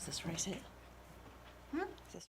this right? Is this-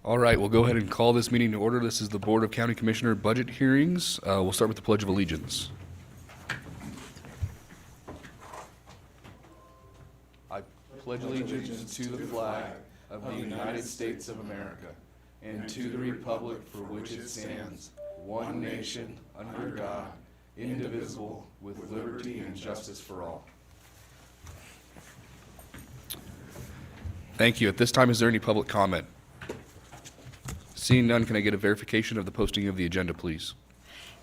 All right, we'll go ahead and call this meeting to order. This is the Board of County Commissioner budget hearings. We'll start with the Pledge of Allegiance. I pledge allegiance to the flag of the United States of America and to the republic for which it stands, one nation, under God, indivisible, with liberty and justice for all. Thank you. At this time, is there any public comment? Seeing none, can I get a verification of the posting of the agenda, please?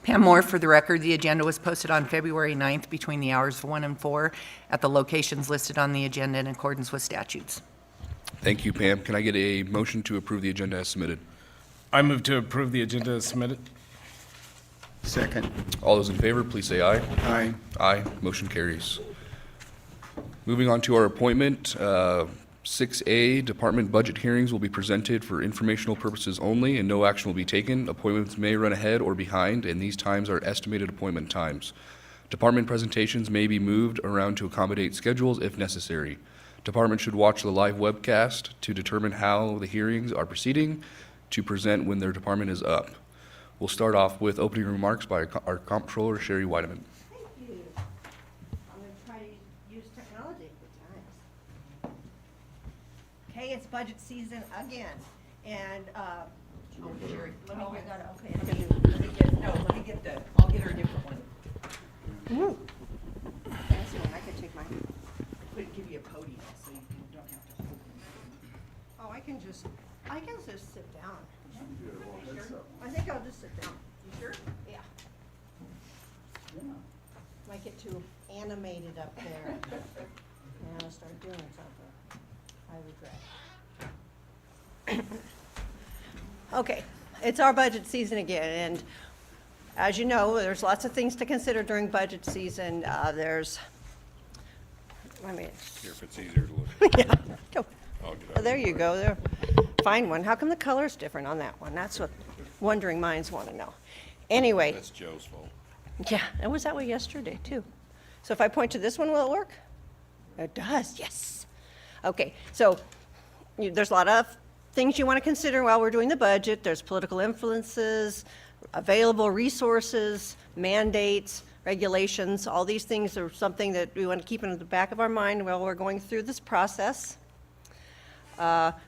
Pam Moore, for the record, the agenda was posted on February 9th between the hours of 1 and 4 at the locations listed on the agenda in accordance with statutes. Thank you, Pam. Can I get a motion to approve the agenda as submitted? I move to approve the agenda as submitted. Second. All those in favor, please say aye. Aye. Aye, motion carries. Moving on to our appointment, 6A, department budget hearings will be presented for informational purposes only and no action will be taken. Appointments may run ahead or behind, and these times are estimated appointment times. Department presentations may be moved around to accommodate schedules if necessary. Department should watch the live webcast to determine how the hearings are proceeding to present when their department is up. We'll start off with opening remarks by our Comptroller, Sherry Weideman. Thank you. I'm going to try to use technology at times. Okay, it's budget season again, and, Sherry. let me get, okay. I'll get her a different one. Fancy one, I could take mine. Give you a podium so you don't have to hold it. Oh, I can just sit down. I think I'll just sit down. You sure? Yeah. Might get too animated up there. And I'll start doing something. I regret. Okay, it's our budget season again, and as you know, there's lots of things to consider during budget season. Here, if it's easier to look. Yeah. Go. I'll get Oh, out. there you go, there. Find one. How come the color's different on that one? That's what wondering minds want to know. Anyway, That's Joe's fault. yeah, it was that way yesterday, too. So if I point to this one, will it work? It does, yes. Okay, so there's a lot of things you want to consider while we're doing the budget. There's political influences, available resources, mandates, regulations. All these things are something that we want to keep in the back of our mind while we're going through this process.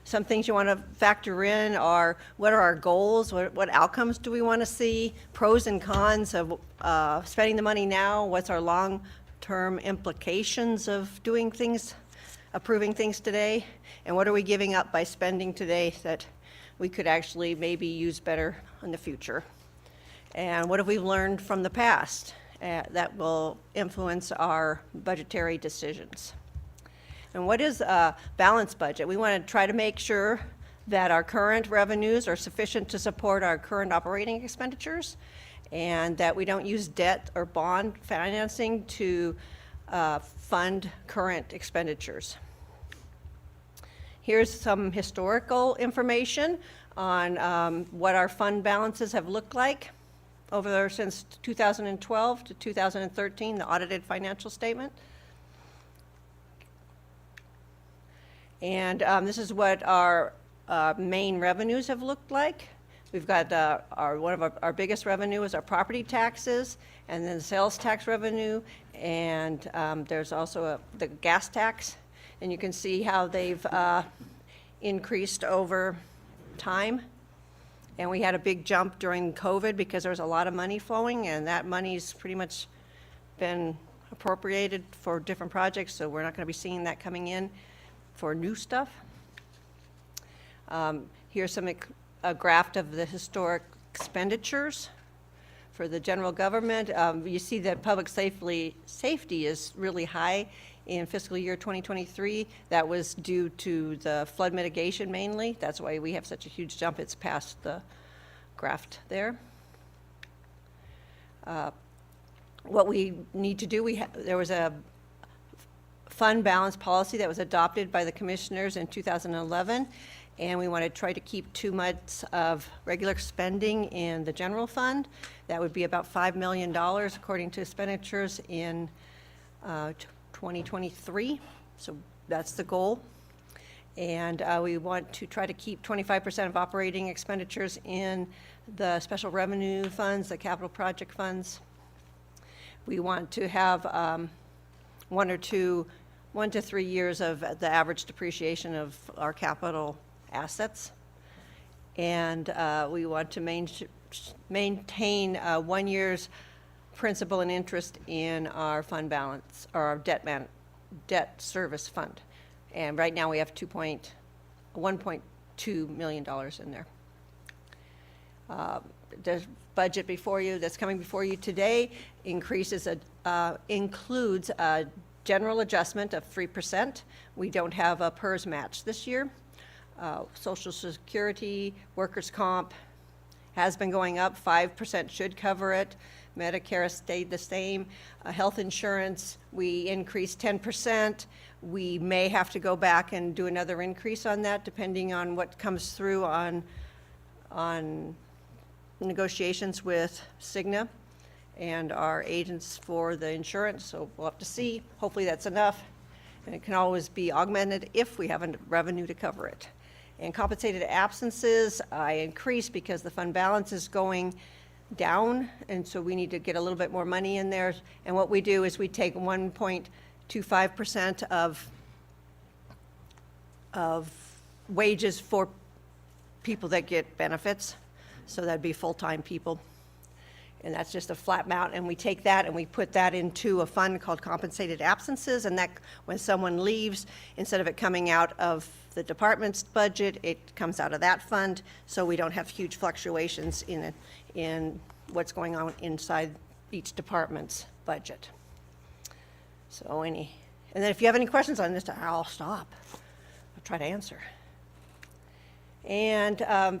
Some things you want to factor in are, what are our goals? What outcomes do we want to see? Pros and cons of spending the money now? What's our long-term implications of doing things, approving things today? And what are we giving up by spending today that we could actually maybe use better in the future? And what have we learned from the past that will influence our budgetary decisions? And what is a balanced budget? We want to try to make sure that our current revenues are sufficient to support our current operating expenditures, and that we don't use debt or bond financing to fund current expenditures. Here's some historical information on what our fund balances have looked like over there since 2012 to 2013, the audited financial statement. And this is what our main revenues have looked like. We've got one of our biggest revenue is our property taxes, and then sales tax revenue, and there's also the gas tax. And you can see how they've increased over time. And we had a big jump during COVID because there was a lot of money flowing, and that money's pretty much been appropriated for different projects, so we're not going to be seeing that coming in for new stuff. Here's a graph of the historic expenditures for the general government. You see that public safety is really high in fiscal year 2023. That was due to the flood mitigation mainly. That's why we have such a huge jump. It's past the graph there. What we need to do, there was a fund balance policy that was adopted by the commissioners in 2011, and we want to try to keep 2 months of regular spending in the general fund. That would be about $5 million according to expenditures in 2023, so that's the goal. And we want to try to keep 25% of operating expenditures in the special revenue funds, the capital project funds. We want to have 1 to 3 years of the average depreciation of our capital assets. And we want to maintain 1 year's principal and interest in our fund balance, or our debt service fund. And right now we have $1.2 million in there. The budget before you, that's coming before you today, includes a general adjustment of 3%. We don't have a PERS match this year. Social Security, workers' comp has been going up, 5% should cover it. Medicare has stayed the same. Health insurance, we increased 10%. We may have to go back and do another increase on that, depending on what comes through on negotiations with Cigna and our agents for the insurance, so we'll have to see. Hopefully that's enough, and it can always be augmented if we have revenue to cover it. And compensated absences, I increased because the fund balance is going down, and so we need to get a little bit more money in there. And what we do is we take 1.25% of wages for people that get benefits, so that'd be full-time people. And that's just a flat amount, and we take that and we put that into a fund called compensated absences, and that, when someone leaves, instead of it coming out of the department's budget, it comes out of that fund, so we don't have huge fluctuations in what's going on inside each department's budget. So and then if you have any questions on this, I'll stop. I'll try to answer. And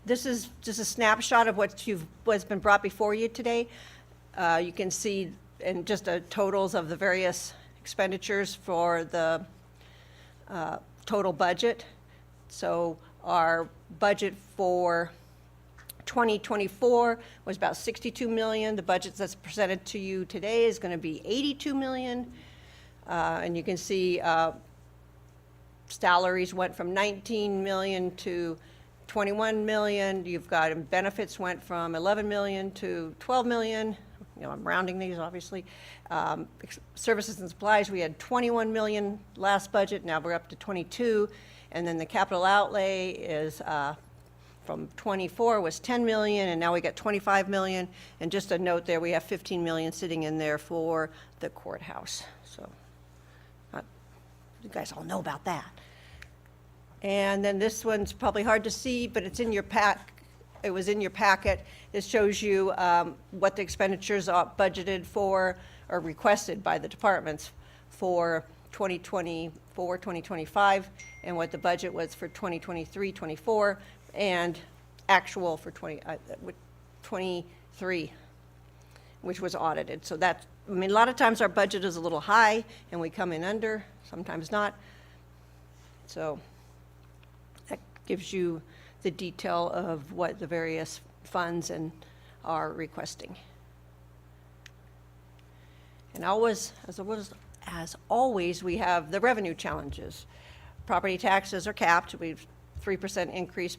this is just a snapshot of what's been brought before you today. You can see in just totals of the various expenditures for the total budget. So our budget for 2024 was about 62 million. The budget that's presented to you today is going to be 82 million. And you can see salaries went from 19 million to 21 million. You've got benefits went from 11 million to 12 million. You know, I'm rounding these, obviously. Services and supplies, we had 21 million last budget. Now we're up to 22. And then the capital outlay is from 24 was 10 million, and now we got 25 million. And just a note there, we have 15 million sitting in there for the courthouse. So you guys all know about that. And then this one's probably hard to see, but it's in your pack. It was in your packet. This shows you what the expenditures are budgeted for or requested by the departments for 2024, 2025, and what the budget was for 2023, 24, and actual for 23, which was audited. So that, I mean, a lot of times our budget is a little high and we come in under, sometimes not. So that gives you the detail of what the various funds are requesting. And as always, we have the revenue challenges. Property taxes are capped. We've 3% increase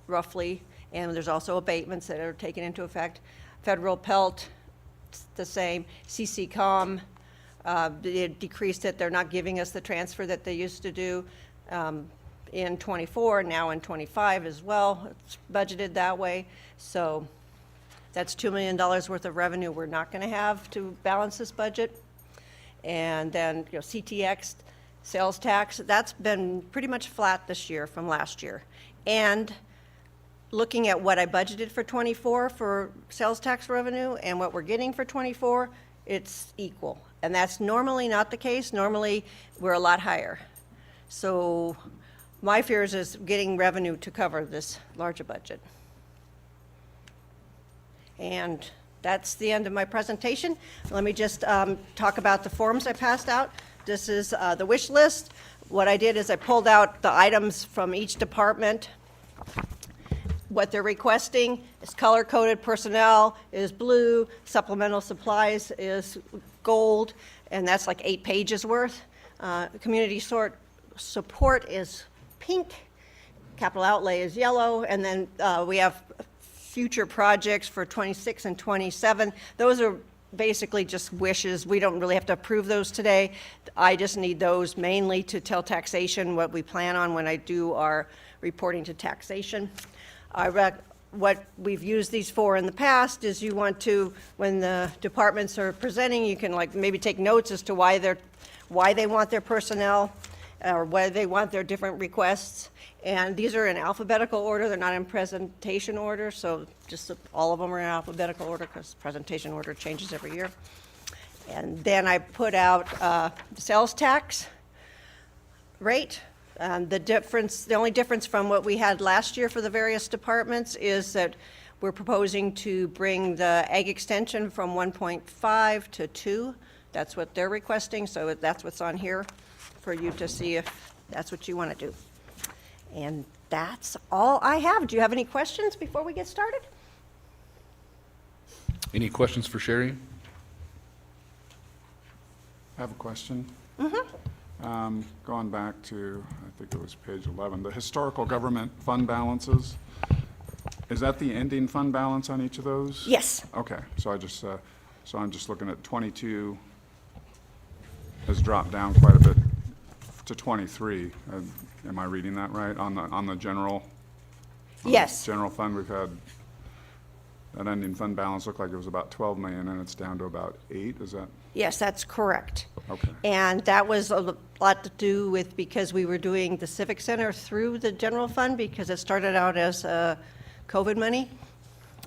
roughly, and there's also abatements that are taken into effect. Federal Pelt, the same. CCCOM, they decreased it. They're not giving us the transfer that they used to do in 24, now in 25 as well. It's budgeted that way. So that's $2 million worth of revenue we're not going to have to balance this budget. And then, you know, CTX, sales tax, that's been pretty much flat this year from last year. And looking at what I budgeted for 24 for sales tax revenue and what we're getting for 24, it's equal. And that's normally not the case. Normally, we're a lot higher. So my fears is getting revenue to cover this larger budget. And that's the end of my presentation. Let me just talk about the forms I passed out. This is the wish list. What I did is I pulled out the items from each department. What they're requesting is color-coded. Personnel is blue, supplemental supplies is gold, and that's like 8 pages worth. Community support is pink, capital outlay is yellow, and then we have future projects for 26 and 27. Those are basically just wishes. We don't really have to approve those today. I just need those mainly to tell taxation what we plan on when I do our reporting to taxation. What we've used these for in the past is you want to, when the departments are presenting, you can like maybe take notes as to why they want their personnel or why they want their different requests. And these are in alphabetical order. They're not in presentation order, so just all of them are in alphabetical order because presentation order changes every year. And then I put out the sales tax rate The only difference from what we had last year for the various departments is that we're proposing to bring the ag extension from 1.5 to 2. That's what they're requesting, so that's what's on here for you to see if that's what you want to do. And that's all I have. Do you have any questions before we get started? Any questions for Sherry? I have a question. Going back to, I think it was page 11, the historical government fund balances, is that the ending fund balance on each of those? Yes. Okay, so I'm just looking at 22 has dropped down quite a bit to 23. Am I reading that right? On the general? Yes. General fund, we've had that ending fund balance looked like it was about 12 million and it's down to about 8, is that? Yes, that's correct. Okay. And that was a lot to do with, because we were doing the Civic Center through the general fund, because it started out as COVID money.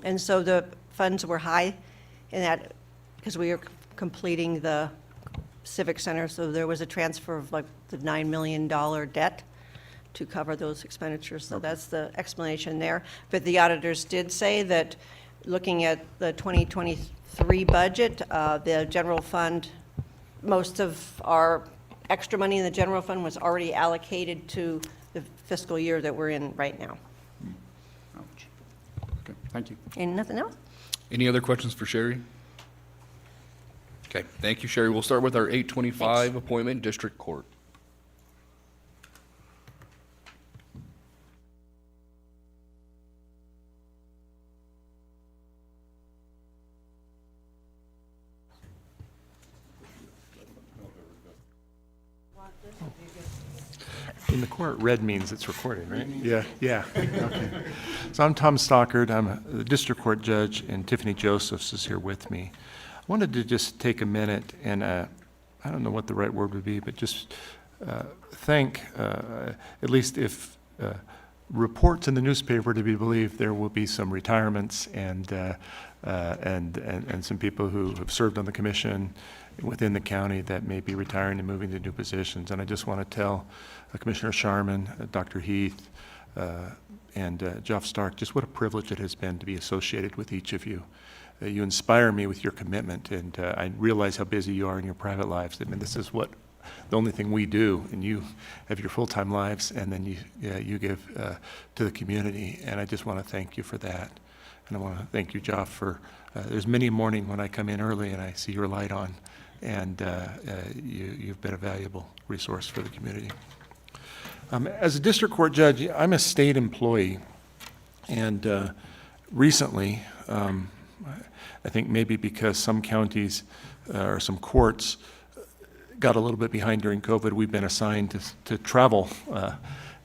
And so the funds were high in that, because we were completing the Civic Center, so there was a transfer of like the $9 million debt to cover those expenditures. So that's the explanation there. But the auditors did say that, looking at the 2023 budget, the general fund, most of our extra money in the general fund was already allocated to the fiscal year that we're in right now. Ouch. Okay, thank you. And nothing else? Any other questions for Sherry? Okay, thank you, Sherry. We'll start with our 825 appointment, District Court. In the court, red means it's recorded, right? Yeah, okay. So I'm Tom Stockard, I'm the district court judge, and Tiffany Josephs is here with me. I wanted to just take a minute and, I don't know what the right word would be, but just thank, at least if reports in the newspaper to be believed, there will be some retirements and some people who have served on the commission within the county that may be retiring and moving to new positions. And I just want to tell Commissioner Sharman, Dr. Heath, and Jeff Stark just what a privilege it has been to be associated with each of you. You inspire me with your commitment, and I realize how busy you are in your private lives. I mean, this is what the only thing we do, and you have your full-time lives, and then you give to the community, and I just want to thank you for that. And I want to thank you, Jeff, for there's many a morning when I come in early and I see your light on, and you've been a valuable resource for the community. As a district court judge, I'm a state employee, and recently, I think maybe because some counties or some courts got a little bit behind during COVID, we've been assigned to travel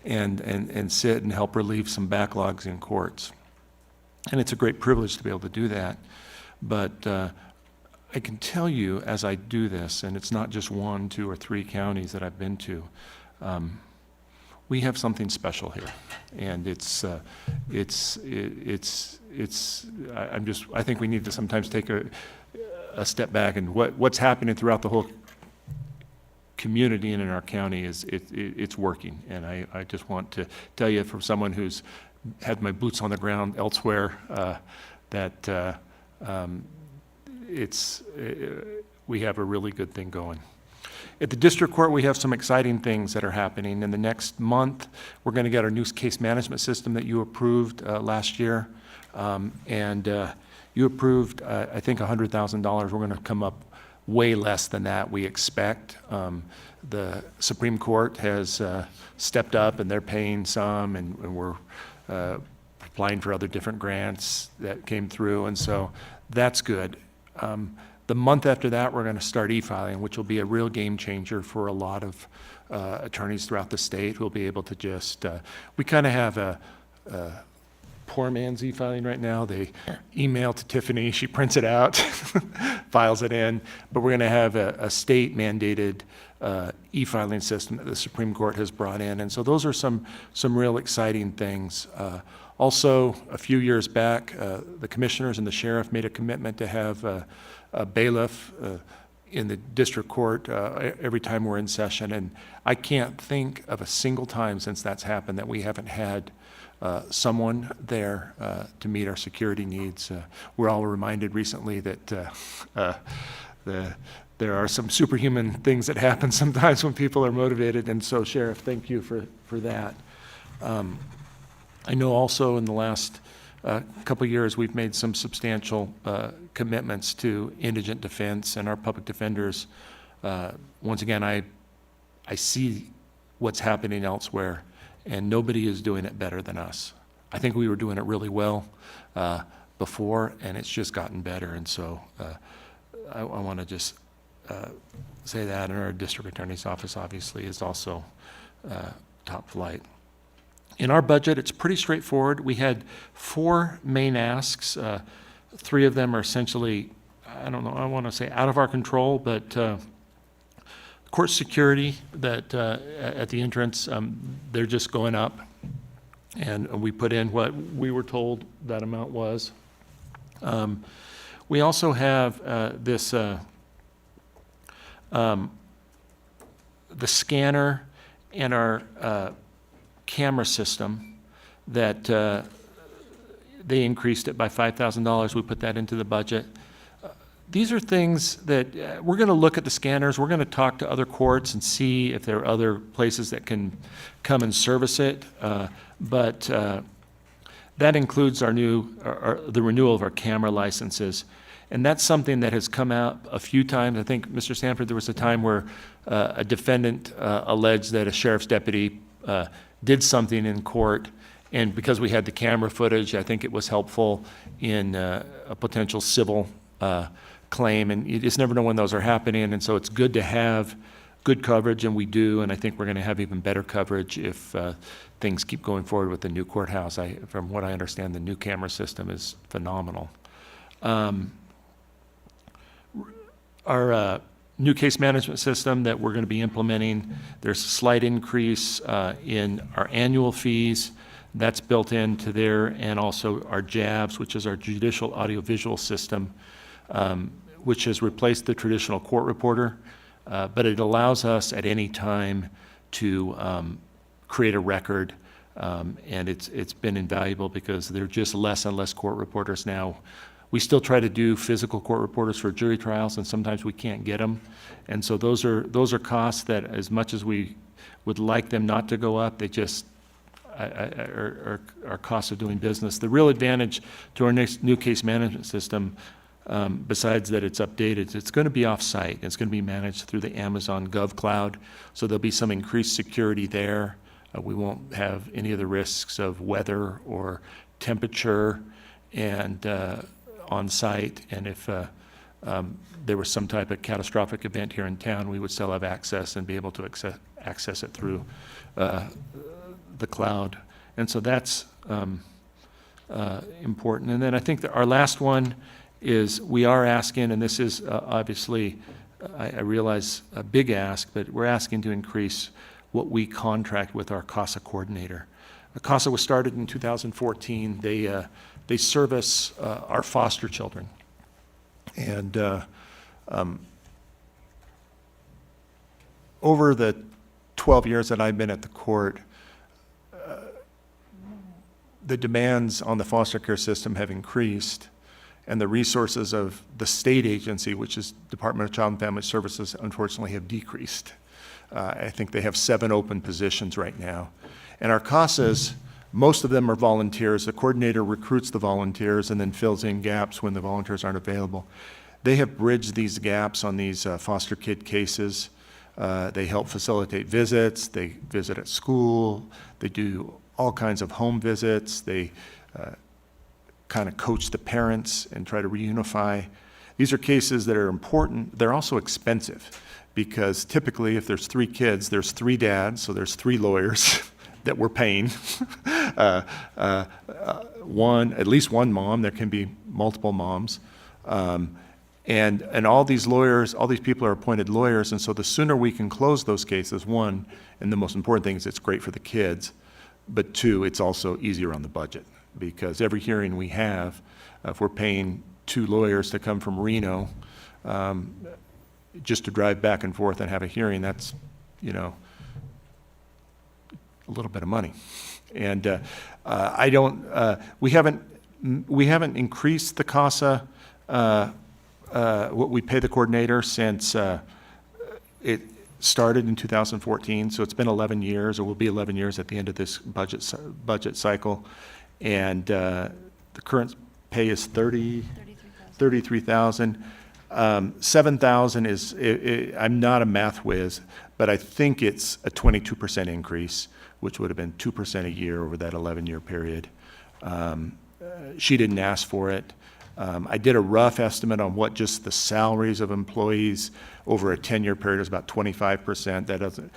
and sit and help relieve some backlogs in courts. And it's a great privilege to be able to do that. But I can tell you as I do this, and it's not just 1, 2, or 3 counties that I've been to, we have something special here. And I think we need to sometimes take a step back, and what's happening throughout the whole community and in our county is it's working. And I just want to tell you, from someone who's had my boots on the ground elsewhere, that we have a really good thing going. At the district court, we have some exciting things that are happening. In the next month, we're going to get our new case management system that you approved last year. You approved, I think, $100,000. We're going to come up way less than that, we expect. The Supreme Court has stepped up, and they're paying some, and we're applying for other different grants that came through, and so that's good. The month after that, we're going to start e-filing, which will be a real game changer for a lot of attorneys throughout the state who will be able to just, we kind of have a poor man's e-filing right now. They email to Tiffany, she prints it out, files it in, but we're going to have a state mandated e-filing system that the Supreme Court has brought in, and so those are some real exciting things. Also, a few years back, the commissioners and the sheriff made a commitment to have a bailiff in the district court every time we're in session, and I can't think of a single time since that's happened that we haven't had someone there to meet our security needs. We're all reminded recently that there are some superhuman things that happen sometimes when people are motivated, and so Sheriff, thank you for that. I know also in the last couple of years, we've made some substantial commitments to indigent defense and our public defenders. Once again, I see what's happening elsewhere, and nobody is doing it better than us. I think we were doing it really well before, and it's just gotten better. And so I want to just say that, and our district attorney's office obviously is also top flight. In our budget, it's pretty straightforward. We had 4 main asks. 3 of them are essentially, I don't know, I want to say out of our control, but court security that at the entrance, they're just going up. And we put in what we were told that amount was. We also have the scanner and our camera system that they increased it by $5,000. We put that into the budget. These are things that we're going to look at the scanners. We're going to talk to other courts and see if there are other places that can come and service it. But that includes our the renewal of our camera licenses. And that's something that has come out a few times. I think, Mr. Sanford, there was a time where a defendant alleged that a sheriff's deputy did something in court, and because we had the camera footage, I think it was helpful in a potential civil claim, and you just never know when those are happening, and so it's good to have good coverage, and we do, and I think we're going to have even better coverage if things keep going forward with the new courthouse. From what I understand, the new camera system is phenomenal. Our new case management system that we're going to be implementing, there's a slight increase in our annual fees. That's built into there, and also our JAVS, which is our judicial audiovisual system, which has replaced the traditional court reporter, but it allows us at any time to create a record, and it's been invaluable because there are just less and less court reporters now. We still try to do physical court reporters for jury trials, and sometimes we can't get them. And so those are costs that, as much as we would like them not to go up, they just are costs of doing business. The real advantage to our next new case management system, besides that it's updated, it's going to be off-site. It's going to be managed through the Amazon GovCloud, so there'll be some increased security there. We won't have any of the risks of weather or temperature and on site, and if there was some type of catastrophic event here in town, we would still have access and be able to access it through the cloud. And so that's important. And then I think that our last one is we are asking, and this is obviously, I realize a big ask, but we're asking to increase what we contract with our CASA coordinator. CASA was started in 2014. They service our foster children. And over the 12 years that I've been at the court, the demands on the foster care system have increased, and the resources of the state agency, which is Department of Child and Family Services, unfortunately have decreased. I think they have 7 open positions right now. And our CASAs, most of them are volunteers. The coordinator recruits the volunteers and then fills in gaps when the volunteers aren't available. They have bridged these gaps on these foster kid cases. They help facilitate visits. They visit at school. They do all kinds of home visits. They kind of coach the parents and try to reunify. These are cases that are important. They're also expensive because typically if there's 3 kids, there's 3 dads, so there's 3 lawyers that we're paying. At least one mom. There can be multiple moms. And all these lawyers, all these people are appointed lawyers, and so the sooner we can close those cases, 1, and the most important thing is it's great for the kids, but 2, it's also easier on the budget, because every hearing we have, if we're paying 2 lawyers to come from Reno, just to drive back and forth and have a hearing, that's, you know, a little bit of money. And I don't, we haven't increased the CASA, what we pay the coordinator since it started in 2014, so it's been 11 years, or will be 11 years at the end of this budget cycle. And the current pay is 33,000. 7,000 is, I'm not a math whiz, but I think it's a 22% increase, which would have been 2% a year over that 11-year period. She didn't ask for it. I did a rough estimate on what just the salaries of employees over a 10-year period is about 25%. That doesn't,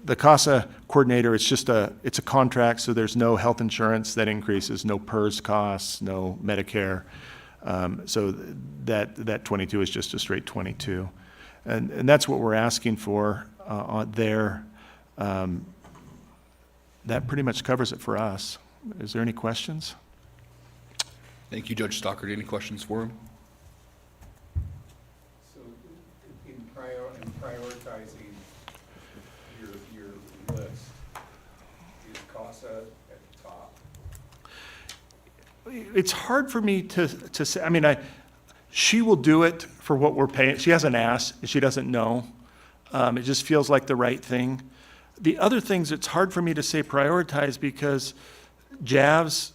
the CASA coordinator, it's a contract, so there's no health insurance that increases, no PERS costs, no Medicare. So that 22 is just a straight 22. And that's what we're asking for on there. That pretty much covers it for us. Is there any questions? Thank you, Judge Stockard. Any questions for him? So in prioritizing your list, is CASA at the top? It's hard for me to say. I mean, she will do it for what we're paying. She hasn't asked. She doesn't know. It just feels like the right thing. The other things, it's hard for me to say prioritize because JAVS,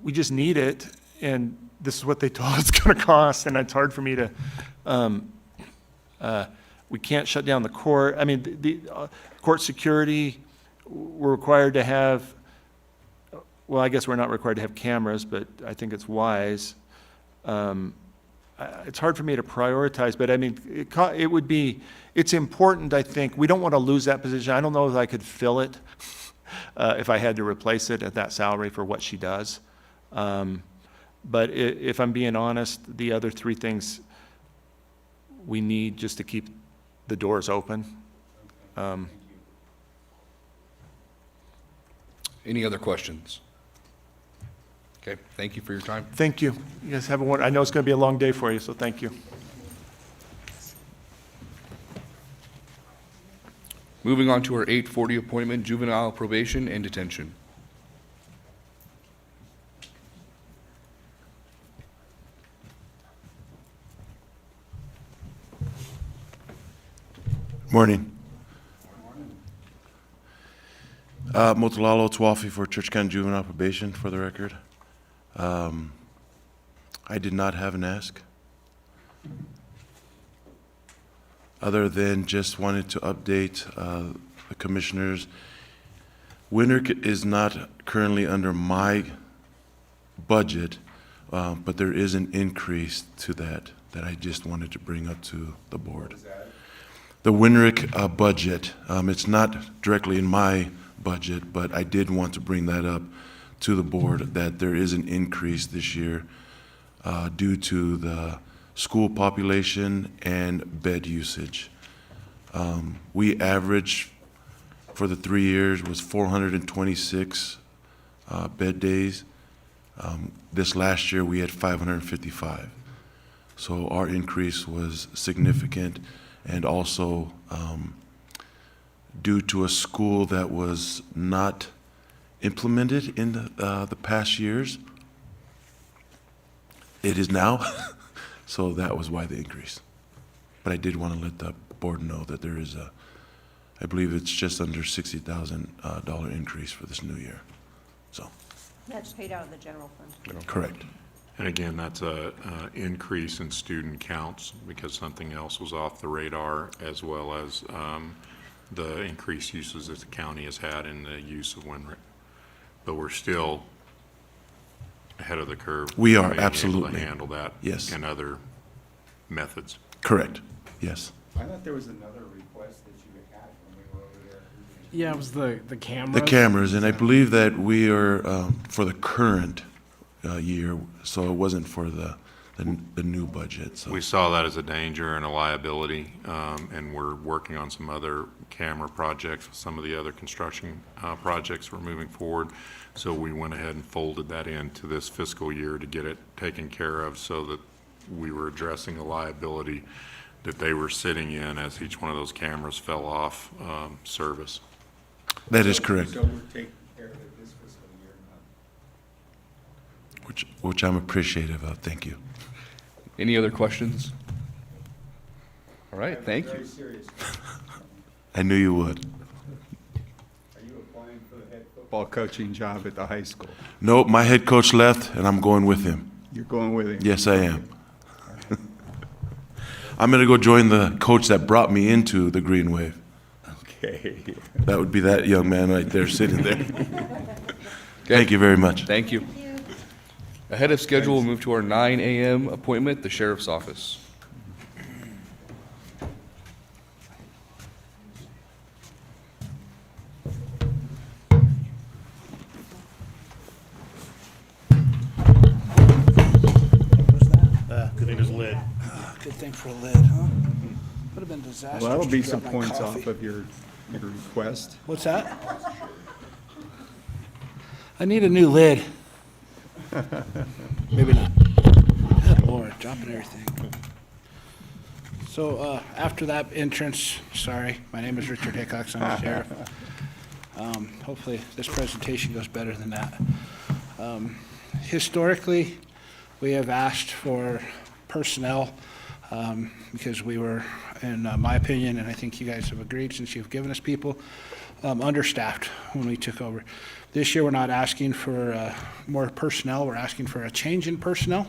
we just need it, and this is what they told us it's going to cost, and it's hard for me to, we can't shut down the court. I mean, the court security, we're required to have, well, I guess we're not required to have cameras, but I think it's wise. It's hard for me to prioritize, but I mean, it would be, it's important, I think. We don't want to lose that position. I don't know if I could fill it if I had to replace it at that salary for what she does. But if I'm being honest, the other three things we need just to keep the doors open. Any other questions? Okay, thank you for your time. Thank you. You guys have a wonderful, I know it's going to be a long day for you, so thank you. Moving on to our 8:40 appointment, juvenile probation and detention. Morning. Motolalo Twafi for Church County Juvenile Probation, for the record. I did not have an ask, other than just wanted to update the commissioners. Winterick is not currently under my budget, but there is an increase to that I just wanted to bring up to the board. The Winterick budget, it's not directly in my budget, but I did want to bring that up to the board, that there is an increase this year due to the school population and bed usage. We averaged for the 3 years was 426 bed days. This last year we had 555. So our increase was significant, and also due to a school that was not implemented in the past years. It is now, so that was why the increase. But I did want to let the board know that there is a, I believe it's just under $60,000 increase for this new year. So, That's paid out of the general fund. correct. And again, that's a increase in student counts because something else was off the radar, as well as the increased uses that the county has had in the use of Winterick. But we're still ahead of the curve. We are, being able to absolutely. handle that. Yes. And other methods. Correct, yes. I thought there was another request that you had when we were over there. Yeah, it was the cameras. The cameras, and I believe that we are for the current year, so it wasn't for the new budget, so. We saw that as a danger and a liability, and we're working on some other camera projects, some of the other construction projects we're moving forward. So we went ahead and folded that into this fiscal year to get it taken care of, so that we were addressing a liability that they were sitting in as each one of those cameras fell off service. That is correct, So we're taking care of it this fiscal year, not which I'm appreciative of. Thank you. Any other questions? All right, thank very you. serious. I knew you would. Are you applying for the head football coaching job at the high school? Nope, my head coach left, and I'm going with him. You're going with him? Yes, I am. I'm going to go join the coach that brought me into the Green Wave. Okay. That would be that young man right there sitting there. Thank you very much. Thank you. Ahead of schedule, we'll move to our 9 a.m. appointment, the sheriff's office. Good thing there's a lid. Good thing for a lid, huh? Would have been disastrous. Well, that'll to be drop some my points coffee. off of your request. What's that? I need a new lid. Maybe not. Good Lord, dropping everything. So, after that entrance, sorry, my name is Richard Hickox, I'm the sheriff. Hopefully, this presentation goes better than that. Historically, we have asked for personnel because we were, in my opinion, and I think you guys have agreed since you've given us people, understaffed when we took over. This year, we're not asking for more personnel, we're asking for a change in personnel.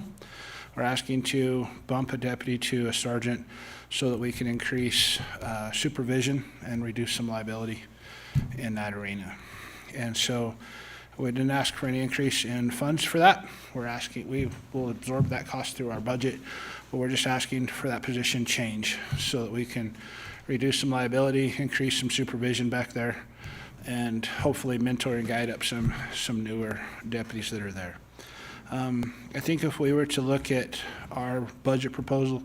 We're asking to bump a deputy to a sergeant so that we can increase supervision and reduce some liability in that arena. And so we didn't ask for any increase in funds for that. We're asking, we will absorb that cost through our budget, but we're just asking for that position change so that we can reduce some liability, increase some supervision back there, and hopefully mentor and guide up some newer deputies that are there. I think if we were to look at our budget proposal,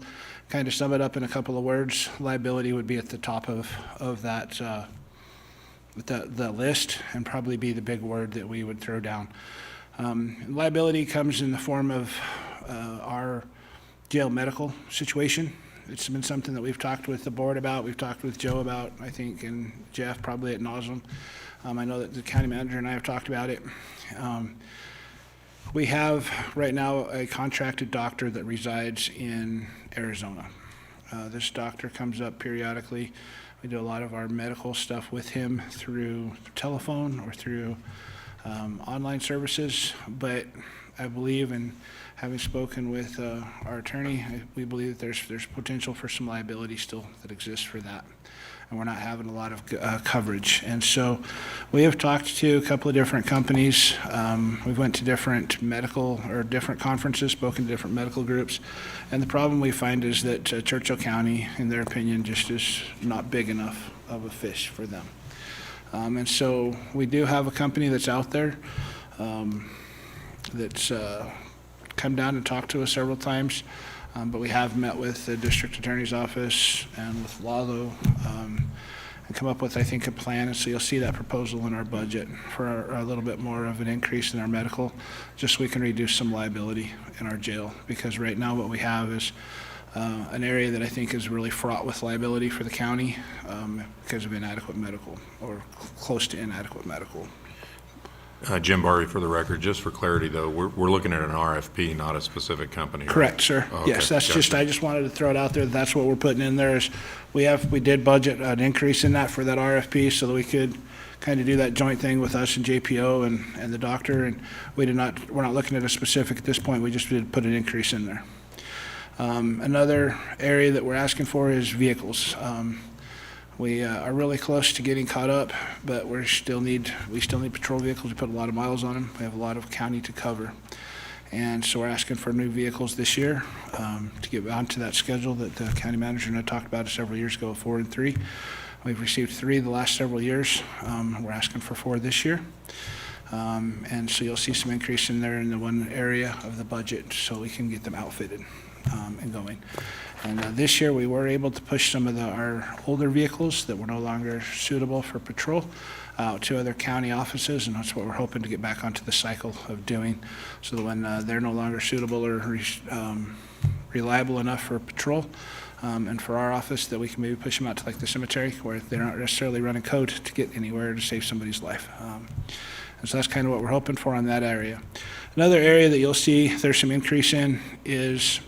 kind of sum it up in a couple of words, liability would be at the top of that the list and probably be the big word that we would throw down. Liability comes in the form of our jail medical situation. It's been something that we've talked with the board about, we've talked with Joe about, I think, and Jeff probably ad nauseam. I know that the county manager and I have talked about it. We have right now a contracted doctor that resides in Arizona. This doctor comes up periodically. We do a lot of our medical stuff with him through telephone or through online services, but I believe, and having spoken with our attorney, we believe that there's potential for some liability still that exists for that. And we're not having a lot of coverage. And so we have talked to a couple of different companies. We've went to different medical or different conferences, spoken to different medical groups. And the problem we find is that Churchill County, in their opinion, just is not big enough of a fish for them. And so we do have a company that's out there that's come down and talked to us several times. But we have met with the district attorney's office and with Lalo and come up with, I think, a plan. And so you'll see that proposal in our budget for a little bit more of an increase in our medical, just so we can reduce some liability in our jail. Because right now what we have is an area that I think is really fraught with liability for the county because of inadequate medical or close to inadequate medical. Jim Barry, for the record, just for clarity though, we're looking at an RFP, not a specific company, right? Correct, sir. Oh, Yes, okay, that's just, gotcha. I just wanted to throw it out there. That's what we're putting in there is we did budget an increase in that for that RFP so that we could kind of do that joint thing with us and JPO and the doctor. And we're not looking at a specific at this point. We just did put an increase in there. Another area that we're asking for is vehicles. We are really close to getting caught up, but we still need patrol vehicles. We put a lot of miles on them. We have a lot of county to cover. And so we're asking for new vehicles this year to get onto that schedule that the county manager and I talked about several years ago, 4 and 3. We've received 3 the last several years. We're asking for 4 this year. And so you'll see some increase in there in the one area of the budget so we can get them outfitted and going. And this year, we were able to push some of our older vehicles that were no longer suitable for patrol out to other county offices, and that's what we're hoping to get back onto the cycle of doing, so that when they're no longer suitable or reliable enough for patrol, And for our office, that we can maybe push them out to like the cemetery where they're not necessarily running code to get anywhere to save somebody's life. And so that's kind of what we're hoping for on that area. Another area that you'll see there's some increase in is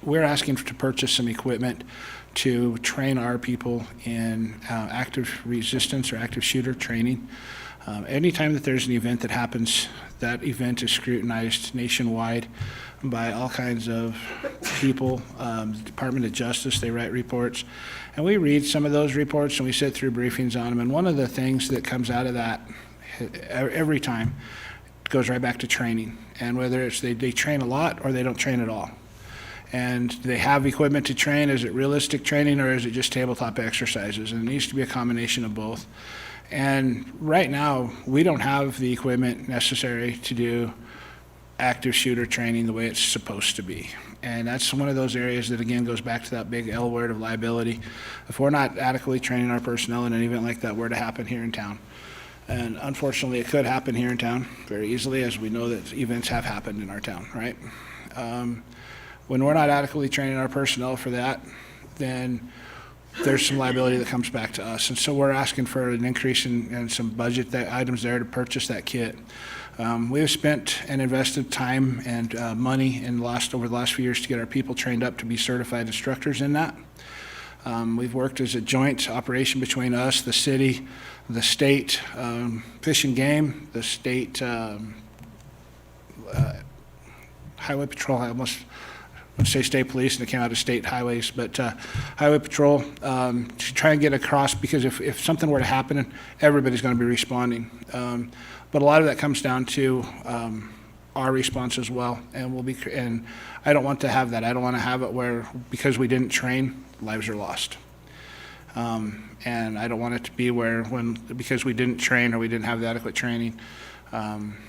we're asking to purchase some equipment to train our people in active resistance or active shooter training. Anytime that there's an event that happens, that event is scrutinized nationwide by all kinds of people. The Department of Justice, they write reports. And we read some of those reports and we sit through briefings on them. And one of the things that comes out of that every time goes right back to training. And whether it's they train a lot or they don't train at all. And they have equipment to train. Is it realistic training or is it just tabletop exercises? And it needs to be a combination of both. And right now, we don't have the equipment necessary to do active shooter training the way it's supposed to be. And that's one of those areas that, again, goes back to that big L word of liability. If we're not adequately training our personnel in an event like that were to happen here in town, and unfortunately, it could happen here in town very easily, as we know that events have happened in our town, right? When we're not adequately training our personnel for that, then there's some liability that comes back to us. And so we're asking for an increase in some budget items there to purchase that kit. We have spent and invested time and money over the last few years to get our people trained up to be certified instructors in that. We've worked as a joint operation between us, the city, the state, Fish and Game, the state highway patrol. I almost would say state police, and it came out of state highways, but highway patrol to try and get across, because if something were to happen, everybody's going to be responding. But a lot of that comes down to our response as well, and I don't want to have that. I don't want to have it where because we didn't train, lives are lost. And I don't want it to be where because we didn't train or we didn't have the adequate training,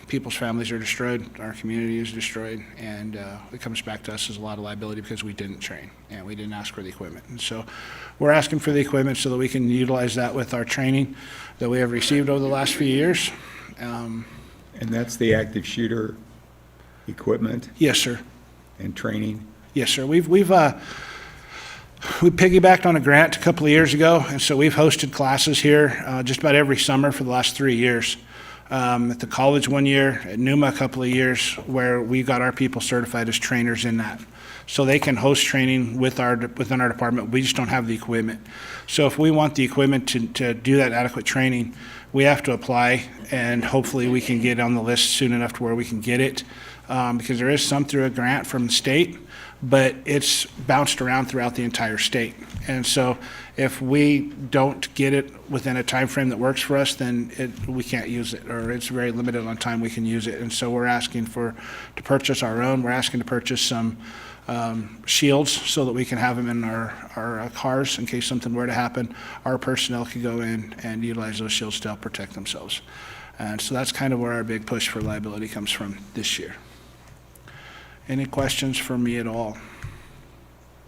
people's families are destroyed, our community is destroyed, and it comes back to us as a lot of liability because we didn't train and we didn't ask for the equipment. And so we're asking for the equipment so that we can utilize that with our training that we have received over the last few years. And that's the active shooter equipment Yes, sir. and training? Yes, sir. We piggybacked on a grant a couple of years ago, and so we've hosted classes here just about every summer for the last 3 years. At the college 1 year, at Numa a couple of years, where we got our people certified as trainers in that. So they can host training within our department. We just don't have the equipment. So if we want the equipment to do that adequate training, we have to apply, and hopefully we can get on the list soon enough to where we can get it. Because there is some through a grant from the state, but it's bounced around throughout the entire state. And so if we don't get it within a time frame that works for us, then we can't use it, or it's very limited on time we can use it. And so we're asking to purchase our own. We're asking to purchase some shields so that we can have them in our cars in case something were to happen. Our personnel could go in and utilize those shields to help protect themselves. And so that's kind of where our big push for liability comes from this year. Any questions for me at all?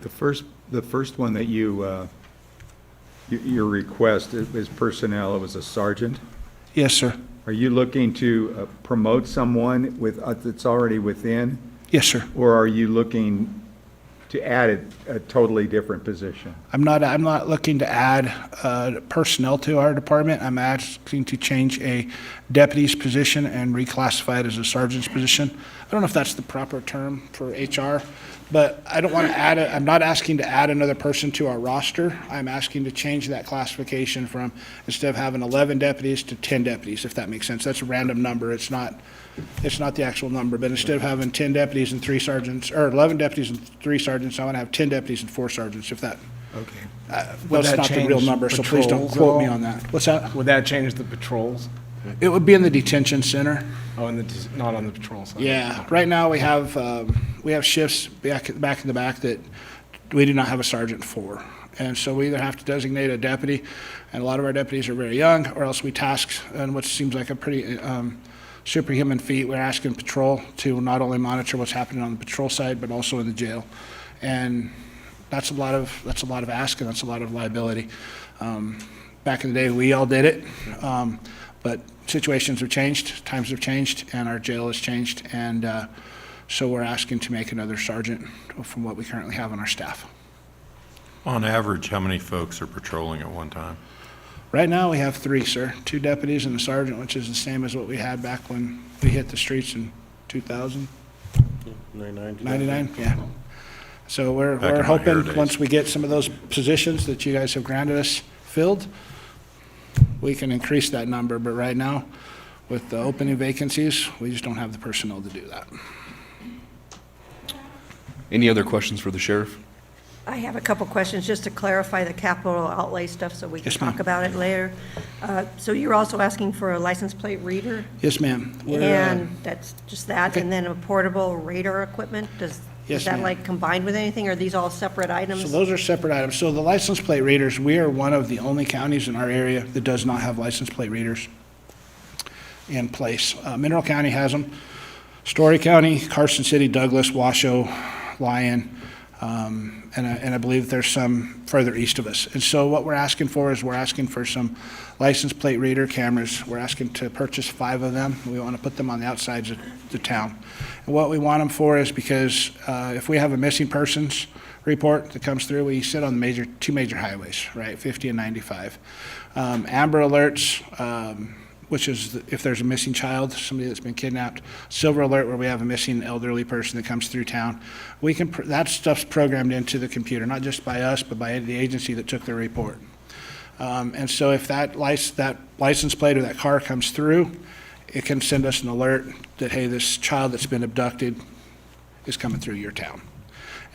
The first one that your request, it was personnel, it was a sergeant. Yes, sir. Are you looking to promote someone that's already within? Yes, sir. Or are you looking to add a totally different position? I'm not looking to add personnel to our department. I'm asking to change a deputy's position and reclassify it as a sergeant's position. I don't know if that's the proper term for HR, but I don't want to add it. I'm not asking to add another person to our roster. I'm asking to change that classification from, instead of having 11 deputies, to 10 deputies, if that makes sense. That's a random number. It's not the actual number, but instead of having 10 deputies and 3 sergeants, or 11 deputies and 3 sergeants, I want to have 10 deputies and 4 sergeants, if that. Okay. That's that not the real change number, so please don't patrols quote me at all? on that. What's that? Would that change the patrols? It would be in the detention center. Oh, not on the patrol side? Yeah, right now we have shifts back in the back that we do not have a sergeant for. And so we either have to designate a deputy, and a lot of our deputies are very young, or else we task, and what seems like a pretty superhuman feat, we're asking patrol to not only monitor what's happening on the patrol side, but also in the jail. And that's a lot of ask, and that's a lot of liability. Back in the day, we all did it, but situations have changed, times have changed, and our jail has changed, and so we're asking to make another sergeant from what we currently have on our staff. On average, how many folks are patrolling at one time? Right now, we have 3, sir. 2 deputies and a sergeant, which is the same as what we had back when we hit the streets in 2000. 99, yeah. So we're Back in my hoping, heyday. once we get some of those positions that you guys have granted us filled, we can increase that number. But right now, with the opening vacancies, we just don't have the personnel to do that. Any other questions for the sheriff? I have a couple questions, just to clarify the capital outlay stuff, so we can Yes, ma'am. talk about it later. So you're also asking for a license plate reader? Yes, ma'am. And that's just that, okay. and then a portable radar equipment? Is Yes, that ma'am. like combined with anything, or are these all separate So items? those are separate items. So the license plate readers, we are one of the only counties in our area that does not have license plate readers in place. Mineral County has them. Story County, Carson City, Douglas, Washoe, Lyon, and I believe there's some further east of us. And so what we're asking for is we're asking for some license plate reader cameras. We're asking to purchase 5 of them. We want to put them on the outsides of the town. And what we want them for is because if we have a missing persons report that comes through, we sit on the 2 major highways, right, 50 and 95. Amber alerts, which is if there's a missing child, somebody that's been kidnapped. Silver alert, where we have a missing elderly person that comes through town. We can, that stuff's programmed into the computer, not just by us, but by the agency that took the report. And so if that license plate or that car comes through, it can send us an alert that, hey, this child that's been abducted is coming through your town.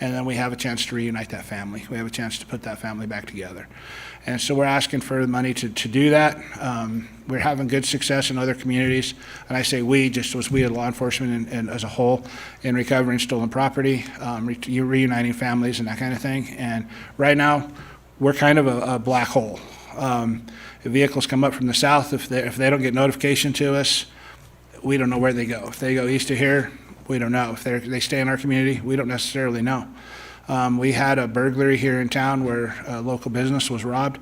And then we have a chance to reunite that family. We have a chance to put that family back together. And so we're asking for the money to do that. We're having good success in other communities. And I say we, just as we as law enforcement and as a whole, in recovering stolen property, reuniting families and that kind of thing. And right now, we're kind of a black hole. If vehicles come up from the south, if they don't get notification to us, we don't know where they go. If they go east of here, we don't know. If they stay in our community, we don't necessarily know. We had a burglary here in town where a local business was robbed.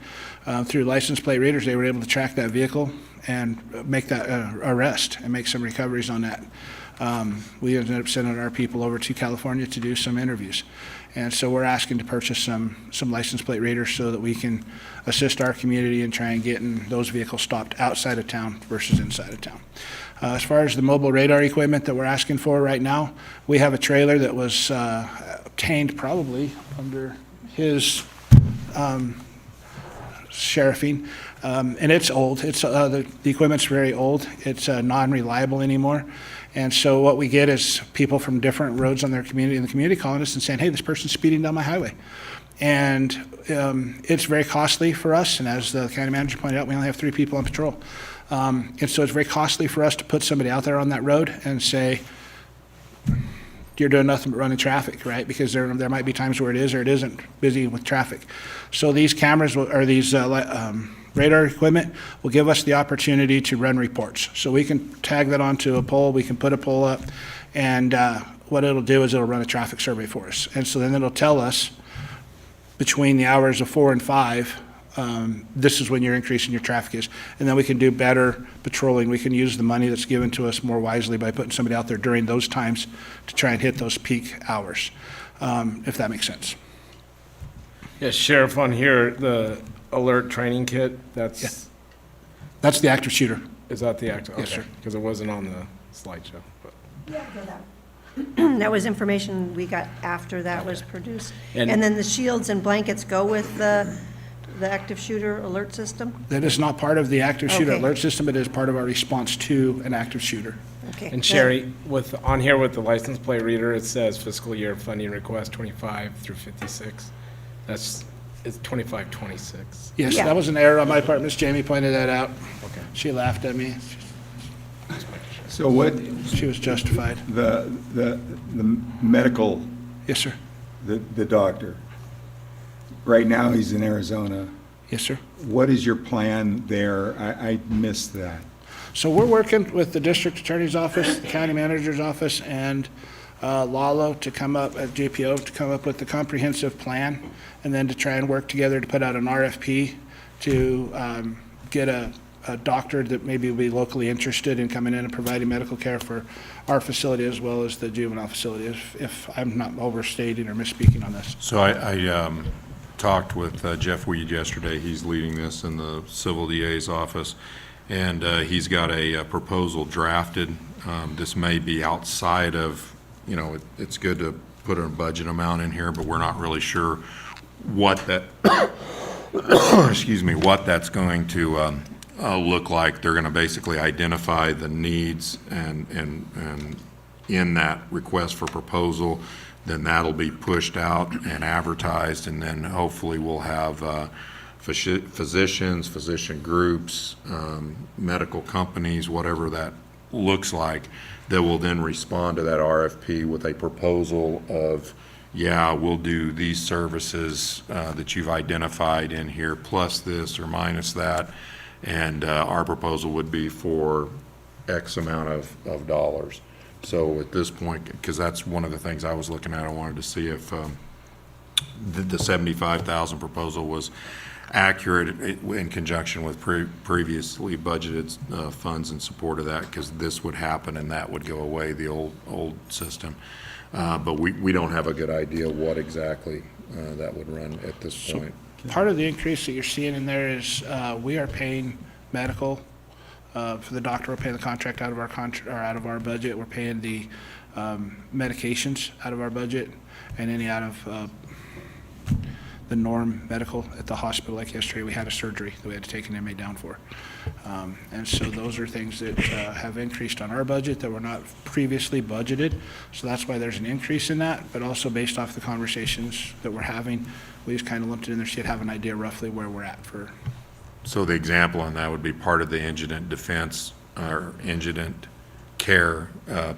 Through license plate readers, they were able to track that vehicle and make that arrest and make some recoveries on that. We ended up sending our people over to California to do some interviews. And so we're asking to purchase some license plate readers so that we can assist our community in trying getting those vehicles stopped outside of town versus inside of town. As far as the mobile radar equipment that we're asking for right now, we have a trailer that was obtained probably under his sheriffing, and it's old. It's the equipment's very old. It's non-reliable anymore. And so what we get is people from different roads on their community, in the community calling us and saying, hey, this person's speeding down my highway. And it's very costly for us, and as the county manager pointed out, we only have 3 people on patrol. And so it's very costly for us to put somebody out there on that road and say, you're doing nothing but running traffic, right? Because there might be times where it is or it isn't busy with traffic. So these cameras or these radar equipment will give us the opportunity to run reports. So we can tag that onto a pole, we can put a pole up, and what it'll do is it'll run a traffic survey for us. And so then it'll tell us between the hours of 4 and 5, this is when your increase in your traffic is. And then we can do better patrolling. We can use the money that's given to us more wisely by putting somebody out there during those times to try and hit those peak hours, if that makes sense. Yeah, Sheriff, on here, the alert training kit, that's, That's the active shooter. is that the active? Yes, sir. Because it wasn't on the slideshow. But. That was information we got after that was produced. And- And then the shields and blankets go with the active shooter alert system? That is not part of the active shooter Okay. alert system. It is part of our response to an active shooter. Okay. And Sherry, on here with the license plate reader, it says fiscal year funding request 25 through 56. It's 25, 26. Yes, Yeah. that was an error on my part. Miss Jamie pointed that out. Okay. She laughed at me. So what, She was justified. the medical, Yes, sir. the doctor, right now he's in Arizona. Yes, sir. What is your plan there? I missed that. So we're working with the district attorney's office, the county manager's office, and Lalo to come up, at JPO, to come up with the comprehensive plan, and then to try and work together to put out an RFP to get a doctor that maybe will be locally interested in coming in and providing medical care for our facility as well as the juvenile facility, if I'm not overstating or misspeaking on this. So talked with Jeff Weed yesterday. He's leading this in the Civil DA's office, and he's got a proposal drafted. This may be outside of, it's good to put a budget amount in here, but we're not really sure what that, excuse me, what that's going to look like. They're going to basically identify the needs, and in that request for proposal, then that'll be pushed out and advertised, and then hopefully we'll have physicians, physician groups, medical companies, whatever that looks like, that will then respond to that RFP with a proposal of, yeah, we'll do these services that you've identified in here, plus this or minus that, and our proposal would be for X amount of dollars. So at this point, because that's one of the things I was looking at, I wanted to see if the 75,000 proposal was accurate in conjunction with previously budgeted funds in support of that, because this would happen and that would go away, the old system. But we don't have a good idea what exactly that would run at this point. Part of the increase that you're seeing in there is we are paying medical for the doctor. We're paying the contract out of our out of our budget. We're paying the medications out of our budget, and any out of the norm medical at the hospital. Like yesterday, we had a surgery that we had to take an inmate down for. And so those are things that have increased on our budget that were not previously budgeted. So that's why there's an increase in that, but also based off the conversations that we're having, we just kind of lumped it in there so you'd have an idea roughly where we're at for. So the example on that would be part of the indigent defense or indigent care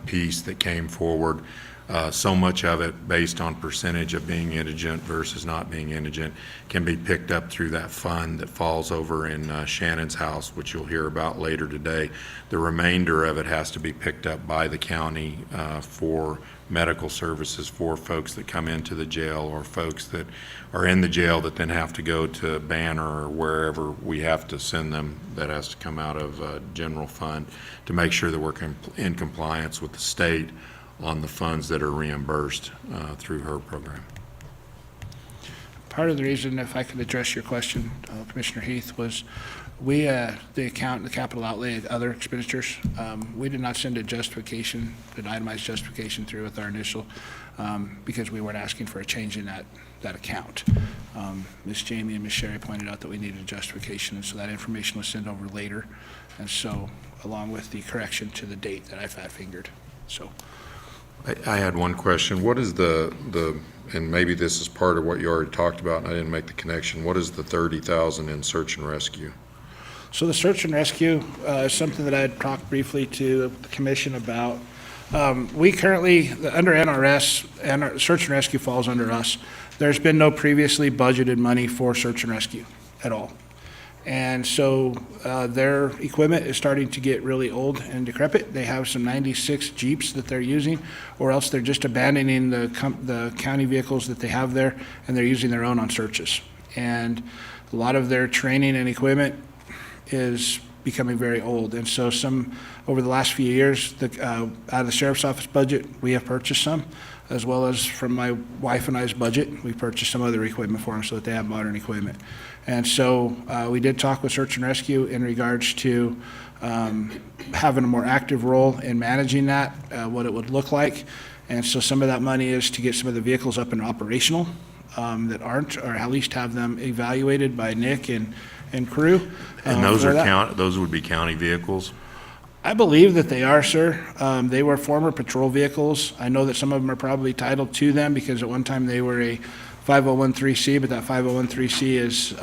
piece that came forward. So much of it based on percentage of being indigent versus not being indigent can be picked up through that fund that falls over in Shannon's house, which you'll hear about later today. The remainder of it has to be picked up by the county for medical services for folks that come into the jail, or folks that are in the jail that then have to go to Banner or wherever we have to send them. That has to come out of general fund to make sure that we're in compliance with the state on the funds that are reimbursed through her program. Part of the reason, if I could address your question, Commissioner Heath, was we, the capital outlay, other expenditures, we did not send a justification, an itemized justification through with our initial, because we weren't asking for a change in that account. Ms. Jamie and Ms. Sherry pointed out that we needed a justification, and so that information was sent over later, and so along with the correction to the date that I fat-fingered. So. I had one question. What is the, and maybe this is part of what you already talked about and I didn't make the connection, what is the 30,000 in search and rescue? So the search and rescue is something that I had talked briefly to the commission about. We currently, under NRS, and search and rescue falls under us. There's been no previously budgeted money for search and rescue at all. And so their equipment is starting to get really old and decrepit. They have some 96 Jeeps that they're using, or else they're just abandoning the county vehicles that they have there, and they're using their own on searches. And a lot of their training and equipment is becoming very old. And so over the last few years, out of the sheriff's office budget, we have purchased some, as well as from my wife and I's budget, we purchased some other equipment for them so that they have modern equipment. And so we did talk with Search and Rescue in regards to having a more active role in managing that, what it would look like. And so some of that money is to get some of the vehicles up and operational that aren't, or at least have them evaluated by Nick and crew. And those would be county vehicles? I believe that they are, sir. They were former patrol vehicles. I know that some of them are probably titled to them because at one time they were a 501(c), but that 501(c) is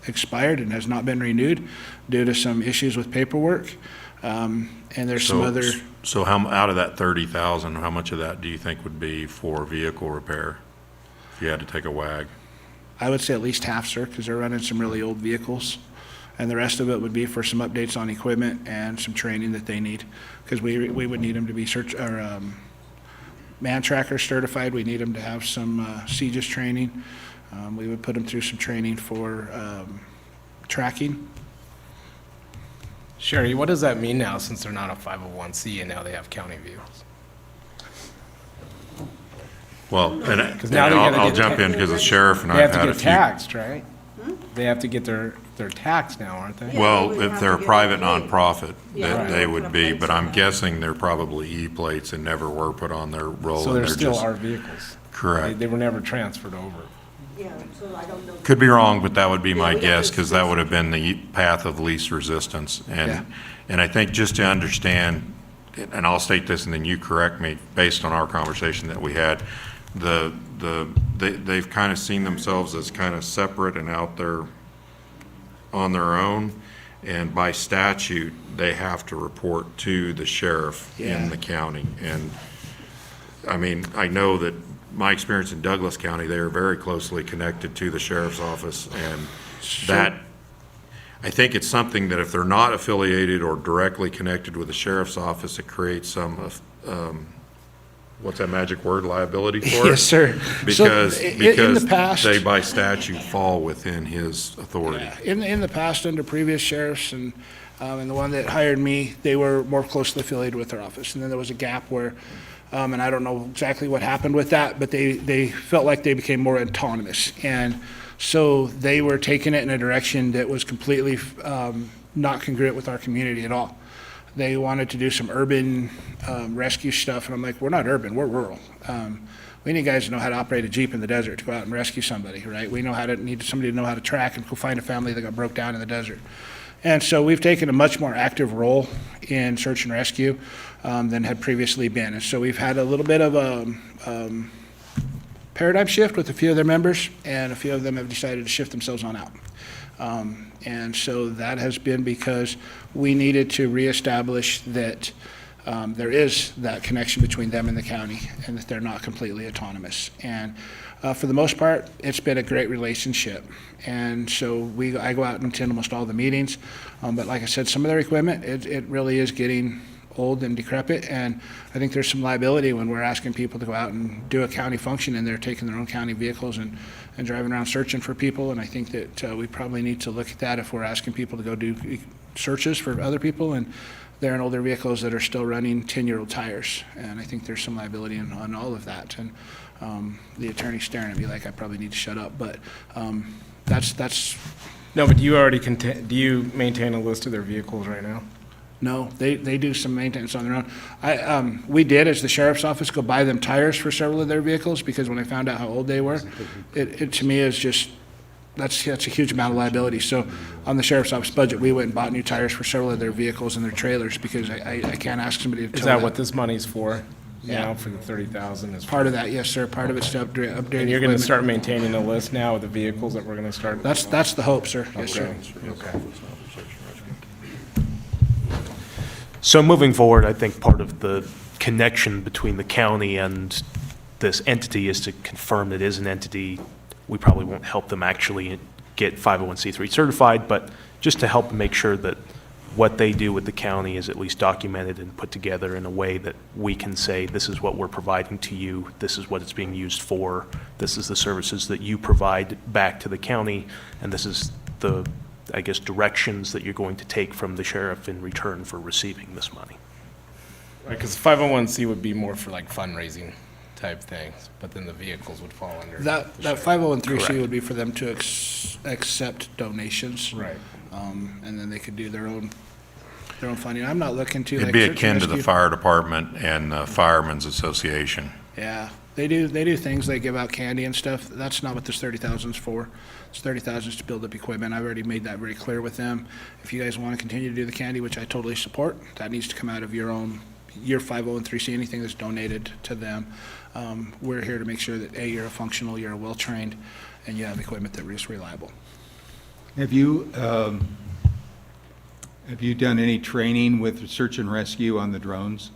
expired and has not been renewed due to some issues with paperwork. And there's some other. So how, out of that 30,000, how much of that do you think would be for vehicle repair if you had to take a WAG? I would say at least half, sir, because they're running some really old vehicles. And the rest of it would be for some updates on equipment and some training that they need. Because we would need them to be man tracker certified. We need them to have some CJIS training. We would put them through some training for tracking. Sherry, what does that mean now since they're not a 501(c) and now they have county vehicles? Well, and now they gotta I'll get jump in because the sheriff and They have I've to had a get few. taxed, right? They have to get their tax now, aren't they? Well, if they're a private nonprofit, Yeah. that they would be, but I'm guessing they're probably E-plates and never were put on their roll. So and they're still just- our vehicles. Correct. They were never transferred over. Yeah, so I don't know. Could be wrong, but that would be my we'd have guess, to because that would have been the path of least resistance. Yeah. And I think just to understand, and I'll state this and then you correct me, based on our conversation that we had, they've kind of seen themselves as kind of separate and out there on their own. And by statute, they have to report to the sheriff in the county. And, I mean, I know that my experience in Douglas County, they are very closely connected to the sheriff's office. And that, I think it's something that if they're not affiliated or directly connected with the sheriff's office, it creates some, what's that magic word, liability for it? Yes, sir. So, Because, in the because past- they by statute fall within his authority. In the past, under previous sheriffs and the one that hired me, they were more closely affiliated with their office. And then there was a gap where, and I don't know exactly what happened with that, but they felt like they became more autonomous. And so they were taking it in a direction that was completely not congruent with our community at all. They wanted to do some urban rescue stuff, and I'm like, we're not urban, we're rural. We need guys to know how to operate a Jeep in the desert to go out and rescue somebody, right? We need somebody to know how to track and go find a family that got broke down in the desert. And so we've taken a much more active role in search and rescue than had previously been. And so we've had a little bit of a paradigm shift with a few of their members, and a few of them have decided to shift themselves on out. And so that has been because we needed to reestablish that there is that connection between them and the county, and that they're not completely autonomous. And for the most part, it's been a great relationship. And so I go out and attend almost all the meetings. But like I said, some of their equipment, it really is getting old and decrepit. And I think there's some liability when we're asking people to go out and do a county function, and they're taking their own county vehicles and driving around searching for people. And I think that we probably need to look at that if we're asking people to go do searches for other people, and they're in older vehicles that are still running 10-year-old tires. And I think there's some liability on all of that. And the attorney's staring at me like I probably need to shut up, but that's, No, but do you maintain a list of their vehicles right now? no, they do some maintenance on their own. We did, as the sheriff's office, go buy them tires for several of their vehicles, because when I found out how old they were, it to me is just, that's a huge amount of liability. So on the sheriff's office budget, we went and bought new tires for several of their vehicles and their trailers, because I can't ask somebody to tow Is that what this money's for? Yeah. Now, for the 30,000 is? Part of that, yes, sir. Part of it's to update And you're gonna equipment. start maintaining a list now of the vehicles that we're gonna start? That's the hope, sir. Yes, sir. Okay. So moving forward, I think part of the connection between the county and this entity is to confirm that it is an entity. We probably won't help them actually get 501c3 certified, but just to help make sure that what they do with the county is at least documented and put together in a way that we can say, this is what we're providing to you, this is what it's being used for, this is the services that you provide back to the county, and this is the, I guess, directions that you're going to take from the sheriff in return for receiving this money. Right, because 501c would be more for like fundraising type things, but then the vehicles would fall under. That 501(c)(3) would be for them to accept donations. Right. And then they could do their own funding. I'm not looking to. It'd like, be search and akin to the rescue. fire department and the Firemen's Association. Yeah, they do things, they give out candy and stuff. That's not what this 30,000 is for. It's 30,000 is to build up equipment. I've already made that very clear with them. If you guys want to continue to do the candy, which I totally support, that needs to come out of your 501(c)(3), anything that's donated to them. We're here to make sure that, A, you're a functional, you're well-trained, and you have equipment that is reliable. Have you done any training with search and rescue on the drones?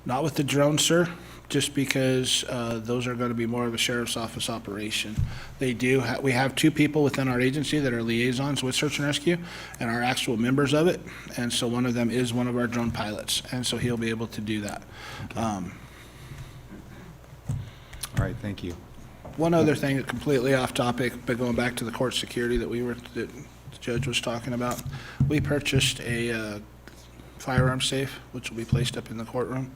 Not with the drone, sir, just because those are going to be more of a sheriff's office operation. We have 2 people within our agency that are liaisons with search and rescue and are actual members of it. And so one of them is one of our drone pilots, and so he'll be able to do that. All right, thank you. One other thing, completely off topic, but going back to the court security that the judge was talking about, we purchased a firearm safe, which will be placed up in the courtroom.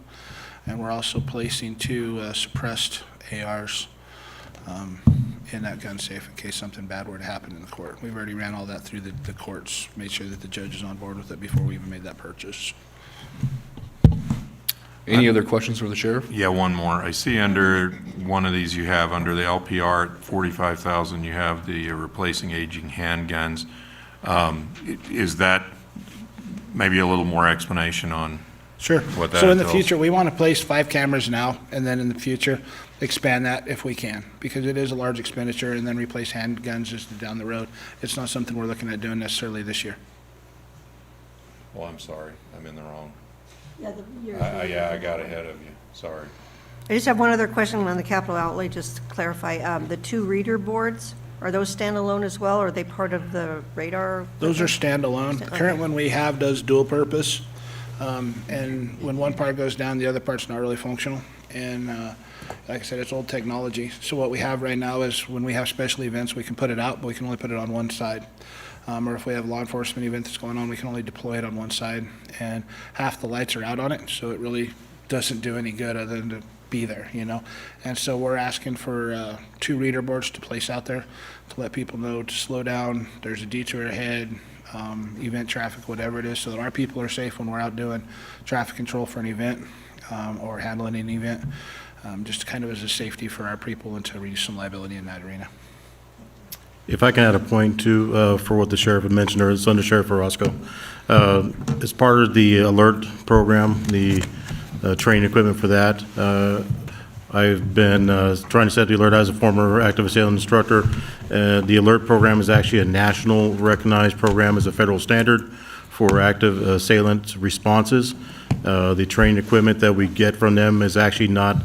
And we're also placing 2 suppressed ARs in that gun safe in case something bad were to happen in the court. We've already ran all that through the courts, made sure that the judge is on board with it before we even made that purchase. Any other questions for the sheriff? Yeah, one more. I see under one of these you have, under the LPR at 45,000, you have the replacing aging handguns. Is that maybe a little more explanation on Sure. what that So in the entails? future, we want to place 5 cameras now, and then in the future, expand that if we can, because it is a large expenditure, and then replace handguns just down the road. It's not something we're looking at doing necessarily this year. Well, I'm sorry. I'm in the wrong. Yeah, Yeah, I got ahead of you. Sorry. I just have one other question on the capital outlay, just to clarify. The 2 reader boards, are those standalone as well, or are they part of the radar? Those are standalone. The current one we have does dual purpose, and when one part goes down, the other part's not really functional. And like I said, it's old technology. So what we have right now is when we have special events, we can put it out, but we can only put it on one side. Or if we have law enforcement event that's going on, we can only deploy it on one side. And half the lights are out on it, so it really doesn't do any good other than to be there, you know? And so we're asking for 2 reader boards to place out there to let people know to slow down, there's a detour ahead, event traffic, whatever it is, so that our people are safe when we're out doing traffic control for an event or handling an event, just kind of as a safety for our people and to reduce some liability in that arena. If I can add a point too, for what the sheriff had mentioned, or it's under Sheriff Orozco. As part of the alert program, the training equipment for that, I've been trying to set the alert as a former active assailant instructor. The alert program is actually a national recognized program as a federal standard for active assailant responses. The training equipment that we get from them is actually not,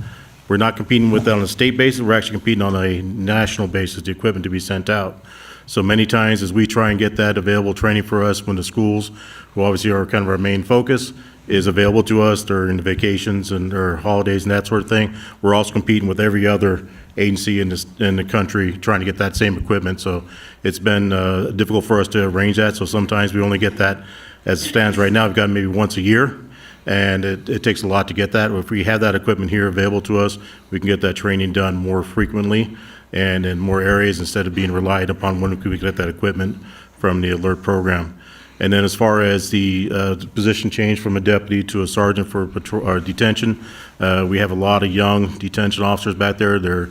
we're not competing with that on a state basis, we're actually competing on a national basis, the equipment to be sent out. So many times as we try and get that available training for us when the schools, who obviously are kind of our main focus, is available to us during the vacations and or holidays and that sort of thing, we're also competing with every other agency in the country trying to get that same equipment. So it's been difficult for us to arrange that. So sometimes we only get that, as it stands right now, we've got maybe once a year. And it takes a lot to get that. If we have that equipment here available to us, we can get that training done more frequently and in more areas instead of being relied upon when we get that equipment from the alert program. And then as far as the position change from a deputy to a sergeant for patrol or detention, we have a lot of young detention officers back there. They're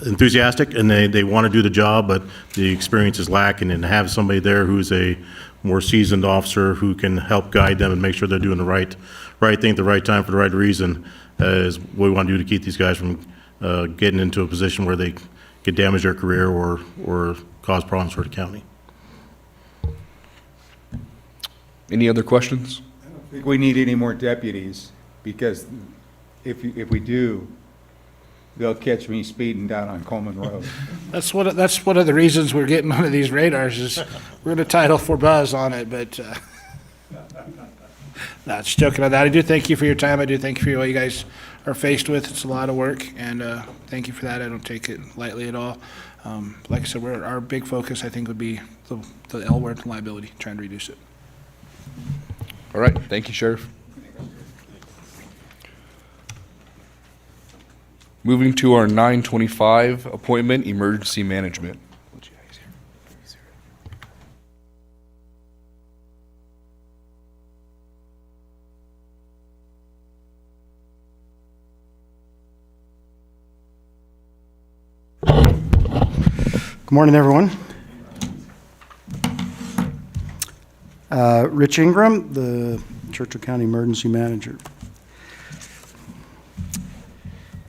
enthusiastic and they want to do the job, but the experience is lacking. And to have somebody there who's a more seasoned officer who can help guide them and make sure they're doing the right thing at the right time for the right reason is what we want to do to keep these guys from getting into a position where they could damage their career or cause problems for the county. Any other questions? I don't think we need any more deputies, because if we do, they'll catch me speeding down on Coleman Road. That's one of the reasons we're getting one of these radars is we're going to title for Buzz on it, but no, just joking on that. I do thank you for your time. I do thank you for what you guys are faced with. It's a lot of work, and thank you for that. I don't take it lightly at all. Like I said, our big focus, I think, would be the L word liability, trying to reduce it. All right, thank you, Sheriff. Moving to our 9:25 appointment, emergency management. Good morning, everyone. Rich Ingram, the Churchill County Emergency Manager.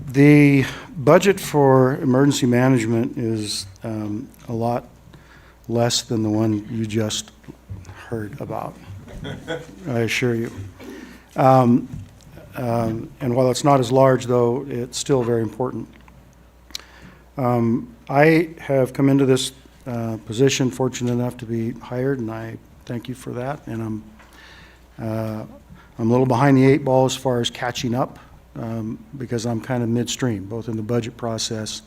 The budget for emergency management is a lot less than the one you just heard about, I assure you. And while it's not as large, though, it's still very important. I have come into this position fortunate enough to be hired, and I thank you for that. And I'm a little behind the 8 ball as far as catching up, because I'm kind of midstream, both in the budget process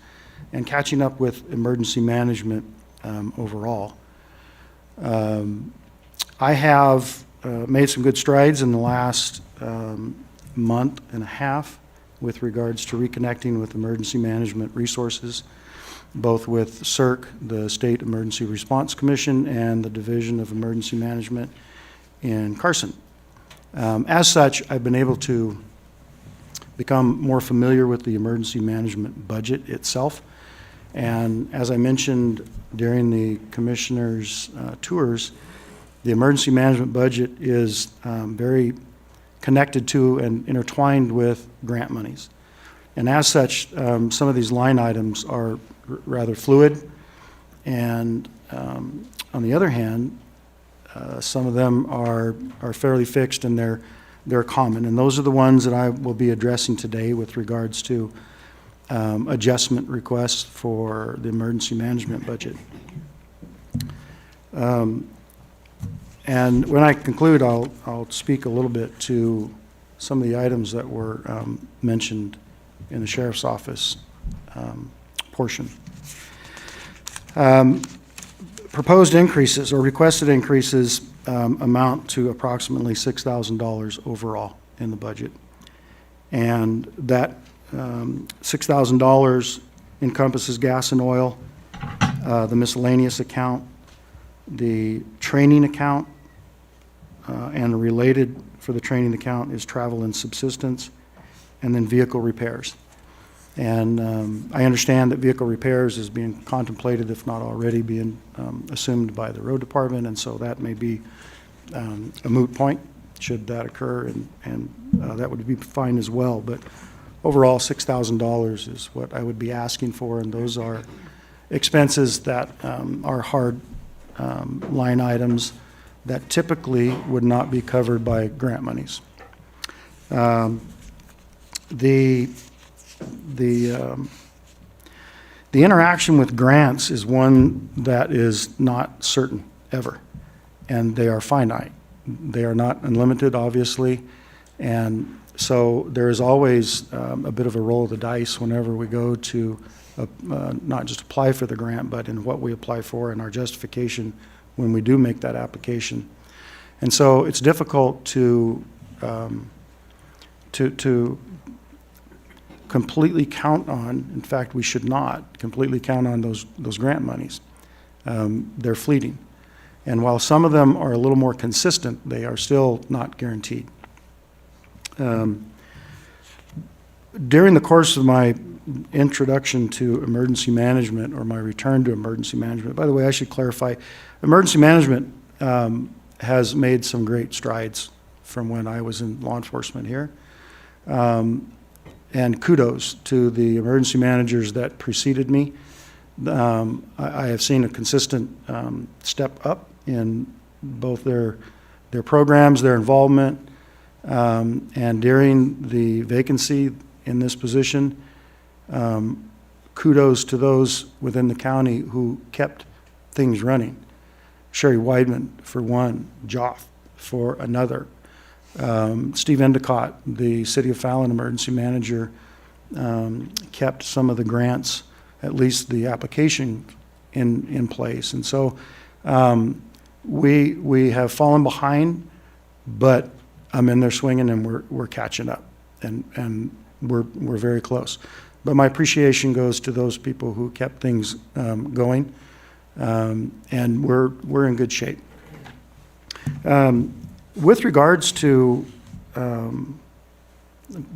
and catching up with emergency management overall. I have made some good strides in the last month and a half with regards to reconnecting with emergency management resources, both with CERC, the State Emergency Response Commission, and the Division of Emergency Management in Carson. As such, I've been able to become more familiar with the emergency management budget itself. And as I mentioned during the commissioners' tours, the emergency management budget is very connected to and intertwined with grant monies. And as such, some of these line items are rather fluid. And on the other hand, some of them are fairly fixed and they're common. And those are the ones that I will be addressing today with regards to adjustment requests for the emergency management budget. And when I conclude, I'll speak a little bit to some of the items that were mentioned in the sheriff's office portion. Proposed increases or requested increases amount to approximately $6,000 overall in the budget. And that $6,000 encompasses gas and oil, the miscellaneous account, the training account, and related for the training account is travel and subsistence, and then vehicle repairs. And I understand that vehicle repairs is being contemplated, if not already being assumed by the road department, and so that may be a moot point should that occur, and that would be fine as well. But overall, $6,000 is what I would be asking for, and those are expenses that are hard line items that typically would not be covered by grant monies. The interaction with grants is one that is not certain ever, and they are finite. They are not unlimited, obviously, and so there is always a bit of a roll of the dice whenever we go to not just apply for the grant, but in what we apply for and our justification when we do make that application. And so it's difficult to completely count on, in fact, we should not completely count on those grant monies. They're fleeting. And while some of them are a little more consistent, they are still not guaranteed. During the course of my introduction to emergency management, or my return to emergency management, by the way, I should clarify, emergency management has made some great strides from when I was in law enforcement here. And kudos to the emergency managers that preceded me. I have seen a consistent step up in both their programs, their involvement, and during the vacancy in this position, kudos to those within the county who kept things running. Sherry Weidman for one, Joff for another. Steve Endicott, the City of Fallon emergency manager, kept some of the grants, at least the application, in place. And so we have fallen behind, but I'm in there swinging, and we're catching up, and we're very close. But my appreciation goes to those people who kept things going, and we're in good shape. With regards to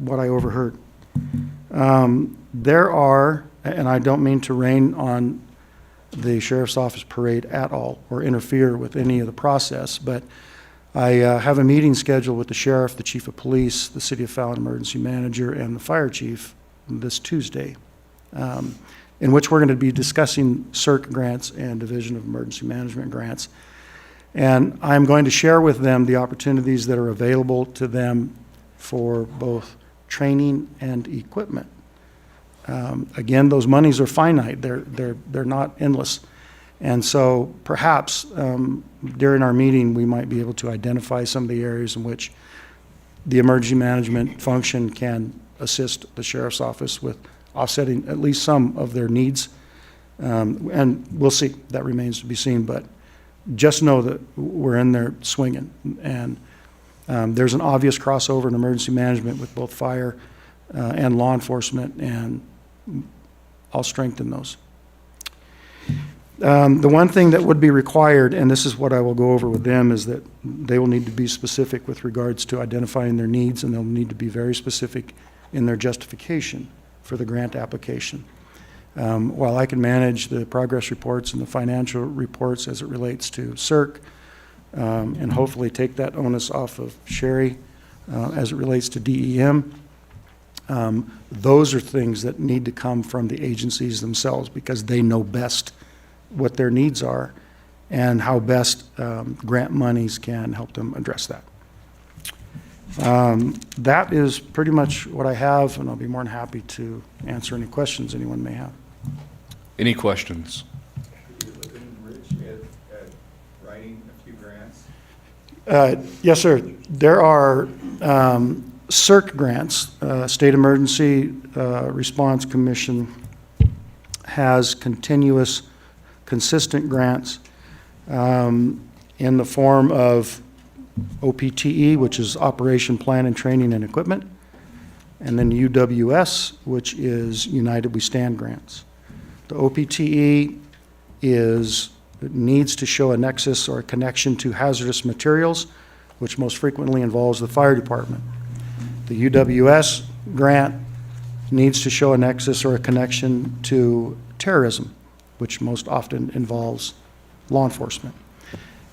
what I overheard, there are, and I don't mean to rain on the sheriff's office parade at all or interfere with any of the process, but I have a meeting scheduled with the sheriff, the chief of police, the City of Fallon emergency manager, and the fire chief this Tuesday, in which we're going to be discussing CERC grants and Division of Emergency Management grants. And I'm going to share with them the opportunities that are available to them for both training and equipment. Again, those monies are finite. They're not endless. And so perhaps during our meeting, we might be able to identify some of the areas in which the emergency management function can assist the sheriff's office with offsetting at least some of their needs. And we'll see. That remains to be seen. But just know that we're in there swinging. And There's an obvious crossover in emergency management with both fire and law enforcement, and I'll strengthen those. The one thing that would be required, and this is what I will go over with them, is that they will need to be specific with regards to identifying their needs, and they'll need to be very specific in their justification for the grant application. While I can manage the progress reports and the financial reports as it relates to CERC, and hopefully take that onus off of Sherry as it relates to DEM, those are things that need to come from the agencies themselves, because they know best what their needs are and how best grant monies can help them address that. That is pretty much what I have, and I'll be more than happy to answer any questions anyone may have. Any questions? Writing a few grants? Yes, sir. There are CERC grants. State Emergency Response Commission has continuous, consistent grants in the form of OPTE, which is Operation Plan and Training and Equipment, and then UWS, which is United We Stand grants. The OPTE needs to show a nexus or a connection to hazardous materials, which most frequently involves the fire department. The UWS grant needs to show a nexus or a connection to terrorism, which most often involves law enforcement.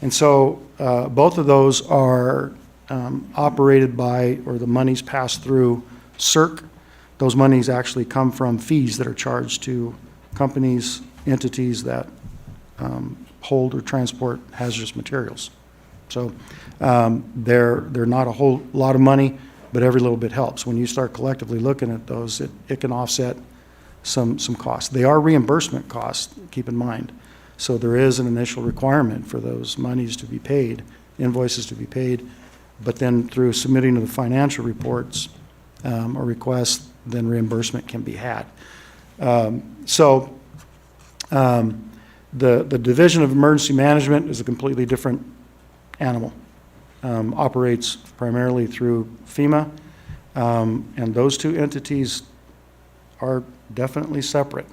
And so both of those are operated by, or the monies pass through CERC. Those monies actually come from fees that are charged to companies, entities that hold or transport hazardous materials. So they're not a whole lot of money, but every little bit helps. When you start collectively looking at those, it can offset some costs. They are reimbursement costs, keep in mind. So there is an initial requirement for those monies to be paid, invoices to be paid, but then through submitting of the financial reports or requests, then reimbursement can be had. The Division of Emergency Management is a completely different animal. Operates primarily through FEMA, and those two entities are definitely separate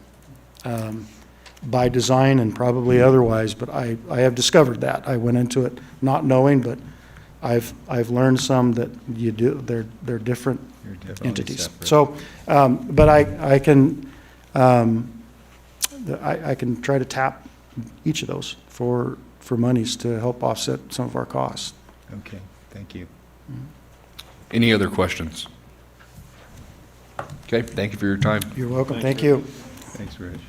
by design and probably otherwise, but I have discovered that. I went into it not knowing, but I've learned some that you do, they're different You're definitely entities. separate. So, but I can try to tap each of those for monies to help offset some of our costs. Okay, thank you. Any other questions? Okay, thank you for your time. You're welcome. Thank you. Thanks, Rich.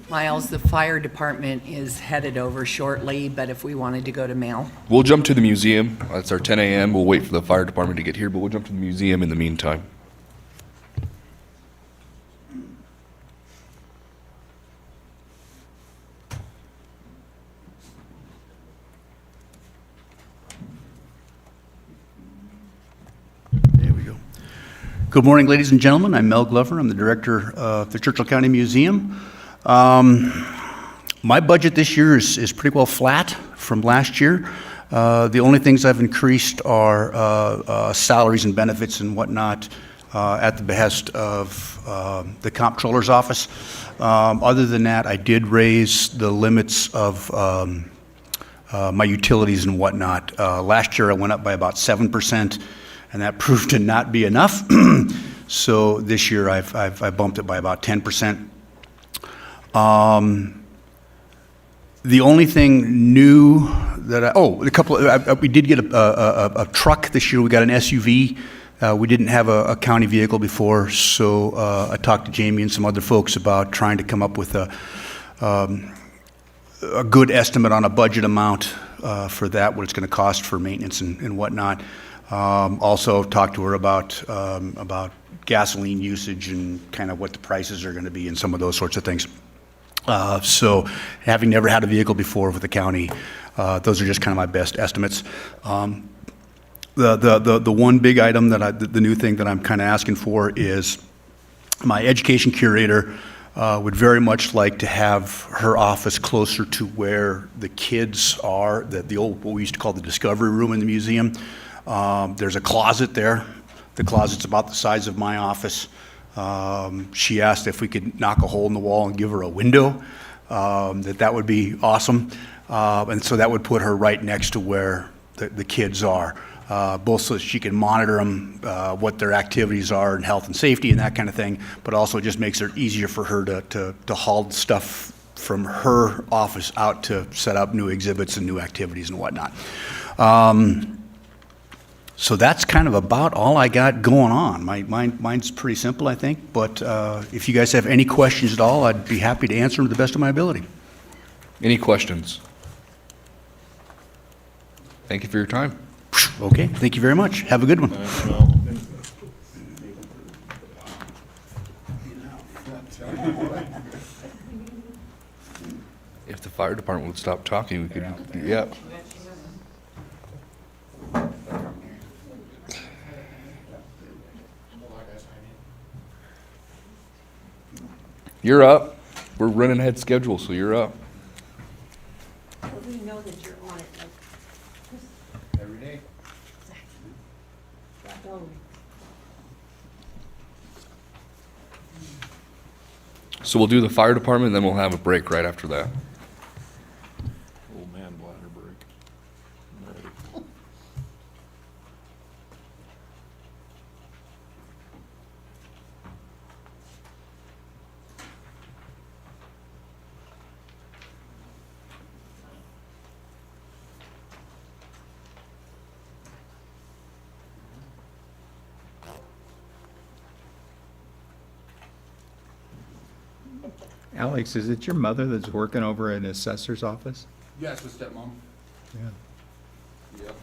Miles, the fire department is headed over shortly, but if we wanted to go to mail. We'll jump to the museum. It's our 10 a.m. We'll wait for the fire department to get here, but we'll jump to the museum in the meantime. There we go. Good morning, ladies and gentlemen. I'm Mel Glover. I'm the director of the Churchill County Museum. My budget this year is pretty well flat from last year. The only things I've increased are salaries and benefits and whatnot at the behest of the comptroller's office. Other than that, I did raise the limits of my utilities and whatnot. Last year, I went up by about 7%, and that proved to not be enough. So this year, I've bumped it by about 10%. The only thing new that we did get a truck this year. We got an SUV. We didn't have a county vehicle before, so I talked to Jamie and some other folks about trying to come up with a good estimate on a budget amount for that, what it's going to cost for maintenance and whatnot. Also talked to her about gasoline usage and kind of what the prices are going to be and some of those sorts of things. So having never had a vehicle before with the county, those are just kind of my best estimates. The one big item the new thing that I'm kind of asking for is my education curator would very much like to have her office closer to where the kids are, the old, what we used to call the discovery room in the museum. There's a closet there. The closet's about the size of my office. She asked if we could knock a hole in the wall and give her a window, that would be awesome. And so that would put her right next to where the kids are, both so that she can monitor them, what their activities are and health and safety and that kind of thing, but also just makes it easier for her to haul stuff from her office out to set up new exhibits and new activities and whatnot. So that's kind of about all I got going on. Mine's pretty simple, I think, but if you guys have any questions at all, I'd be happy to answer them to the best of my ability. Any questions? Thank you for your time. Okay, thank you very much. Have a good one. If the fire department would stop talking, we could, yeah. You're up. We're running ahead schedule, so you're up. We know that you're on it, Every day. So we'll do the fire department, and then we'll have a break right after that. Old man bladder break. Alex, is it your mother that's working over at an assessor's office? Yes, with stepmom. Yeah. Yep.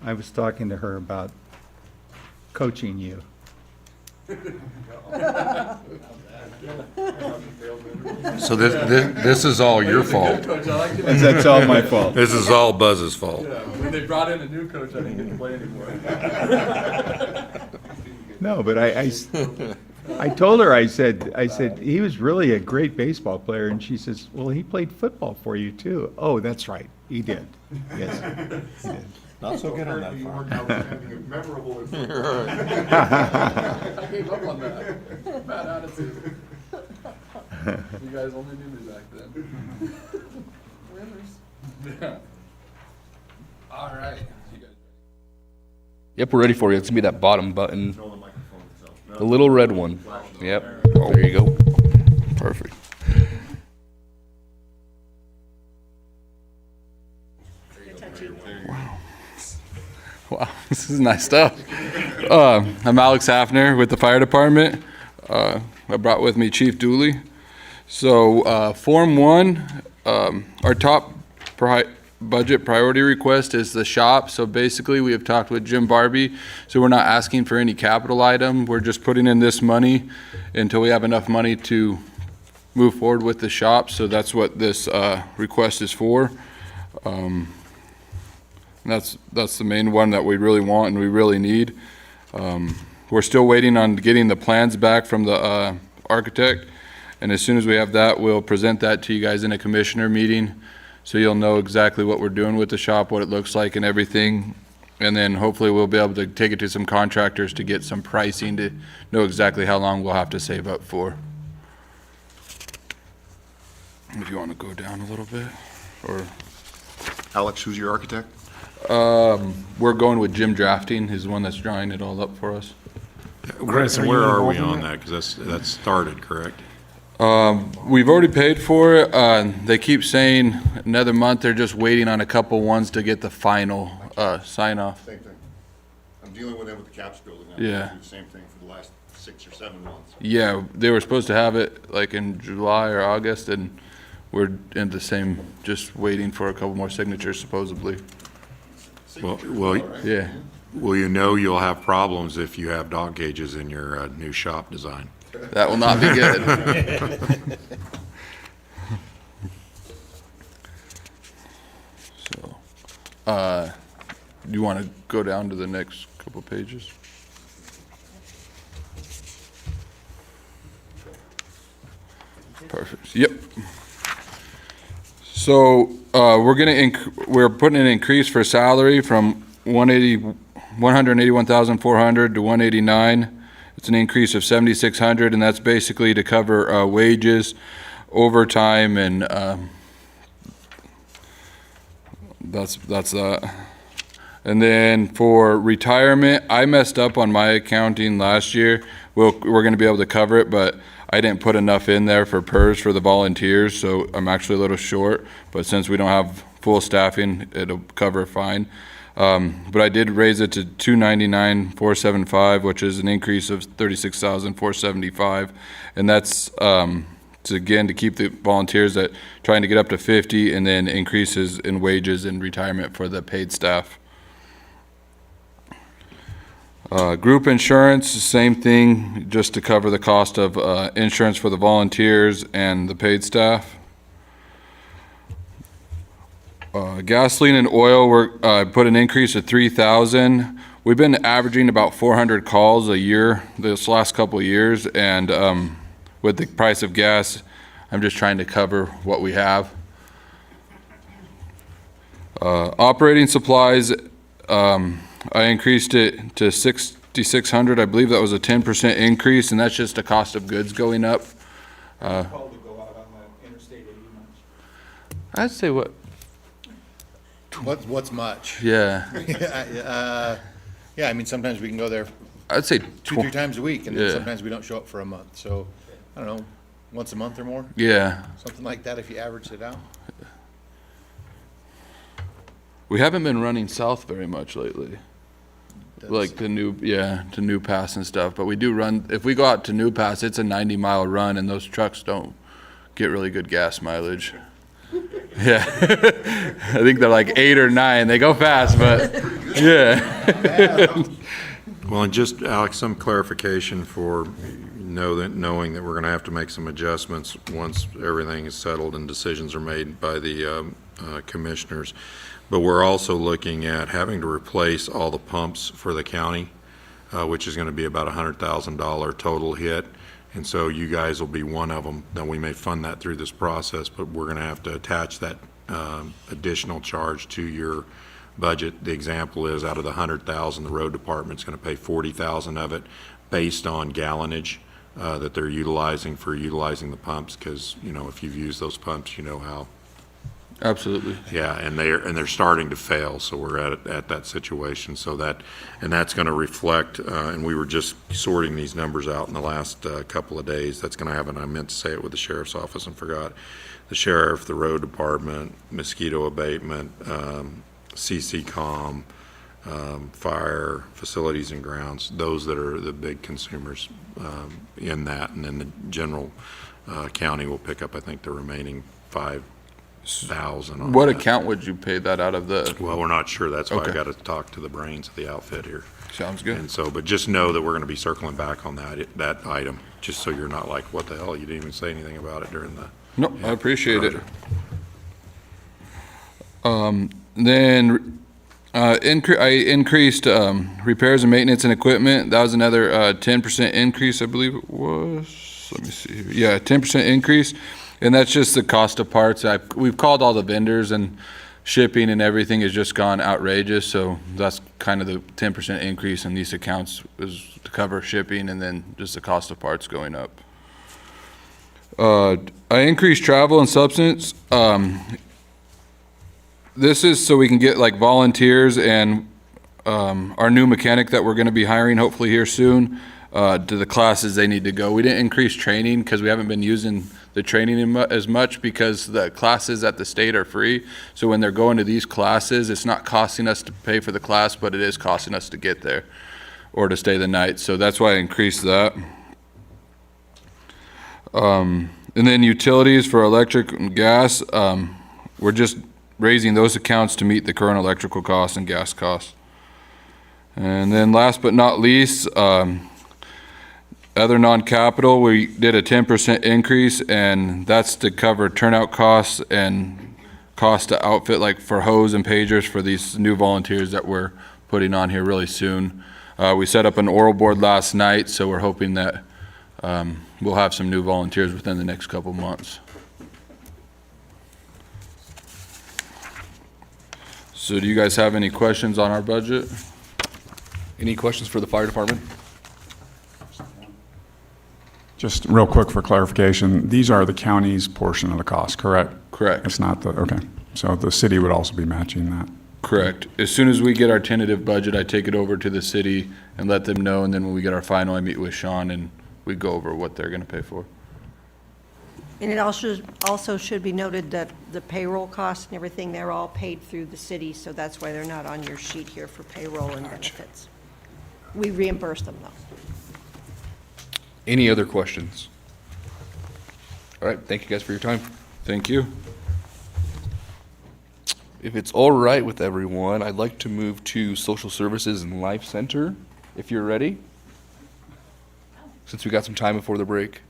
I was talking to her about coaching you. So this is all your fault. That's all my fault. This is all Buzz's fault. When they brought in a new coach, I didn't get to play anymore. No, but I told her, I said, he was really a great baseball player, and she says, well, he played football for you too. Oh, that's right, he did. Yes, he did. Not so good on that farm. Memorable. I gave up on that. Bad attitude. You guys only knew me back then. Winners. Yeah. All right. You guys ready? Yep, we're ready for you. It's gonna be that bottom button. The little red one. Yep. There you go. Perfect. Wow, this is nice stuff. I'm Alex Hafner with the fire department. I brought with me Chief Dooley. So Form 1, our top budget priority request is the shop. So basically we have talked with Jim Barbie. So we're not asking for any capital item. We're just putting in this money until we have enough money to move forward with the shop. So that's what this request is for. That's the main one that we really want and we really need. We're still waiting on getting the plans back from the architect, and as soon as we have that, we'll present that to you guys in a commissioner meeting, so you'll know exactly what we're doing with the shop, what it looks like and everything, and then hopefully we'll be able to take it to some contractors to get some pricing to know exactly how long we'll have to save up for. If you want to go down a little bit, or... Alex, who's your architect? We're going with Jim Drafting. He's the one that's drawing it all up for us. Chris, And are where you are we involved in on that? Because that's started, correct? We've already paid for it. They keep saying another month. They're just waiting on a couple ones to get the final sign off. Same thing. I'm dealing with them with the CAPS building. I Yeah. do the same thing for the last 6 or 7 months. Yeah, they were supposed to have it like in July or August, and we're in the same, just waiting for a couple more signatures supposedly. Well, Yeah. well, you know you'll have problems if you have dog cages in your new shop design. That will not be good. So, do you want to go down to the next couple pages? Yep. So, we're putting an increase for salary from 181,400 to 189. It's an increase of 7,600, and that's basically to cover wages, overtime, and that's that. And then for retirement, I messed up on my accounting last year. We're going to be able to cover it, but I didn't put enough in there for PERS for the volunteers, so I'm actually a little short. But since we don't have full staffing, it'll cover fine. But I did raise it to 299,475, which is an increase of 36,475, and that's again to keep the volunteers at trying to get up to 50, and then increases in wages and retirement for the paid staff. Group insurance, same thing, just to cover the cost of insurance for the volunteers and the paid staff. Gasoline and oil, we're put an increase of 3,000. We've been averaging about 400 calls a year this last couple of years, and with the price of gas, I'm just trying to cover what we have. Operating supplies, I increased it to 6,600. I believe that was a 10% increase, and that's just the cost of goods going up. I'd say what? What's much? Yeah. Yeah, I mean, sometimes we can go there I'd say 2-3 times a week, and then Yeah. sometimes we don't show up for a month. So, I don't know, once a month or more? Yeah. Something like that if you average it out. We haven't been running south very much lately. Like to New Pass and stuff, but we do run, if we go out to New Pass, it's a 90-mile run, and those trucks don't get really good gas mileage. Yeah. I think they're like 8 or 9. They go fast, but yeah. Well, and just, Alex, some clarification for knowing that we're going to have to make some adjustments once everything is settled and decisions are made by the commissioners. But we're also looking at having to replace all the pumps for the county, which is going to be about $100,000 total hit. And so you guys will be one of them. Now, we may fund that through this process, but we're going to have to attach that additional charge to your budget. The example is out of the $100,000, the road department's going to pay $40,000 of it based on gallonage that they're utilizing for utilizing the pumps, because, you know, if you've used those pumps, you know how. Absolutely. Yeah, and they're starting to fail, so we're at that situation. So that's going to reflect, and we were just sorting these numbers out in the last couple of days. That's going to happen. I meant to say it with the sheriff's office and forgot. The sheriff, the road department, mosquito abatement, CCCOM, fire, facilities and grounds. Those that are the big consumers in that, and then the general county will pick up, I think, the remaining 5,000. What account would you pay that out of the? Well, we're not sure. That's why Okay. I got to talk to the brains of the outfit here. Sounds good. And so, but just know that we're going to be circling back on that item, just so you're not like, what the hell? You didn't even say anything about it during the. No, I appreciate it. Roger. Then I increased repairs and maintenance and equipment. That was another 10% increase, I believe it was. Let me see here. Yeah, 10% increase. And that's just the cost of parts. We've called all the vendors, and shipping and everything has just gone outrageous. So that's kind of the 10% increase in these accounts is to cover shipping, and then just the cost of parts going up. I increased travel and substance. This is so we can get like volunteers and our new mechanic that we're going to be hiring hopefully here soon to the classes they need to go. We didn't increase training because we haven't been using the training as much, because the classes at the state are free. So when they're going to these classes, it's not costing us to pay for the class, but it is costing us to get there or to stay the night. So that's why I increased that. And then utilities for electric and gas, we're just raising those accounts to meet the current electrical costs and gas costs. And then last but not least, other non-capital, we did a 10% increase, and that's to cover turnout costs and cost to outfit, like for hose and pagers for these new volunteers that we're putting on here really soon. We set up an oral board last night, so we're hoping that we'll have some new volunteers within the next couple months. So do you guys have any questions on our budget? Any questions for the fire department? Just real quick for clarification, these are the county's portion of the cost, correct? Correct. It's not the, okay. So the city would also be matching that. Correct. As soon as we get our tentative budget, I take it over to the city and let them know, and then when we get our final, I meet with Sean and we go over what they're gonna pay for. And it also should be noted that the payroll costs and everything, they're all paid through the city, so that's why they're not on your sheet here for payroll and benefits. We reimburse them though. Any other questions? All right, thank you guys for your time. Thank you. If it's all right with everyone, I'd like to move to Social Services and Life Center, if you're ready. Since we got some time before the break.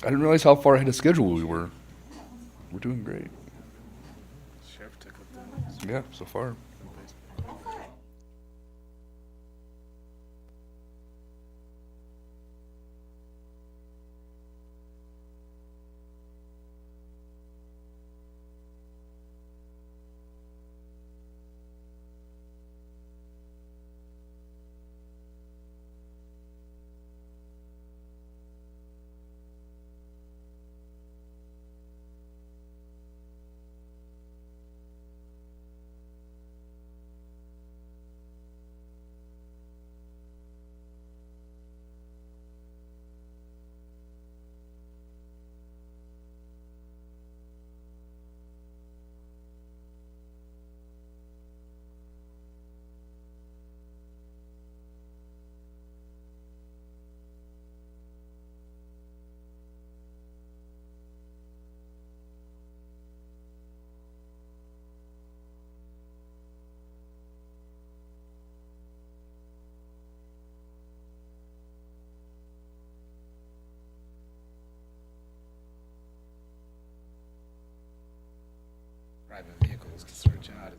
I didn't realize how far ahead of schedule we were. We're doing great. Yeah, so far. Private vehicles can search out.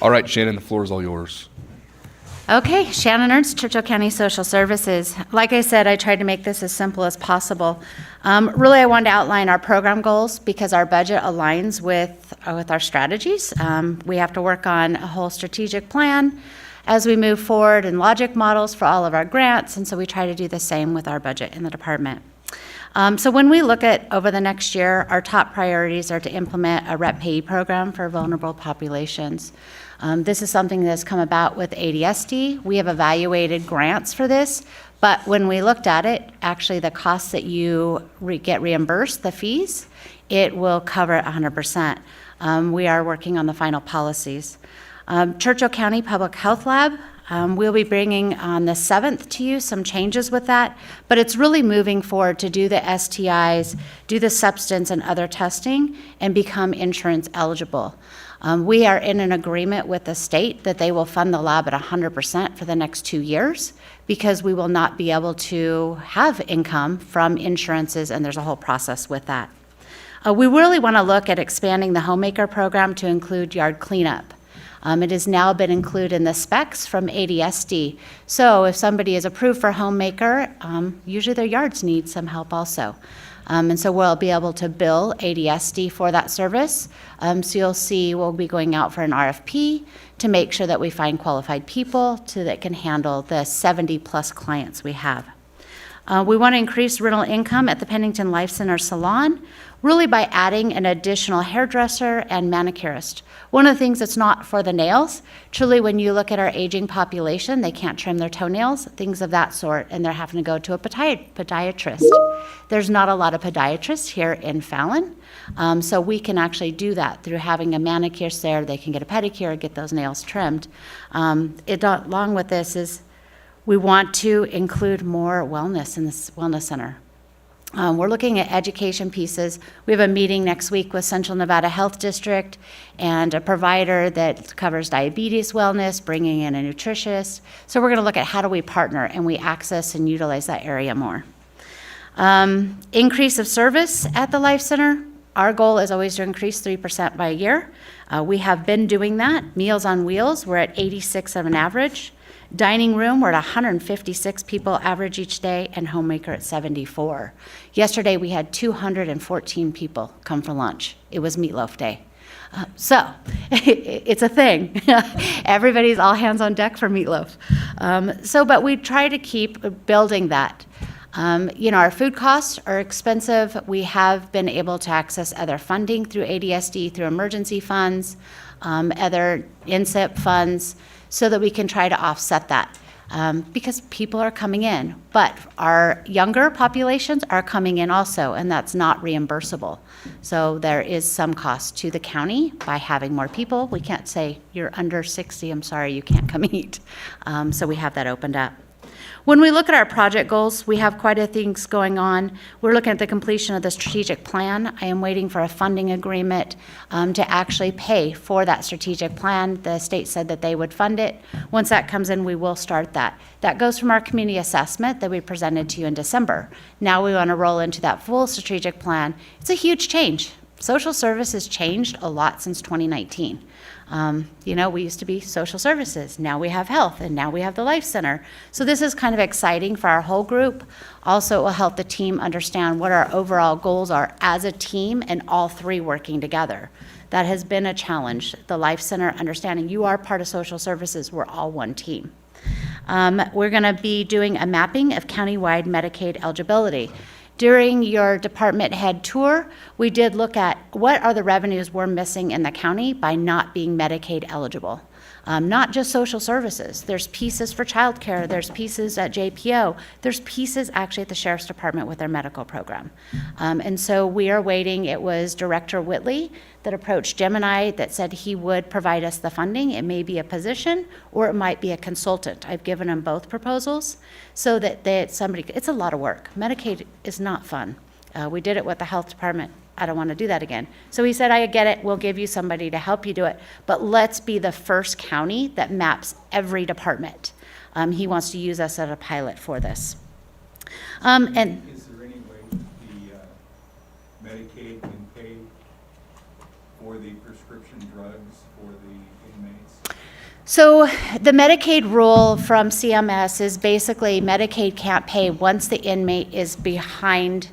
All right, Shannon, the floor is all yours. Okay, Shannon Ernst, Churchill County Social Services. Like I said, I tried to make this as simple as possible. Really, I wanted to outline our program goals because our budget aligns with our strategies. We have to work on a whole strategic plan as we move forward and logic models for all of our grants, and so we try to do the same with our budget in the department. So when we look at over the next year, our top priorities are to implement a REP payee program for vulnerable populations. This is something that's come about with ADSD. We have evaluated grants for this, but when we looked at it, actually the costs that you get reimbursed, the fees, it will cover it 100%. We are working on the final policies. Churchill County Public Health Lab, we'll be bringing on the 7th to you some changes with that, but it's really moving forward to do the STIs, do the substance and other testing, and become insurance eligible. We are in an agreement with the state that they will fund the lab at 100% for the next 2 years because we will not be able to have income from insurances, and there's a whole process with that. We really want to look at expanding the homemaker program to include yard cleanup. It has now been included in the specs from ADSD. So if somebody is approved for homemaker, usually their yards need some help also. And so we'll be able to bill ADSD for that service. So you'll see we'll be going out for an RFP to make sure that we find qualified people that can handle the 70-plus clients we have. We want to increase rental income at the Pennington Life Center Salon, really by adding an additional hairdresser and manicurist. One of the things that's not for the nails, truly when you look at our aging population, they can't trim their toenails, things of that sort, and they're having to go to a podiatrist. There's not a lot of podiatrists here in Fallon, so we can actually do that through having a manicurist there. They can get a pedicure, get those nails trimmed. Along with this is we want to include more wellness in this wellness center. We're looking at education pieces. We have a meeting next week with Central Nevada Health District and a provider that covers diabetes wellness, bringing in a nutritionist. So we're going to look at how do we partner and we access and utilize that area more. Increase of service at the Life Center. Our goal is always to increase 3% by year. We have been doing that. Meals on Wheels, we're at 86 of an average. Dining room, we're at 156 people average each day, and homemaker at 74. Yesterday, we had 214 people come for lunch. It was Meatloaf Day. So it's a thing. Everybody's all hands on deck for meatloaf. But we try to keep building that. Our food costs are expensive. We have been able to access other funding through ADSD, through emergency funds, other INSIP funds, so that we can try to offset that. Because people are coming in, but our younger populations are coming in also, and that's not reimbursable. So there is some cost to the county by having more people. We can't say, you're under 60, I'm sorry, you can't come eat. So we have that opened up. When we look at our project goals, we have quite a things going on. We're looking at the completion of the strategic plan. I am waiting for a funding agreement to actually pay for that strategic plan. The state said that they would fund it. Once that comes in, we will start that. That goes from our community assessment that we presented to you in December. Now we want to roll into that full strategic plan. It's a huge change. Social service has changed a lot since 2019. We used to be social services, now we have health, and now we have the Life Center. So this is kind of exciting for our whole group. Also, it will help the team understand what our overall goals are as a team and all three working together. That has been a challenge. The Life Center, understanding you are part of social services, we're all one team. We're gonna be doing a mapping of countywide Medicaid eligibility. During your department head tour, we did look at what are the revenues we're missing in the county by not being Medicaid eligible. Not just social services. There's pieces for childcare, there's pieces at JPO, there's pieces actually at the Sheriff's Department with their medical program. And so we are waiting. It was Director Whitley that approached Jim and I that said he would provide us the funding. It may be a position or it might be a consultant. I've given him both proposals so that it's a lot of work. Medicaid is not fun. We did it with the health department. I don't want to do that again. So he said, I get it, we'll give you somebody to help you do it, but let's be the first county that maps every department. He wants to use us as a pilot for this. Is there any way the Medicaid can pay for the prescription drugs for the inmates? So the Medicaid rule from CMS is basically Medicaid can't pay once the inmate is behind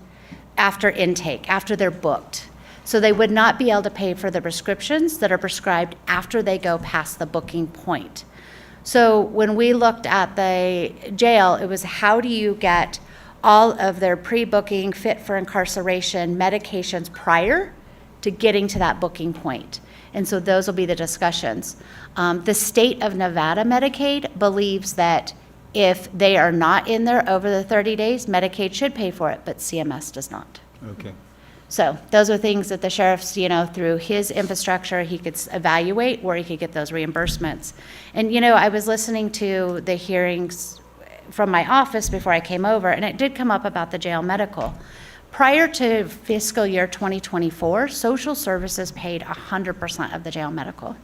after intake, after they're booked. So they would not be able to pay for the prescriptions that are prescribed after they go past the booking point. So when we looked at the jail, it was how do you get all of their pre-booking, fit for incarceration medications prior to getting to that booking point. And so those will be the discussions. The state of Nevada Medicaid believes that if they are not in there over the 30 days, Medicaid should pay for it, but CMS does not. Okay. So those are things that the sheriff's, through his infrastructure, he could evaluate where he could get those reimbursements. And, I was listening to the hearings from my office before I came over, and it did come up about the jail medical. Prior to fiscal year 2024, social services paid 100% of the jail medical.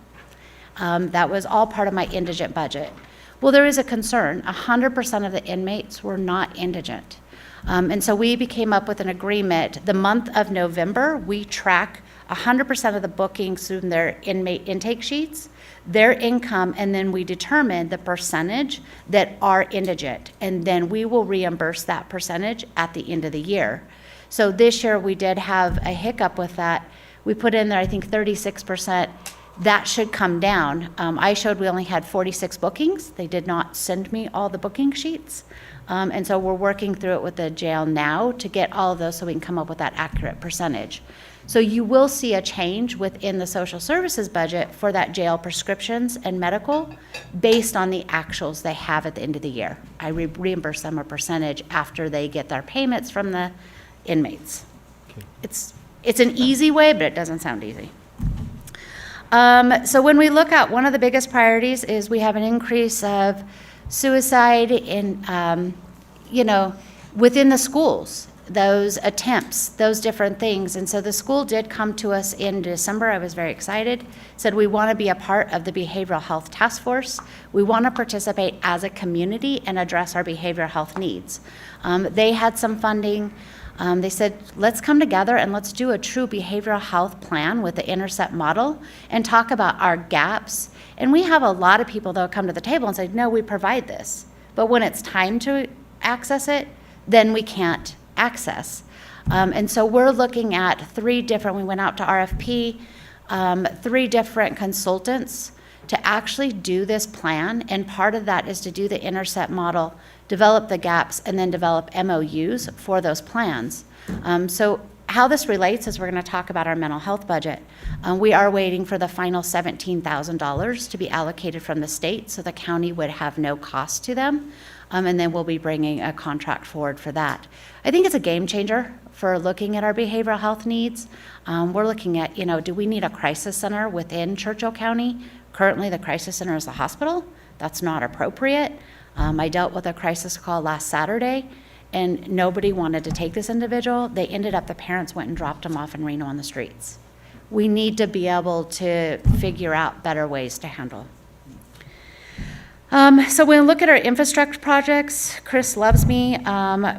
That was all part of my indigent budget. Well, there is a concern. 100% of the inmates were not indigent. And so we came up with an agreement. The month of November, we track 100% of the bookings through their inmate intake sheets, their income, and then we determine the percentage that are indigent. And then we will reimburse that percentage at the end of the year. So this year, we did have a hiccup with that. We put in there, I think, 36%. That should come down. I showed we only had 46 bookings. They did not send me all the booking sheets. And so we're working through it with the jail now to get all of those so we can come up with that accurate percentage. So you will see a change within the social services budget for that jail prescriptions and medical based on the actuals they have at the end of the year. I reimburse them a percentage after they get their payments from the inmates. It's an easy way, but it doesn't sound easy. So when we look at, one of the biggest priorities is we have an increase of suicide in, within the schools, those attempts, those different things. And so the school did come to us in December. I was very excited. Said we want to be a part of the Behavioral Health Task Force. We want to participate as a community and address our behavioral health needs. They had some funding. They said, let's come together and let's do a true behavioral health plan with the Intercept model and talk about our gaps. And we have a lot of people that will come to the table and say, no, we provide this. But when it's time to access it, then we can't access. And so we're looking at we went out to RFP, 3 different consultants to actually do this plan. And part of that is to do the Intercept model, develop the gaps, and then develop MOUs for those plans. So how this relates is we're going to talk about our mental health budget. We are waiting for the final $17,000 to be allocated from the state, so the county would have no cost to them. And then we'll be bringing a contract forward for that. I think it's a game changer for looking at our behavioral health needs. We're looking at, do we need a crisis center within Churchill County? Currently, the crisis center is the hospital. That's not appropriate. I dealt with a crisis call last Saturday, and nobody wanted to take this individual. They ended up, the parents went and dropped him off in Reno on the streets. We need to be able to figure out better ways to handle. So when we look at our infrastructure projects, Chris loves me.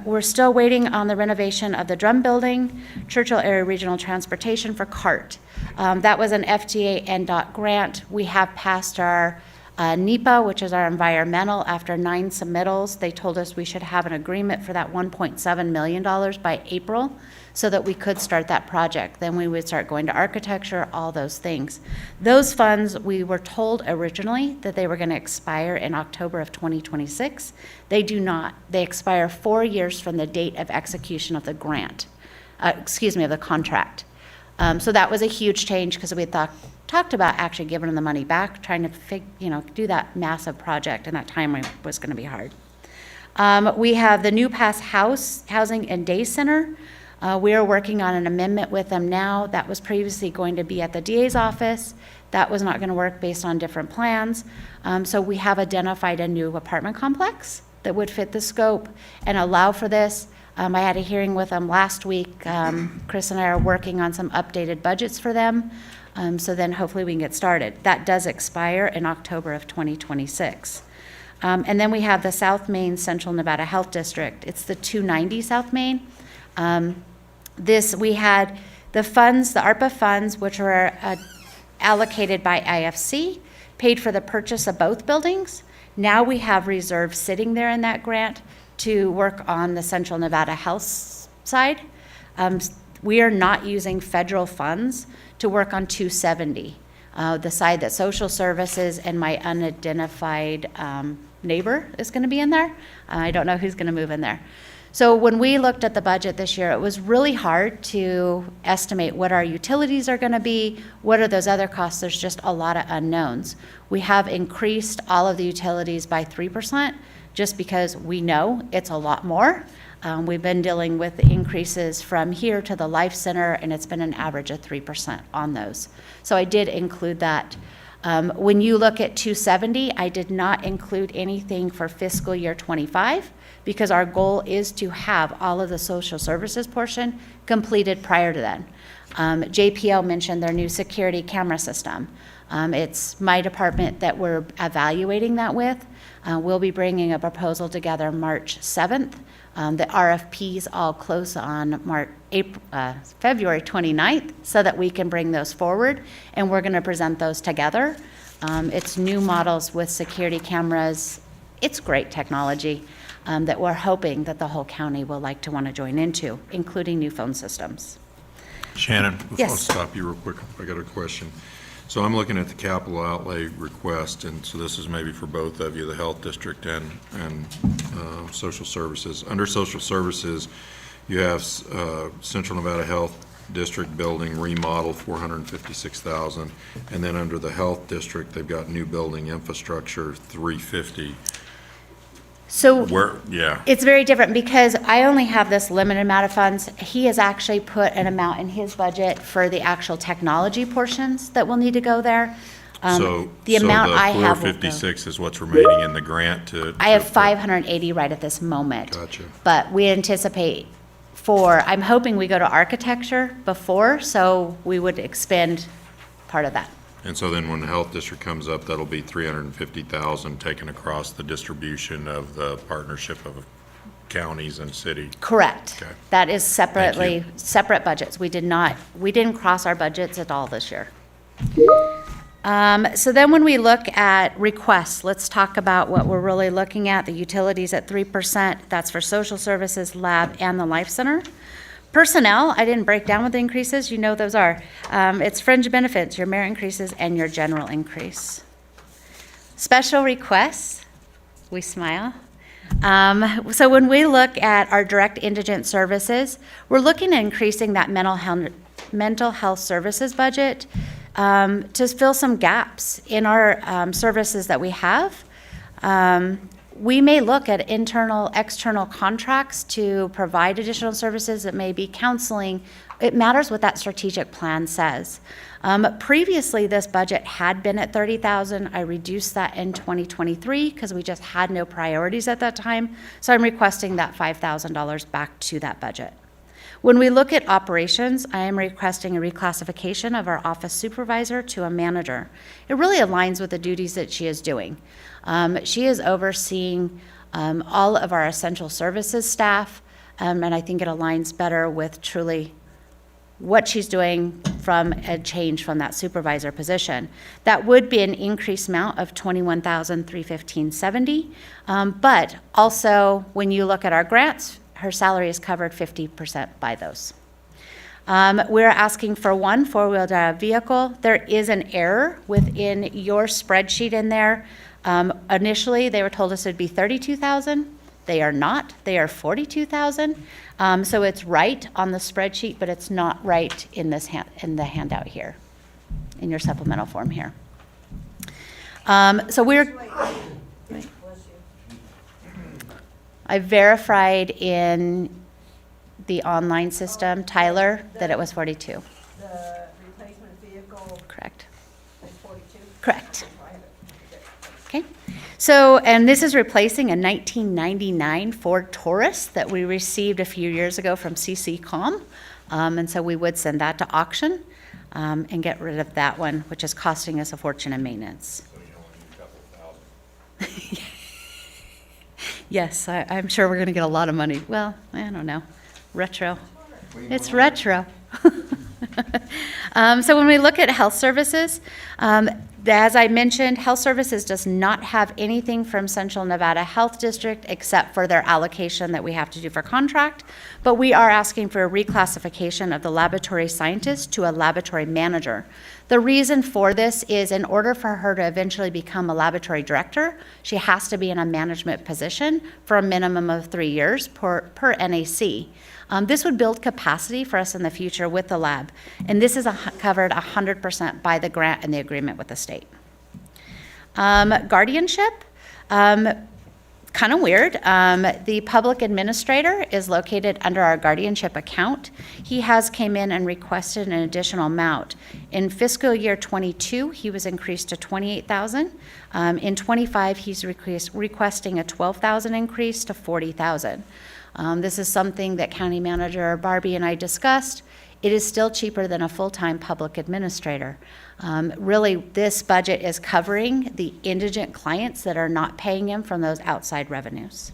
We're still waiting on the renovation of the drum building, Churchill Area Regional Transportation for CART. That was an FDA NDOT grant. We have passed our NEPA, which is our environmental, after 9 submittals. They told us we should have an agreement for that $1.7 million by April so that we could start that project. Then we would start going to architecture, all those things. Those funds, we were told originally that they were going to expire in October of 2026. They do not. They expire 4 years from the date of execution of the grant, of the contract. So that was a huge change because we talked about actually giving them the money back, trying to do that massive project, and that time was going to be hard. We have the New Pass Housing and Day Center. We are working on an amendment with them now. That was previously going to be at the DA's office. That was not going to work based on different plans. So we have identified a new apartment complex that would fit the scope and allow for this. I had a hearing with them last week. Chris and I are working on some updated budgets for them. So then hopefully we can get started. That does expire in October of 2026. And then we have the South Main Central Nevada Health District. It's the 290 South Main. We had the funds, the ARPA funds, which were allocated by IFC, paid for the purchase of both buildings. Now we have reserves sitting there in that grant to work on the Central Nevada Health side. We are not using federal funds to work on 270, the side that social services and my unidentified neighbor is going to be in there. I don't know who's going to move in there. So when we looked at the budget this year, it was really hard to estimate what our utilities are going to be, what are those other costs. There's just a lot of unknowns. We have increased all of the utilities by 3% just because we know it's a lot more. We've been dealing with increases from here to the Life Center, and it's been an average of 3% on those. So I did include that. When you look at 270, I did not include anything for fiscal year 25 because our goal is to have all of the social services portion completed prior to then. JPL mentioned their new security camera system. It's my department that we're evaluating that with. We'll be bringing a proposal together March 7th. The RFPs all close on February 29th so that we can bring those forward, and we're going to present those together. It's new models with security cameras. It's great technology that we're hoping that the whole county will like to want to join into, including new phone systems. Shannon, before I Yes. stop you real quick, I got a question. So I'm looking at the capital outlay request, and so this is maybe for both of you, the Health District and Social Services. Under Social Services, you have Central Nevada Health District building remodel, $456,000, and then under the Health District, they've got new building infrastructure, $350,000. So Yeah. it's very different because I only have this limited amount of funds. He has actually put an amount in his budget for the actual technology portions that will need to go there. So The amount I the have will go. 456 is what's remaining in the grant to. I have 580 right at this moment. Gotcha. But we anticipate I'm hoping we go to architecture before, so we would expend part of that. And so then when the Health District comes up, that'll be 350,000 taken across the distribution of the partnership of counties and city. Correct. Okay. That is separately, separate budgets. We didn't cross our budgets at all this year. So then when we look at requests, let's talk about what we're really looking at. The utilities at 3%, that's for social services, lab, and the life center. Personnel, I didn't break down what the increases, you know those are. It's fringe benefits, your merit increases, and your general increase. Special requests, we smile. So when we look at our direct indigent services, we're looking at increasing that mental health services budget to fill some gaps in our services that we have. We may look at internal, external contracts to provide additional services. It may be counseling. It matters what that strategic plan says. Previously, this budget had been at $30,000. I reduced that in 2023 because we just had no priorities at that time. So I'm requesting that $5,000 back to that budget. When we look at operations, I am requesting a reclassification of our office supervisor to a manager. It really aligns with the duties that she is doing. She is overseeing all of our essential services staff, and I think it aligns better with truly what she's doing from a change from that supervisor position. That would be an increased amount of $21,315.70, but also when you look at our grants, her salary is covered 50% by those. We're asking for one four-wheel drive vehicle. There is an error within your spreadsheet in there. Initially, they were told us it'd be $32,000. They are not. They are $42,000. So it's right on the spreadsheet, but it's not right in this in the handout here, in your supplemental form here. So we're. I verified in the online system, Tyler, that it was 42. The replacement vehicle Correct. is 42? Correct. Okay. So, and this is replacing a 1999 Ford Taurus that we received a few years ago from CCCom. And so we would send that to auction and get rid of that one, which is costing us a fortune in maintenance. Yes, I'm sure we're going to get a lot of money. Well, I don't know. Retro. It's retro. So when we look at health services, as I mentioned, health services does not have anything from Central Nevada Health District except for their allocation that we have to do for contract. But we are asking for a reclassification of the laboratory scientist to a laboratory manager. The reason for this is in order for her to eventually become a laboratory director, she has to be in a management position for a minimum of 3 years per NAC. This would build capacity for us in the future with the lab. And this is covered 100% by the grant and the agreement with the state. Guardianship, kind of weird. The public administrator is located under our guardianship account. He has came in and requested an additional amount. In fiscal year 22, he was increased to $28,000. In 25, he's requesting a $12,000 increase to $40,000. This is something that County Manager Barbie and I discussed. it is still cheaper than a full-time public administrator. Really, this budget is covering the indigent clients that are not paying him from those outside revenues.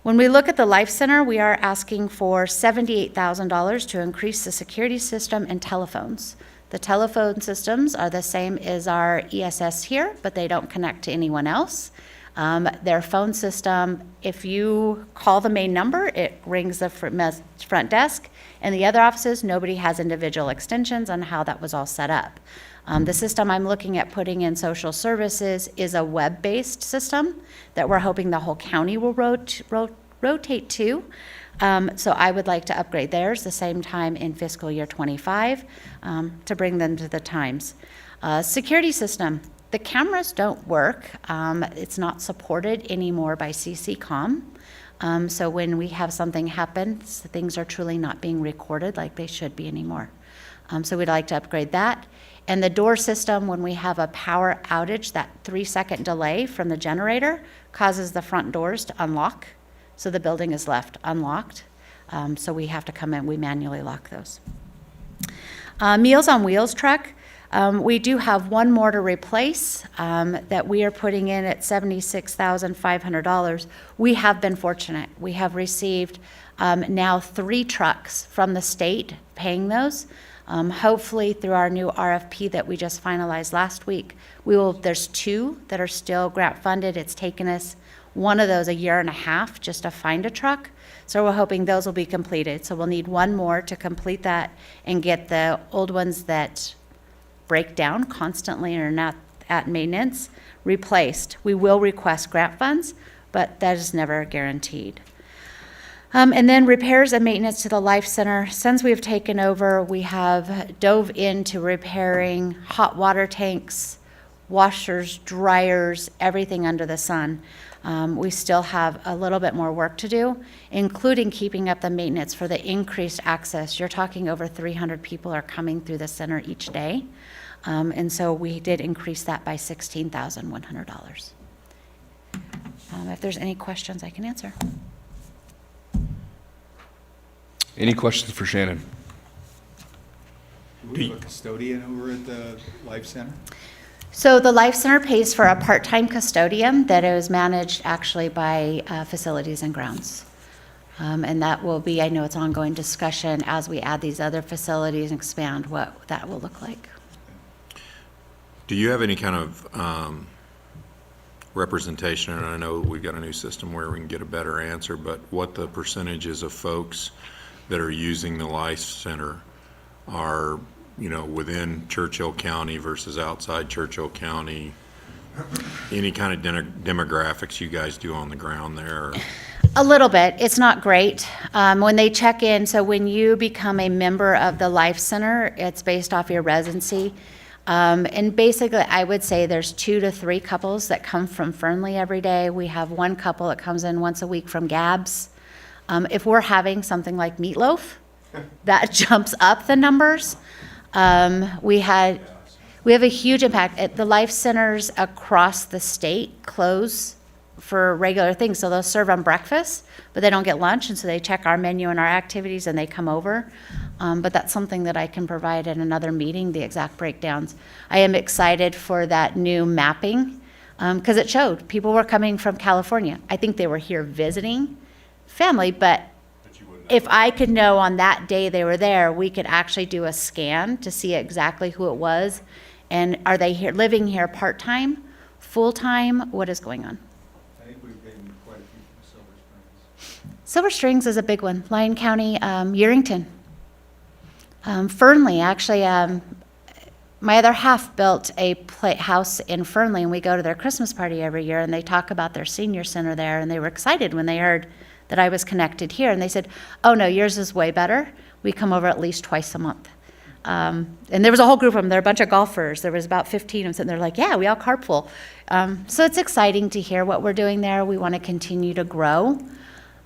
When we look at the Life Center, we are asking for $78,000 to increase the security system and telephones. The telephone systems are the same as our ESS here, but they don't connect to anyone else. Their phone system, if you call the main number, it rings the front desk. In the other offices, nobody has individual extensions on how that was all set up. The system I'm looking at putting in social services is a web-based system that we're hoping the whole county will rotate to. So I would like to upgrade theirs the same time in fiscal year 25 to bring them to the times. Security system. The cameras don't work. It's not supported anymore by CCCOM. So when we have something happen, things are truly not being recorded like they should be anymore. So we'd like to upgrade that. And the door system, when we have a power outage, that 3-second delay from the generator causes the front doors to unlock. So the building is left unlocked. So we have to come in, we manually lock those. Meals on Wheels truck. We do have one more to replace that we are putting in at $76,500. We have been fortunate. We have received now 3 trucks from the state paying those. Hopefully through our new RFP that we just finalized last week, there's 2 that are still grant funded. It's taken us one of those 1.5 years just to find a truck. So we're hoping those will be completed. So we'll need one more to complete that and get the old ones that break down constantly and are not at maintenance replaced. We will request grant funds, but that is never guaranteed. And then repairs and maintenance to the Life Center. Since we've taken over, we have dove into repairing hot water tanks, washers, dryers, everything under the sun. We still have a little bit more work to do, including keeping up the maintenance for the increased access. You're talking over 300 people are coming through the center each day. And so we did increase that by $16,100. If there's any questions, I can answer. Any questions for Shannon? Do we have a custodian over at the Life Center? So the Life Center pays for a part-time custodian that is managed actually by Facilities and Grounds. And that will be, I know it's ongoing discussion as we add these other facilities and expand what that will look like. Do you have any kind of representation, and I know we've got a new system where we can get a better answer, but what the percentages of folks that are using the Life Center are, within Churchill County versus outside Churchill County? Any kind of demographics you guys do on the ground there? Or? A little bit. It's not great. When they check in, so when you become a member of the Life Center, it's based off your residency. And basically, I would say there's 2 to 3 couples that come from Fernley every day. We have 1 couple that comes in once a week from Gabbs. If we're having something like meatloaf, that jumps up the numbers. We have a huge impact. The Life Centers across the state close for regular things, so they'll serve them breakfast, but they don't get lunch, and so they check our menu and our activities, and they come over. But that's something that I can provide at another meeting, the exact breakdowns. I am excited for that new mapping, because it showed people were coming from California. I think they were here visiting family, but if I could know on that day they were there, we could actually do a scan to see exactly who it was, and are they here, living here part-time, full-time, what is going on? I think we've been quite a few from Silver Springs. Silver Springs is a big one. Lyon County, Yerington. Fernley, actually, my other half built a house in Fernley, and we go to their Christmas party every year, and they talk about their senior center there, and they were excited when they heard that I was connected here, and they said, oh no, yours is way better. We come over at least twice a month. And there was a whole group of them. There were a bunch of golfers. There was about 15 of them sitting there like, yeah, we all carpool. So it's exciting to hear what we're doing there. We want to continue to grow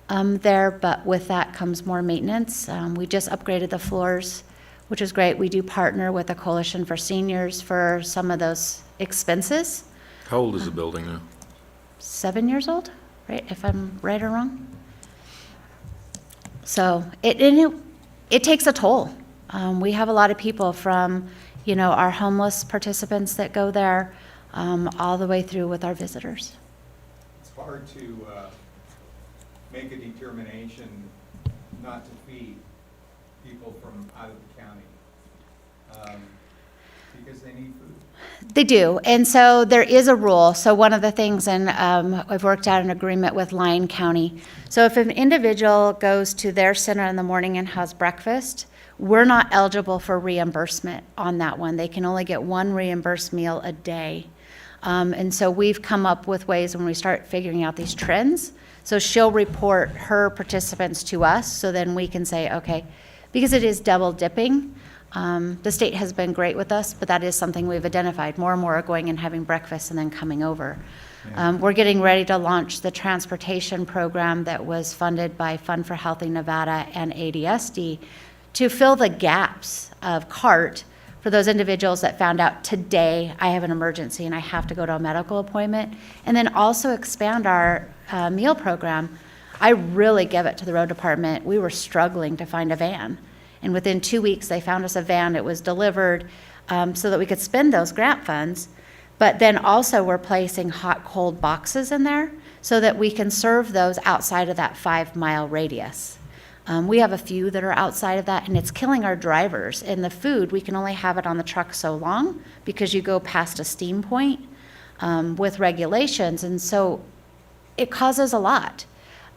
there, but with that comes more maintenance. We just upgraded the floors, which is great. We do partner with the Coalition for Seniors for some of those expenses. How old is the building now? 7 years old, right? If I'm right or wrong. So it takes a toll. We have a lot of people from, our homeless participants that go there, all the way through with our visitors. It's hard to make a determination not to feed people from out of the county because they need food. They do, and so there is a rule. So one of the things, and I've worked out an agreement with Lyon County. So if an individual goes to their center in the morning and has breakfast, we're not eligible for reimbursement on that one. They can only get one reimbursed meal a day. And so we've come up with ways when we start figuring out these trends. So she'll report her participants to us, so then we can say, okay, because it is double dipping. The state has been great with us, but that is something we've identified. More and more are going and having breakfast and then coming over. We're getting ready to launch the transportation program that was funded by Fund for Healthy Nevada and ADSD to fill the gaps of CART for those individuals that found out today I have an emergency and I have to go to a medical appointment, and then also expand our meal program. I really give it to the road department. We were struggling to find a van. And within 2 weeks, they found us a van. It was delivered so that we could spend those grant funds. But then also we're placing hot, cold boxes in there so that we can serve those outside of that 5-mile radius. We have a few that are outside of that, and it's killing our drivers. And the food, we can only have it on the truck so long because you go past a steam point with regulations. And so it causes a lot.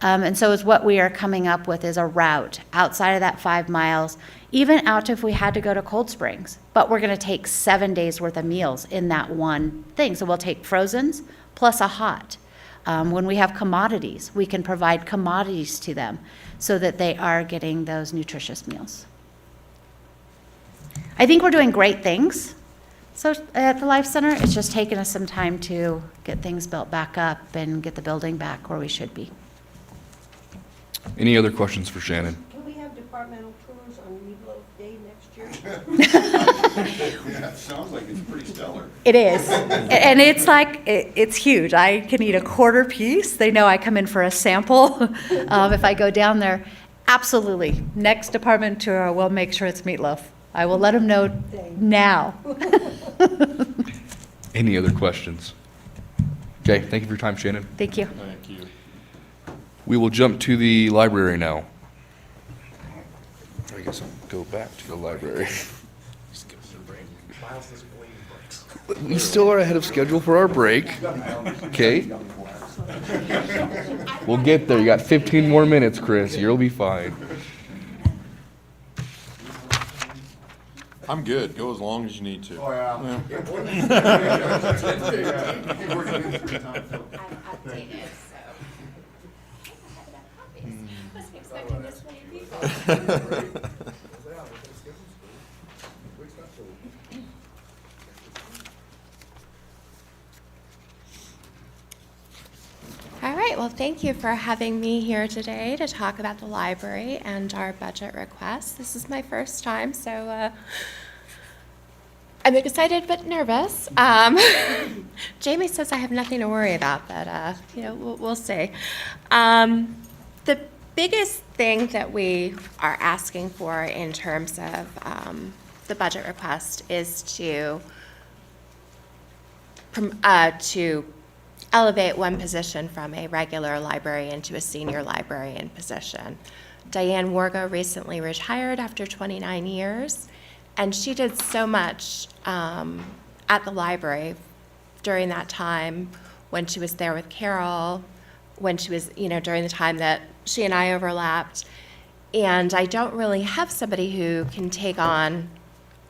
And so is what we are coming up with is a route outside of that 5 miles, even out if we had to go to Cold Springs. But we're going to take 7 days worth of meals in that one thing. So we'll take frozens plus a hot. When we have commodities, we can provide commodities to them so that they are getting those nutritious meals. I think we're doing great things. So at the Life Center, it's just taken us some time to get things built back up and get the building back where we should be. Any other questions for Shannon? Will we have departmental tours on Meatloaf Day next year? Yeah, it sounds like it's pretty stellar. It is. And it's like, it's huge. I can eat a quarter piece. They know I come in for a sample if I go down there. Absolutely. Next department tour, we'll make sure it's meatloaf. I will let them know now. Any other questions? Okay, thank you for your time, Shannon. Thank you. Thank you. We will jump to the library now. I guess I'll go back to the library. We still are ahead of schedule for our break. Okay. We'll get there. You got 15 more minutes, Chris. You'll be fine. I'm good. Go as long as you need to. I've updated, so. Wasn't expecting this many people. All right, well, thank you for having me here today to talk about the library and our budget requests. This is my first time, so I'm excited but nervous. Jamie says I have nothing to worry about, but we'll see. The biggest thing that we are asking for in terms of the budget request is to elevate one position from a regular librarian to a senior librarian position. Diane Wargo recently retired after 29 years, and she did so much at the library during that time when she was there with Carol, when she was, during the time that she and I overlapped. And I don't really have somebody who can take on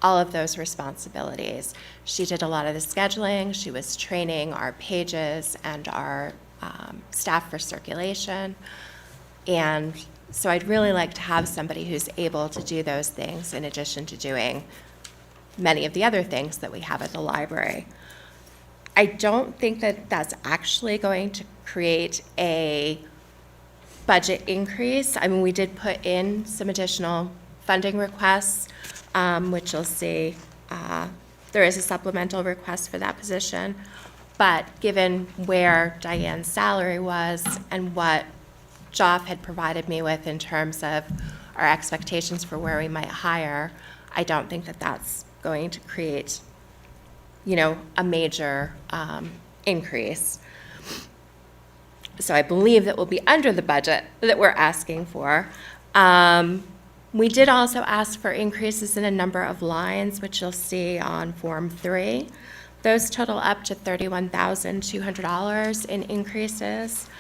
all of those responsibilities. She did a lot of the scheduling. She was training our pages and our staff for circulation. And so I'd really like to have somebody who's able to do those things in addition to doing many of the other things that we have at the library. I don't think that that's actually going to create a budget increase. I mean, we did put in some additional funding requests, which you'll see there is a supplemental request for that position. But given where Diane's salary was and what Joff had provided me with in terms of our expectations for where we might hire, I don't think that that's going to create, a major increase. So I believe that we'll be under the budget that we're asking for. We did also ask for increases in a number of lines, which you'll see on Form 3. Those total up to $31,200 in increases.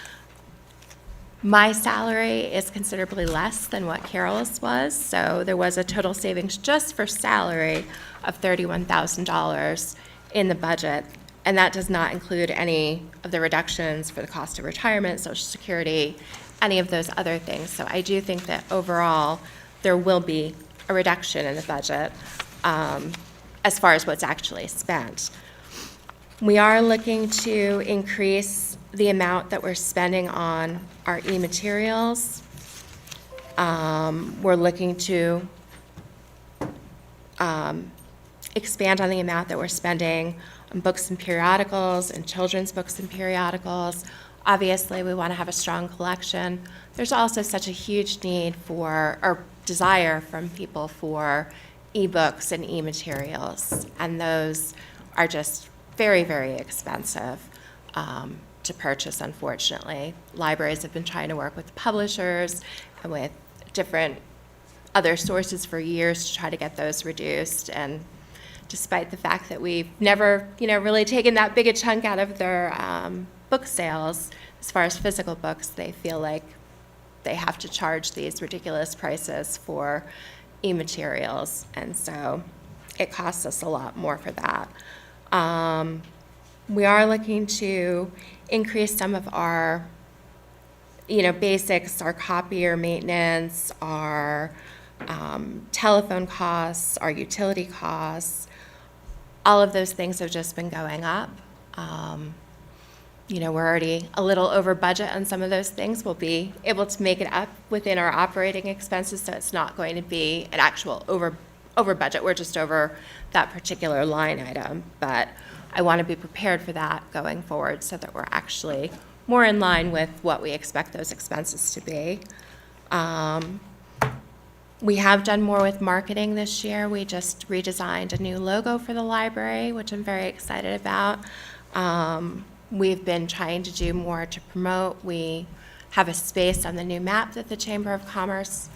My salary is considerably less than what Carol's was, so there was a total savings just for salary of $31,000 in the budget. And that does not include any of the reductions for the cost of retirement, Social Security, any of those other things. So I do think that overall, there will be a reduction in the budget as far as what's actually spent. We are looking to increase the amount that we're spending on our e-materials. We're looking to expand on the amount that we're spending on books and periodicals and children's books and periodicals. Obviously, we want to have a strong collection. There's also such a huge need for, or desire from people for ebooks and e-materials, and those are just very, very expensive to purchase, unfortunately. Libraries have been trying to work with the publishers and with different other sources for years to try to get those reduced, and despite the fact that we've never, really taken that big a chunk out of their book sales, as far as physical books, they feel like they have to charge these ridiculous prices for e-materials, and so it costs us a lot more for that. We are looking to increase some of our, basics, our copier maintenance, our telephone costs, our utility costs. All of those things have just been going up. We're already a little over budget on some of those things. We'll be able to make it up within our operating expenses, so it's not going to be an actual over budget. We're just over that particular line item. But I want to be prepared for that going forward so that we're actually more in line with what we expect those expenses to be. We have done more with marketing this year. We just redesigned a new logo for the library, which I'm very excited about. We've been trying to do more to promote. We have a space on the new map that the Chamber of Commerce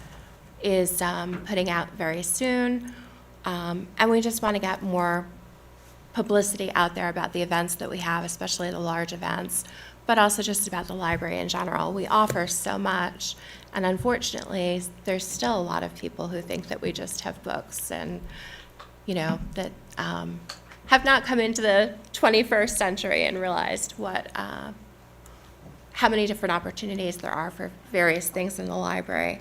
is putting out very soon. And we just want to get more publicity out there about the events that we have, especially the large events, but also just about the library in general. We offer so much, and unfortunately, there's still a lot of people who think that we just have books and, that have not come into the 21st century and realized how many different opportunities there are for various things in the library.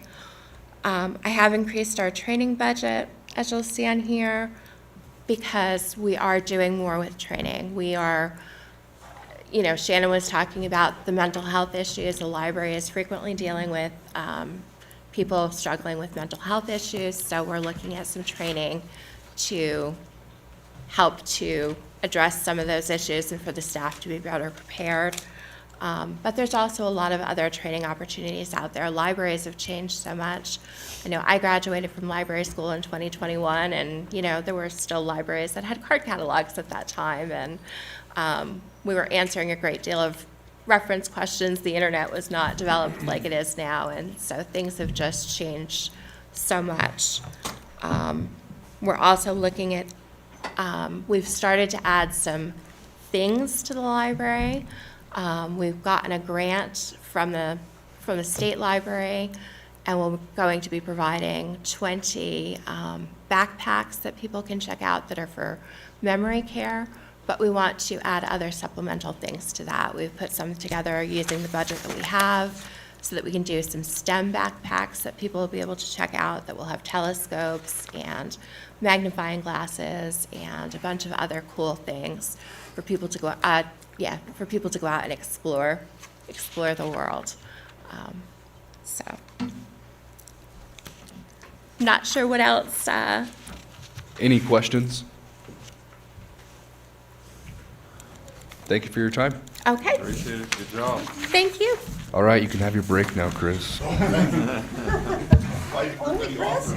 I have increased our training budget, as you'll see on here, because we are doing more with training. We are, Shannon was talking about the mental health issues. The library is frequently dealing with people struggling with mental health issues, so we're looking at some training to help to address some of those issues and for the staff to be better prepared. But there's also a lot of other training opportunities out there. Libraries have changed so much. I know I graduated from library school in 2021, and there were still libraries that had card catalogs at that time, and we were answering a great deal of reference questions. The internet was not developed like it is now, and so things have just changed so much. We're also looking at, we've started to add some things to the library. We've gotten a grant from the state library, and we're going to be providing 20 backpacks that people can check out that are for memory care, but we want to add other supplemental things to that. We've put some together using the budget that we have so that we can do some STEM backpacks that people will be able to check out that will have telescopes and magnifying glasses and a bunch of other cool things for people to go out, and explore the world. So, not sure what else. Any questions? Thank you for your time. Okay. Appreciate it. Good job. Thank you. All right, you can have your break now, Chris. Only Chris?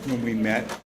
When we met,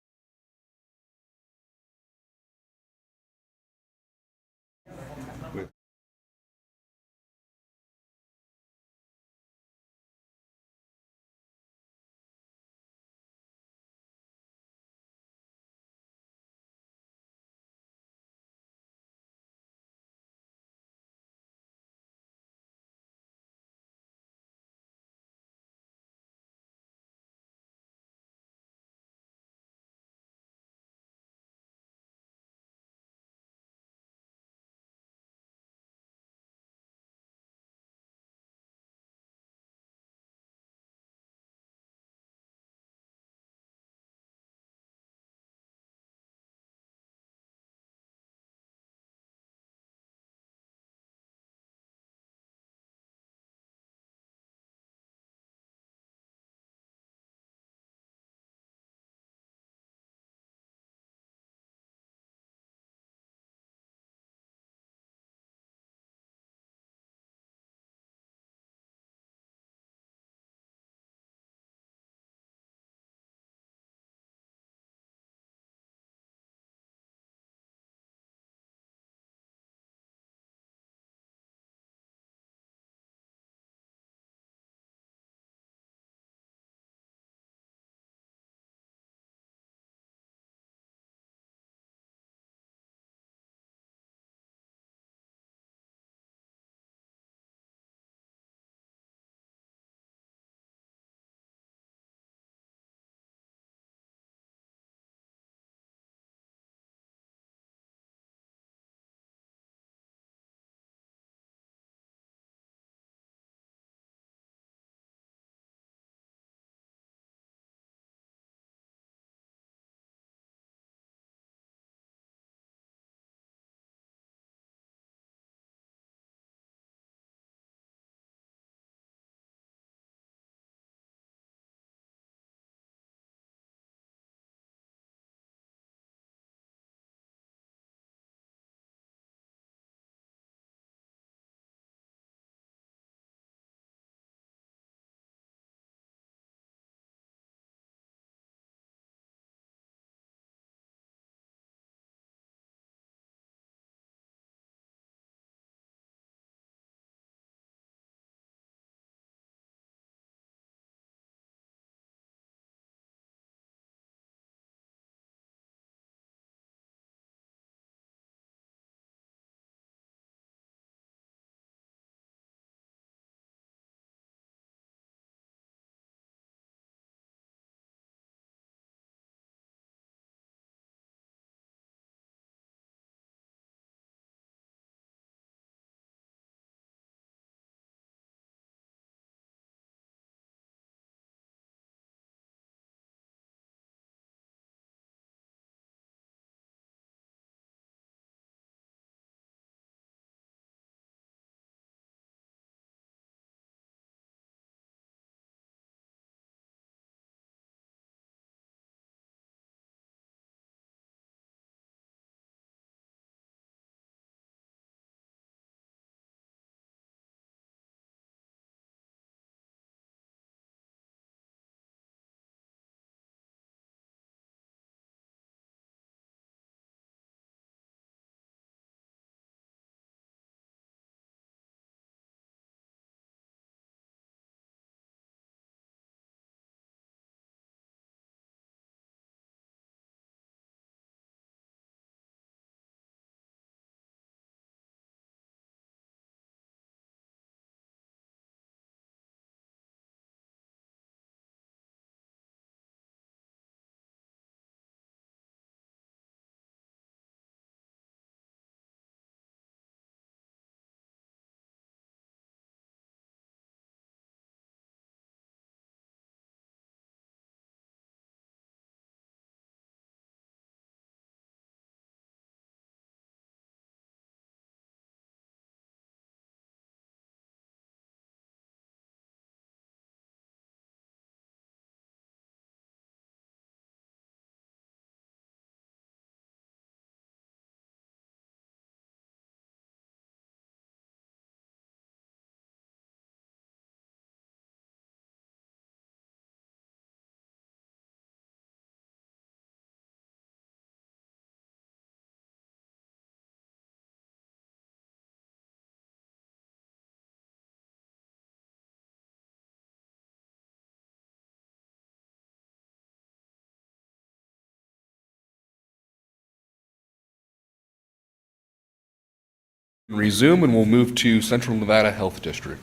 Resume, and we'll move to Central Nevada Health District.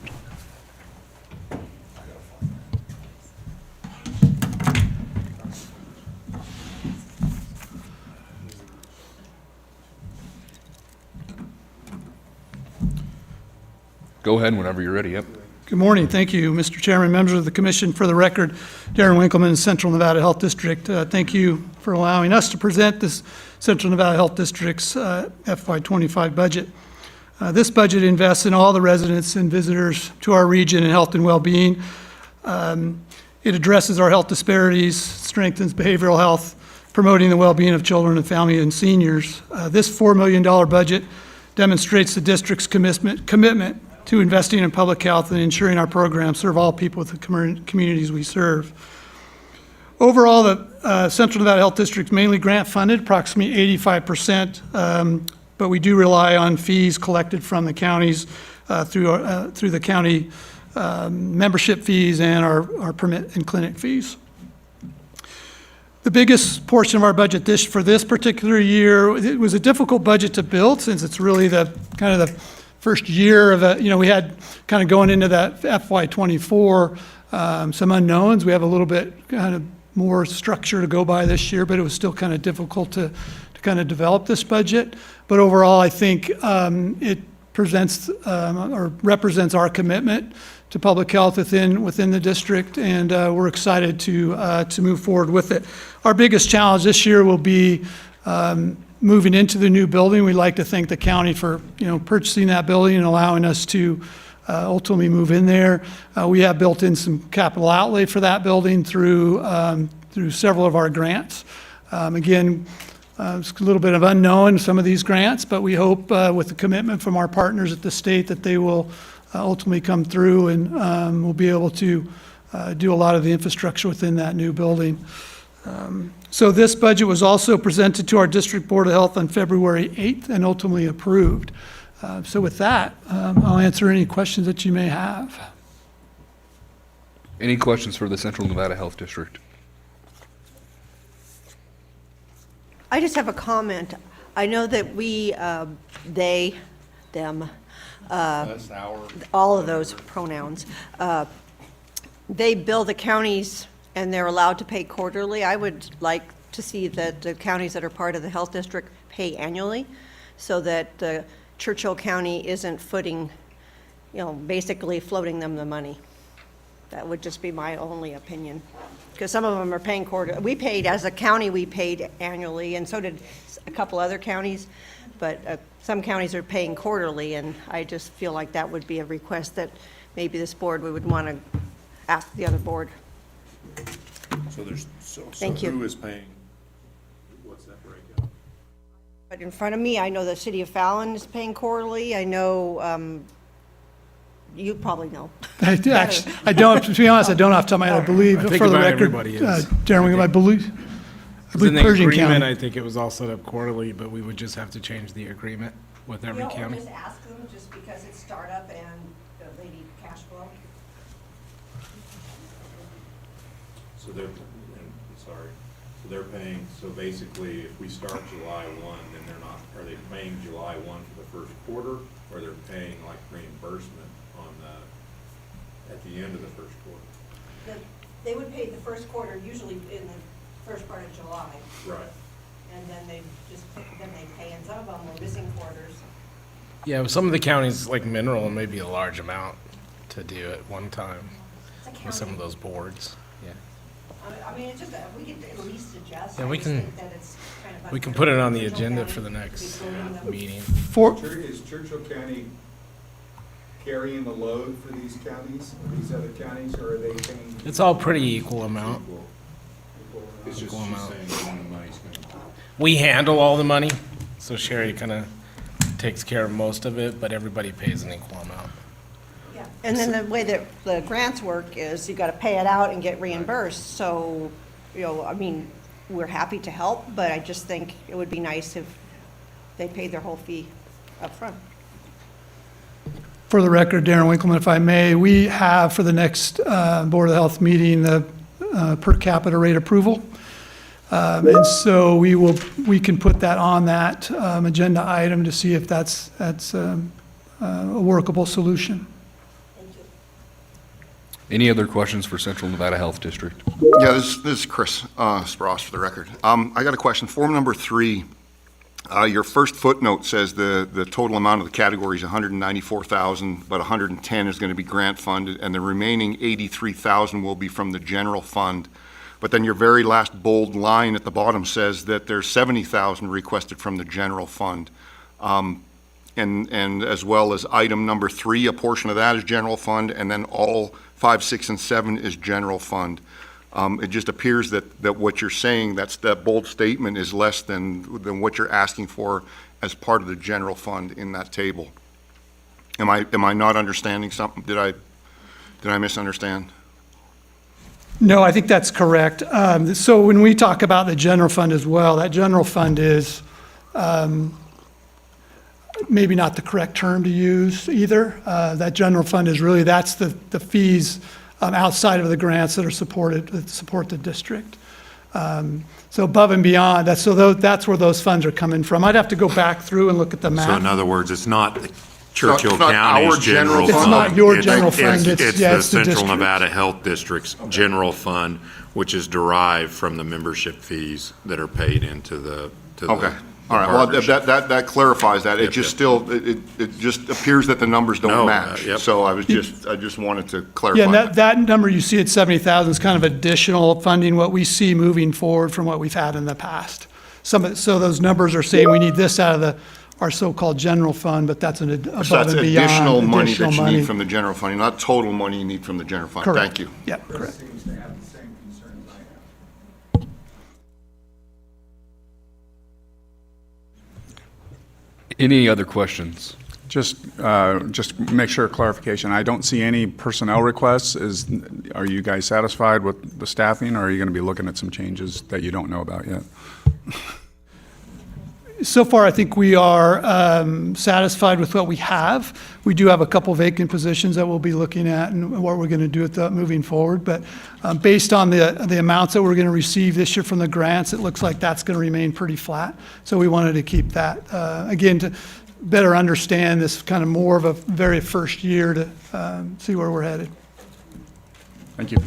Go ahead whenever you're ready, yep. Good morning. Thank you, Mr. Chairman, members of the commission. For the record, Darren Winkleman, Central Nevada Health District. Thank you for allowing us to present this Central Nevada Health District's FY25 budget. This budget invests in all the residents and visitors to our region in health and well-being. It addresses our health disparities, strengthens behavioral health, promoting the well-being of children and family and seniors. This $4 million budget demonstrates the district's commitment to investing in public health and ensuring our programs serve all people with the communities we serve. Overall, the Central Nevada Health District is mainly grant funded, approximately 85%, but we do rely on fees collected from the counties through the county membership fees and our permit and clinic fees. The biggest portion of our budget for this particular year, it was a difficult budget to build since it's really the kind of the first year of we had kind of going into that FY24, some unknowns. We have a little bit kind of more structure to go by this year, but it was still kind of difficult to kind of develop this budget. But overall, I think it presents or represents our commitment to public health within the district, and we're excited to move forward with it. Our biggest challenge this year will be moving into the new building. We'd like to thank the county for purchasing that building and allowing us to ultimately move in there. We have built in some capital outlay for that building through several of our grants. Again, it's a little bit of unknown, some of these grants, but we hope with the commitment from our partners at the state that they will ultimately come through, and we'll be able to do a lot of the infrastructure within that new building. So this budget was also presented to our District Board of Health on February 8th and ultimately approved. So with that, I'll answer any questions that you may have. Any questions for the Central Nevada Health District? I just have a comment. I know that we, they, them, all of those pronouns, they bill the counties and they're allowed to pay quarterly. I would like to see that the counties that are part of the health district pay annually, so that Churchill County isn't footing, basically floating them the money. That would just be my only opinion. Because some of them are paying quarterly. We paid, as a county, we paid annually, and so did a couple other counties. But some counties are paying quarterly, and I just feel like that would be a request that maybe this board would want to ask the other board. Thank you. Who is paying? What's that breakdown? But in front of me, I know the city of Fallon is paying quarterly. I know, you probably know. I don't, to be honest, I don't off the top of my head. I believe, I think for the about record, everybody is. Darren, I believe In the Pershing agreement, County. I think it was all set up quarterly, but we would just have to change the agreement with every county. just ask them, just because it's startup and they need cash flow. So they're, sorry, so they're paying, so basically, if we start July 1, then they're not, are they paying July 1 for the first quarter, or they're paying like reimbursement on at the end of the first quarter? They would pay the first quarter usually in the first part of July, Right. and then they pay, and some of them were missing quarters. Yeah, with some of the counties, like Mineral, maybe a large amount to do at one time with some of those boards. Yeah. I mean, it's just, we could at least adjust. Yeah, we I just can- think that it's kind of We can put it on the Churchill agenda County for the next is doing the- meeting. Is Churchill County carrying the load for these counties, these other counties, or are they paying? It's all pretty equal amount. It's just, Equal she's amount. saying when the money's gonna. We handle all the money, so Sherry kind of takes care of most of it, but everybody pays an equal amount. Yeah. And then the way that the grants work is you got to pay it out and get reimbursed. So, I mean, we're happy to help, but I just think it would be nice if they paid their whole fee up front. For the record, Darren Winkleman, if I may, we have for the next Board of Health meeting the per capita rate approval. And so we can put that on that agenda item to see if that's a workable solution. Any other questions for Central Nevada Health District? Yeah, this is Chris Spross for the record. I got a question. Form number 3, your first footnote says the total amount of the category is $194,000, but $110 is going to be grant funded, and the remaining $83,000 will be from the general fund. But then your very last bold line at the bottom says that there's $70,000 requested from the general fund. And as well as item number 3, a portion of that is general fund, and then all 5, 6, and 7 is general fund. It just appears that what you're saying, that bold statement is less than what you're asking for as part of the general fund in that table. Am I not understanding something? Did I misunderstand? No, I think that's correct. So when we talk about the general fund as well, that general fund is maybe not the correct term to use either. That general fund is really, that's the fees outside of the grants that support the district. So above and beyond, that's where those funds are coming from. I'd have to go back through and look at the math. So in other words, it's not Churchill It's not County's our general general fund. fund. It's not your general fund, it's the the Central district. Nevada Health District's general fund, which is derived from the membership fees that are paid into the Okay. All right, well, partnership. that clarifies that. It Yep, just yep. still, it just appears that the numbers don't No, match. yep. So I just wanted to clarify. Yeah, and that number you see at 70,000 is kind of additional funding, what we see moving forward from what we've had in the past. So those numbers are saying we need this out of our so-called general fund, but that's above So that's and beyond. additional money that you money. need from the general fund, not total money you need from the general fund. Correct. Thank you. Yeah, correct. Any other questions? Just make sure clarification. I don't see any personnel requests. Are you guys satisfied with the staffing, or are you going to be looking at some changes that you don't know about yet? So far, I think we are satisfied with what we have. We do have a couple vacant positions that we'll be looking at and what we're going to do with that moving forward. But based on the amounts that we're going to receive this year from the grants, it looks like that's going to remain pretty flat. So we wanted to keep that, again, to better understand this kind of more of a very first year to see where we're headed. Thank you.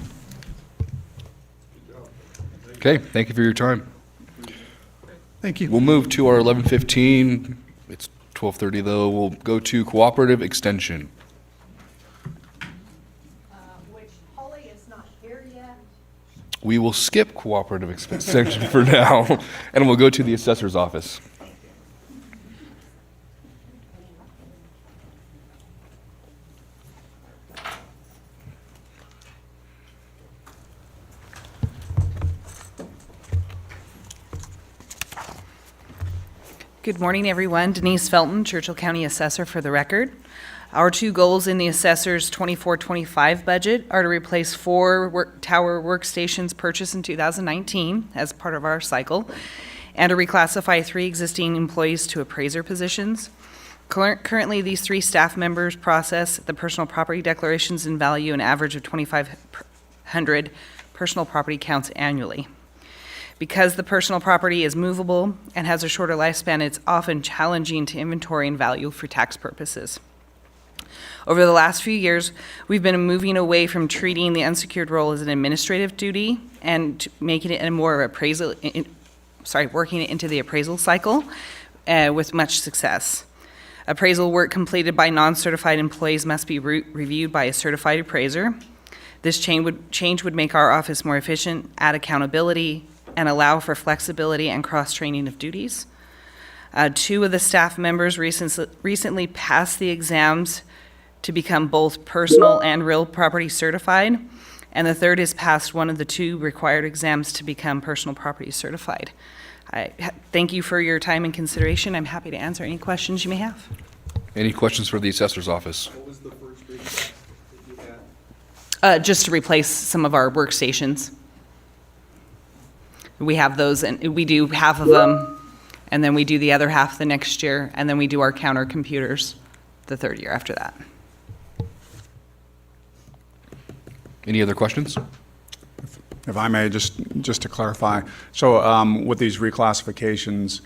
Okay, thank you for your time. Thank you. We'll move to our 11:15. It's 12:30 though. We'll go to cooperative extension. Which Holly is not here yet. We will skip cooperative extension for now, and we'll go to the assessor's office. Good morning, everyone. Denise Felton, Churchill County Assessor for the record. Our two goals in the assessor's 24-25 budget are to replace 4 tower workstations purchased in 2019 as part of our cycle, and to reclassify 3 existing employees to appraiser positions. Currently, these 3 staff members process the personal property declarations and value an average of 2,500 personal property counts annually. Because the personal property is movable and has a shorter lifespan, it's often challenging to inventory and value for tax purposes. Over the last few years, we've been moving away from treating the unsecured role as an administrative duty and making it a more appraisal, working it into the appraisal cycle with much success. Appraisal work completed by non-certified employees must be reviewed by a certified appraiser. This change would make our office more efficient, add accountability, and allow for flexibility and cross-training of duties. 2 of the staff members recently passed the exams to become both personal and real property certified, and the 3rd has passed one of the 2 required exams to become personal property certified. I thank you for your time and consideration. I'm happy to answer any questions you may have. Any questions for the assessor's office? What was the first request that you had? Just to replace some of our workstations. We have those, and we do half of them, and then we do the other half the next year, and then we do our counter computers the 3rd year after that. Any other questions? If I may, just to clarify, so with these reclassifications,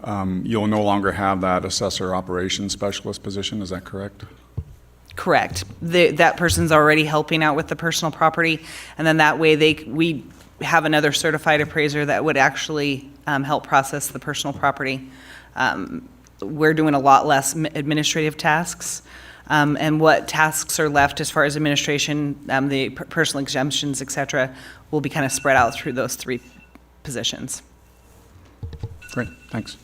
you'll no longer have that assessor operations specialist position, is that correct? Correct. That person's already helping out with the personal property, and then that way we have another certified appraiser that would actually help process the personal property. We're doing a lot less administrative tasks, and what tasks are left as far as administration, the personal exemptions, et cetera, will be kind of spread out through those 3 positions. Great, thanks.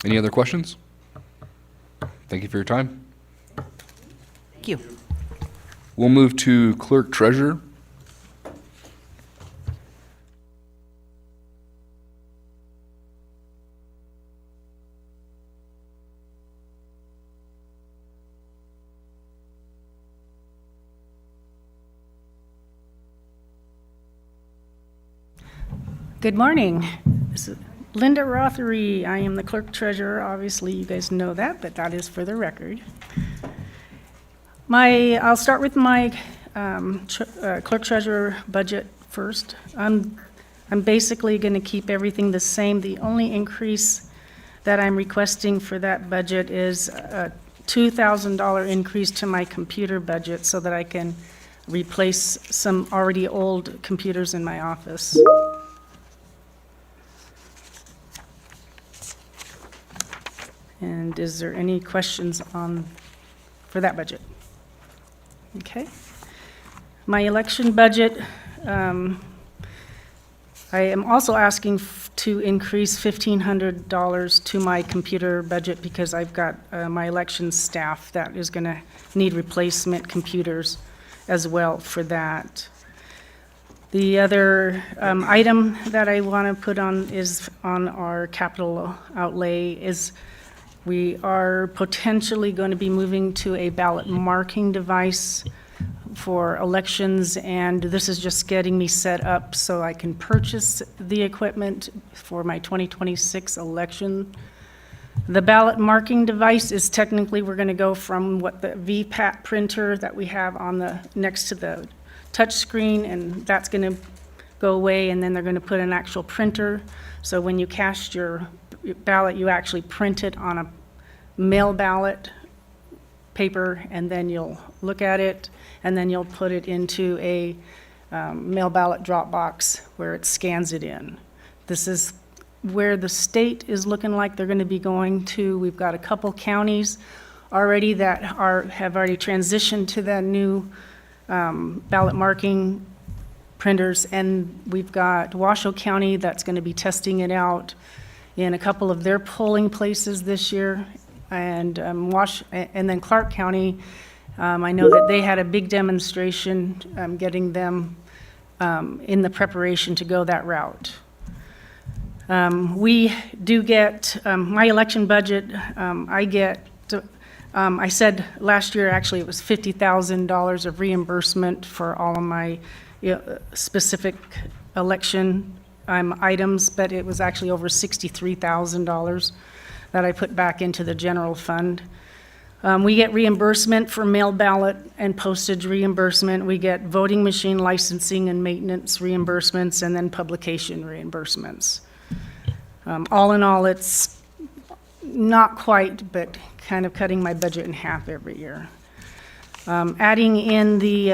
Any other questions? Thank you for your time. Thank you. We'll move to clerk treasurer. Good morning. This is Linda Rothery. I am the clerk treasurer. Obviously, you guys know that, but that is for the record. I'll start with my clerk treasurer budget first. I'm basically going to keep everything the same. The only increase that I'm requesting for that budget is a $2,000 increase to my computer budget so that I can replace some already old computers in my office. And is there any questions for that budget? Okay. My election budget, I am also asking to increase $1,500 to my computer budget because I've got my election staff that is going to need replacement computers as well for that. The other item that I want to put on our capital outlay is we are potentially going to be moving to a ballot marking device for elections, and this is just getting me set up so I can purchase the equipment for my 2026 election. The ballot marking device is technically, we're going to go from what the VPAT printer that we have next to the touch screen, and that's going to go away, and then they're going to put an actual printer. So when you cast your ballot, you actually print it on a mail ballot paper, and then you'll look at it, and then you'll put it into a mail ballot drop box where it scans it in. This is where the state is looking like they're going to be going to. We've got a couple counties already that have already transitioned to that new ballot marking printers, and we've got Washoe County that's going to be testing it out in a couple of their polling places this year, and then Clark County, I know that they had a big demonstration getting them in the preparation to go that route. We do get, my election budget, I said last year, actually, it was $50,000 of reimbursement for all of my specific election items, but it was actually over $63,000 that I put back into the general fund. We get reimbursement for mail ballot and postage reimbursement. We get voting machine licensing and maintenance reimbursements, and then publication reimbursements. All in all, it's not quite, but kind of cutting my budget in half every year. Adding in the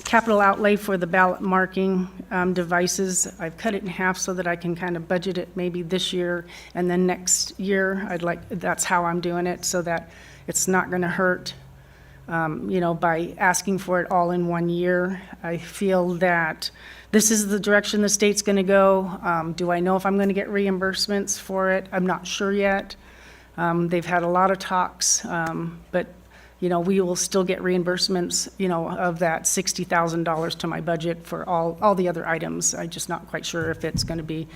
capital outlay for the ballot marking devices, I've cut it in half so that I can kind of budget it maybe this year, and then next year, that's how I'm doing it, so that it's not going to hurt, by asking for it all in one year. I feel that this is the direction the state's going to go. Do I know if I'm going to get reimbursements for it? I'm not sure yet. They've had a lot of talks, but we will still get reimbursements, of that $60,000 to my budget for all the other items. I'm just not quite sure if it's going to be,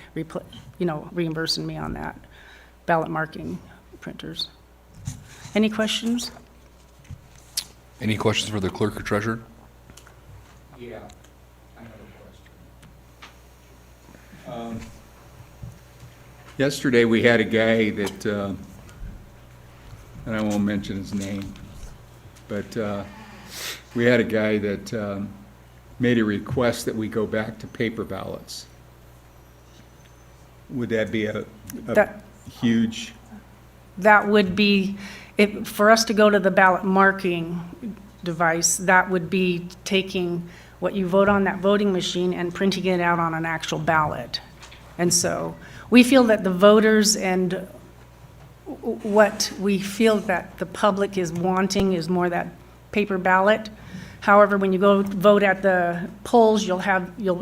reimbursing me on that ballot marking printers. Any questions? Any questions for the clerk or treasurer? Yeah, I have a question. Yesterday, we had a guy that, and I won't mention his name, but we had a guy that made a request that we go back to paper ballots. Would that be huge? That would be, for us to go to the ballot marking device, that would be taking what you vote on that voting machine and printing it out on an actual ballot. And so we feel that the voters and what we feel that the public is wanting is more that paper ballot. However, when you go vote at the polls, you'll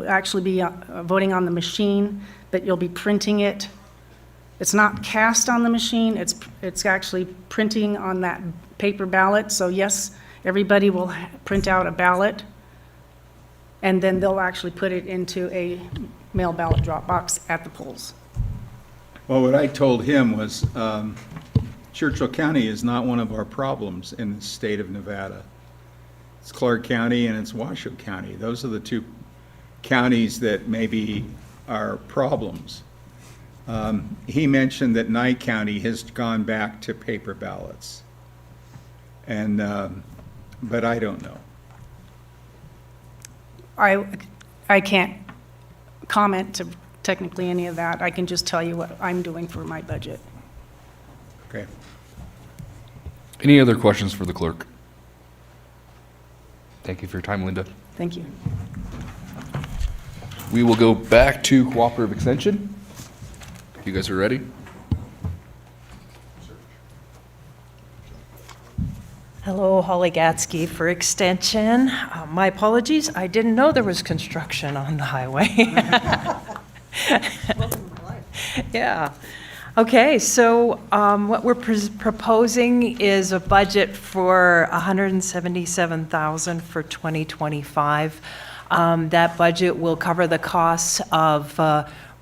actually be voting on the machine, but you'll be printing it. It's not cast on the machine, it's actually printing on that paper ballot. So yes, everybody will print out a ballot, and then they'll actually put it into a mail ballot drop box at the polls. Well, what I told him was Churchill County is not one of our problems in the state of Nevada. It's Clark County and it's Washoe County. Those are the two counties that maybe are problems. He mentioned that Nye County has gone back to paper ballots. And, but I don't know. I can't comment to technically any of that. I can just tell you what I'm doing for my budget. Okay. Any other questions for the clerk? Thank you for your time, Linda. Thank you. We will go back to cooperative extension. You guys are ready? Hello, Holly Gatsky for Extension. My apologies, I didn't know there was construction on the highway. Yeah. Okay, so what we're proposing is a budget for $177,000 for 2025. That budget will cover the costs of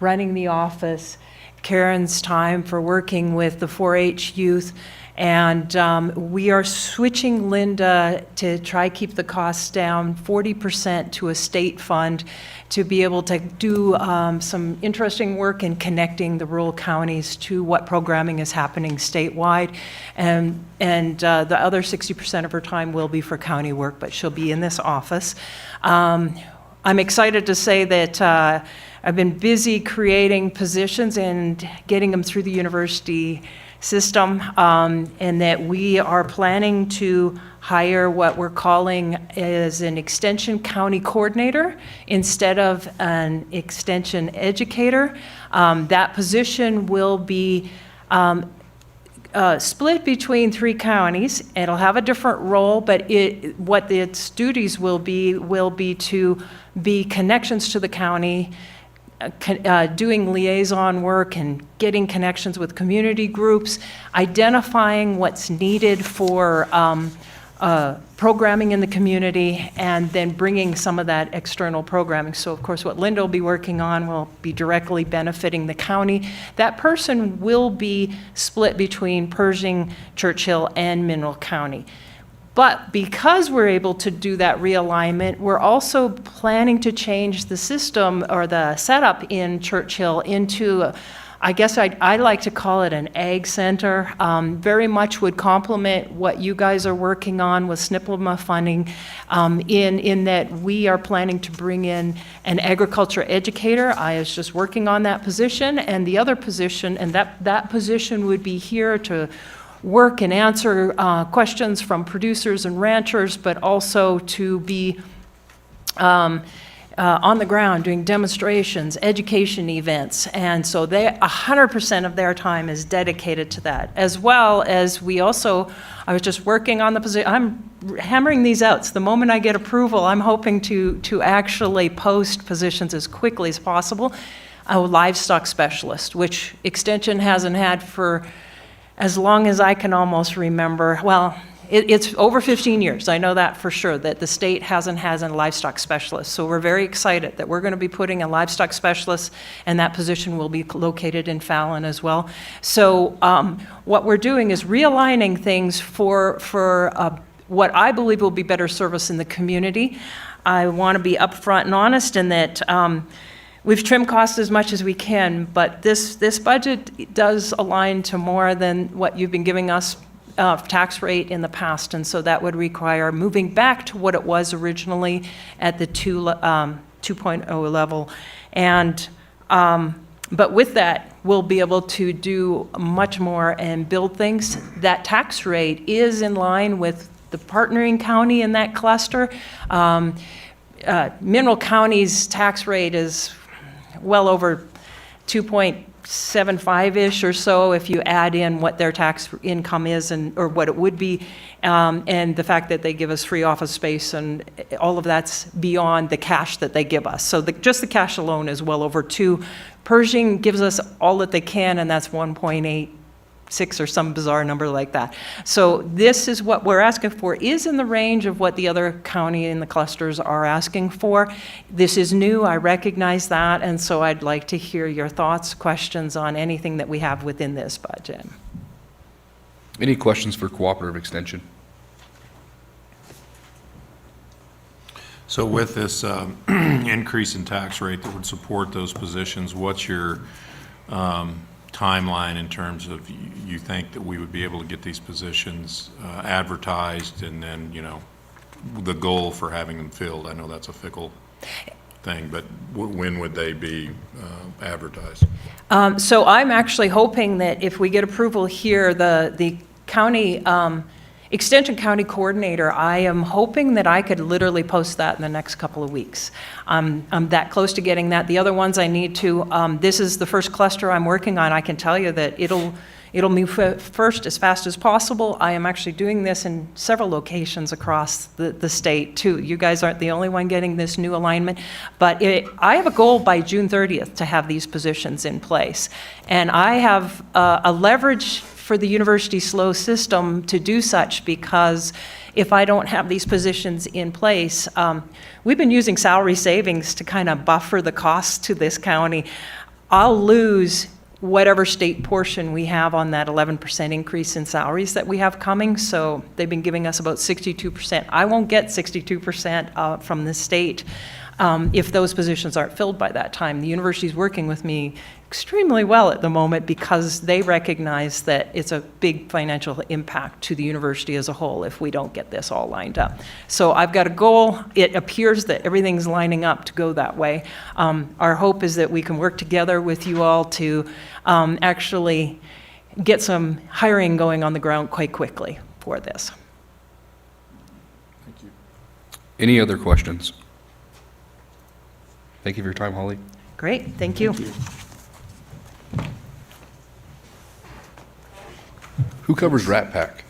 running the office, Karen's time for working with the 4-H youth, and we are switching Linda to try keep the costs down 40% to a state fund to be able to do some interesting work in connecting the rural counties to what programming is happening statewide. And the other 60% of her time will be for county work, but she'll be in this office. I'm excited to say that I've been busy creating positions and getting them through the university system, and that we are planning to hire what we're calling as an extension county coordinator instead of an extension educator. That position will be split between 3 counties. It'll have a different role, but what its duties will be to be connections to the county, doing liaison work and getting connections with community groups, identifying what's needed for programming in the community, and then bringing some of that external programming. So of course what Linda will be working on will be directly benefiting the county. That person will be split between Pershing, Churchill, and Mineral County. But because we're able to do that realignment, we're also planning to change the system or the setup in Churchill into, I guess I like to call it an ag center. Very much would complement what you guys are working on with SNPLMA funding, in that we are planning to bring in an agriculture educator. I was just working on that position, and the other position, and that position would be here to work and answer questions from producers and ranchers, but also to be on the ground doing demonstrations, education events. And so 100% of their time is dedicated to that. As well as I was just working on the position, I'm hammering these out. So the moment I get approval, I'm hoping to actually post positions as quickly as possible. A livestock specialist, which Extension hasn't had for as long as I can almost remember. Well, it's over 15 years, I know that for sure, that the state hasn't had a livestock specialist. So we're very excited that we're going to be putting a livestock specialist, and that position will be located in Fallon as well. So what we're doing is realigning things for what I believe will be better service in the community. I want to be upfront and honest in that we've trimmed costs as much as we can, but this budget does align to more than what you've been giving us tax rate in the past, and so that would require moving back to what it was originally at the 2.0 level. And But with that, we'll be able to do much more and build things. That tax rate is in line with the partnering county in that cluster. Mineral County's tax rate is well over 2.75-ish or so if you add in what their tax income is or what it would be, and the fact that they give us free office space and all of that's beyond the cash that they give us. So just the cash alone is well over 2. Pershing gives us all that they can, and that's 1.86 or some bizarre number like that. So this is what we're asking for, is in the range of what the other county in the clusters are asking for. This is new, I recognize that, and so I'd like to hear your thoughts, questions on anything that we have within this budget. Any questions for Cooperative Extension? So with this increase in tax rate that would support those positions, what's your timeline in terms of you think that we would be able to get these positions advertised and then, the goal for having them filled? I know that's a fickle thing, but when would they be advertised? So I'm actually hoping that if we get approval here, the county, Extension County Coordinator, I am hoping that I could literally post that in the next couple of weeks. I'm that close to getting that. The other ones I need to, this is the first cluster I'm working on. I can tell you that it'll move first as fast as possible. I am actually doing this in several locations across the state too. You guys aren't the only one getting this new alignment, but I have a goal by June 30th to have these positions in place. And I have a leverage for the university SLO system to do such, because if I don't have these positions in place, we've been using salary savings to kind of buffer the costs to this county. I'll lose whatever state portion we have on that 11% increase in salaries that we have coming. So they've been giving us about 62%. I won't get 62% from the state if those positions aren't filled by that time. The university's working with me extremely well at the moment because they recognize that it's a big financial impact to the university as a whole if we don't get this all lined up. So I've got a goal. It appears that everything's lining up to go that way. Our hope is that we can work together with you all to actually get some hiring going on the ground quite quickly for this. Thank you. Any other questions? Thank you for your time, Holly. Great, thank you. Who covers Rat Pack?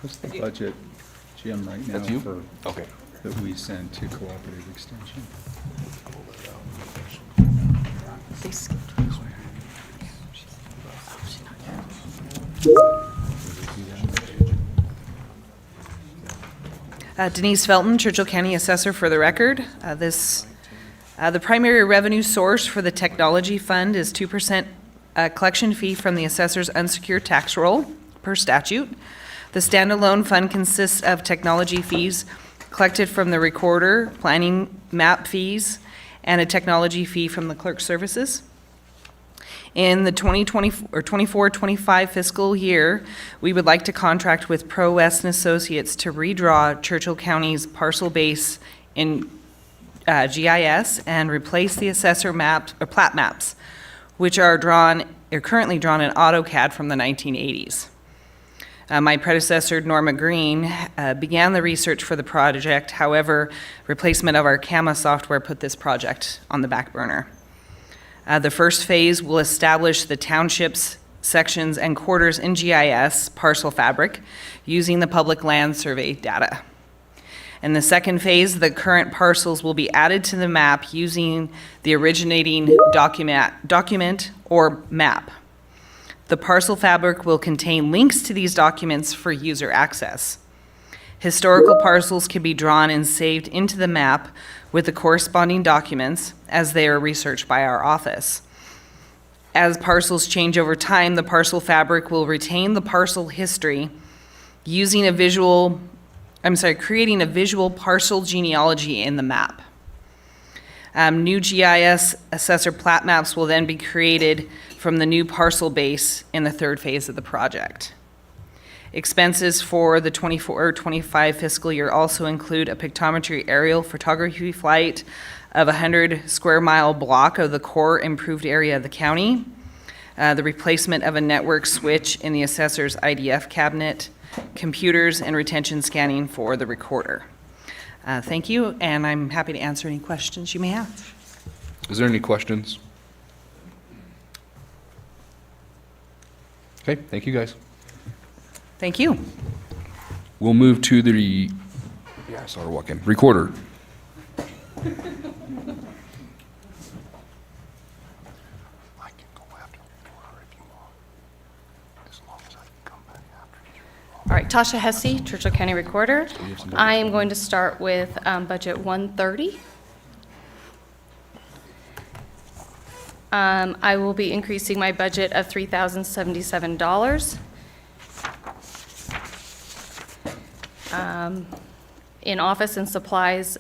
What's the budget, Jim, right now That's you? for, Okay. that we send to Cooperative Extension? Denise Felton, Churchill County Assessor for the record. The primary revenue source for the technology fund is 2% collection fee from the assessor's unsecured tax roll per statute. The standalone fund consists of technology fees collected from the recorder, planning map fees, and a technology fee from the clerk services. In the 24-25 fiscal year, we would like to contract with Pro West and Associates to redraw Churchill County's parcel base in GIS and replace the assessor maps or plat maps, which are currently drawn in AutoCAD from the 1980s. My predecessor, Norma Green, began the research for the project. However, replacement of our CAMA software put this project on the back burner. The first phase will establish the townships, sections, and quarters in GIS parcel fabric using the public land survey data. In the second phase, the current parcels will be added to the map using the originating document or map. The parcel fabric will contain links to these documents for user access. Historical parcels can be drawn and saved into the map with the corresponding documents as they are researched by our office. As parcels change over time, the parcel fabric will retain the parcel history creating a visual parcel genealogy in the map. New GIS assessor plat maps will then be created from the new parcel base in the third phase of the project. Expenses for the 24-25 fiscal year also include a pictometry aerial photography flight of 100 square mile block of the core improved area of the county, the replacement of a network switch in the assessor's IDF cabinet, computers, and retention scanning for the recorder. Thank you, and I'm happy to answer any questions you may have. Is there any questions? Okay, thank you guys. Thank you. We'll move to the, yeah, I saw her walk in, recorder. All right, Tasha Hesse, Churchill County Recorder. I am going to start with budget 130. I will be increasing my budget of $3,077. In office and supplies,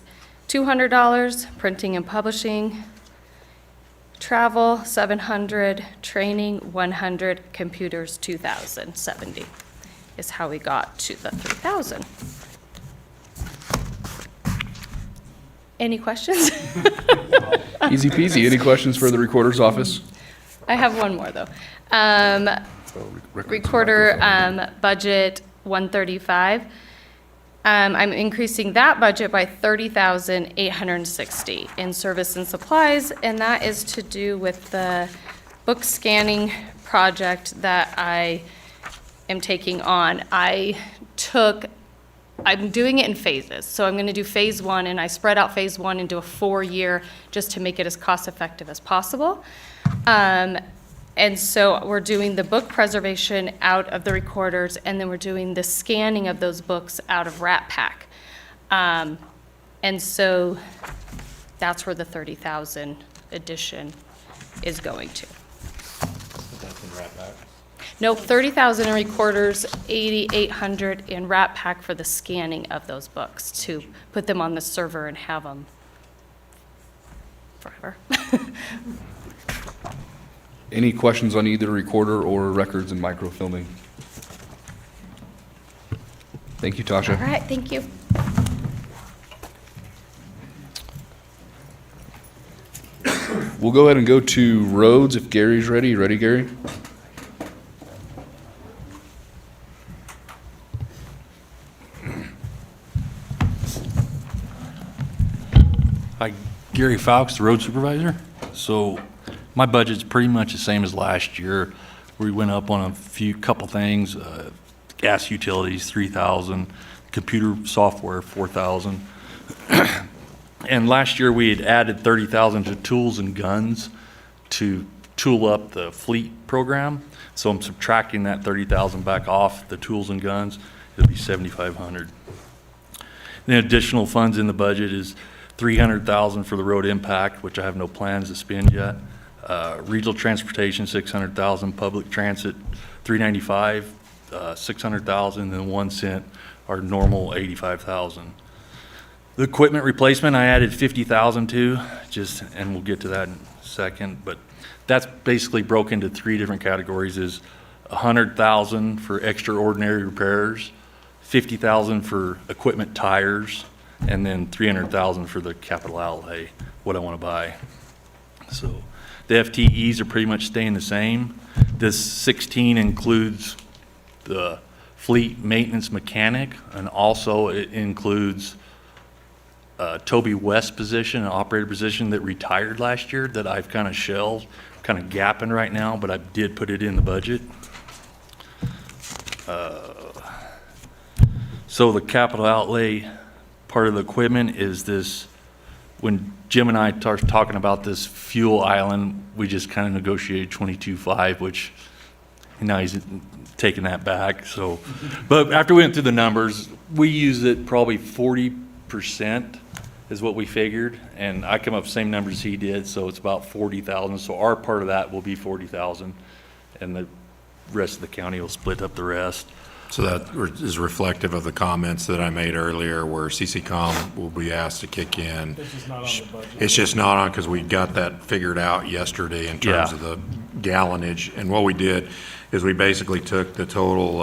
$200, printing and publishing, travel, $700, training, $100, computers, $2,070 is how we got to the 3,000. Any questions? Easy peasy. Any questions for the recorder's office? I have one more, though. Recorder budget 135. I'm increasing that budget by $30,860 in service and supplies, and that is to do with the book scanning project that I am taking on. I'm doing it in phases. So I'm going to do phase 1, and I spread out phase 1 into a 4-year just to make it as cost effective as possible. And so we're doing the book preservation out of the recorders, and then we're doing the scanning of those books out of RatPack. And so that's where the 30,000 addition is going to. That's in RatPack. Nope, 30,000 in recorders, 8,800 in RatPack for the scanning of those books to put them on the server and have them forever. Any questions on either recorder or records and microfilming? Thank you, Tasha. All right, thank you. We'll go ahead and go to roads if Gary's ready. You ready, Gary? Hi, Gary Fowles, the road supervisor. So my budget's pretty much the same as last year. We went up on a couple things, gas utilities, 3,000, computer software, 4,000. And last year we had added 30,000 to tools and guns to tool up the fleet program. So I'm subtracting that 30,000 back off the tools and guns. It'll be 7,500. The additional funds in the budget is 300,000 for the road impact, which I have no plans to spend yet. Regional transportation, 600,000. Public transit, 395, 600,000, and then 1 cent, our normal 85,000. The equipment replacement, I added 50,000 to, and we'll get to that in a second, but that's basically broken into 3 different categories: is 100,000 for extraordinary repairs, 50,000 for equipment tires, and then 300,000 for the capital outlay, what I want to buy. So the FTEs are pretty much staying the same. This 16 includes the fleet maintenance mechanic, and also it includes Toby West position, an operator position that retired last year that I've kind of shelved, kind of gapping right now, but I did put it in the budget. So the capital outlay part of the equipment is this, when Jim and I started talking about this fuel island, we just kind of negotiated 22.5, which now he's taking that back. So, but after we went through the numbers, we used it probably 40% is what we figured, and I come up with the same numbers he did, so it's about 40,000. So our part of that will be 40,000, and the rest of the county will split up the rest. So that is reflective of the comments that I made earlier, where CCCOM will be asked to kick in. It's just not on the budget. It's just not on, because we got that figured out yesterday in terms of the gallonage. And what we did is we basically took the total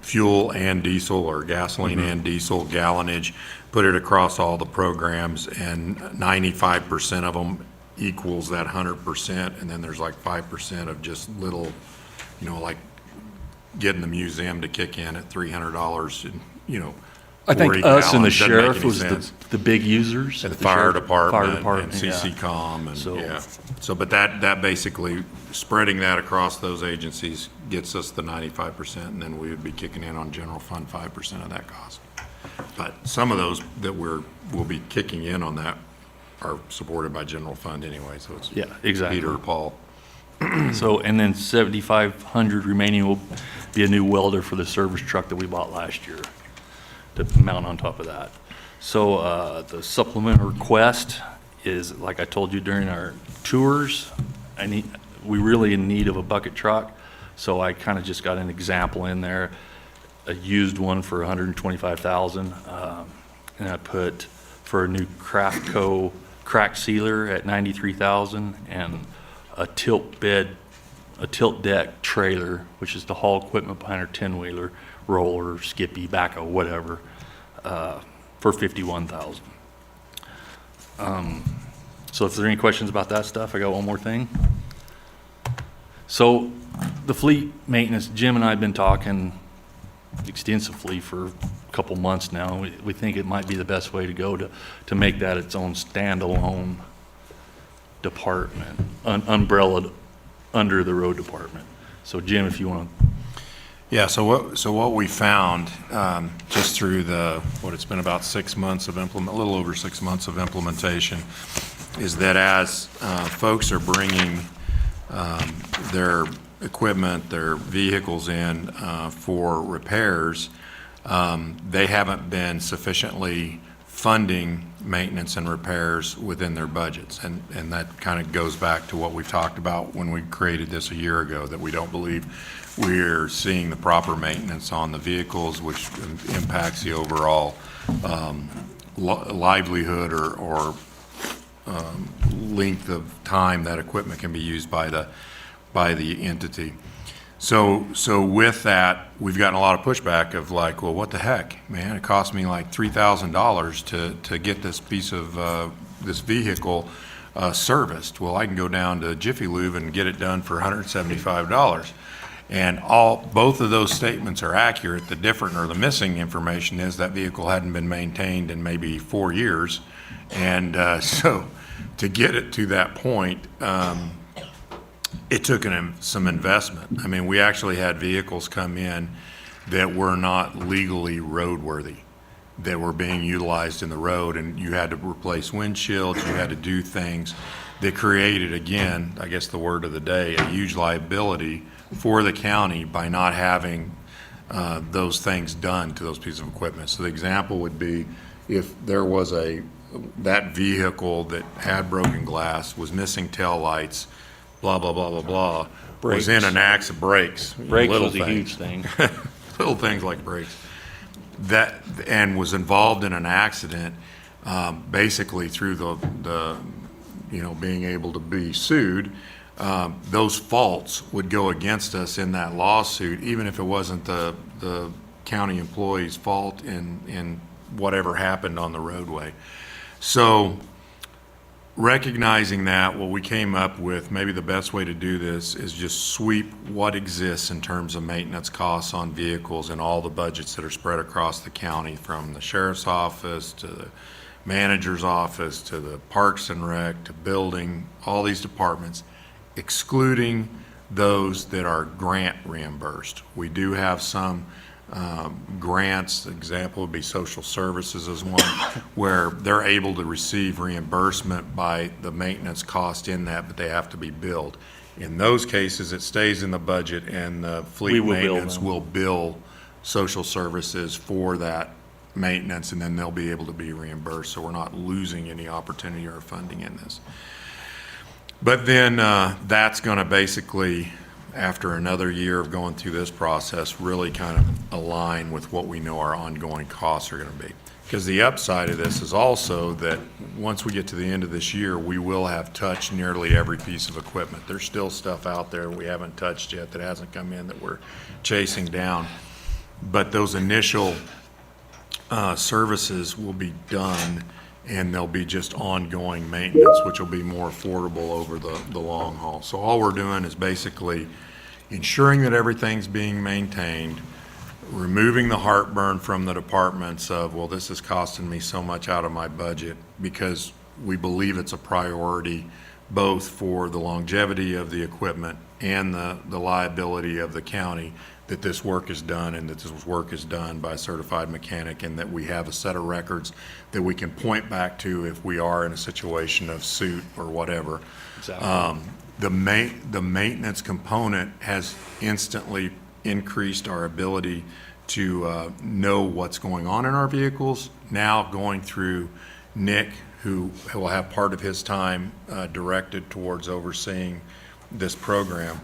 fuel and diesel, or gasoline and diesel gallonage, put it across all the programs, and 95% of them equals that 100%, and then there's like 5% of just little, like getting the museum to kick in at $300, and, I think 40 us and the gallons. Doesn't make sheriff any was sense. the big users. And the sheriff- fire department and yeah. CCCOM, and, So- yeah. So, but that basically, spreading that across those agencies gets us the 95%, and then we would be kicking in on general fund 5% of that cost. But some of those that we'll be kicking in on that are supported by general fund anyway, so it's Yeah, exactly. Peter or Paul. So, and then 7,500 remaining will be a new welder for the service truck that we bought last year to mount on top of that. So, the supplement request is, like I told you during our tours, we really in need of a bucket truck. So I kind of just got an example in there, a used one for $125,000. And I put for a new Craftco crack sealer at $93,000, and a tilt deck trailer, which is to haul equipment behind our 10-wheeler, roller, skippy, backhoe, whatever, for $51,000. So if there are any questions about that stuff, I got one more thing. So the fleet maintenance, Jim and I have been talking extensively for a couple months now. We think it might be the best way to go to make that its own standalone department, umbrella under the road department. So Jim, if you want to. Yeah, so what we found, just through it's been about 6 months of a little over 6 months of implementation, is that as folks are bringing their equipment, their vehicles in for repairs, they haven't been sufficiently funding maintenance and repairs within their budgets. And that kind of goes back to what we've talked about when we created this a year ago, that we don't believe we're seeing the proper maintenance on the vehicles, which impacts the overall livelihood or length of time that equipment can be used by the entity. So with that, we've gotten a lot of pushback of like, well, what the heck, man? It cost me like $3,000 to get this piece of this vehicle serviced. Well, I can go down to Jiffy Lube and get it done for $175. And both of those statements are accurate. The different or the missing information is that vehicle hadn't been maintained in maybe 4 years. And so to get it to that point, it took some investment. I mean, we actually had vehicles come in that were not legally roadworthy, that were being utilized in the road, and you had to replace windshields, you had to do things that created, again, I guess the word of the day, a huge liability for the county by not having those things done to those pieces of equipment. So the example would be if there was that vehicle that had broken glass, was missing tail lights, blah, blah, blah, blah, blah, was in an accident, brakes. Brakes little was a things. huge thing. Little things like brakes. And was involved in an accident, basically through the being able to be sued. Those faults would go against us in that lawsuit, even if it wasn't the county employee's fault in whatever happened on the roadway. So recognizing that, what we came up with, maybe the best way to do this is just sweep what exists in terms of maintenance costs on vehicles and all the budgets that are spread across the county, from the sheriff's office to the manager's office to the Parks and Rec to building, all these departments, excluding those that are grant reimbursed. We do have some grants. Example would be social services is one, where they're able to receive reimbursement by the maintenance cost in that, but they have to be billed. In those cases, it stays in the budget, and the fleet maintenance will bill social services for that maintenance, and then they'll be able to be reimbursed. So we're not losing any opportunity or funding in this. But then that's going to basically, after another year of going through this process, really kind of align with what we know our ongoing costs are going to be. Because the upside of this is also that once we get to the end of this year, we will have touched nearly every piece of equipment. There's still stuff out there we haven't touched yet that hasn't come in that we're chasing down. But those initial services will be done, and there'll be just ongoing maintenance, which will be more affordable over the long haul. So all we're doing is basically ensuring that everything's being maintained, removing the heartburn from the departments of, well, this is costing me so much out of my budget, because we believe it's a priority both for the longevity of the equipment and the liability of the county, that this work is done, and that this work is done by a certified mechanic, and that we have a set of records that we can point back to if we are in a situation of suit or whatever. Exactly. The maintenance component has instantly increased our ability to know what's going on in our vehicles. Now going through Nick, who will have part of his time directed towards overseeing this program,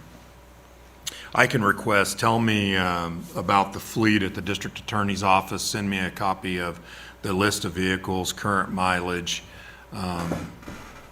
I can request, tell me about the fleet at the district attorney's office, send me a copy of the list of vehicles, current mileage,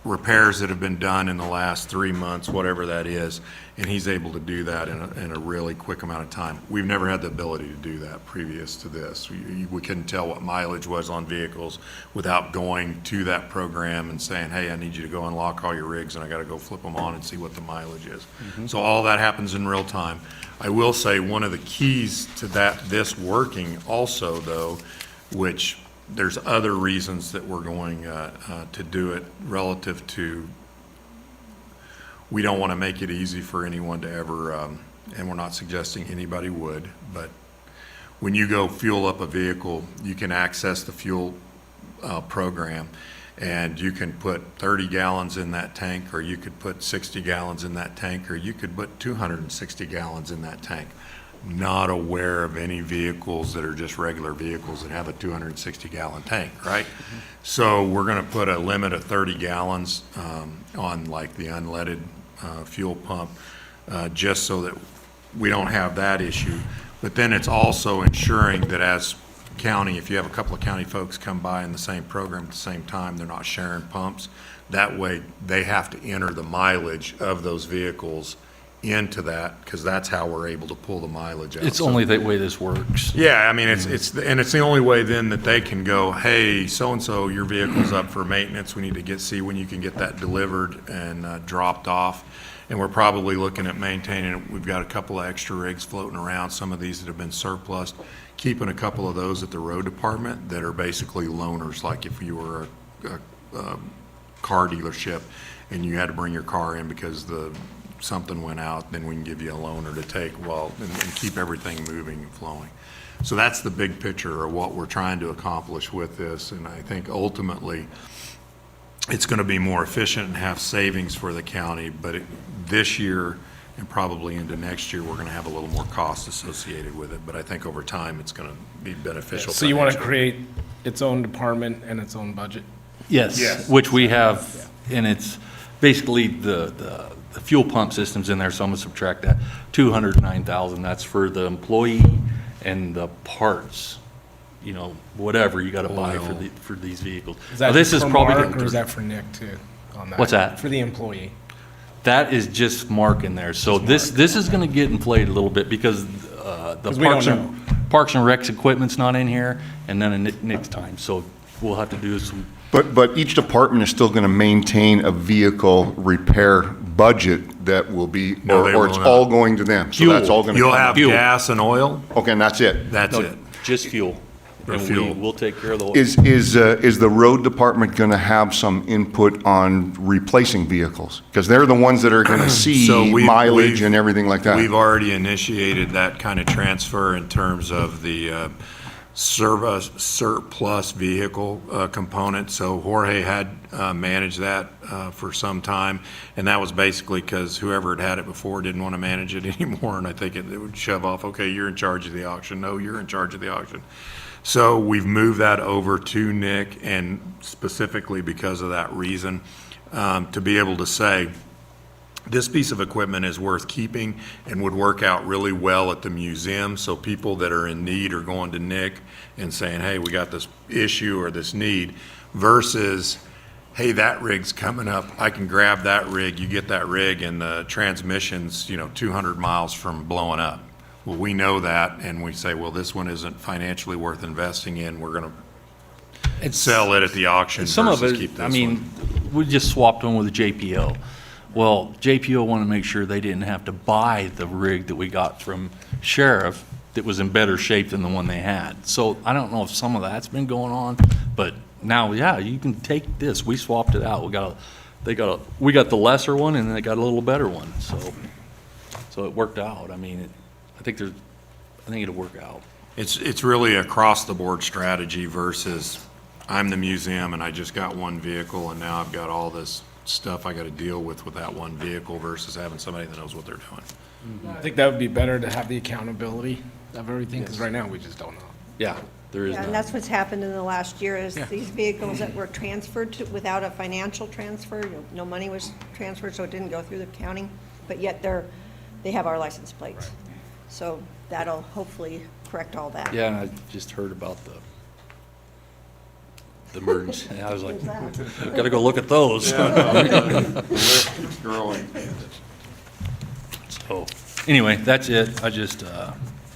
repairs that have been done in the last 3 months, whatever that is, and he's able to do that in a really quick amount of time. We've never had the ability to do that previous to this. We couldn't tell what mileage was on vehicles without going to that program and saying, hey, I need you to go unlock all your rigs, and I got to go flip them on and see what the mileage is. So all that happens in real time. I will say one of the keys to this working also, though, which there's other reasons that we're going to do it relative to, we don't want to make it easy for anyone to ever, and we're not suggesting anybody would, but when you go fuel up a vehicle, you can access the fuel program, and you can put 30 gallons in that tank, or you could put 60 gallons in that tank, or you could put 260 gallons in that tank. Not aware of any vehicles that are just regular vehicles that have a 260-gallon tank, right? So we're going to put a limit of 30 gallons on like the unleaded fuel pump, just so that we don't have that issue. But then it's also ensuring that as county, if you have a couple of county folks come by in the same program at the same time, they're not sharing pumps. That way, they have to enter the mileage of those vehicles into that, because that's how we're able to pull the mileage out. It's only the way this works. Yeah, I mean, it's the only way then that they can go, hey, so-and-so, your vehicle's up for maintenance, we need to see when you can get that delivered and dropped off. And we're probably looking at maintaining it. We've got a couple of extra rigs floating around, some of these that have been surplus, keeping a couple of those at the road department that are basically loaners, like if you were a car dealership and you had to bring your car in because something went out, then we can give you a loaner to take and keep everything moving and flowing. So that's the big picture of what we're trying to accomplish with this, and I think ultimately it's going to be more efficient and have savings for the county, but this year and probably into next year, we're going to have a little more cost associated with it, but I think over time it's going to be beneficial. So you want to financially. create its own department and its own budget? Yes, which we have, and it's basically the fuel pump system's in there, so I'm gonna subtract that. 209,000, that's for the employee and the parts, whatever you gotta buy for these vehicles. Is Now, that this for is probably Mark, getting or is through- that for Nick too? On that? What's that? For the employee. That is just Mark in there, so this is gonna get inflated a little bit because the 'Cause we don't Parks and Recs equipment's not in here, and then in Nick's time, so we'll have to do some. But each department is still going to maintain a vehicle repair budget that will be, No, they or will it's not. all going to them. So that's all going to. You'll have gas and oil. Okay, and that's it. That's No, it. Just fuel. For And fuel. we'll take care of the. Is the road department going to have some input on replacing vehicles? Because they're the ones that are going to see So mileage and everything like that. We've already initiated that kind of transfer in terms of the surplus vehicle component. So Jorge had managed that for some time, and that was basically because whoever had it before didn't want to manage it anymore, and I think it would shove off, okay, you're in charge of the auction. No, you're in charge of the auction. So we've moved that over to Nick, and specifically because of that reason, to be able to say, this piece of equipment is worth keeping and would work out really well at the museum. So people that are in need are going to Nick and saying, hey, we got this issue or this need, versus, hey, that rig's coming up, I can grab that rig, you get that rig, and the transmission's, 200 miles from blowing up. Well, we know that, and we say, well, this one isn't financially worth investing in, we're gonna sell it at the auction Some of versus it, keep I this mean, one. we just swapped one with a JPO. Well, JPO wanted to make sure they didn't have to buy the rig that we got from Sheriff that was in better shape than the one they had. So I don't know if some of that's been going on, but now, yeah, you can take this. We swapped it out. We got the lesser one and they got a little better one. So it worked out. I mean, I think it'll work out. It's really a cross-the-board strategy versus I'm the museum and I just got one vehicle and now I've got all this stuff I got to deal with that one vehicle versus having somebody that knows what they're doing. I think that would be better to have the accountability of everything, because right now we just don't know. Yeah, there is Yeah, and none. that's what's happened in the last year, is Yeah. these vehicles that were transferred to, without a financial transfer, no money was transferred, so it didn't go through the counting, but yet they have our license plates. So that'll hopefully correct all that. Yeah, and I just heard about the emergency. And I was like, gotta go look at those. The list keeps growing. So, anyway, that's it. I just,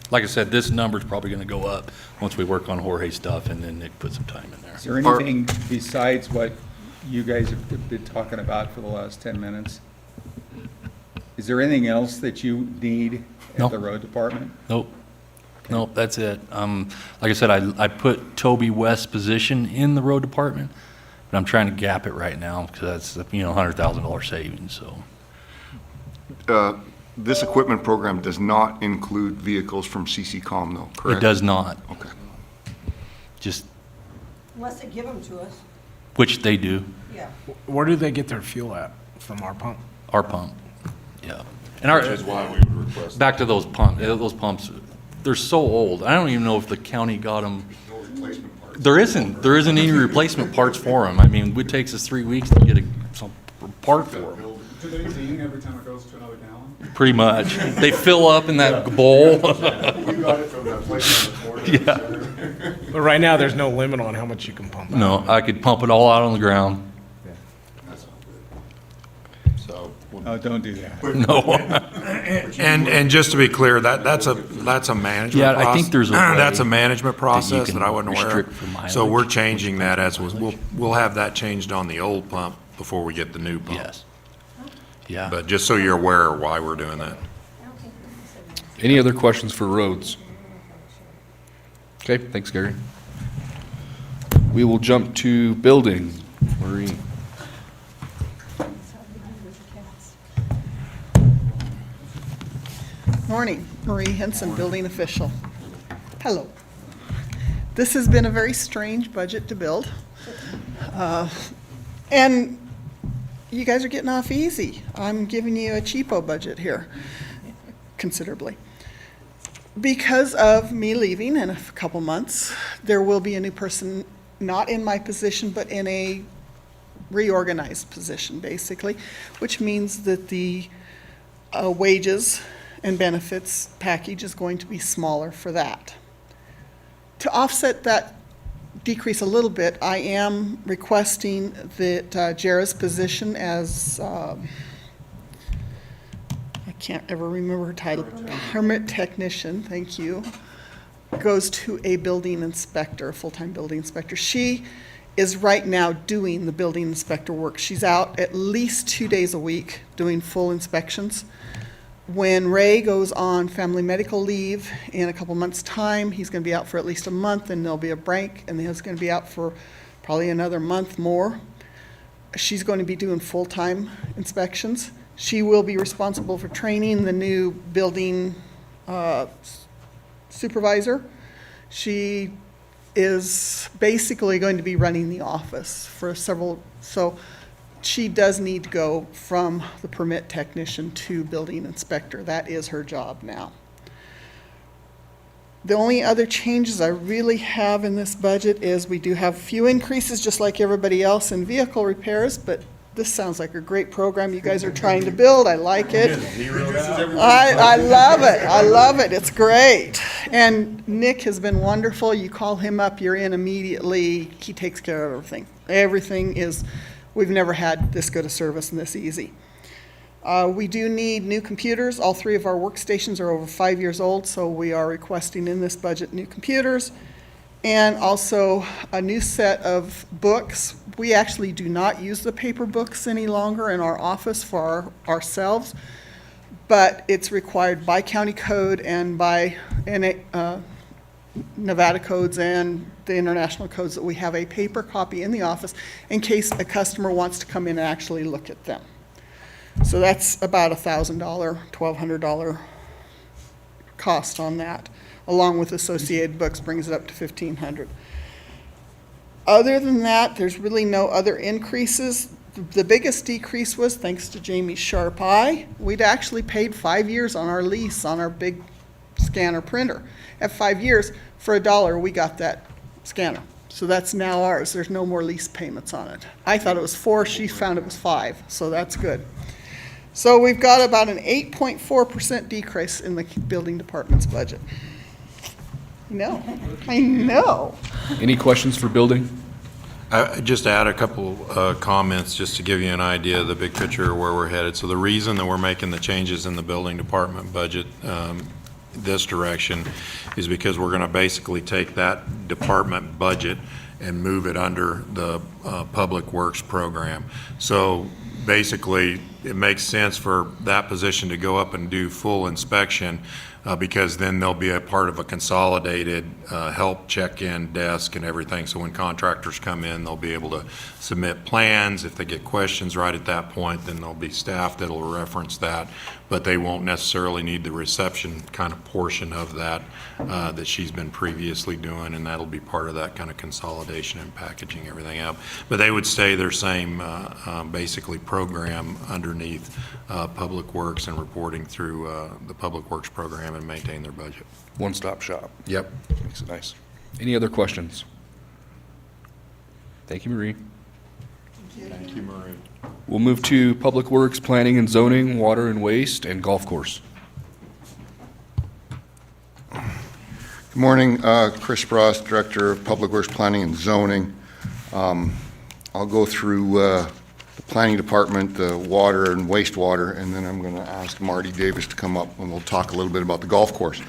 like I said, this number's probably gonna go up once we work on Jorge stuff and then Nick put some time in there. Is there anything besides what you guys have been talking about for the last 10 minutes? Is there anything else that you need No. at the road department? Nope. Nope, that's it. Like I said, I put Toby West's position in the road department, but I'm trying to gap it right now because that's, $100,000 savings, so. This equipment program does not include vehicles from CCCOM though, correct? It does not. Okay. Just, Unless they give them to us, which they do, yeah. Where do they get their fuel at? From our pump? our pump, yeah. And our, Which is why we would request. back to those pumps, they're so old. I don't even know if the county got them. No replacement parts. There isn't any replacement parts for them. I mean, it takes us 3 weeks to get some part for them. Do they ding every time it goes to another gallon? Pretty much. They fill up in that bowl. We got it from that place on the corner. Yeah. But right now, there's no limit on how much you can pump out. No, I could pump it all out on the ground. So, Oh, don't do that. No. And just to be clear, that's a management Yeah, process. I think there's a way That's a management process can that I wasn't aware restrict for of. mileage. So we're changing that we'll have that changed on the old pump before we get the new pump. Yes. Yeah. But just so you're aware of why we're doing that. Any other questions for roads? Okay, thanks, Gary. We will jump to building. Marie. Morning, Marie Henson, building official. Hello. This has been a very strange budget to build. And you guys are getting off easy. I'm giving you a cheapo budget here, considerably. Because of me leaving in a couple months, there will be a new person, not in my position, but in a reorganized position, basically, which means that the wages and benefits package is going to be smaller for that. To offset that decrease a little bit, I am requesting that Jara's position as, I can't ever remember her title, permit technician, thank you, goes to a building inspector, a full-time building inspector. She is right now doing the building inspector work. She's out at least 2 days a week doing full inspections. When Ray goes on family medical leave in a couple months' time, he's going to be out for at least a month, and there'll be a break, and then he's going to be out for probably another month more. She's going to be doing full-time inspections. She will be responsible for training the new building supervisor. She is basically going to be running the office for several, so she does need to go from the permit technician to building inspector. That is her job now. The only other changes I really have in this budget is we do have a few increases, just like everybody else, in vehicle repairs, but this sounds like a great program you guys are trying to build. I like it. I love it. I love it. It's great. And Nick has been wonderful. You call him up, you're in immediately. He takes care of everything. Everything is, we've never had this good a service and this easy. We do need new computers. All 3 of our workstations are over 5 years old, so we are requesting in this budget new computers. And also a new set of books. We actually do not use the paper books any longer in our office for ourselves, but it's required by county code and by Nevada codes and the international codes that we have a paper copy in the office in case a customer wants to come in and actually look at them. So that's about $1,000, $1,200 cost on that, along with associated books, brings it up to $1,500. Other than that, there's really no other increases. The biggest decrease was thanks to Jamie's sharp eye. We'd actually paid 5 years on our lease on our big scanner printer. At 5 years, for $1, we got that scanner. So that's now ours. There's no more lease payments on it. I thought it was 4, she found it was 5, so that's good. So we've got about an 8.4% decrease in the building department's budget. No, I know. Any questions for building? Just add a couple comments just to give you an idea of the big picture of where we're headed. So the reason that we're making the changes in the building department budget this direction is because we're going to basically take that department budget and move it under the Public Works program. So basically, it makes sense for that position to go up and do full inspection because then they'll be a part of a consolidated help check-in desk and everything. So when contractors come in, they'll be able to submit plans. If they get questions right at that point, then there'll be staff that'll reference that, but they won't necessarily need the reception kind of portion of that that she's been previously doing, and that'll be part of that kind of consolidation and packaging everything up. But they would stay their same basically program underneath Public Works and reporting through the Public Works program and maintain their budget. One-stop shop. Yep. Makes it nice. Any other questions? Thank you, Marie. Thank you, Marie. We'll move to Public Works, Planning and Zoning, Water and Waste, and Golf Course. Good morning, Chris Spross, Director of Public Works Planning and Zoning. I'll go through the Planning Department, the water and wastewater, and then I'm going to ask Marty Davis to come up and we'll talk a little bit about the golf course.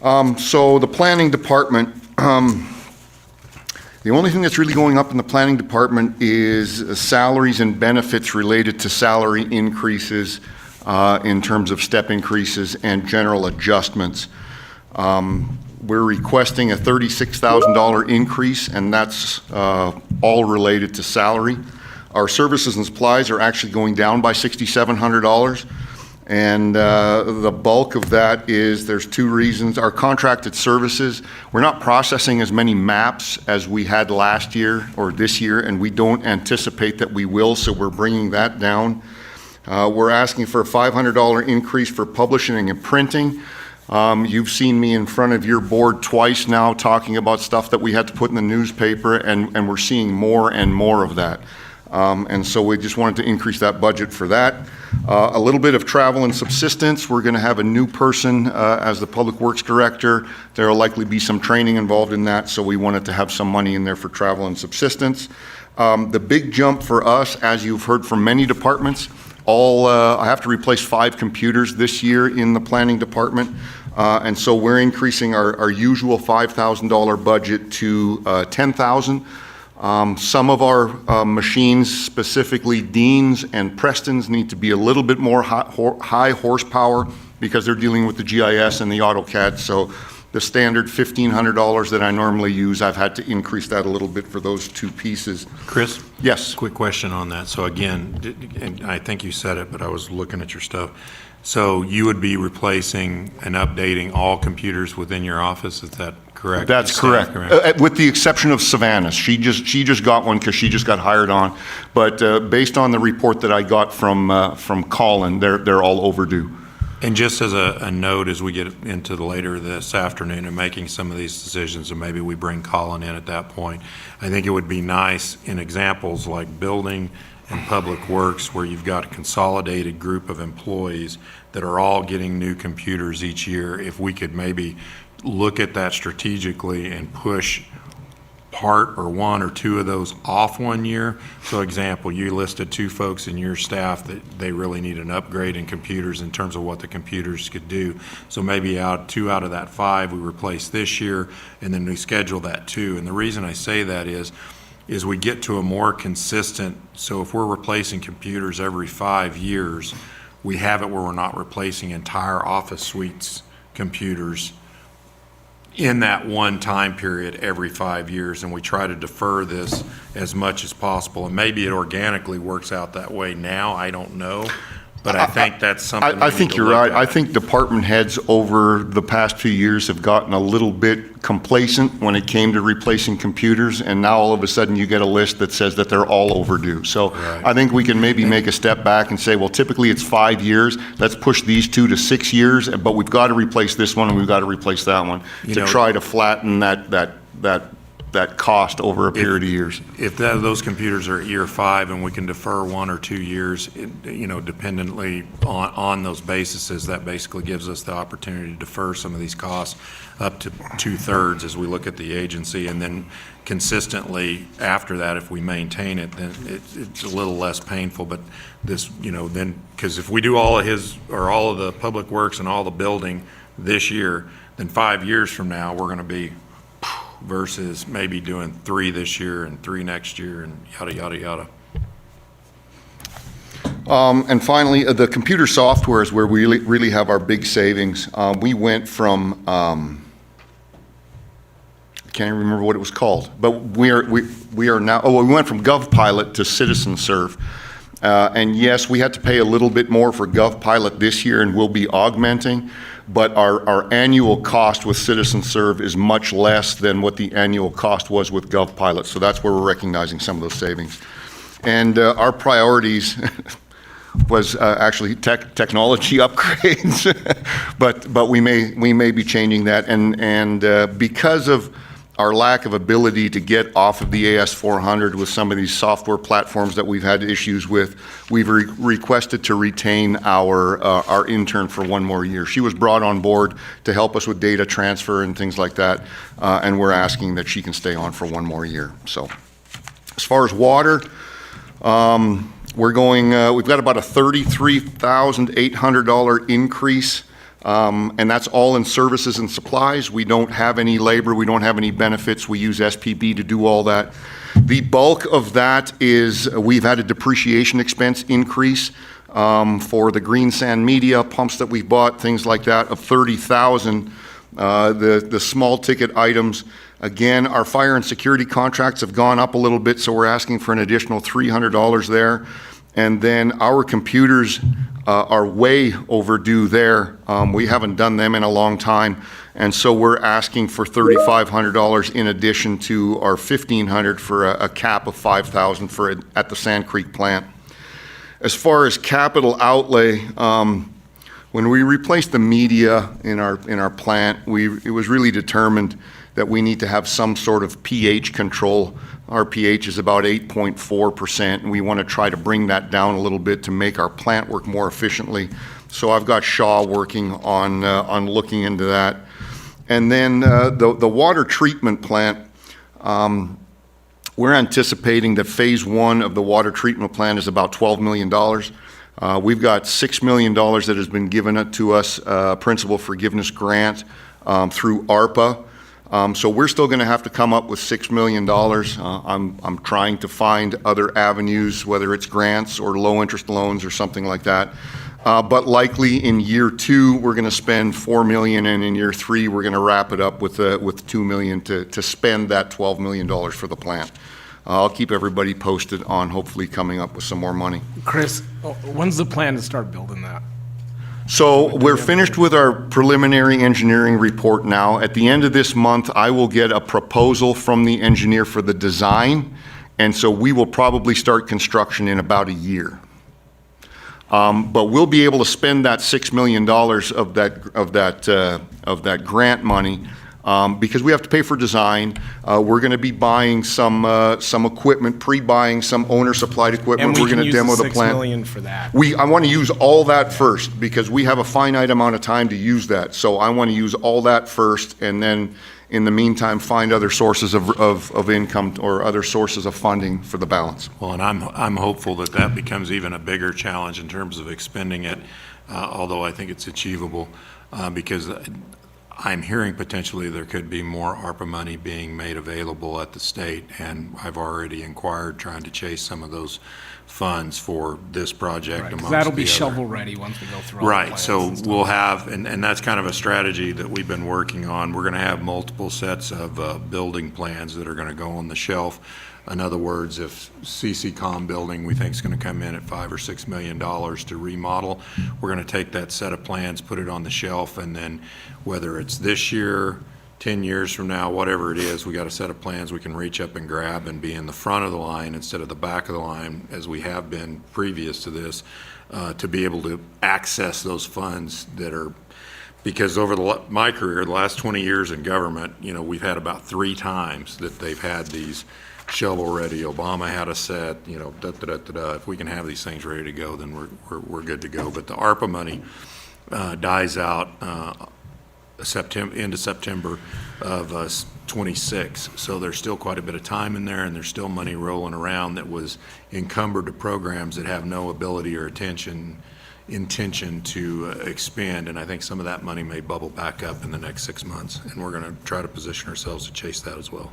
So the Planning Department, the only thing that's really going up in the Planning Department is salaries and benefits related to salary increases in terms of step increases and general adjustments. We're requesting a $36,000 increase, and that's all related to salary. Our services and supplies are actually going down by $6,700, and the bulk of that is, there's 2 reasons. Our contracted services, we're not processing as many maps as we had last year or this year, and we don't anticipate that we will, so we're bringing that down. We're asking for a $500 increase for publishing and printing. You've seen me in front of your board twice now talking about stuff that we had to put in the newspaper, and we're seeing more and more of that. And so we just wanted to increase that budget for that. A little bit of travel and subsistence. We're going to have a new person as the Public Works Director. There will likely be some training involved in that, so we wanted to have some money in there for travel and subsistence. The big jump for us, as you've heard from many departments, I have to replace 5 computers this year in the Planning Department. And so we're increasing our usual $5,000 budget to $10,000. Some of our machines, specifically Dean's and Preston's, need to be a little bit more high horsepower because they're dealing with the GIS and the AutoCAD. So the standard $1,500 that I normally use, I've had to increase that a little bit for those 2 pieces. Chris? Yes. Quick question on that. So again, and I think you said it, but I was looking at your stuff. So you would be replacing and updating all computers within your office, is that correct? That's correct. With the exception of Savannah. She just got one because she just got hired on. But based on the report that I got from Colin, they're all overdue. And just as a note, as we get into the later this afternoon and making some of these decisions, and maybe we bring Colin in at that point, I think it would be nice in examples like building and public works where you've got a consolidated group of employees that are all getting new computers each year, if we could maybe look at that strategically and push part or one or two of those off one year. So example, you listed 2 folks in your staff that they really need an upgrade in computers in terms of what the computers could do. So maybe 2 out of that 5 we replace this year, and then we schedule that 2. And the reason I say that is we get to a more consistent, so if we're replacing computers every 5 years, we have it where we're not replacing entire office suites computers in that one time period every 5 years, and we try to defer this as much as possible. And maybe it organically works out that way now, I don't know. But I think that's something I think you're right. I think department heads over the past few years have gotten a little bit complacent when it came to replacing computers, and now all of a sudden you get a list that says that they're all overdue. So I think we can maybe make a step back and say, well, typically it's 5 years. Let's push these 2 to 6 years, but we've got to replace this one and we've got to replace that one to try to flatten that cost over a period of years. If those computers are year 5 and we can defer 1 or 2 years, dependently on those bases, that basically gives us the opportunity to defer some of these costs up to 2/3 as we look at the agency, and then consistently after that, if we maintain it, then it's a little less painful. But this, then, because if we do all of the public works and all the building this year, then 5 years from now, we're going to be versus maybe doing 3 this year and 3 next year and yada, yada, yada. And finally, the computer software is where we really have our big savings. We went from, I can't even remember what it was called, but we are now, we went from GovPilot to CitizenServe. And yes, we had to pay a little bit more for GovPilot this year, and we'll be augmenting, but our annual cost with CitizenServe is much less than what the annual cost was with GovPilot. So that's where we're recognizing some of those savings. And our priorities was actually technology upgrades, but we may be changing that. And because of our lack of ability to get off of the AS400 with some of these software platforms that we've had issues with, we've requested to retain our intern for 1 more year. She was brought on board to help us with data transfer and things like that, and we're asking that she can stay on for 1 more year. So as far as water, we've got about a $33,800 increase. And that's all in services and supplies. We don't have any labor, we don't have any benefits. We use SPB to do all that. The bulk of that is we've had a depreciation expense increase for the green sand media pumps that we bought, things like that, of $30,000. The small ticket items, again, our fire and security contracts have gone up a little bit, so we're asking for an additional $300 there. And then our computers are way overdue there. We haven't done them in a long time. And so we're asking for $3,500 in addition to our $1,500 for a cap of $5,000 at the Sand Creek plant. As far as capital outlay, when we replaced the media in our plant, it was really determined that we need to have some sort of pH control. Our pH is about 8.4%, and we want to try to bring that down a little bit to make our plant work more efficiently. So I've got Shaw working on looking into that. And then the water treatment plant, we're anticipating that phase 1 of the water treatment plant is about $12 million. We've got $6 million that has been given to us, principal forgiveness grant through ARPA. So we're still going to have to come up with $6 million. I'm trying to find other avenues, whether it's grants or low interest loans or something like that. But likely in year 2, we're going to spend $4 million, and in year 3, we're going to wrap it up with $2 million to spend that $12 million for the plant. I'll keep everybody posted on hopefully coming up with some more money. Chris, when's the plan to start building that? So we're finished with our preliminary engineering report now. At the end of this month, I will get a proposal from the engineer for the design, and so we will probably start construction in about a year. But we'll be able to spend that $6 million of that grant money because we have to pay for design. We're going to be buying some equipment, pre-buying some owner-supplied equipment. And we We're can going to use demo the the 6 plant. million for that. I want to use all that first because we have a finite amount of time to use that. So I want to use all that first, and then in the meantime, find other sources of income or other sources of funding for the balance. Well, and I'm hopeful that that becomes even a bigger challenge in terms of expending it, although I think it's achievable, because I'm hearing potentially there could be more ARPA money being made available at the state, and I've already inquired, trying to chase some of those funds for this project Right, 'cause amongst that'll be the other. shovel-ready once we go through all the Right, plans so and stuff. we'll have, and that's kind of a strategy that we've been working on. We're gonna have multiple sets of building plans that are gonna go on the shelf. In other words, if CCCOM building we think is gonna come in at $5 or $6 million to remodel, we're gonna take that set of plans, put it on the shelf, and then whether it's this year, 10 years from now, whatever it is, we got a set of plans we can reach up and grab and be in the front of the line instead of the back of the line, as we have been previous to this, to be able to access those funds that are, because over my career, the last 20 years in government, we've had about 3 times that they've had these shovel-ready. Obama had a set, If we can have these things ready to go, then we're good to go. But the ARPA money dies out end of September of 26. So there's still quite a bit of time in there, and there's still money rolling around that was encumbered to programs that have no ability or intention to expand. And I think some of that money may bubble back up in the next 6 months, and we're going to try to position ourselves to chase that as well.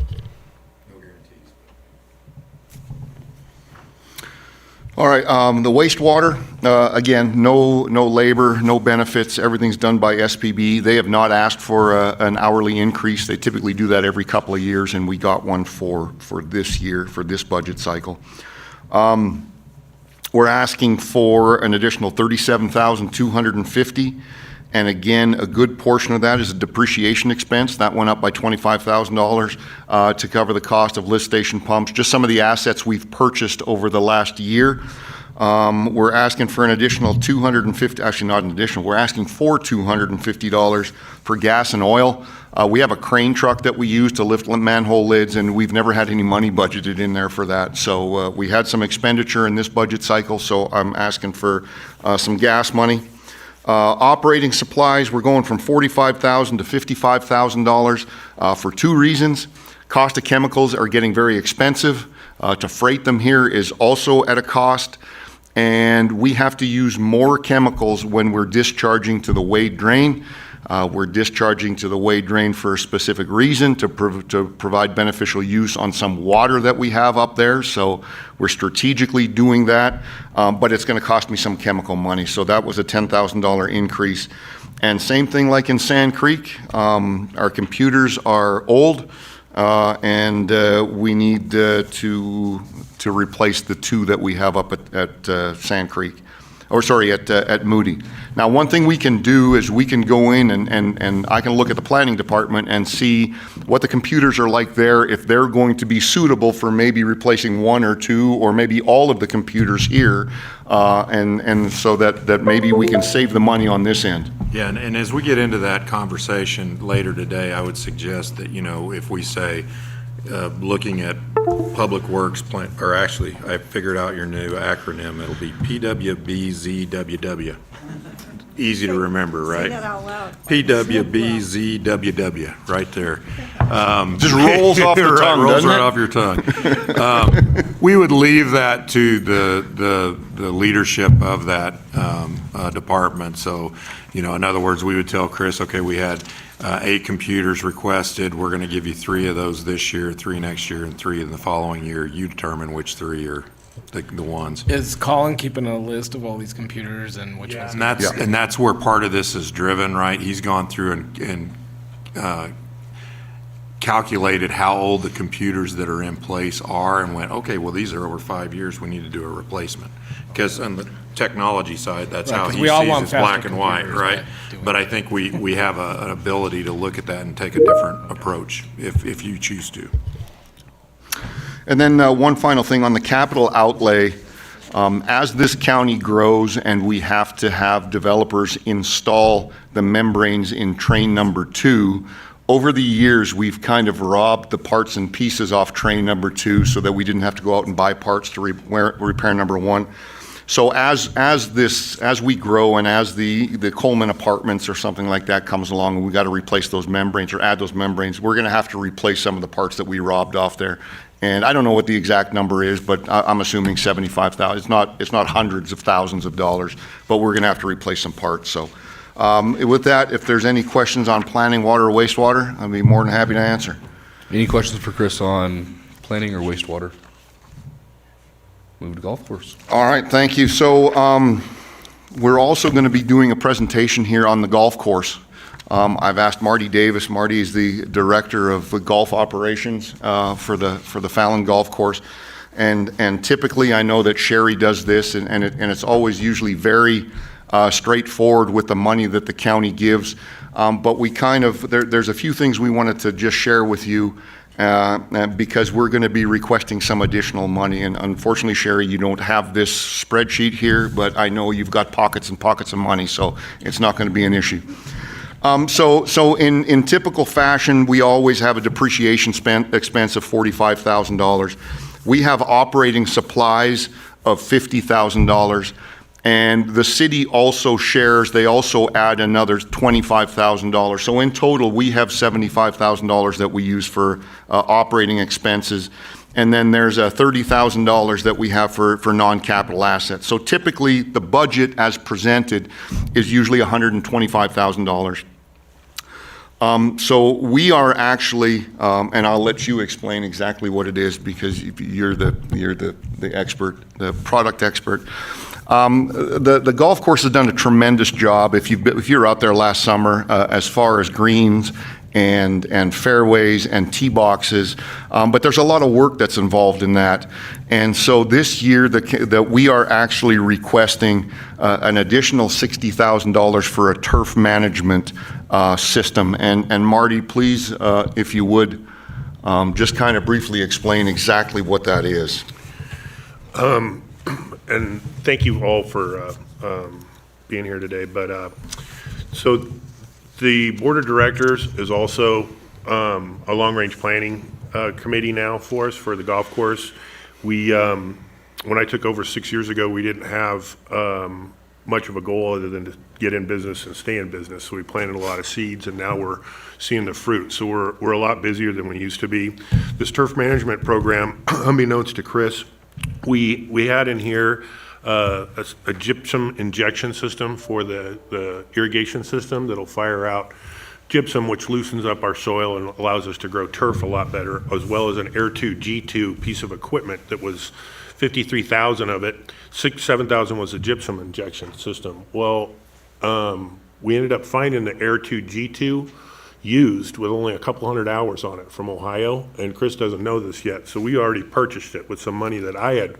All right, the wastewater, again, no labor, no benefits, everything's done by SPB. They have not asked for an hourly increase. They typically do that every couple of years, and we got one for this year, for this budget cycle. We're asking for an additional $37,250. And again, a good portion of that is a depreciation expense. That went up by $25,000 to cover the cost of lift station pumps, just some of the assets we've purchased over the last year. We're asking for an additional $250, actually not an additional, we're asking for $250 for gas and oil. We have a crane truck that we use to lift manhole lids, and we've never had any money budgeted in there for that. So we had some expenditure in this budget cycle, so I'm asking for some gas money. Operating supplies, we're going from $45,000 to $55,000 for 2 reasons. Cost of chemicals are getting very expensive. To freight them here is also at a cost. And we have to use more chemicals when we're discharging to the Wade drain. We're discharging to the Wade drain for a specific reason, to provide beneficial use on some water that we have up there. So we're strategically doing that, but it's going to cost me some chemical money. So that was a $10,000 increase. And same thing like in Sand Creek, our computers are old, and we need to replace the 2 that we have up at Sand Creek. At Moody. Now, one thing we can do is we can go in and I can look at the planning department and see what the computers are like there, if they're going to be suitable for maybe replacing 1 or 2 or maybe all of the computers here, and so that maybe we can save the money on this end. Yeah, and as we get into that conversation later today, I would suggest that, if we say, looking at Public Works plan, or actually, I figured out your new acronym. It'll be PWBZWW. Easy to remember, right? Say that out loud. PWBZWW, right there. Just rolls off the tongue, rolls doesn't right it? off your tongue. We would leave that to the leadership of that department. So, in other words, we would tell Chris, okay, we had 8 computers requested. We're going to give you 3 of those this year, 3 next year, and 3 in the following year. You determine which 3 are the ones. Is Colin keeping a list of all these computers and which ones? And that's where part of this is driven, right? He's gone through and calculated how old the computers that are in place are and went, okay, well, these are over 5 years. We need to do a replacement. Because on the technology side, that's Right, how 'cause he we all sees want it's faster black and white, computers, right? But I think we have an ability to look at that and take a different approach if you choose to. And then one final thing on the capital outlay. As this county grows and we have to have developers install the membranes in train number 2, over the years, we've kind of robbed the parts and pieces off train number 2 so that we didn't have to go out and buy parts to repair number 1. So as we grow and as the Coleman Apartments or something like that comes along and we got to replace those membranes or add those membranes, we're going to have to replace some of the parts that we robbed off there. And I don't know what the exact number is, but I'm assuming 75,000. It's not hundreds of thousands of dollars, but we're going to have to replace some parts. So with that, if there's any questions on planning, water, or wastewater, I'd be more than happy to answer. Any questions for Chris on planning or wastewater? Move to golf course. All right, thank you. So we're also going to be doing a presentation here on the golf course. I've asked Marty Davis. Marty is the director of golf operations for the Fallon Golf Course. And typically, I know that Sherry does this, and it's always usually very straightforward with the money that the county gives. But we there's a few things we wanted to just share with you because we're going to be requesting some additional money. And unfortunately, Sherry, you don't have this spreadsheet here, but I know you've got pockets and pockets of money, so it's not going to be an issue. So in typical fashion, we always have a depreciation expense of $45,000. We have operating supplies of $50,000. And the city also shares, they also add another $25,000. So in total, we have $75,000 that we use for operating expenses. And then there's $30,000 that we have for non-capital assets. So typically, the budget as presented is usually $125,000. So we are actually, and I'll let you explain exactly what it is because you're the expert, the product expert. The golf course has done a tremendous job. If you're out there last summer, as far as greens and fairways and tee boxes, but there's a lot of work that's involved in that. And so this year, that we are actually requesting an additional $60,000 for a turf management system. And Marty, please, if you would, just kind of briefly explain exactly what that is. And thank you all for being here today. But so the board of directors is also a long-range planning committee now for us for the golf course. We, when I took over 6 years ago, we didn't have much of a goal other than to get in business and stay in business. So we planted a lot of seeds, and now we're seeing the fruit. So we're a lot busier than we used to be. This turf management program, unbeknownst to Chris, we had in here a gypsum injection system for the irrigation system that'll fire out gypsum, which loosens up our soil and allows us to grow turf a lot better, as well as an Air2 G2 piece of equipment that was $53,000 of it. $7,000 was a gypsum injection system. Well, we ended up finding the Air2 G2 used with only a couple hundred hours on it from Ohio, and Chris doesn't know this yet, so we already purchased it with some money that I had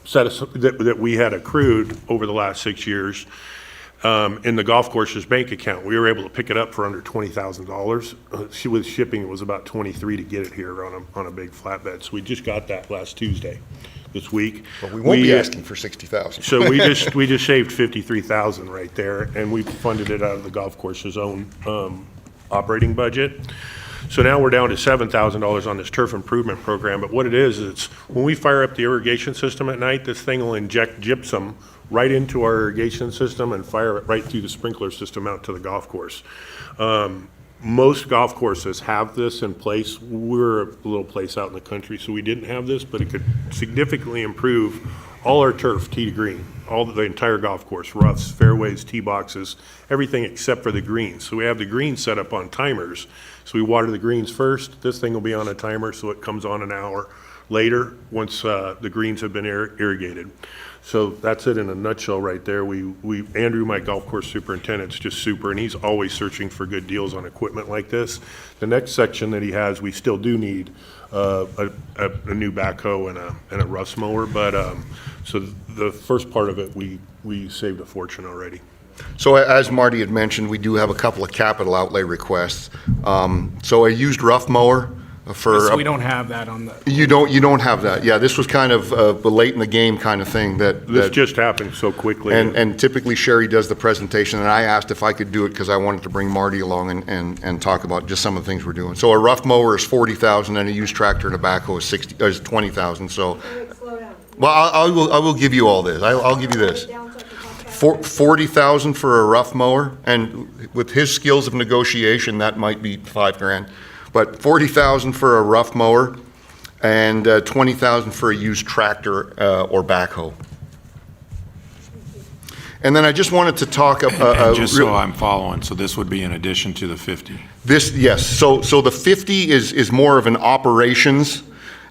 that we had accrued over the last 6 years in the golf course's bank account. We were able to pick it up for under $20,000. With shipping, it was about $23,000 to get it here on a big flatbed. So we just got that last Tuesday this week. But we won't be asking for $60,000. So we just saved $53,000 right there, and we funded it out of the golf course's own operating budget. So now we're down to $7,000 on this turf improvement program. But what it is, it's when we fire up the irrigation system at night, this thing will inject gypsum right into our irrigation system and fire it right through the sprinkler system out to the golf course. Most golf courses have this in place. We're a little place out in the country, so we didn't have this, but it could significantly improve all our turf, tee to green, the entire golf course, roughs, fairways, tee boxes, everything except for the greens. So we have the greens set up on timers. So we water the greens first. This thing will be on a timer, so it comes on an hour later once the greens have been irrigated. So that's it in a nutshell right there. Andrew, my golf course superintendent's just super, and he's always searching for good deals on equipment like this. The next section that he has, we still do need a new backhoe and a rust mower, but so the first part of it, we saved a fortune already. So as Marty had mentioned, we do have a couple of capital outlay requests. So a used rough mower for. So we don't have that on the, You don't have that. Yeah, this was kind of a late in the game kind of thing that. This that- just happened so quickly. And typically Sherry does the presentation, and I asked if I could do it because I wanted to bring Marty along and talk about just some of the things we're doing. So a rough mower is 40,000 and a used tractor and a backhoe is 20,000, so. Well, I will give you all this. I'll give you this. 40,000 for a rough mower, and with his skills of negotiation, that might be $5,000. But 40,000 for a rough mower and 20,000 for a used tractor or backhoe. And then I just wanted to talk about. Just so I'm following, so this would be in addition to the 50? This, yes, so the 50 is more of an operations,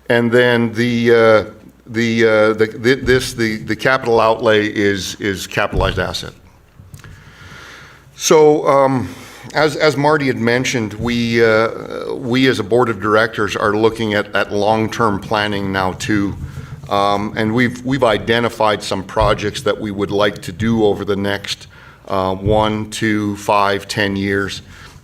and then the capital outlay is capitalized asset. So, as Marty had mentioned, we as a board of directors are looking at long-term planning now too. And we've identified some projects that we would like to do over the next 1, 2, 5, 10 years.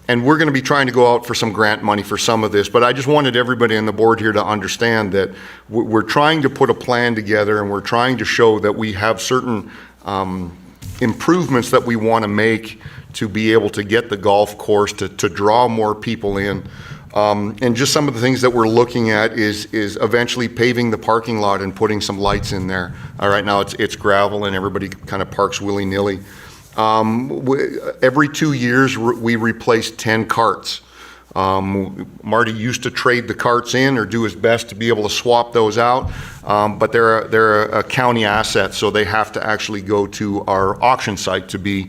And we're going to be trying to go out for some grant money for some of this, but I just wanted everybody on the board here to understand that we're trying to put a plan together, and we're trying to show that we have certain improvements that we want to make to be able to get the golf course to draw more people in. And just some of the things that we're looking at is eventually paving the parking lot and putting some lights in there. Right now it's gravel and everybody kind of parks willy-nilly. Every 2 years we replace 10 carts. Marty used to trade the carts in or do his best to be able to swap those out, but they're a county asset, so they have to actually go to our auction site to be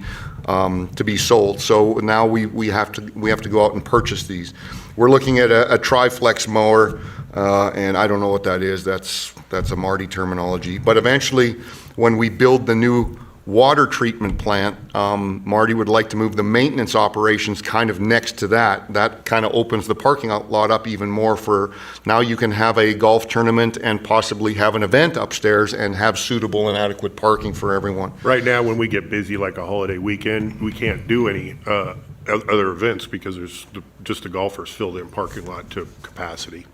sold. So now we have to go out and purchase these. We're looking at a Triflex mower, and I don't know what that is. That's a Marty terminology. But eventually, when we build the new water treatment plant, Marty would like to move the maintenance operations kind of next to that. That kind of opens the parking lot up even more for, now you can have a golf tournament and possibly have an event upstairs and have suitable and adequate parking for everyone. Right now, when we get busy like a holiday weekend, we can't do any other events because there's just the golfers fill the parking lot to capacity.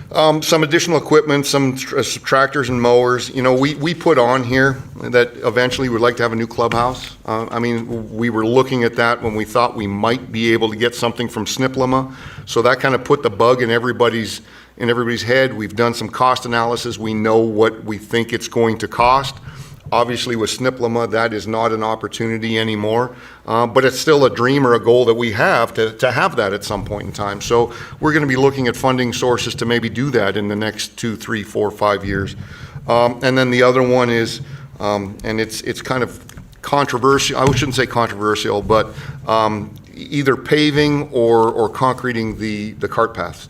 Some additional equipment, some tractors and mowers. You know, we put on here that eventually we'd like to have a new clubhouse. I mean, we were looking at that when we thought we might be able to get something from SNPLMA. So that kind of put the bug in everybody's head. We've done some cost analysis. We know what we think it's going to cost. Obviously, with SNPLMA, that is not an opportunity anymore, but it's still a dream or a goal that we have to have that at some point in time. So we're going to be looking at funding sources to maybe do that in the next 2, 3, 4, 5 years. And then the other one is, and it's kind of controversial, I shouldn't say controversial, but either paving or concreting the cart paths.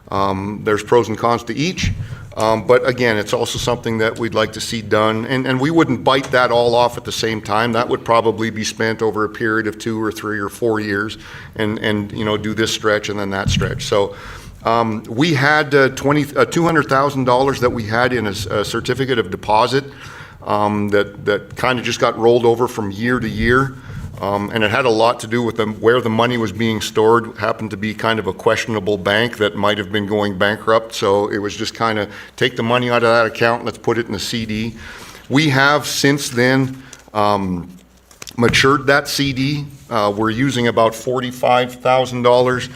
There's pros and cons to each. But again, it's also something that we'd like to see done, and we wouldn't bite that all off at the same time. That would probably be spent over a period of 2 or 3 or 4 years, and you know, do this stretch and then that stretch. So we had $200,000 that we had in a certificate of deposit that kind of just got rolled over from year to year. And it had a lot to do with where the money was being stored. Happened to be kind of a questionable bank that might have been going bankrupt. So it was just kind of take the money out of that account, let's put it in a CD. We have since then matured that CD. We're using about $45,000.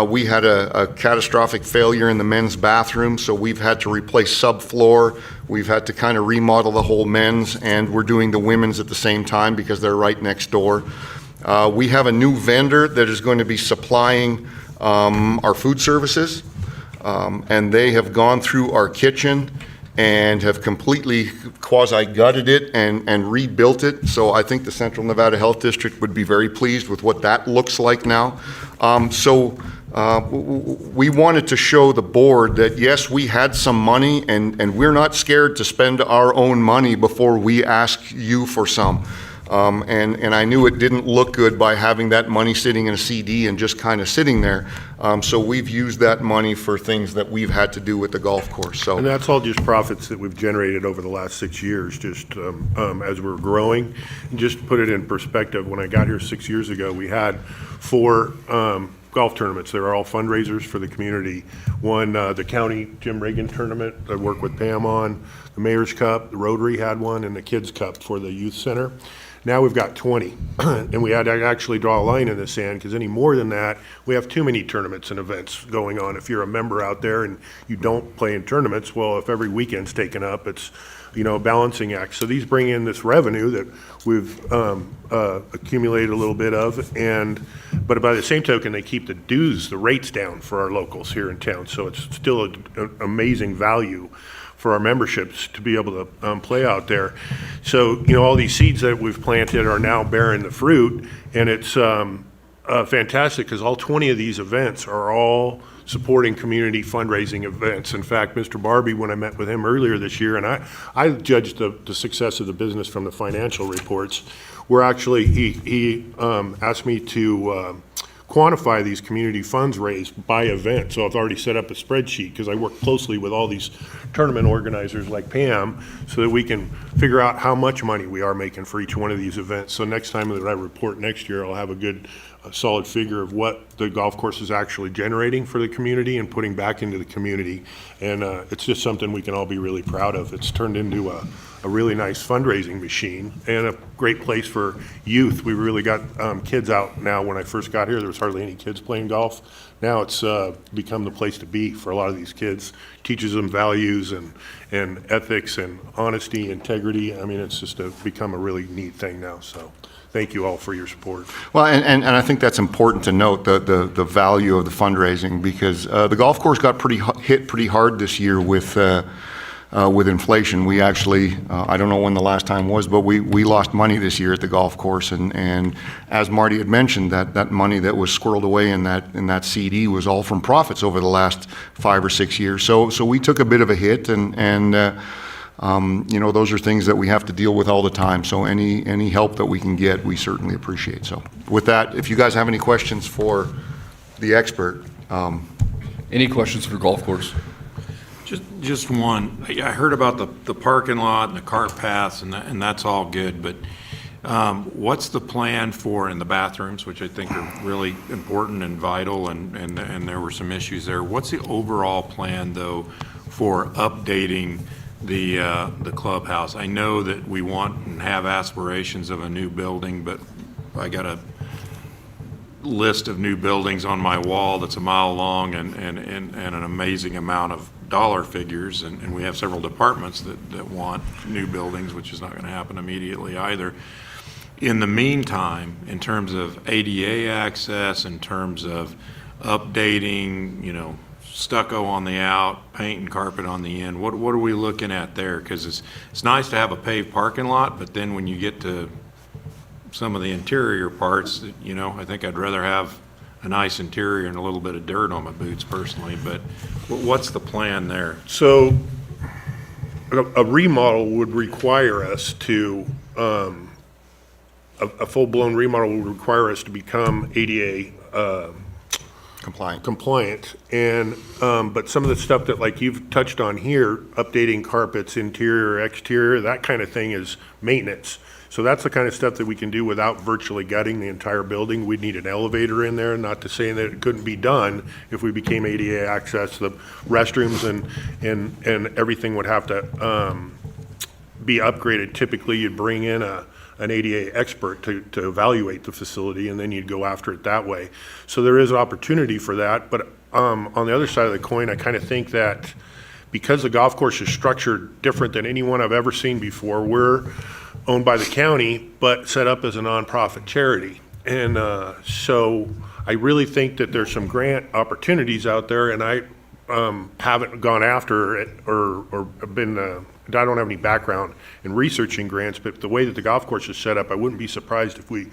We had a catastrophic failure in the men's bathroom, so we've had to replace subfloor. We've had to kind of remodel the whole men's, and we're doing the women's at the same time because they're right next door. We have a new vendor that is going to be supplying our food services, and they have gone through our kitchen and have completely quasi-gutted it and rebuilt it. So I think the Central Nevada Health District would be very pleased with what that looks like now. We wanted to show the board that, yes, we had some money, and we're not scared to spend our own money before we ask you for some. And I knew it didn't look good by having that money sitting in a CD and just kind of sitting there. So we've used that money for things that we've had to do with the golf course. So, and that's all just profits that we've generated over the last 6 years, just as we're growing. And just to put it in perspective, when I got here 6 years ago, we had four golf tournaments. They're all fundraisers for the community. One, the county Jim Reagan tournament I worked with Pam on, the Mayor's Cup, the Rotary had one, and the Kids Cup for the youth center. Now we've got 20, and we had to actually draw a line in the sand, because any more than that, we have too many tournaments and events going on. If you're a member out there and you don't play in tournaments, well, if every weekend's taken up, it's, you know, a balancing act. So these bring in this revenue that we've accumulated a little bit of, but by the same token, they keep the dues, the rates down for our locals here in town. So it's still an amazing value for our memberships to be able to play out there. So, you know, all these seeds that we've planted are now bearing the fruit, and it's fantastic because all 20 of these events are all supporting community fundraising events. In fact, Mr. Barbie, when I met with him earlier this year, and I judged the success of the business from the financial reports, where actually he asked me to quantify these community funds raised by event. So I've already set up a spreadsheet because I work closely with all these tournament organizers like Pam so that we can figure out how much money we are making for each one of these events. So next time that I report next year, I'll have a good solid figure of what the golf course is actually generating for the community and putting back into the community. And it's just something we can all be really proud of. It's turned into a really nice fundraising machine and a great place for youth. We really got kids out now. When I first got here, there was hardly any kids playing golf. Now it's become the place to be for a lot of these kids. Teaches them values and ethics and honesty, integrity. I mean, it's just become a really neat thing now. So thank you all for your support. Well, and I think that's important to note, the value of the fundraising, because the golf course got hit pretty hard this year with inflation. We actually, I don't know when the last time was, but we lost money this year at the golf course. And as Marty had mentioned, that money that was squirreled away in that CD was all from profits over the last 5 or 6 years. So we took a bit of a hit, and you know, those are things that we have to deal with all the time. So any help that we can get, we certainly appreciate. So with that, if you guys have any questions for the expert. Any questions for golf course? Just one. I heard about the parking lot and the cart paths, and that's all good, but what's the plan for in the bathrooms, which I think are really important and vital, and there were some issues there. What's the overall plan, though, for updating the clubhouse? I know that we want and have aspirations of a new building, but I got a list of new buildings on my wall that's a mile long and an amazing amount of dollar figures, and we have several departments that want new buildings, which is not going to happen immediately either. In the meantime, in terms of ADA access, in terms of updating, you know, stucco on the out, paint and carpet on the in, what are we looking at there? Because it's nice to have a paved parking lot, but then when you get to some of the interior parts, you know, I think I'd rather have a nice interior and a little bit of dirt on my boots personally, but what's the plan there? So a remodel would require us to, a full-blown remodel would require us to become ADA compliant. And, but some of the stuff that like you've touched on here, updating carpets, interior, exterior, that kind of thing is maintenance. So that's the kind of stuff that we can do without virtually gutting the entire building. We'd need an elevator in there, not to say that it couldn't be done if we became ADA access. The restrooms and everything would have to be upgraded. Typically, you'd bring in an ADA expert to evaluate the facility, and then you'd go after it that way. So there is opportunity for that. But on the other side of the coin, I kind of think that because the golf course is structured different than anyone I've ever seen before, we're owned by the county, but set up as a nonprofit charity. And so I really think that there's some grant opportunities out there, and I haven't gone after it or been, I don't have any background in researching grants, but the way that the golf course is set up, I wouldn't be surprised if we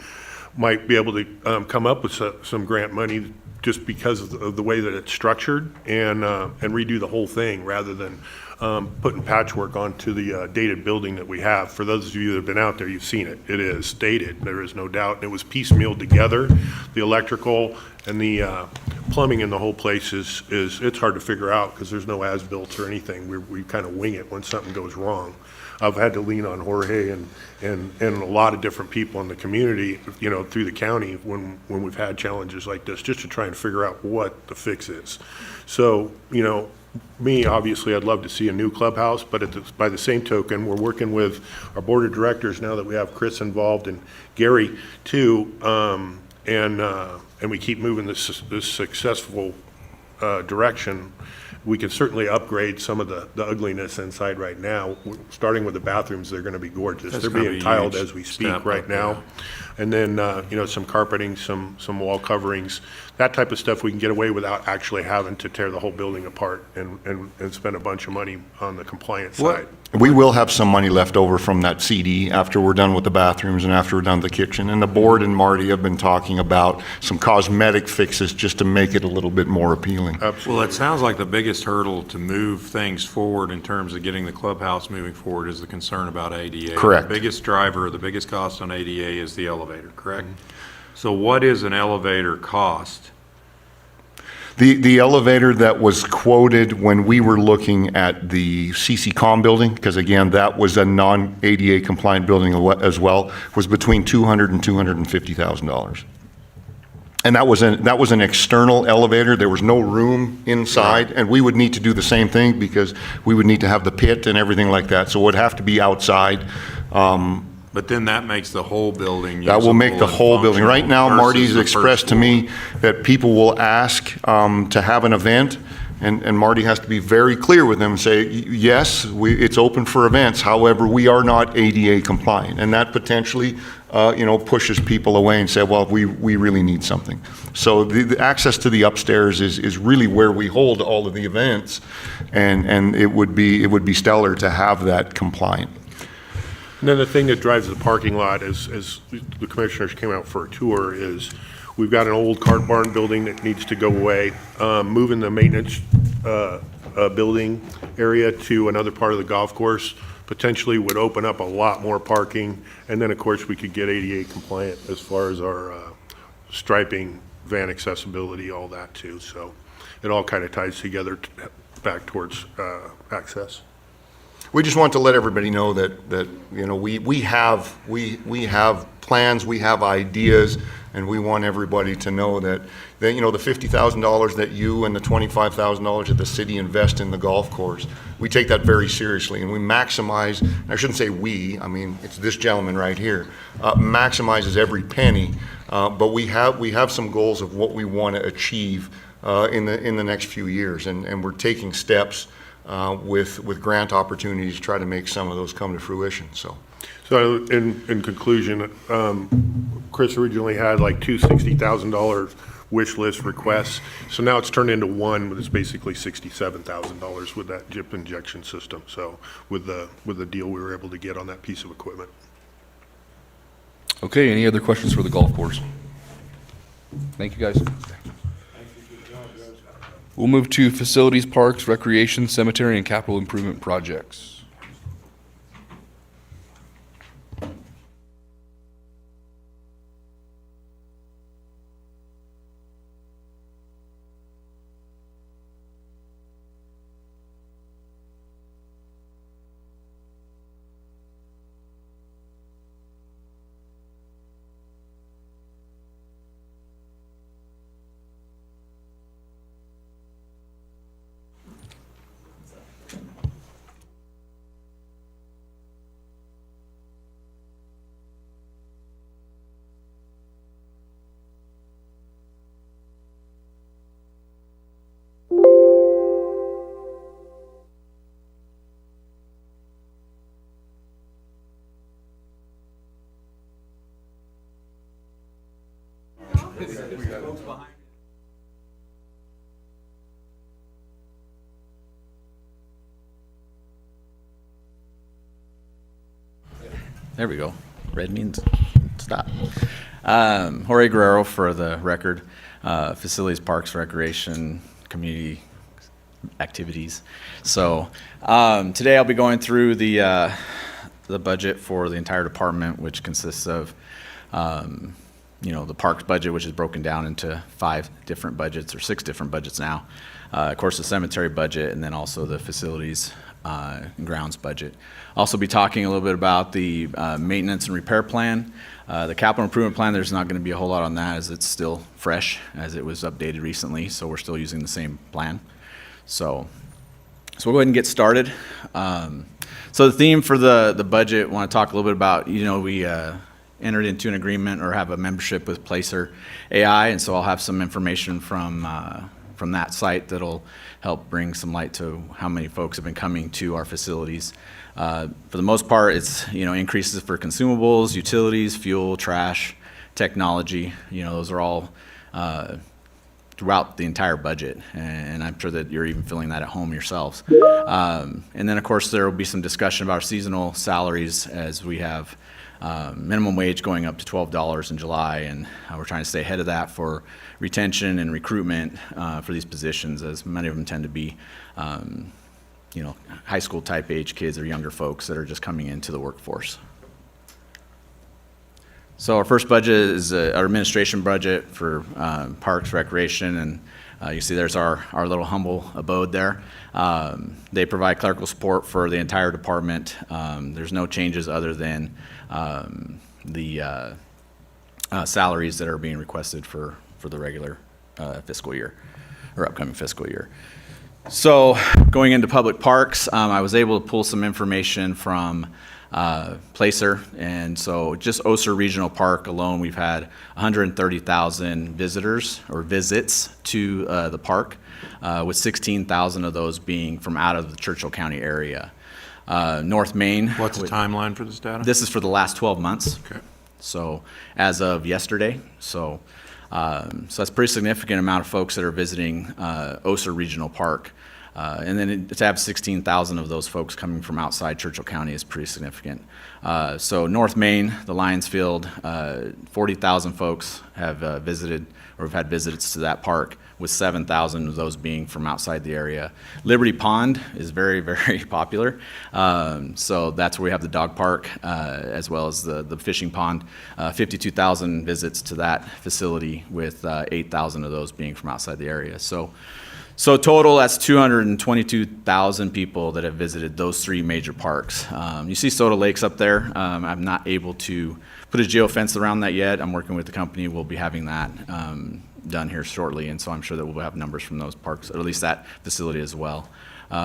might be able to come up with some grant money just because of the way that it's structured, and redo the whole thing rather than putting patchwork onto the dated building that we have. For those of you that have been out there, you've seen it. It is dated, there is no doubt. And it was piecemealed together. The electrical and the plumbing in the whole place it's hard to figure out because there's no as-built or anything. We kind of wing it when something goes wrong. I've had to lean on Jorge and a lot of different people in the community, through the county when we've had challenges like this, just to try and figure out what the fix is. So, me, obviously, I'd love to see a new clubhouse, but by the same token, we're working with our board of directors now that we have Chris involved and Gary too, and we keep moving this successful direction. We can certainly upgrade some of the ugliness inside right now. Starting with the bathrooms, they're going to be gorgeous. That's They're gonna being be tiled huge as we speak step right up, now. yeah. And then, some carpeting, some wall coverings, that type of stuff we can get away without actually having to tear the whole building apart and spend a bunch of money on the compliance side. We will have some money left over from that CD after we're done with the bathrooms and after we're done with the kitchen. And the board and Marty have been talking about some cosmetic fixes just to make it a little bit more appealing. Well, it sounds like the biggest hurdle to move things forward in terms of getting the clubhouse moving forward is the concern about ADA. Correct. The biggest driver, the biggest cost on ADA is the elevator, correct? So what is an elevator cost? The elevator that was quoted when we were looking at the CCCOM building, because again, that was a non-ADA compliant building as well, was between $200,000 and $250,000. And that was an external elevator. There was no room inside, and we would need to do the same thing because we would need to have the pit and everything like that. So it would have to be outside. But then that makes the whole building That will make the usable and whole building. Right now, functional Marty's versus the first expressed to me that people will ask to have an event, and Marty has to be very clear with them and say, yes, it's open for events, however, we are not ADA compliant. And that potentially, pushes people away and say, well, we really need something. So the access to the upstairs is really where we hold all of the events, and it would be stellar to have that compliant. And then the thing that drives the parking lot, as the commissioners came out for a tour, is we've got an old cart barn building that needs to go away. Moving the maintenance building area to another part of the golf course potentially would open up a lot more parking. And then, of course, we could get ADA compliant as far as our striping, van accessibility, all that too. So it all kind of ties together back towards access. We just want to let everybody know that we have plans, we have ideas, and we want everybody to know that the $50,000 that you and the $25,000 that the city invest in the golf course, we take that very seriously, and we maximize. And I shouldn't say we. I mean, it's this gentleman right here maximizes every penny. But we have some goals of what we want to achieve in the next few years, and we're taking steps. With grant opportunities to try to make some of those come to fruition. So in conclusion, Chris originally had like two $60,000 wish list requests. So now it's turned into one, but it's basically $67,000 with that JIP injection system. So with the deal we were able to get on that piece of equipment. Okay, any other questions for the golf course? Thank you, guys. We'll move to facilities, parks, recreation, cemetery, and capital improvement projects. There we go. Red means stop. Jorge Guerrero for the record. Facilities, Parks, Recreation, Community activities. So today I'll be going through the budget for the entire department, which consists of the parks budget, which is broken down into 5 different budgets, or 6 different budgets now. Of course, the cemetery budget, and then also the facilities and grounds budget. Also be talking a little bit about the maintenance and repair plan. The capital improvement plan, there's not going to be a whole lot on that, as it's still fresh, as it was updated recently, so we're still using the same plan. So we'll go ahead and get started. So the theme for the budget, I want to talk a little bit about, we entered into an agreement or have a membership with Placer AI, and so I'll have some information from that site that'll help bring some light to how many folks have been coming to our facilities. For the most part, it's increases for consumables, utilities, fuel, trash, technology. Those are all throughout the entire budget, and I'm sure that you're even feeling that at home yourselves. And then, of course, there will be some discussion about our seasonal salaries, as we have minimum wage going up to $12 in July, and we're trying to stay ahead of that for retention and recruitment for these positions, as many of them tend to be high school type age kids or younger folks that are just coming into the workforce. So our first budget is our administration budget for Parks, Recreation, and you see there's our little humble abode there. They provide clerical support for the entire department. There's no changes other than the salaries that are being requested for the regular fiscal year, or upcoming fiscal year. So going into public parks, I was able to pull some information from Placer, and so just Oser Regional Park alone, we've had 130,000 visitors or visits to the park, with 16,000 of those being from out of the Churchill County area. North Main. What's the timeline for this data? This is for the last 12 months. Okay. So as of yesterday, so that's a pretty significant amount of folks that are visiting Oser Regional Park. And then to have 16,000 of those folks coming from outside Churchill County is pretty significant. So North Main, the Lions Field, 40,000 folks have visited or have had visits to that park, with 7,000 of those being from outside the area. Liberty Pond is very, very popular. So that's where we have the dog park, as well as the fishing pond. 52,000 visits to that facility, with 8,000 of those being from outside the area. So total, that's 222,000 people that have visited those 3 major parks. You see Soda Lakes up there. I'm not able to put a geofence around that yet. I'm working with the company. We'll be having that done here shortly, and so I'm sure that we'll have numbers from those parks, or at least that facility as well.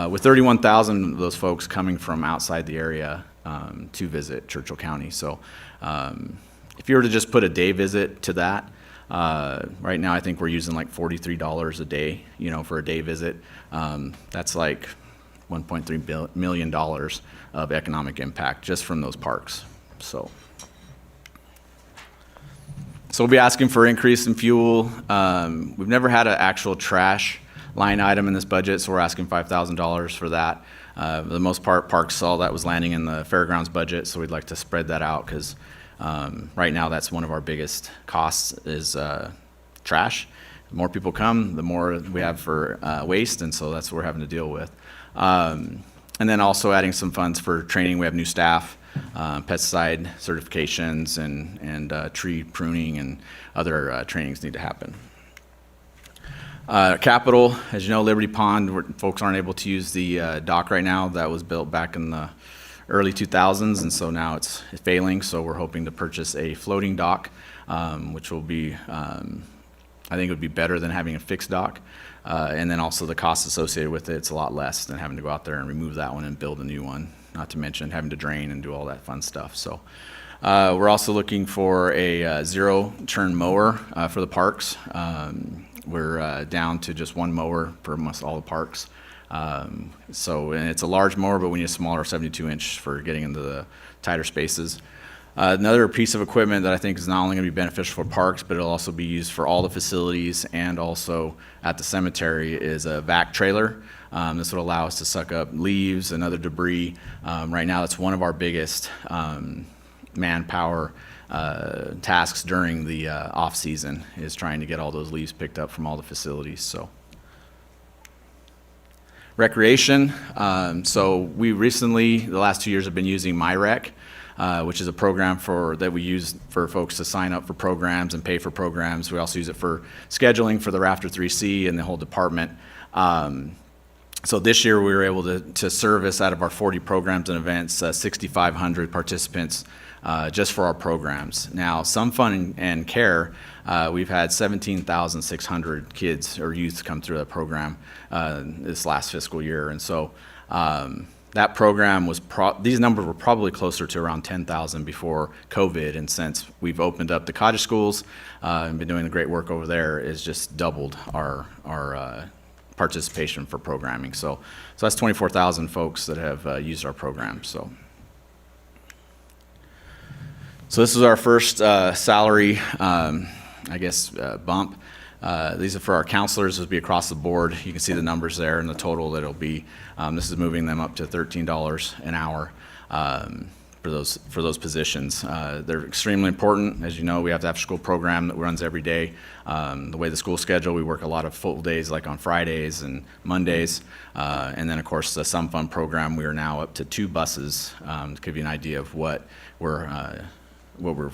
With 31,000 of those folks coming from outside the area to visit Churchill County. So if you were to just put a day visit to that, right now I think we're using like $43 a day, for a day visit. That's like $1.3 million of economic impact just from those parks. So we'll be asking for increase in fuel. We've never had an actual trash line item in this budget, so we're asking $5,000 for that. For the most part, Parks saw that was landing in the fairgrounds budget, so we'd like to spread that out, because right now that's one of our biggest costs is trash. The more people come, the more we have for waste, and so that's what we're having to deal with. And then also adding some funds for training. We have new staff, pesticide certifications, and tree pruning and other trainings need to happen. Capital, as you know, Liberty Pond, folks aren't able to use the dock right now. That was built back in the early 2000s, and so now it's failing. So we're hoping to purchase a floating dock, which will be, I think it would be better than having a fixed dock. And then also the costs associated with it, it's a lot less than having to go out there and remove that one and build a new one, not to mention having to drain and do all that fun stuff. So we're also looking for a zero-turn mower for the parks. We're down to just 1 mower for almost all the parks. And it's a large mower, but we need a smaller 72-inch for getting into the tighter spaces. Another piece of equipment that I think is not only going to be beneficial for parks, but it'll also be used for all the facilities and also at the cemetery, is a vac trailer. This will allow us to suck up leaves and other debris. Right now, that's one of our biggest manpower tasks during the off-season, is trying to get all those leaves picked up from all the facilities. So Recreation, so we recently, the last 2 years, have been using MyRec, which is a program that we use for folks to sign up for programs and pay for programs. We also use it for scheduling for the Rafter 3C and the whole department. So this year, we were able to service out of our 40 programs and events, 6,500 participants just for our programs. Now, Some Fun and Care, we've had 17,600 kids or youth come through that program this last fiscal year. And so that program was, these numbers were probably closer to around 10,000 before COVID. And since we've opened up the cottage schools and been doing the great work over there, it's just doubled our participation for programming. So that's 24,000 folks that have used our program. So this is our first salary, bump. These are for our counselors. This will be across the board. You can see the numbers there and the total that it'll be. This is moving them up to $13 an hour for those positions. They're extremely important. As you know, we have the after-school program that runs every day. The way the school schedule, we work a lot of full days like on Fridays and Mondays. And then, of course, the Some Fun program, we are now up to 2 buses to give you an idea of what we're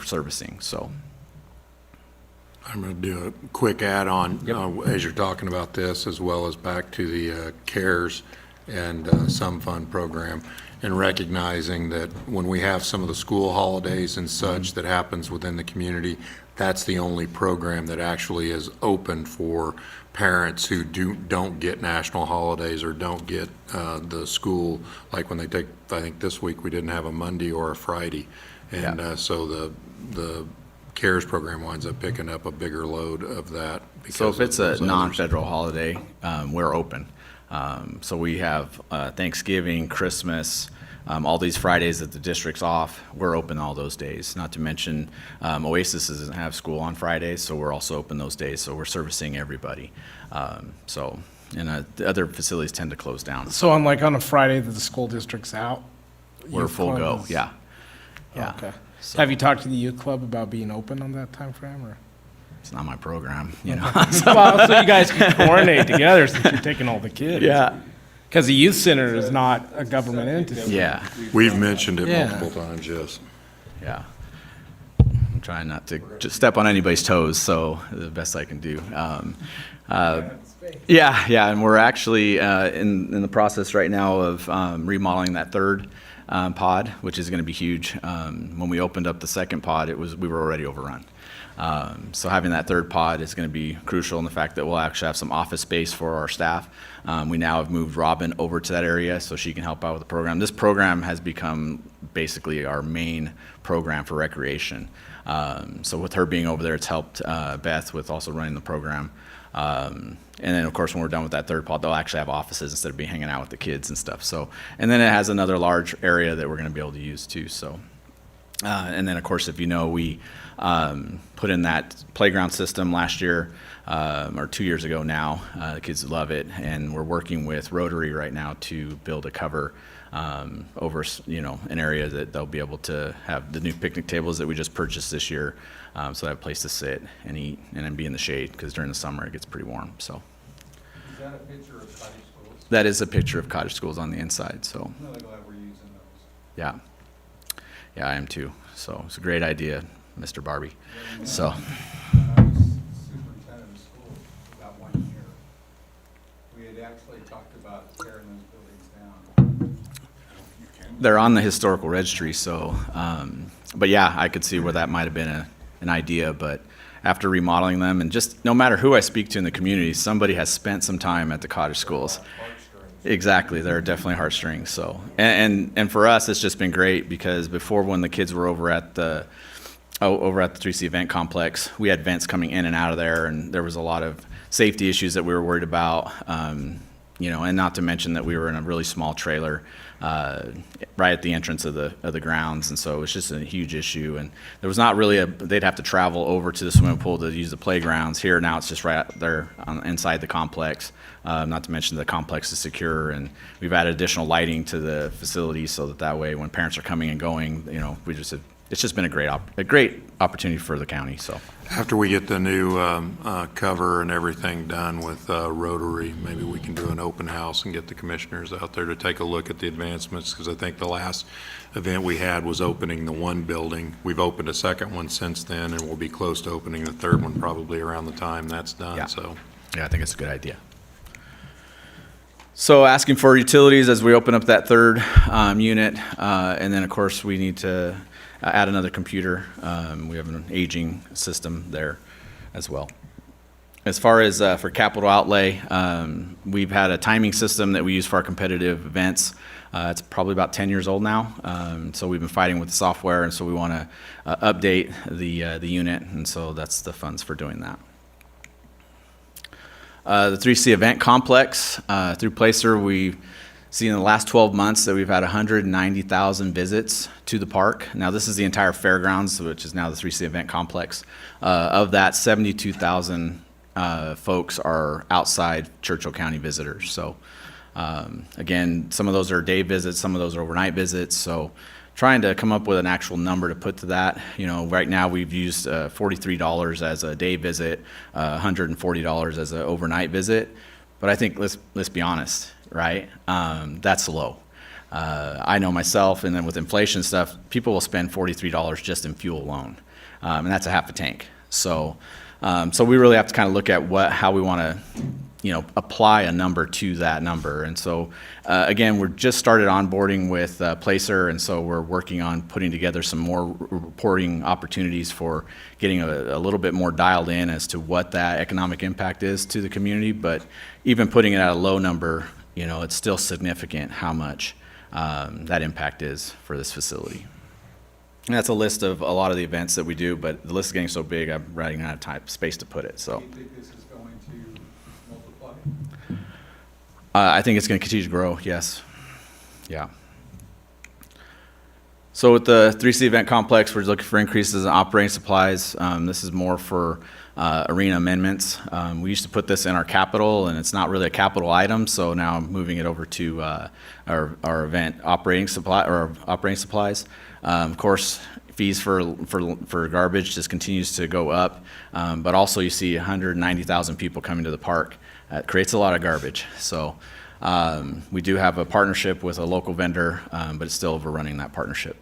servicing. So I'm going to do a quick add-on as you're talking about this, as well as back to the CARES and Some Fun program, and recognizing that when we have some of the school holidays and such that happens within the community, that's the only program that actually is open for parents who don't get national holidays or don't get the school, like when they take, I think this week we didn't have a Monday or a Friday. And so the CARES program winds up picking up a bigger load of that. So if it's a non-federal holiday, we're open. So we have Thanksgiving, Christmas, all these Fridays that the district's off, we're open all those days. Not to mention Oasis doesn't have school on Fridays, so we're also open those days. So we're servicing everybody. And the other facilities tend to close down. So unlike on a Friday that the school district's out? We're full go, yeah. Yeah. Okay. So have you talked to the youth club about being open on that time frame, or? It's not my program, you know. Well, so you guys can coordinate together since you're taking all the kids. Yeah. Because the youth center is not a government entity. Yeah. We've mentioned it multiple times, yes. Yeah. I'm trying not to just step on anybody's toes, so the best I can do. And we're actually in the process right now of remodeling that third pod, which is going to be huge. When we opened up the second pod, we were already overrun. So having that third pod is going to be crucial in the fact that we'll actually have some office space for our staff. We now have moved Robin over to that area so she can help out with the program. This program has become basically our main program for recreation. So with her being over there, it's helped Beth with also running the program. And then, of course, when we're done with that third pod, they'll actually have offices instead of being hanging out with the kids and stuff. So, and then it has another large area that we're going to be able to use too. So, and then, of course, if you know, we put in that playground system last year or 2 years ago now. The kids love it, and we're working with Rotary right now to build a cover over, an area that they'll be able to have the new picnic tables that we just purchased this year. So they have a place to sit and eat and then be in the shade, because during the summer it gets pretty warm. So. Is that a picture of cottage schools? That is a picture of cottage schools on the inside. So. I'm really glad we're using those. Yeah. Yeah, I am too. So it's a great idea, Mr. Barbie. So. When I was superintendent of schools about 1 year, we had actually talked about tearing those buildings down. They're on the historical registry, so, but yeah, I could see where that might have been an idea, but after remodeling them, and just no matter who I speak to in the community, somebody has spent some time at the cottage schools. Exactly, there are definitely heartstrings. So, and for us, it's just been great, because before, when the kids were over at the 3C event complex, we had vents coming in and out of there, and there was a lot of safety issues that we were worried about. And not to mention that we were in a really small trailer right at the entrance of the grounds, and so it was just a huge issue. And there was not really they'd have to travel over to the swimming pool to use the playgrounds. Here now it's just right out there inside the complex. Not to mention the complex is secure, and we've added additional lighting to the facility so that way when parents are coming and going, we just have it's just been a great opportunity for the county, so. After we get the new cover and everything done with Rotary, maybe we can do an open house and get the commissioners out there to take a look at the advancements, because I think the last event we had was opening the one building. We've opened a second one since then, and we'll be close to opening the third one probably around the time that's done, Yeah. so. Yeah, I think it's a good idea. So asking for utilities as we open up that third unit, and then of course we need to add another computer. We have an aging system there as well. As far as for capital outlay, we've had a timing system that we use for our competitive events. It's probably about 10 years old now, so we've been fighting with the software, and so we want to update the unit, and so that's the funds for doing that. The 3C Event Complex, through Placer, we've seen in the last 12 months that we've had 190,000 visits to the park. Now, this is the entire fairgrounds, which is now the 3C Event Complex. Of that, 72,000 folks are outside Churchill County visitors. So, again, some of those are day visits, some of those are overnight visits. So, trying to come up with an actual number to put to that. You know, right now we've used $43 as a day visit, $140 as an overnight visit. But I think, let's be honest, right? That's low. I know myself, and then with inflation stuff, people will spend $43 just in fuel alone, and that's a half a tank. So, so we really have to kind of look at how we want to, apply a number to that number. And so, again, we're just started onboarding with Placer, and so we're working on putting together some more reporting opportunities for getting a little bit more dialed in as to what that economic impact is to the community. But even putting it at a low number, it's still significant how much that impact is for this facility. And that's a list of a lot of the events that we do, but the list is getting so big, I'm running out of space to put it, so. Do you think this is going to multiply? I think it's going to continue to grow, yes. Yeah. So with the 3C Event Complex, we're looking for increases in operating supplies. This is more for arena amendments. We used to put this in our capital, and it's not really a capital item, so now I'm moving it over to our event operating supplies. Of course, fees for garbage just continues to go up, but also you see 190,000 people coming to the park. It creates a lot of garbage. So we do have a partnership with a local vendor, but it's still overrunning that partnership.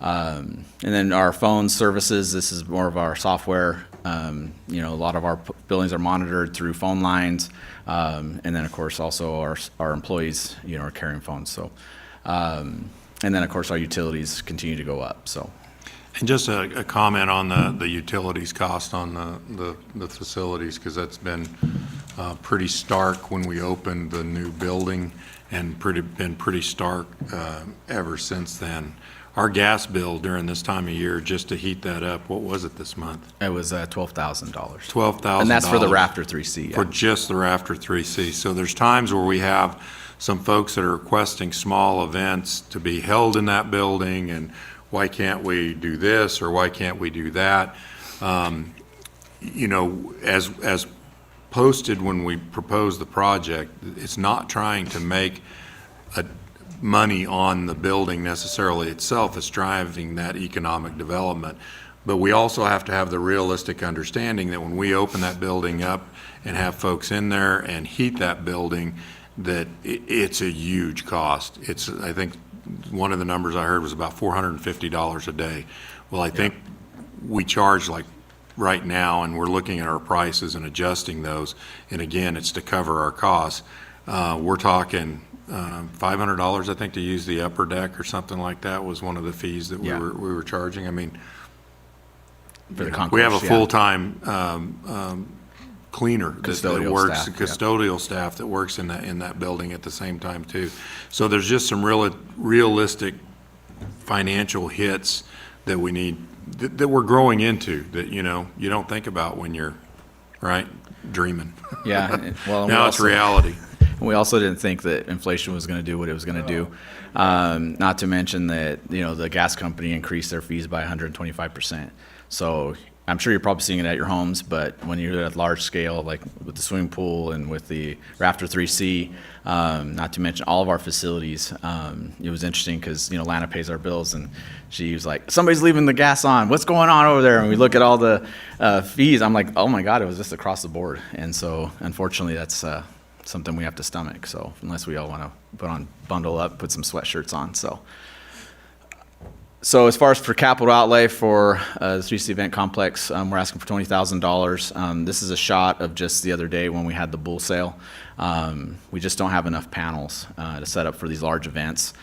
And then our phone services, this is more of our software. A lot of our buildings are monitored through phone lines. And then, of course, also our employees, are carrying phones. So, and then, of course, our utilities continue to go up. So. And just a comment on the utilities cost on the facilities, because that's been pretty stark when we opened the new building, and been pretty stark ever since then. Our gas bill during this time of year, just to heat that up, what was it this month? It was $12,000. $12,000. And that's for the Raptor 3C. Yeah. For just the Raptor 3C. So there's times where we have some folks that are requesting small events to be held in that building, and why can't we do this or why can't we do that? As posted when we proposed the project, it's not trying to make money on the building necessarily itself. It's driving that economic development. But we also have to have the realistic understanding that when we open that building up and have folks in there and heat that building, that it's a huge cost. I think one of the numbers I heard was about $450 a day. Well, I think we charge like right now, and we're looking at our prices and adjusting those. And again, it's to cover our costs. We're talking $500, I think, to use the upper deck or something like that was one of the fees that we were charging. I mean, for the we have a full-time cleaner that works, staff, custodial staff that works in that building at the same time too. So there's just some realistic financial hits that we need, that we're growing into, that you don't think about when you're dreaming. Yeah, well, now it's reality. We also didn't think that inflation was going to do what it was going to do. Not to mention that the gas company increased their fees by 125%. So I'm sure you're probably seeing it at your homes, but when you're at large scale, like with the swimming pool and with the Rafter 3C, not to mention all of our facilities, it was interesting because, you know, Lana pays our bills, and she was like, somebody's leaving the gas on. What's going on over there? And we look at all the fees. I'm like, oh my God, it was just across the board. And so unfortunately, that's something we have to stomach. So unless we all want to bundle up, put some sweatshirts on. So as far as for capital outlay for the 3C Event Complex, we're asking for $20,000. This is a shot of just the other day when we had the bull sale. We just don't have enough panels to set up for these large events.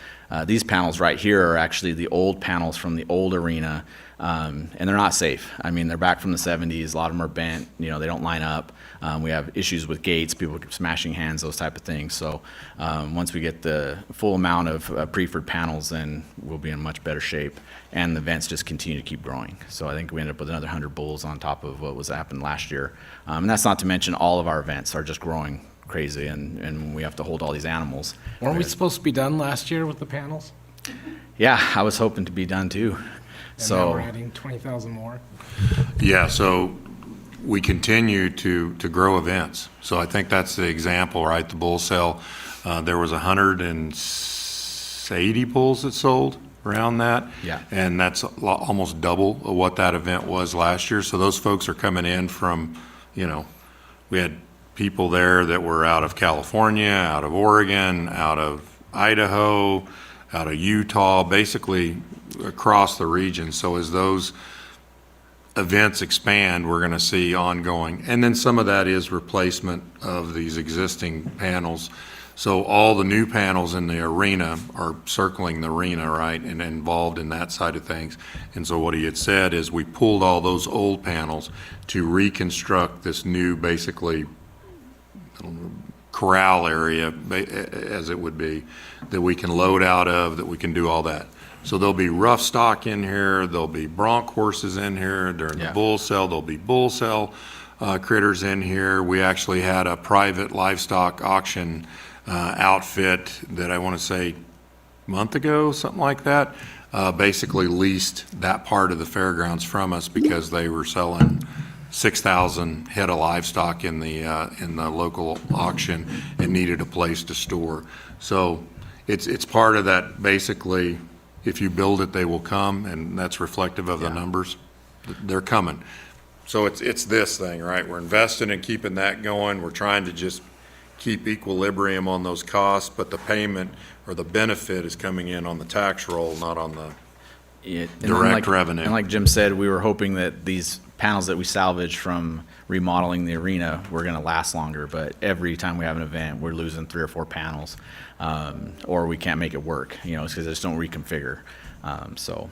These panels right here are actually the old panels from the old arena, and they're not safe. I mean, they're back from the 70s. A lot of them are bent. You know, they don't line up. We have issues with gates, people smashing hands, those type of things. So once we get the full amount of preferred panels, then we'll be in much better shape. And the events just continue to keep growing. So I think we ended up with another 100 bulls on top of what was happened last year. And that's not to mention all of our events are just growing crazy, and we have to hold all these animals. Weren't we supposed to be done last year with the panels? Yeah, I was hoping to be done too. And now we're adding 20,000 more? Yeah, so we continue to grow events. So I think that's the example, right? The bull sale, there was 180 bulls that sold around that. Yeah. And that's almost double of what that event was last year. So those folks are coming in from, you know, we had people there that were out of California, out of Oregon, out of Idaho, out of Utah, basically across the region. So as those events expand, we're going to see ongoing. And then some of that is replacement of these existing panels. So all the new panels in the arena are circling the arena, right, and involved in that side of things. And so what he had said is we pulled all those old panels to reconstruct this new, basically, corral area, as it would be, that we can load out of, that we can do all that. So there'll be rough stock in here, there'll be bronc horses in here during the bull sale, there'll be bull sale critters in here. We actually had a private livestock auction outfit that I want to say a month ago, something like that, basically leased that part of the fairgrounds from us because they were selling 6,000 head of livestock in the local auction and needed a place to store. So it's part of that, basically, if you build it, they will come, and that's reflective of the numbers. They're coming. So it's this thing, right? We're investing in keeping that going. We're trying to just keep equilibrium on those costs, but the payment or the benefit is coming in on the tax roll, not on the direct revenue. And like Jim said, we were hoping that these panels that we salvaged from remodeling the arena were going to last longer, but every time we have an event, we're losing 3 or 4 panels, or we can't make it work, you know, because they just don't reconfigure. So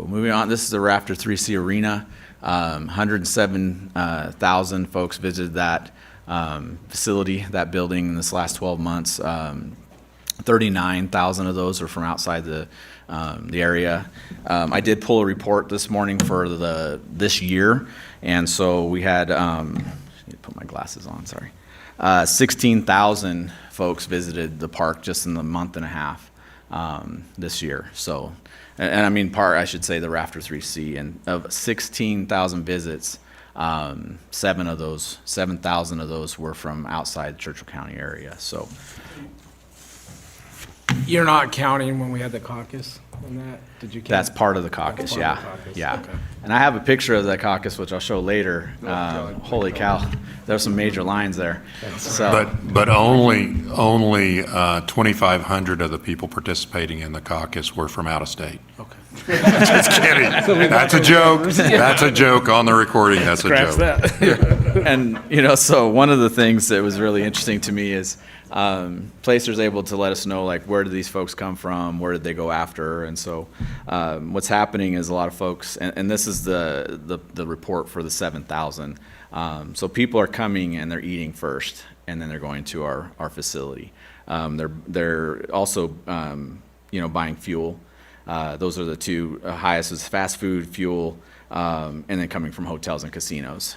moving on, this is the Rafter 3C Arena. 107,000 folks visited that facility, that building in this last 12 months. 39,000 of those are from outside the area. I did pull a report this morning for this year, and so we had, I need to put my glasses on, sorry. 16,000 folks visited the park just in the month and a half this year. So, and I mean I should say the Rafter 3C, and of 16,000 visits, 7,000 of those were from outside the Churchill County area. So. You're not counting when we had the caucus on that? Did you count? That's part of the caucus, yeah. Yeah. Okay. And I have a picture of that caucus, which I'll show later. Holy cow, there's some major lines there. So. But only 2,500 of the people participating in the caucus were from out of state. Okay. Just kidding. That's a joke. That's a joke on the recording. That's a joke. That. And, you know, so one of the things that was really interesting to me is Placer's able to let us know, like, where did these folks come from? Where did they go after? And so what's happening is a lot of folks, and this is the report for the 7,000. So people are coming and they're eating first, and then they're going to our facility. They're also, buying fuel. Those are the two highest, is fast food, fuel, and then coming from hotels and casinos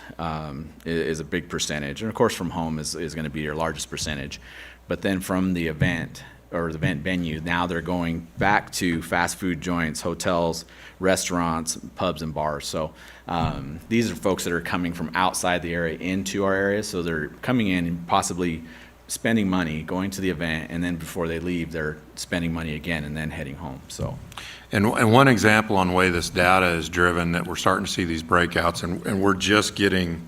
is a big percentage. And of course from home is going to be your largest percentage. But then from the event, or the event venue. Now they're going back to fast food joints, hotels, restaurants, pubs, and bars. So these are folks that are coming from outside the area into our area. So they're coming in and possibly spending money, going to the event, and then before they leave, they're spending money again and then heading home. So. And one example on the way this data is driven, that we're starting to see these breakouts, and we're just getting,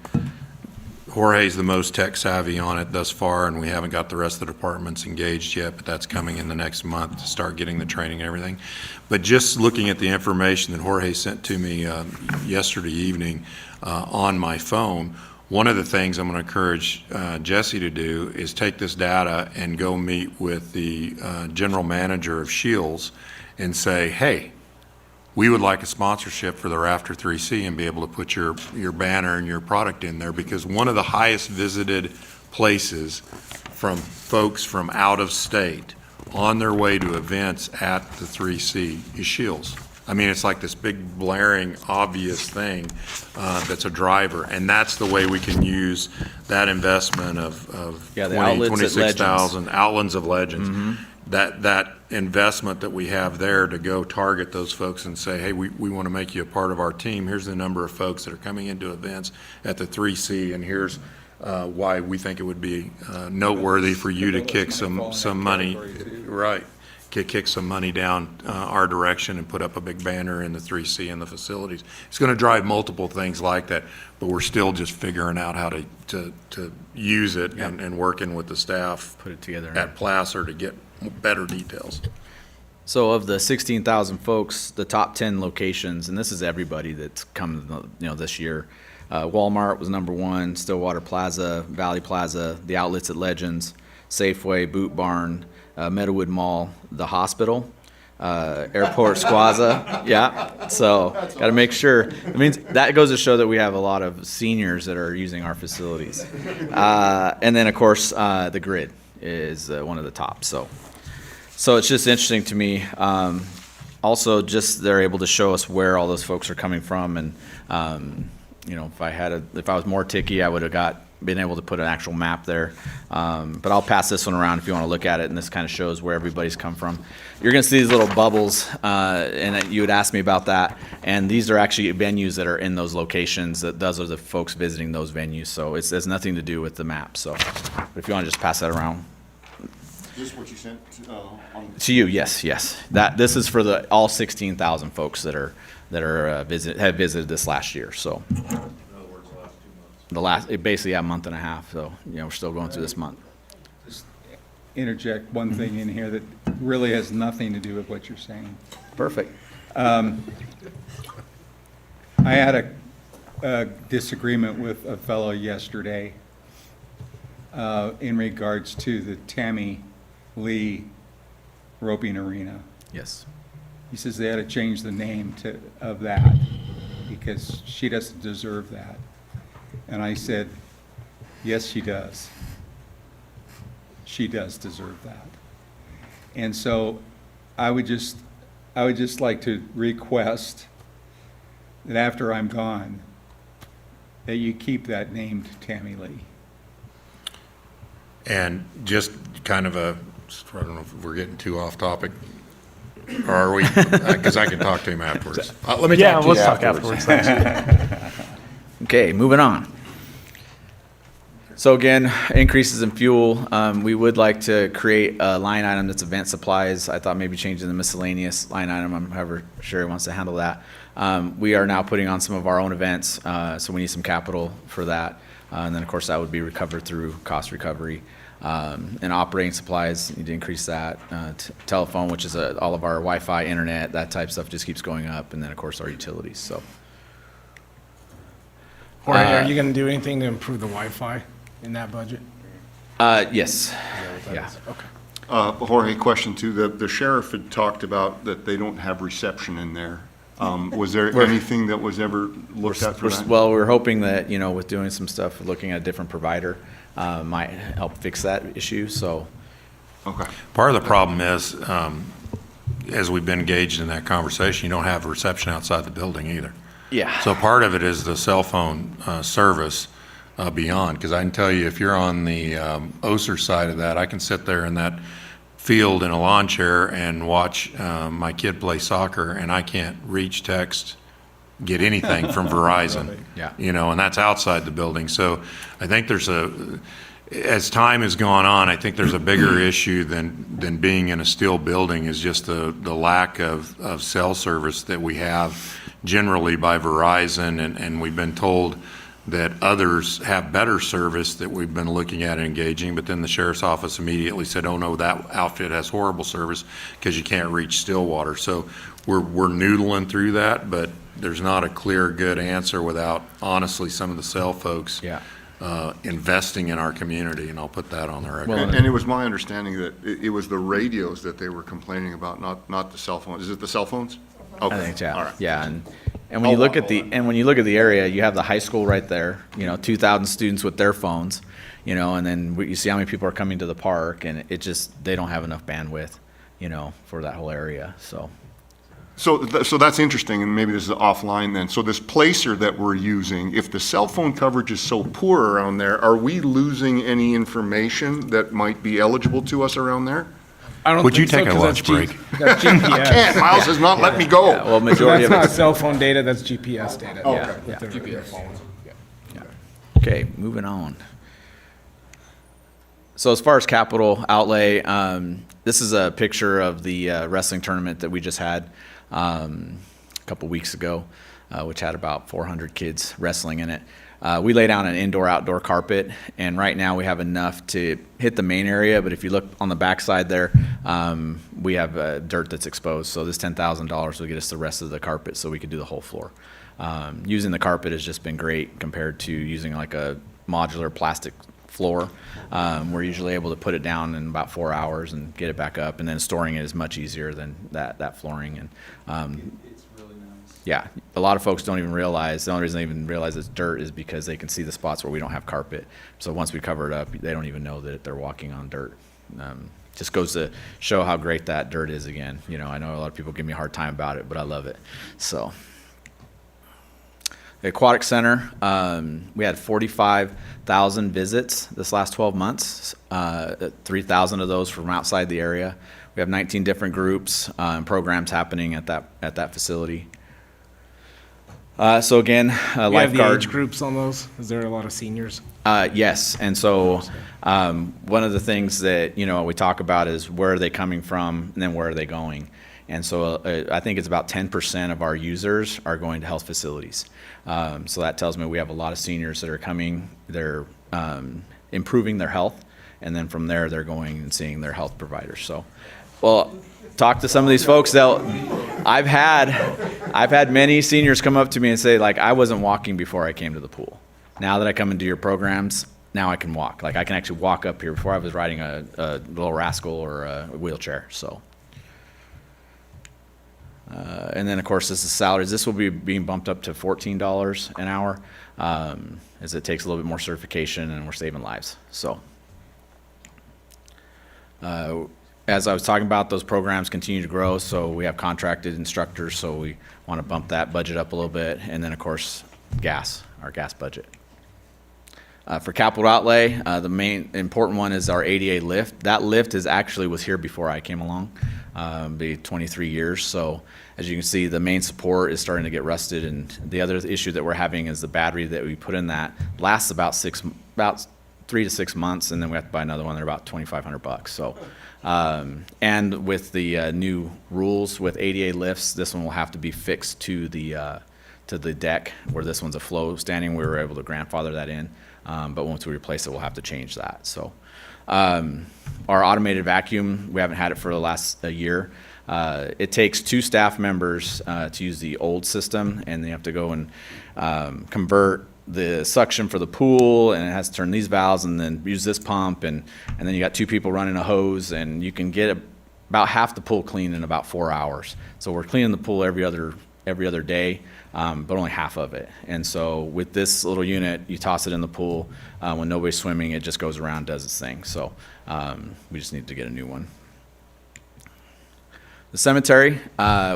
Jorge's the most tech savvy on it thus far, and we haven't got the rest of the departments engaged yet, but that's coming in the next month to start getting the training and everything. But just looking at the information that Jorge sent to me yesterday evening on my phone, one of the things I'm going to encourage Jesse to do is take this data and go meet with the general manager of Shields and say, hey, we would like a sponsorship for the Rafter 3C and be able to put your banner and your product in there, because one of the highest visited places from folks from out of state on their way to events at the 3C is Shields. I mean, it's like this big blaring obvious thing that's a driver, and that's the way we can use that investment of the 20, outlets at 26,000 Outlets of Legends. Mm-hmm. That investment that we have there to go target those folks and say, hey, we want to make you a part of our team. Here's the number of folks that are coming into events at the 3C, and here's why we think it would be noteworthy for you to kick some money, right, kick some money down our direction and put up a big banner in the 3C and the facilities. It's going to drive multiple things like that, but we're still just figuring out how to use it and working with the staff put it together at Placer to get better details. So of the 16,000 folks, the top 10 locations, and this is everybody that's come, this year. Walmart was number 1, Stillwater Plaza, Valley Plaza, the Outlets at Legends, Safeway, Boot Barn, Meadowood Mall, the hospital, Airport Squaza. Yeah, so got to make sure. It means that goes to show that we have a lot of seniors that are using our facilities. And then, of course, the Grid is one of the top. So it's just interesting to me. Also, just they're able to show us where all those folks are coming from, and if I was more ticky, I would have been able to put an actual map there. But I'll pass this one around if you want to look at it, and this kind of shows where everybody's come from. You're going to see these little bubbles, and you had asked me about that, and these are actually venues that are in those locations. Those are the folks visiting those venues, so it has nothing to do with the map. So if you want to just pass that around. Is this what you sent on? To you, yes. This is for all 16,000 folks that have visited this last year. So basically a month and a half. So we're still going through this month. Just interject one thing in here that really has nothing to do with what you're saying. Perfect. I had a disagreement with a fellow yesterday in regards to the Tammy Lee roping arena. Yes. He says they had to change the name of that because she doesn't deserve that. And I said, yes, she does. She does deserve that. And so I would just like to request that after I'm gone, that you keep that named Tammy Lee. And just kind of I don't know if we're getting too off topic, or are we? Because I can talk to him afterwards. Let me talk to you afterwards. Okay, moving on. So again, increases in fuel. We would like to create a line item that's event supplies. I thought maybe changing the miscellaneous line item. I'm however Sherry wants to handle that. We are now putting on some of our own events, so we need some capital for that. And then, of course, that would be recovered through cost recovery. And operating supplies, need to increase that. Telephone, which is all of our Wi-Fi, internet, that type of stuff just keeps going up. And then, of course, our utilities. So, Jorge, are you going to do anything to improve the Wi-Fi in that budget? Yes. Yeah. Okay. Jorge, question too. The sheriff had talked about that they don't have reception in there. Was there anything that was ever looked at for that? Well, we're hoping that, with doing some stuff, looking at a different provider might help fix that issue, so. Okay. Part of the problem is, as we've been engaged in that conversation, you don't have reception outside the building either. Yeah. So part of it is the cell phone service beyond, because I can tell you, if you're on the Oser side of that, I can sit there in that field in a lawn chair and watch my kid play soccer, and I can't reach, text, get anything from Verizon. Yeah. You know, and that's outside the building. So I think as time has gone on, I think there's a bigger issue than being in a steel building, is just the lack of cell service that we have generally by Verizon, and we've been told that others have better service that we've been looking at and engaging, but then the sheriff's office immediately said, oh no, that outfit has horrible service because you can't reach Stillwater. So we're noodling through that, but there's not a clear, good answer without, honestly, some of the cell folks investing in our community, and I'll put that on the record. And it was my understanding that it was the radios that they were complaining about, not the cell phones. Is it the cell phones? Okay. I think, yeah. All right. Yeah, and when you look at the area, you have the high school right there, 2,000 students with their phones, and then you see how many people are coming to the park, and they don't have enough bandwidth, for that whole area, so. So that's interesting, and maybe this is offline then. So this placer that we're using, if the cell phone coverage is so poor around there, are we losing any information that might be eligible to us around there? I don't Would you think so, take a 'cause lunch that's break? That's GPS. I can't. Miles has not let me go. Yeah, well, majority That's of not it's. cell phone data, that's GPS data. Okay. With their phones. Okay, moving on. So as far as capital outlay, this is a picture of the wrestling tournament that we just had a couple weeks ago, which had about 400 kids wrestling in it. We lay down an indoor-outdoor carpet, and right now we have enough to hit the main area, but if you look on the backside there, we have dirt that's exposed. So this $10,000 will get us the rest of the carpet so we could do the whole floor. Using the carpet has just been great compared to using like a modular plastic floor. We're usually able to put it down in about 4 hours and get it back up, and then storing it is much easier than that flooring. And yeah, a lot of folks don't even realize, the only reason they even realize it's dirt is because they can see the spots where we don't have carpet. So once we cover it up, they don't even know that they're walking on dirt. Just goes to show how great that dirt is again. I know a lot of people give me a hard time about it, but I love it. So, the Aquatic Center, we had 45,000 visits this last 12 months, 3,000 of those from outside the area. We have 19 different groups and programs happening at that facility. So again, We have the lifeguard. age groups on those? Is there a lot of seniors? Yes, and so one of the things that we talk about is where are they coming from, and then where are they going. And so I think it's about 10% of our users are going to health facilities. So that tells me we have a lot of seniors that are coming. They're improving their health, and then from there they're going and seeing their health providers. So, well, talk to some of these folks. I've had many seniors come up to me and say, like, I wasn't walking before I came to the pool. Now that I come into your programs, now I can walk. Like, I can actually walk up here. Before I was riding a little rascal or a wheelchair. So, and then of course this is salaries. This will be being bumped up to $14 an hour, as it takes a little bit more certification, and we're saving lives. So. As I was talking about, those programs continue to grow, so we have contracted instructors, so we want to bump that budget up a little bit, and then, of course, our gas budget. For capital outlay, the main important one is our ADA lift. That lift was here before I came along, be 23 years, so as you can see, the main support is starting to get rusted, and the other issue that we're having is the battery that we put in that lasts about 3 to 6 months, and then we have to buy another one. They're about $2,500. So, and with the new rules with ADA lifts, this one will have to be fixed to the deck, where this one's a flow standing. We were able to grandfather that in, but once we replace it, we'll have to change that. So, our automated vacuum, we haven't had it for the last year. It takes 2 staff members to use the old system, and they have to go and convert the suction for the pool, and it has to turn these valves and then use this pump, and then you got 2 people running a hose, and you can get about half the pool clean in about 4 hours. So we're cleaning the pool every other day, but only half of it. And so with this little unit, you toss it in the pool. When nobody's swimming, it just goes around, does its thing. So we just need to get a new one. The cemetery,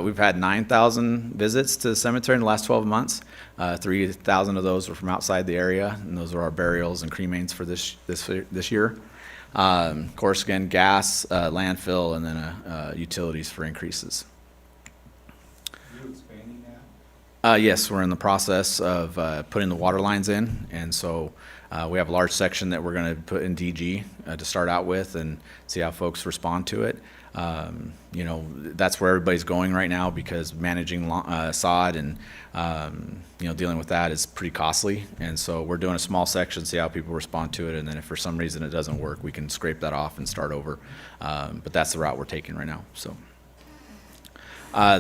we've had 9,000 visits to the cemetery in the last 12 months. 3,000 of those were from outside the area, and those are our burials and cremains for this year. Of course, again, gas, landfill, and then utilities for increases. You expanding that? Yes, we're in the process of putting the water lines in, and so we have a large section that we're going to put in DG to start out with and see how folks respond to it. You know, that's where everybody's going right now because managing sod and, you know, dealing with that is pretty costly. And so we're doing a small section, see how people respond to it, and then if for some reason it doesn't work, we can scrape that off and start over. But that's the route we're taking right now, so.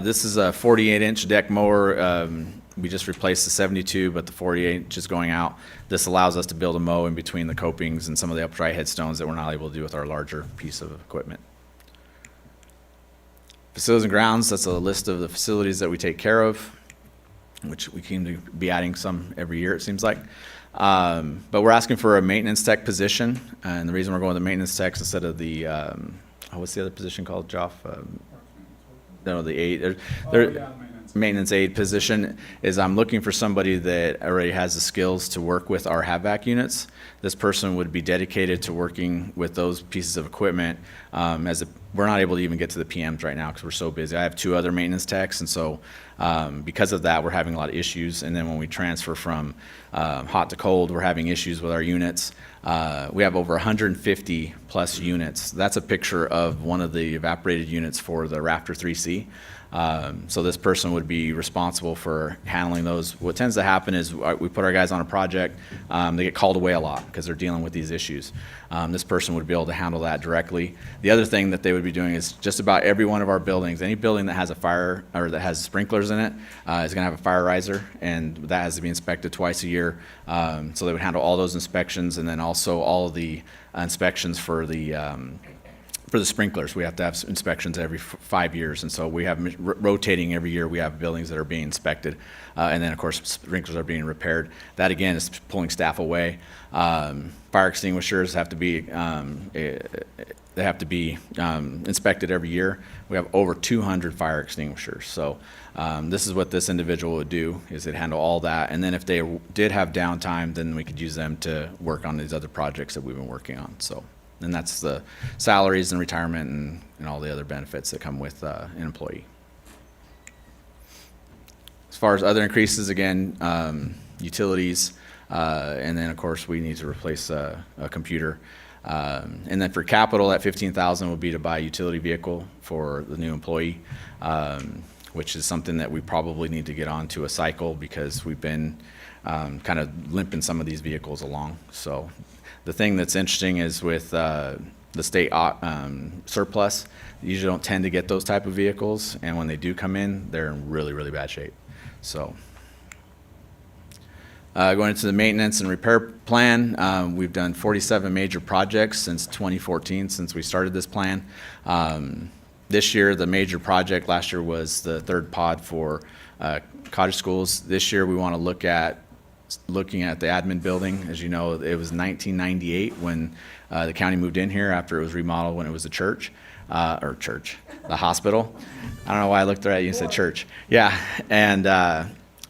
This is a 48-inch deck mower. We just replaced the 72, but the 48 is going out. This allows us to build a mow in between the copings and some of the upright headstones that we're not able to do with our larger piece of equipment. Facilities and grounds, that's a list of the facilities that we take care of, which we seem to be adding some every year, it seems like. But we're asking for a maintenance tech position, and the reason we're going with the maintenance techs instead of the, what's the other position called, Joff? No, the aid. Maintenance aid position is I'm looking for somebody that already has the skills to work with our HVAC units. This person would be dedicated to working with those pieces of equipment. We're not able to even get to the PMs right now because we're so busy. I have 2 other maintenance techs, and so because of that, we're having a lot of issues. And then when we transfer from hot to cold, we're having issues with our units. We have over 150 plus units. That's a picture of one of the evaporated units for the Raptor 3C. So this person would be responsible for handling those. What tends to happen is we put our guys on a project, they get called away a lot because they're dealing with these issues. This person would be able to handle that directly. The other thing that they would be doing is just about every one of our buildings, any building that has a fire or that has sprinklers in it is going to have a fire riser, and that has to be inspected twice a year. So they would handle all those inspections, and then also all of the inspections for the sprinklers. We have to have inspections every 5 years, and so we have rotating every year. We have buildings that are being inspected, and then of course sprinklers are being repaired. That again is pulling staff away. Fire extinguishers have to be inspected every year. We have over 200 fire extinguishers. So this is what this individual would do: is they'd handle all that, and then if they did have downtime, then we could use them to work on these other projects that we've been working on. So. And that's the salaries and retirement and all the other benefits that come with an employee. As far as other increases, again, utilities, and then of course we need to replace a computer. And then for capital, that $15,000 would be to buy a utility vehicle for the new employee, which is something that we probably need to get onto a cycle because we've been kind of limping some of these vehicles along. So. The thing that's interesting is with the state surplus, you usually don't tend to get those type of vehicles, and when they do come in, they're in really, really bad shape. So going into the maintenance and repair plan, we've done 47 major projects since 2014, since we started this plan. This year, the major project last year was the 3rd pod for cottage schools. This year, we want to looking at the admin building. As you know, it was 1998 when the county moved in here after it was remodeled when it was a church, the hospital. I don't know why I looked at you and said church. Yeah, and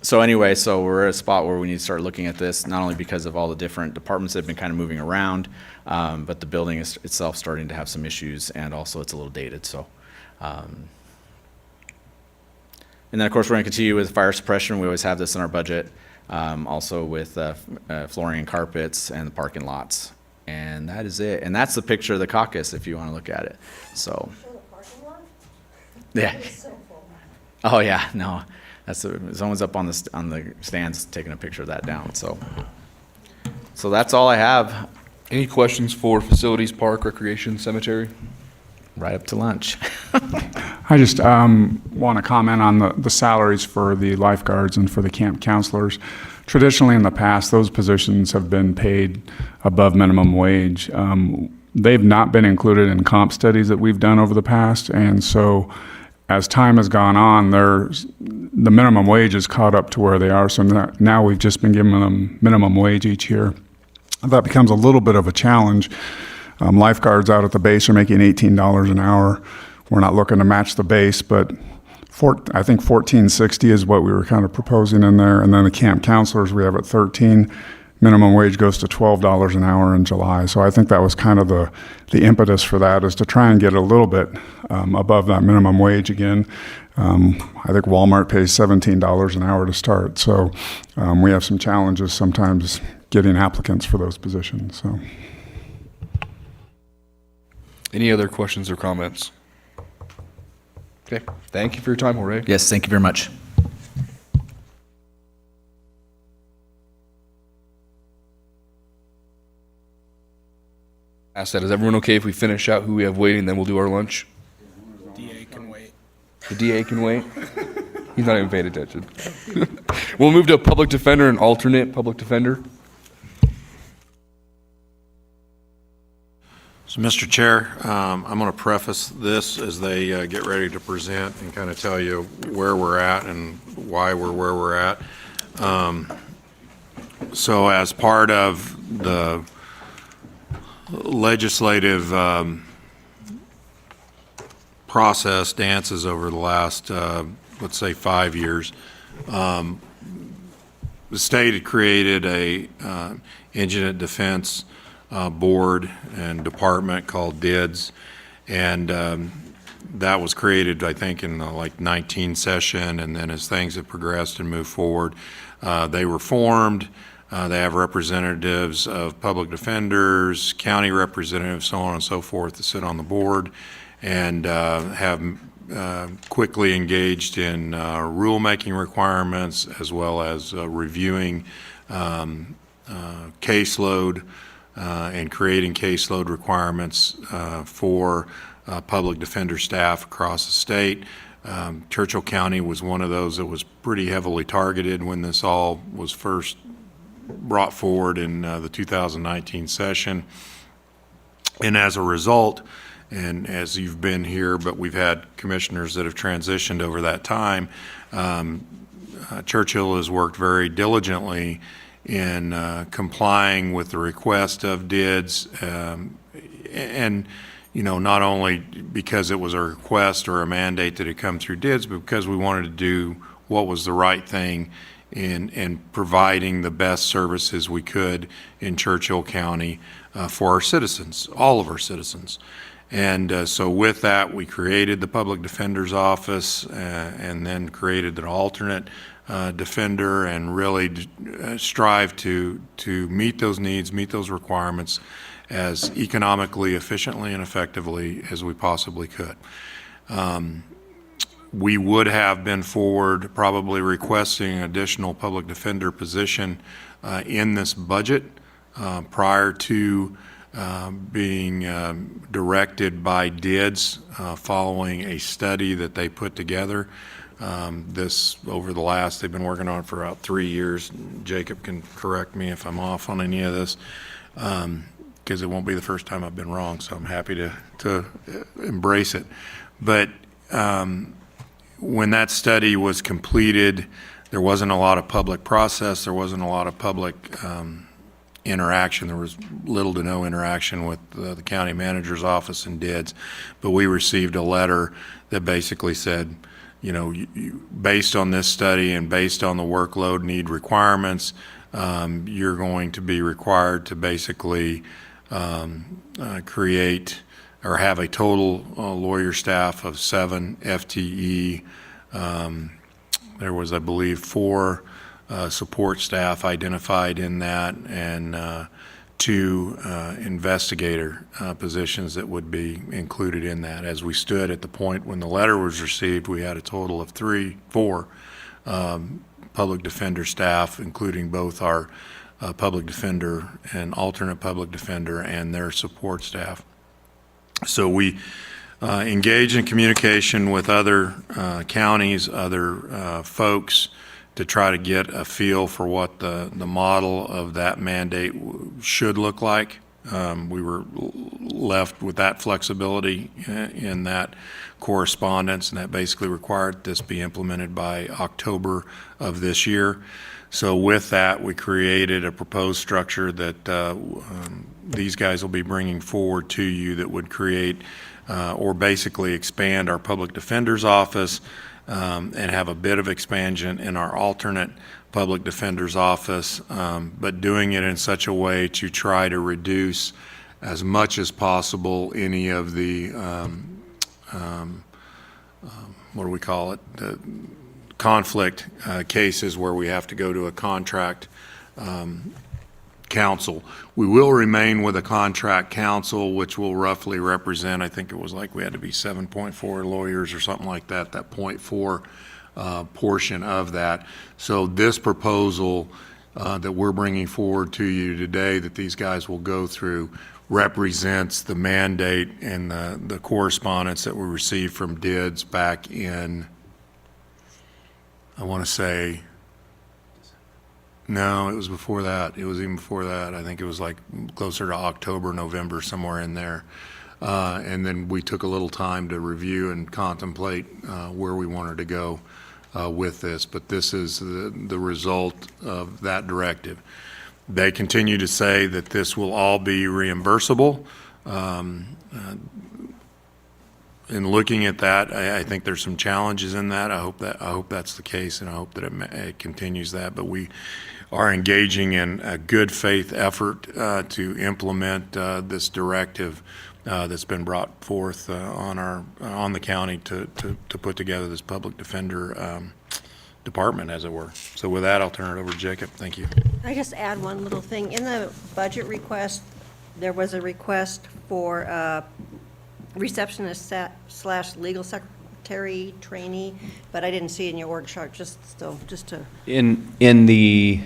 so anyway, so we're at a spot where we need to start looking at this, not only because of all the different departments that have been kind of moving around, but the building is itself starting to have some issues, and also it's a little dated, so. And then, of course, we're going to continue with fire suppression. We always have this in our budget. Also with flooring and carpets and the parking lots. And that is it. And that's the picture of the caucus if you want to look at it. So. Yeah. Oh yeah, no. Someone's up on the stands taking a picture of that down. So that's all I have. Any questions for facilities, park, recreation, cemetery? Right up to lunch. I just want to comment on the salaries for the lifeguards and for the camp counselors. Traditionally, in the past, those positions have been paid above minimum wage. They've not been included in comp studies that we've done over the past, and so as time has gone on, the minimum wage is caught up to where they are, so now we've just been giving them minimum wage each year. That becomes a little bit of a challenge. Lifeguards out at the base are making $18 an hour. We're not looking to match the base, but I think $14.60 is what we were kind of proposing in there. And then the camp counselors we have at $13. minimum wage goes to $12 an hour in July. So I think that was kind of the impetus for that, is to try and get a little bit above that minimum wage again. I think Walmart pays $17 an hour to start. So we have some challenges sometimes getting applicants for those positions. So. Any other questions or comments? Okay, thank you for your time, Jorge. Yes, thank you very much. Ask that, is everyone okay if we finish out who we have waiting, then we'll do our lunch? DA can wait. The DA can wait? He's not even paying attention. We'll move to a public defender and alternate public defender. So, Mr. Chair, I'm going to preface this as they get ready to present and kind of tell you where we're at and why we're where we're at. So as part of the legislative process, dances over the last, let's say, 5 years, the state had created a indigent defense board and department called DIDS, and that was created, I think, in the 19 session, and then as things have progressed and moved forward, they were formed. They have representatives of public defenders, county representatives, so on and so forth, that sit on the board, and have quickly engaged in rulemaking requirements, as well as reviewing caseload and creating caseload requirements for public defender staff across the state. Churchill County was one of those that was pretty heavily targeted when this all was first brought forward in the 2019 session. And as a result, and as you've been here, but we've had commissioners that have transitioned over that time, Churchill has worked very diligently in complying with the request of DIDS, and not only because it was a request or a mandate that had come through DIDS, but because we wanted to do what was the right thing in providing the best services we could in Churchill County for our citizens, all of our citizens. And so with that, we created the Public Defender's Office and then created an alternate defender, and really strive to meet those needs, meet those requirements as economically, efficiently, and effectively as we possibly could. We would have been forward probably requesting an additional public defender position in this budget prior to being directed by DIDS following a study that they put together. This over the last, they've been working on it for about 3 years. Jacob can correct me if I'm off on any of this, because it won't be the first time I've been wrong, so I'm happy to embrace it. But when that study was completed, there wasn't a lot of public process, there wasn't a lot of public interaction. There was little to no interaction with the county manager's office and DIDS, but we received a letter that basically said, based on this study and based on the workload need requirements, you're going to be required to basically create or have a total lawyer staff of 7 FTE. There was, I believe, 4 support staff identified in that, and 2 investigator positions that would be included in that. As we stood at the point when the letter was received, we had a total of 4 public defender staff, including both our public defender and alternate public defender and their support staff. So we engage in communication with other counties, other folks, to try to get a feel for what the model of that mandate should look like. We were left with that flexibility in that correspondence, and that basically required this be implemented by October of this year. So with that, we created a proposed structure that these guys will be bringing forward to you that would create or basically expand our public defender's office, and have a bit of expansion in our alternate public defender's office, but doing it in such a way to try to reduce as much as possible any of the, what do we call it, the conflict cases where we have to go to a contract counsel. We will remain with a contract counsel, which will roughly represent, I think it was like we had to be 7.4 lawyers or something like that 0.4 portion of that. So this proposal that we're bringing forward to you today that these guys will go through represents the mandate and the correspondence that we received from DIDS back in, I want to say, no, it was before that. It was even before that. I think it was like closer to October, November, somewhere in there. And then we took a little time to review and contemplate where we wanted to go with this. But this is the result of that directive. They continue to say that this will all be reimbursable. In looking at that, I think there's some challenges in that. I hope that's the case, and I hope that it continues that. But we are engaging in a good faith effort to implement this directive that's been brought forth on the county to put together this public defender department, as it were. So with that, I'll turn it over to Jacob. Thank you. I just add one little thing. In the budget request, there was a request for receptionist / legal secretary trainee, but I didn't see it in your org chart, just to. In the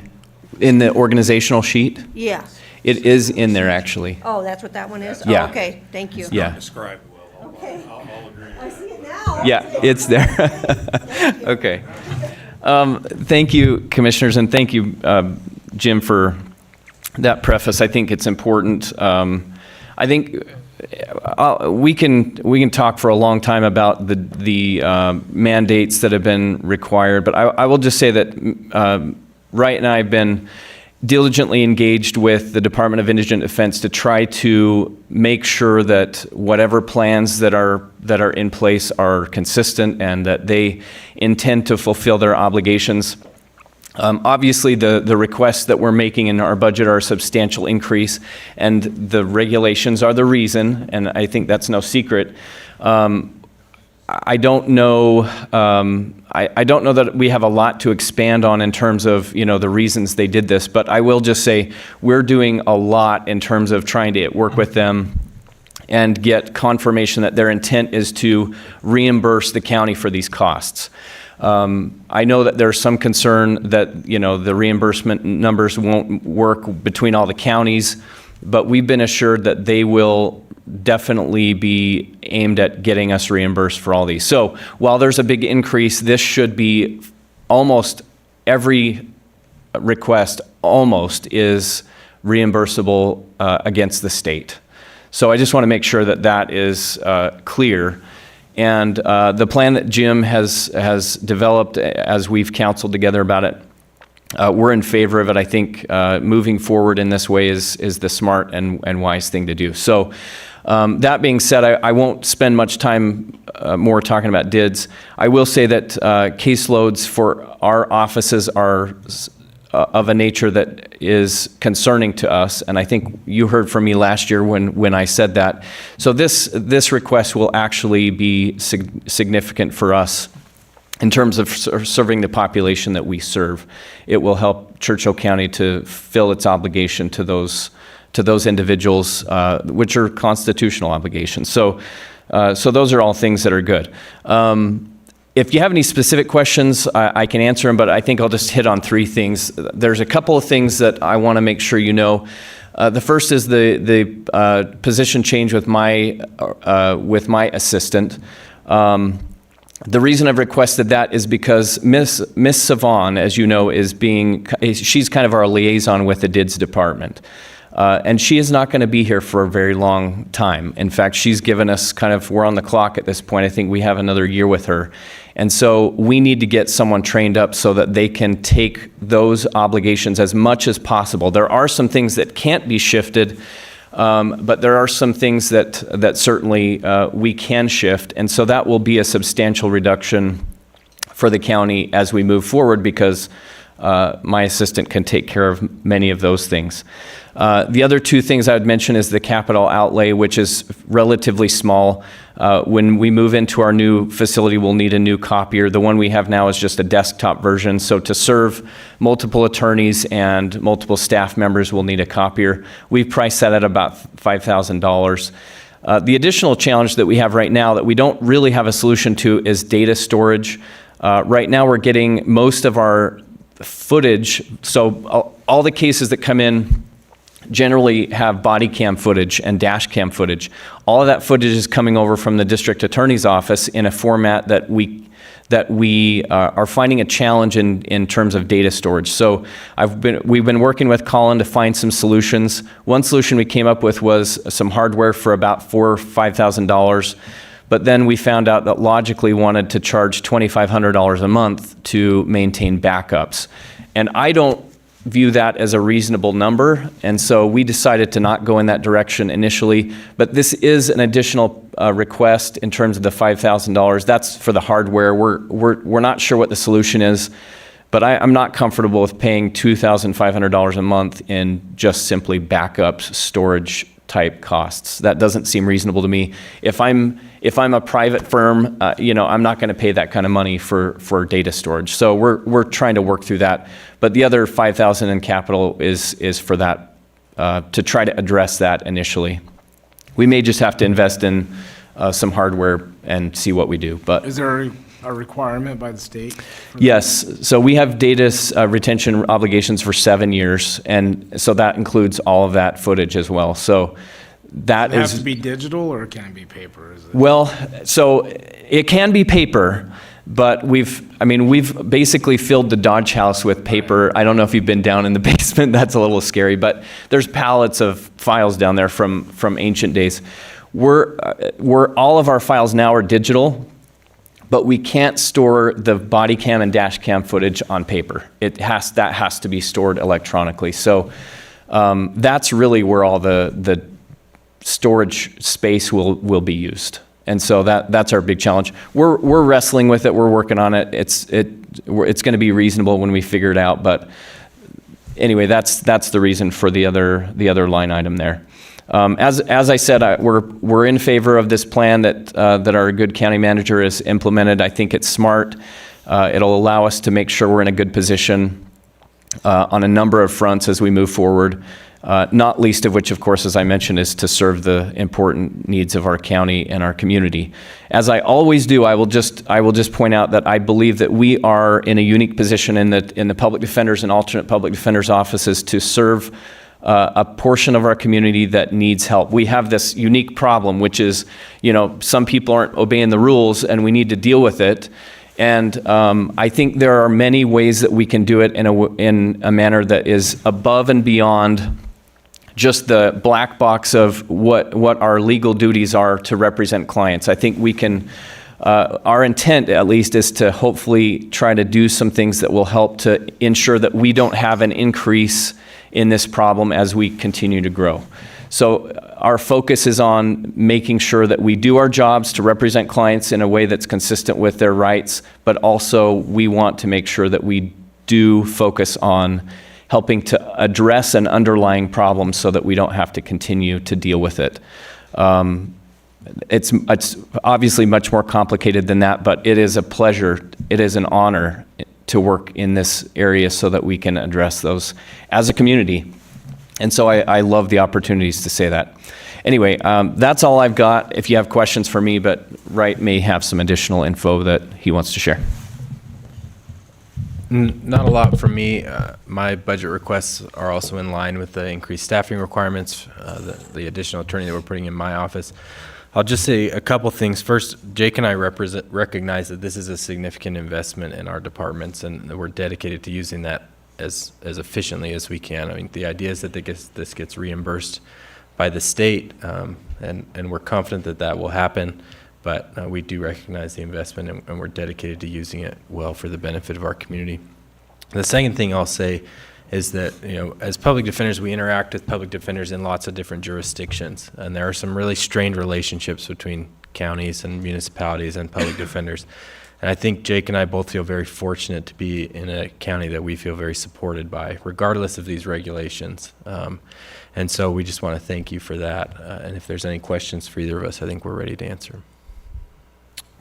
organizational sheet? Yeah. It is in there, actually. Oh, that's what that one is? Yeah. Oh, okay, thank you. Yeah. Describe well. Okay. I'll agree. I see it now. Yeah, it's there. Okay. Thank you, commissioners, and thank you, Jim, for that preface. I think it's important. I think we can talk for a long time about the mandates that have been required, but I will just say that Wright and I have been diligently engaged with the Department of Indigent Defense to try to make sure that whatever plans that are in place are consistent and that they intend to fulfill their obligations. Obviously, the requests that we're making in our budget are a substantial increase, and the regulations are the reason, and I think that's no secret. I don't know. I don't know that we have a lot to expand on in terms of the reasons they did this, but I will just say we're doing a lot in terms of trying to work with them and get confirmation that their intent is to reimburse the county for these costs. I know that there's some concern that the reimbursement numbers won't work between all the counties, but we've been assured that they will definitely be aimed at getting us reimbursed for all these. So while there's a big increase, this should be almost every request is reimbursable against the state. So I just want to make sure that that is clear. And the plan that Jim has developed as we've counseled together about it, we're in favor of it. I think moving forward in this way is the smart and wise thing to do. So that being said, I won't spend much time more talking about DIDS. I will say that caseloads for our offices are of a nature that is concerning to us, and I think you heard from me last year when I said that. So this request will actually be significant for us in terms of serving the population that we serve. It will help Churchill County to fill its obligation to those individuals, which are constitutional obligations. So those are all things that are good. If you have any specific questions, I can answer them, but I think I'll just hit on three things. There's a couple of things that I want to make sure you know. The first is the position change with my assistant. The reason I've requested that is because Miss Savon, as you know, she's kind of our liaison with the DIDS department. And she is not going to be here for a very long time. In fact, she's given us we're on the clock at this point. I think we have another year with her. And so we need to get someone trained up so that they can take those obligations as much as possible. There are some things that can't be shifted, but there are some things that certainly we can shift. And so that will be a substantial reduction for the county as we move forward because my assistant can take care of many of those things. The other two things I would mention is the capital outlay, which is relatively small. When we move into our new facility, we'll need a new copier. The one we have now is just a desktop version. So to serve multiple attorneys and multiple staff members, we'll need a copier. We've priced that at about $5,000. The additional challenge that we have right now that we don't really have a solution to is data storage. Right now, we're getting most of our footage. So all the cases that come in generally have body cam footage and dash cam footage. All of that footage is coming over from the district attorney's office in a format that we are finding a challenge in terms of data storage. So we've been working with Colin to find some solutions. One solution we came up with was some hardware for about $4,000 or $5,000. But then we found out that Logically wanted to charge $2,500 a month to maintain backups. And I don't view that as a reasonable number, and so we decided to not go in that direction initially. But this is an additional request in terms of the $5,000. That's for the hardware. We're not sure what the solution is, but I'm not comfortable with paying $2,500 a month in just simply backups, storage type costs. That doesn't seem reasonable to me. If I'm a private firm, I'm not going to pay that kind of money for data storage. So we're trying to work through that. But the other $5,000 in capital is for that, to try to address that initially. We may just have to invest in some hardware and see what we do. But Is there a requirement by the state? yes, so we have data retention obligations for 7 years, and so that includes all of that footage as well. So that Does it have is to be digital, or can it be paper? Is it? well, so it can be paper, but we've basically filled the Dodge House with paper. I don't know if you've been down in the basement. That's a little scary, but there's pallets of files down there from ancient days. All of our files now are digital, but we can't store the body cam and dash cam footage on paper. That has to be stored electronically. So that's really where all the storage space will be used. And so that's our big challenge. We're wrestling with it. We're working on it. It's going to be reasonable when we figure it out. But anyway, that's the reason for the other line item there. As I said, we're in favor of this plan that our good county manager has implemented. I think it's smart. It'll allow us to make sure we're in a good position on a number of fronts as we move forward. Not least of which, of course, as I mentioned, is to serve the important needs of our county and our community. As I always do, I will just point out that I believe that we are in a unique position in the public defenders and alternate public defenders offices to serve a portion of our community that needs help. We have this unique problem, which is, some people aren't obeying the rules, and we need to deal with it. And I think there are many ways that we can do it in a manner that is above and beyond just the black box of what our legal duties are to represent clients. I think we can, our intent at least is to hopefully try to do some things that will help to ensure that we don't have an increase in this problem as we continue to grow. So our focus is on making sure that we do our jobs to represent clients in a way that's consistent with their rights, but also we want to make sure that we do focus on helping to address an underlying problem so that we don't have to continue to deal with it. It's obviously much more complicated than that, but it is a pleasure, it is an honor to work in this area so that we can address those as a community. And so I love the opportunities to say that. Anyway, that's all I've got. If you have questions for me, but Wright may have some additional info that he wants to share. Not a lot from me. My budget requests are also in line with the increased staffing requirements, the additional attorney that we're putting in my office. I'll just say a couple things. First, Jake and I recognize that this is a significant investment in our departments, and we're dedicated to using that as efficiently as we can. I mean, the idea is that this gets reimbursed by the state, and we're confident that will happen. But we do recognize the investment, and we're dedicated to using it well for the benefit of our community. The second thing I'll say is that, as public defenders, we interact with public defenders in lots of different jurisdictions, and there are some really strained relationships between counties and municipalities and public defenders. And I think Jake and I both feel very fortunate to be in a county that we feel very supported by, regardless of these regulations. And so we just want to thank you for that. And if there's any questions for either of us, I think we're ready to answer.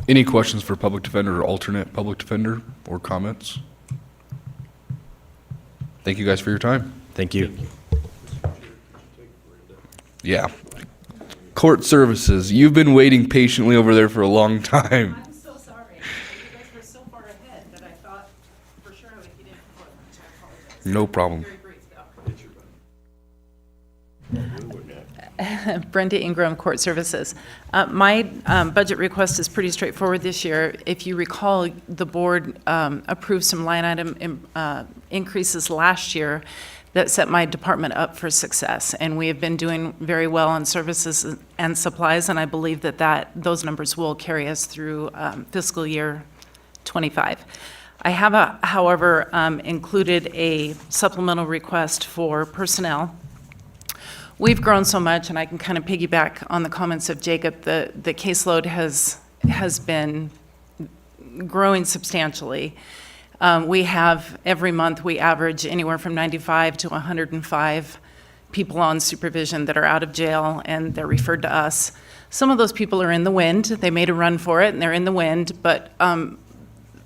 Any questions for public defender or alternate public defender or comments? Thank you guys for your time. Thank you. Yeah. Court services, you've been waiting patiently over there for a long time. I'm so sorry. You guys were so far ahead that I thought for sure I would get in before lunch. I apologize. No problem. Very brief, though. Brenda Ingram, Court Services. My budget request is pretty straightforward this year. If you recall, the board approved some line item increases last year that set my department up for success. And we have been doing very well on services and supplies, and I believe that those numbers will carry us through fiscal year 25. I have, however, included a supplemental request for personnel. We've grown so much, and I can kind of piggyback on the comments of Jacob. The caseload has been growing substantially. We have, every month, we average anywhere from 95 to 105 people on supervision that are out of jail, and they're referred to us. Some of those people are in the wind. They made a run for it, and they're in the wind, but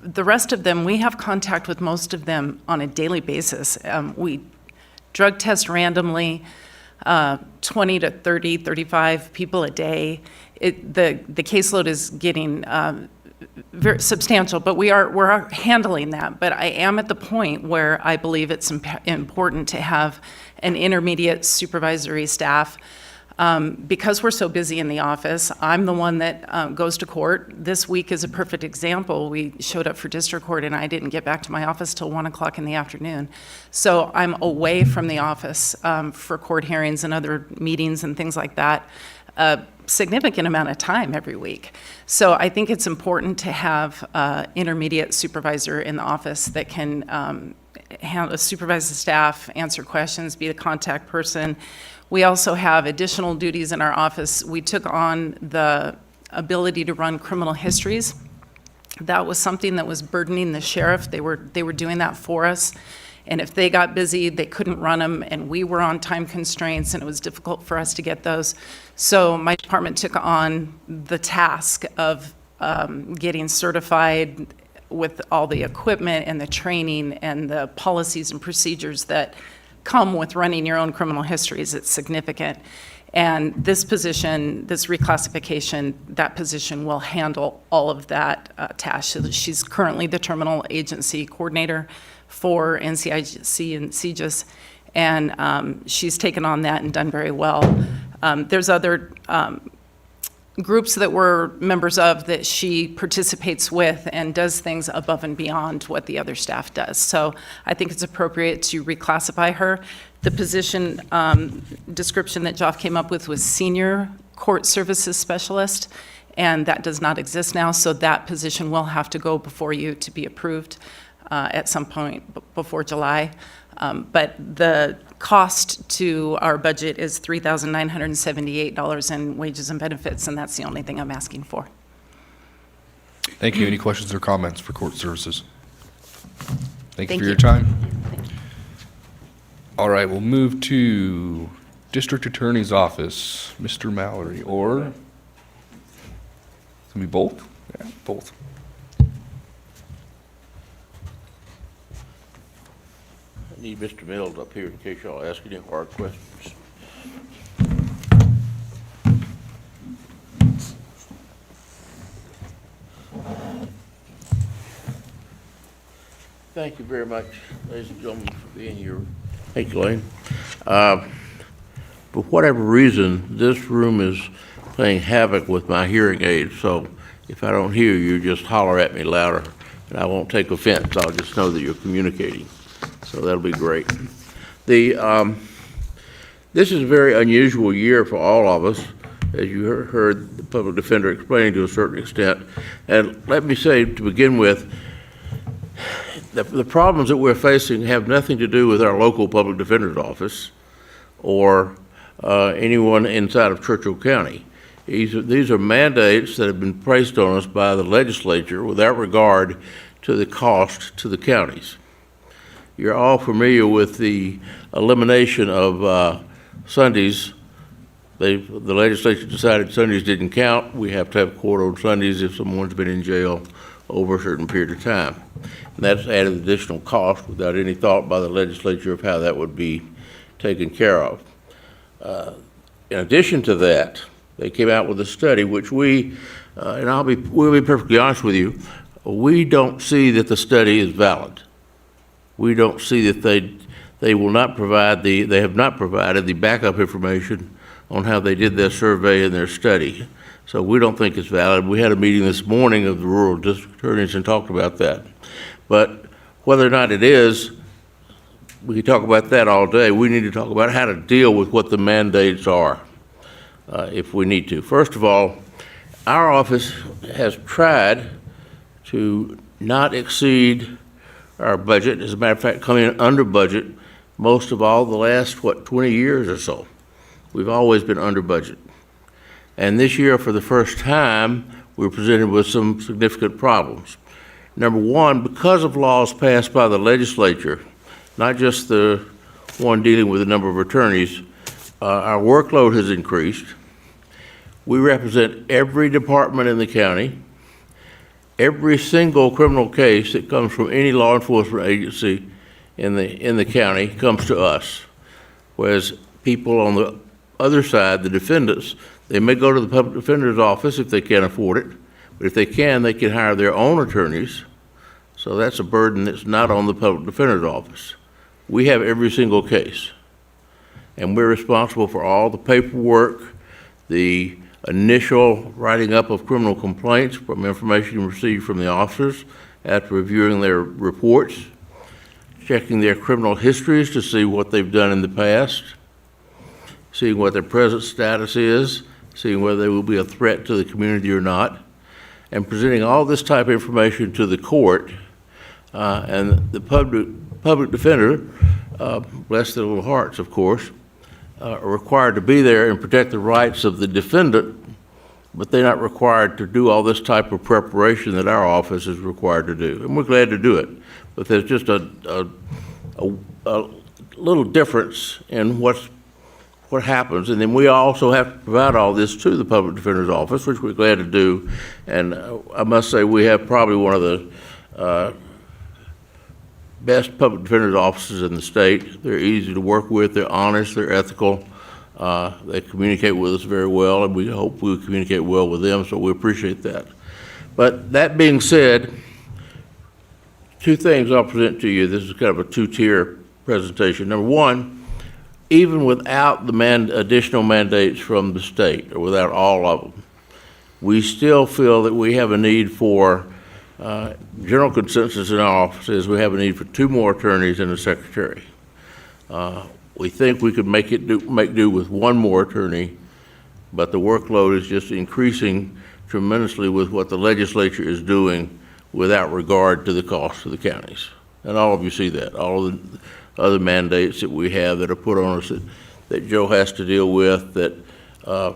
the rest of them, we have contact with most of them on a daily basis. We drug test randomly, 20 to 30, 35 people a day. The caseload is getting very substantial, but we're handling that. But I am at the point where I believe it's important to have an intermediate supervisory staff. Because we're so busy in the office, I'm the one that goes to court. This week is a perfect example. We showed up for district court, and I didn't get back to my office till 1 o'clock in the afternoon. So I'm away from the office for court hearings and other meetings and things like that, a significant amount of time every week. So I think it's important to have an intermediate supervisor in the office that can supervise the staff, answer questions, be the contact person. We also have additional duties in our office. We took on the ability to run criminal histories. That was something that was burdening the sheriff. They were doing that for us. And if they got busy, they couldn't run them, and we were on time constraints, and it was difficult for us to get those. So my department took on the task of getting certified with all the equipment and the training and the policies and procedures that come with running your own criminal histories. It's significant. And this position, this reclassification, that position will handle all of that task. So she's currently the terminal agency coordinator for NCIC and CJIS, and she's taken on that and done very well. There's other groups that we're members of that she participates with and does things above and beyond what the other staff does. So I think it's appropriate to reclassify her. The position description that Joff came up with was senior court services specialist, and that does not exist now, so that position will have to go before you to be approved at some point before July. But the cost to our budget is $3,978 in wages and benefits, and that's the only thing I'm asking for. Thank you. Any questions or comments for court services? Thank you Thank for you. your time. All right, we'll move to District Attorney's Office, Mr. Mallory, or can we both? Yeah, both. I need Mr. Mills up here in case y'all ask any hard questions. Thank you very much, ladies and gentlemen, for being here. Thank you, Lane. For whatever reason, this room is playing havoc with my hearing aids, so if I don't hear you, just holler at me louder, and I won't take offense. I'll just know that you're communicating. So that'll be great. This is a very unusual year for all of us, as you heard the public defender explaining to a certain extent. And let me say to begin with, the problems that we're facing have nothing to do with our local public defender's office or anyone inside of Churchill County. These are mandates that have been placed on us by the legislature without regard to the cost to the counties. You're all familiar with the elimination of Sundays. The legislature decided Sundays didn't count. We have to have court on Sundays if someone's been in jail over a certain period of time. And that's added additional cost without any thought by the legislature of how that would be taken care of. In addition to that, they came out with a study which we'll be perfectly honest with you, we don't see that the study is valid. We don't see that they will not provide they have not provided the backup information on how they did their survey and their study. So we don't think it's valid. We had a meeting this morning of the rural district attorneys and talked about that. But whether or not it is, we can talk about that all day. We need to talk about how to deal with what the mandates are, if we need to. First of all, our office has tried to not exceed our budget. As a matter of fact, coming in under budget most of all the last, 20 years or so. We've always been under budget. And this year, for the first time, we were presented with some significant problems. Number one, because of laws passed by the legislature, not just the one dealing with the number of attorneys, our workload has increased. We represent every department in the county. Every single criminal case that comes from any law enforcement agency in the county comes to us. Whereas people on the other side, the defendants, they may go to the public defender's office if they can't afford it, but if they can hire their own attorneys. So that's a burden that's not on the public defender's office. We have every single case, and we're responsible for all the paperwork, the initial writing up of criminal complaints from information received from the officers after reviewing their reports, checking their criminal histories to see what they've done in the past, seeing what their present status is, seeing whether they will be a threat to the community or not, and presenting all this type of information to the court. And the public defender, bless their little hearts, of course, are required to be there and protect the rights of the defendant, but they're not required to do all this type of preparation that our office is required to do. And we're glad to do it, but there's just a little difference in what happens. And then we also have to provide all this to the public defender's office, which we're glad to do. And I must say we have probably one of the best public defender's offices in the state. They're easy to work with, they're honest, they're ethical, they communicate with us very well, and we hope we communicate well with them, so we appreciate that. But that being said, two things I'll present to you. This is kind of a two-tier presentation. Number one, even without the additional mandates from the state, or without all of them, we still feel that we have a need for general consensus in our office is we have a need for 2 more attorneys and a secretary. We think we could make do with 1 more attorney, but the workload is just increasing tremendously with what the legislature is doing without regard to the cost to the counties. And all of you see that, all of the other mandates that we have that are put on us that Joe has to deal with, that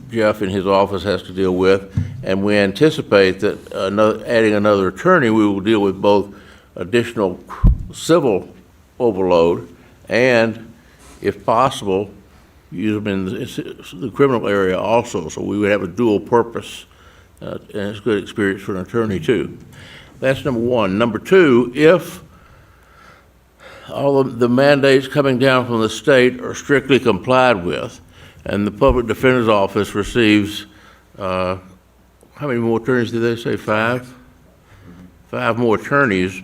Jeff in his office has to deal with, and we anticipate that adding another attorney, we will deal with both additional civil overload and, if possible, use them in the criminal area also. So we would have a dual purpose, and it's a good experience for an attorney too. That's number one. Number two, if all of the mandates coming down from the state are strictly complied with, and the public defender's office receives, how many more attorneys did they say, 5? 5 more attorneys,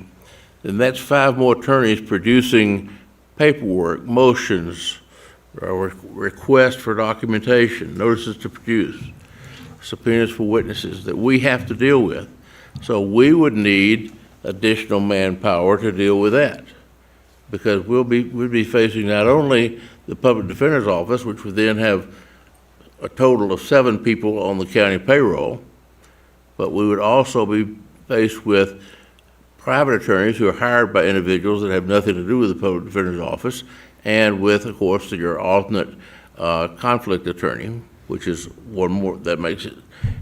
then that's 5 more attorneys producing paperwork, motions, requests for documentation, notices to produce, subpoenas for witnesses that we have to deal with. So we would need additional manpower to deal with that, because we'd be facing not only the public defender's office, which would then have a total of 7 people on the county payroll, but we would also be faced with private attorneys who are hired by individuals that have nothing to do with the public defender's office, and with, of course, your alternate conflict attorney, which is one more, that makes it,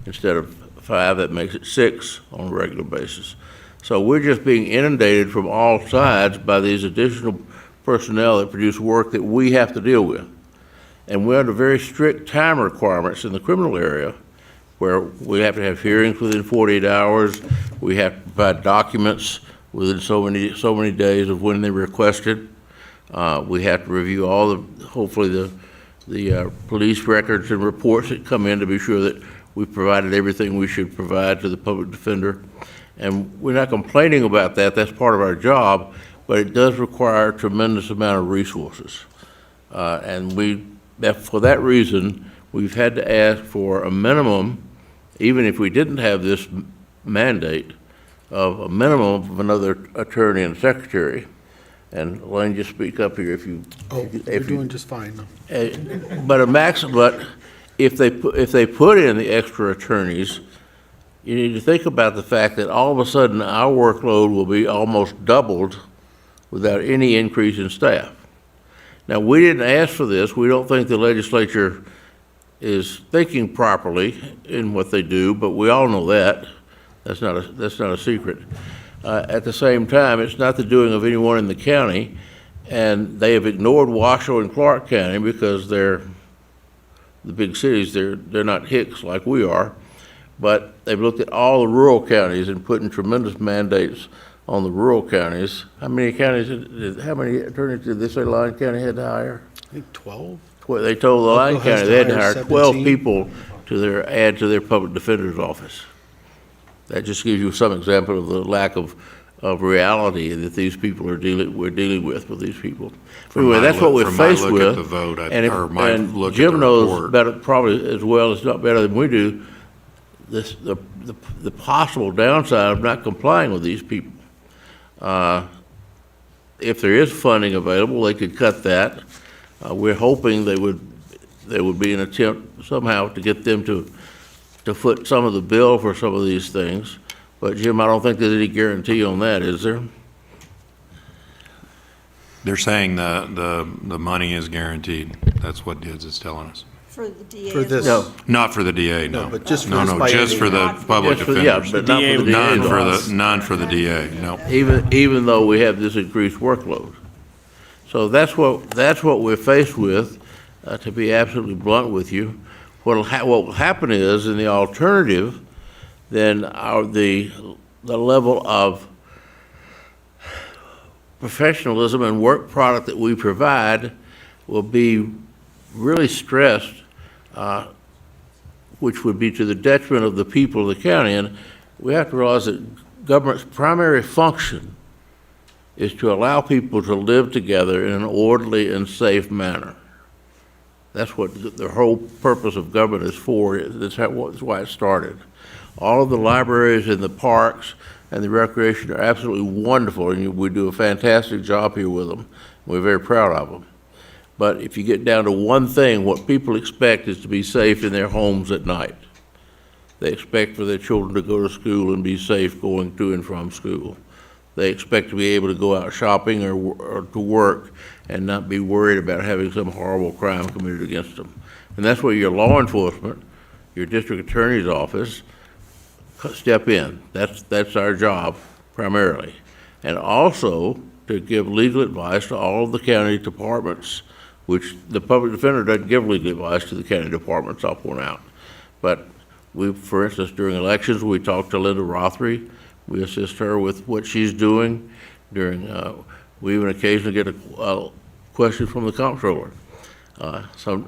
instead of 5, that makes it 6 on a regular basis. So we're just being inundated from all sides by these additional personnel that produce work that we have to deal with. And we're under very strict time requirements in the criminal area, where we have to have hearings within 48 hours, we have to provide documents within so many days of when they're requested. We have to review all the, hopefully the police records and reports that come in to be sure that we've provided everything we should provide to the public defender. And we're not complaining about that, that's part of our job, but it does require a tremendous amount of resources. And for that reason, we've had to ask for a minimum, even if we didn't have this mandate, of a minimum of another attorney and secretary. And Elaine, just speak up here if you. Oh, you're doing just fine. But if they put in the extra attorneys, you need to think about the fact that all of a sudden our workload will be almost doubled without any increase in staff. Now, we didn't ask for this. We don't think the legislature is thinking properly in what they do, but we all know that. That's not a secret. At the same time, it's not the doing of anyone in the county, and they have ignored Washoe and Clark County because they're the big cities. They're not Hicks like we are, but they've looked at all the rural counties and put in tremendous mandates on the rural counties. How many attorneys did they say Lyon County had to hire? I think 12. They told the Lyon Oakville has County to they had to hire hire 12 17. people to add to their public defender's office. That just gives you some example of the lack of reality that these people we're dealing with these people. Anyway, that's what we're faced with. From my look at the vote, And look at Jim the knows report. better, probably as well, if not better than we do, the possible downside of not complying with these people. If there is funding available, they could cut that. We're hoping there would be an attempt somehow to get them to foot some of the bill for some of these things. But Jim, I don't think there's any guarantee on that, is there? They're saying the money is guaranteed. That's what DIDS is telling us. For the DA For as this- well? No. Not for the DA, no. No, but just for No, this no, just for the biennium. public Just for the- yeah, defenders. but not for the DA. None for the DA, no. Even though we have this increased workload. So that's what we're faced with, to be absolutely blunt with you. What will happen is, in the alternative, then the level of professionalism and work product that we provide will be really stressed, which would be to the detriment of the people of the county. And we have to realize that government's primary function is to allow people to live together in an orderly and safe manner. That's what the whole purpose of government is for. That's why it started. All of the libraries and the parks and the recreation are absolutely wonderful, and we do a fantastic job here with them. We're very proud of them. But if you get down to one thing, what people expect is to be safe in their homes at night. They expect for their children to go to school and be safe going to and from school. They expect to be able to go out shopping or to work and not be worried about having some horrible crime committed against them. And that's where your law enforcement, your district attorney's office, step in. That's our job primarily. And also to give legal advice to all of the county departments, which the public defender doesn't give legal advice to the county departments, I'll point out. But for instance, during elections, we talk to Linda Rothery. We assist her with what she's doing we even occasionally get a question from the comptroller.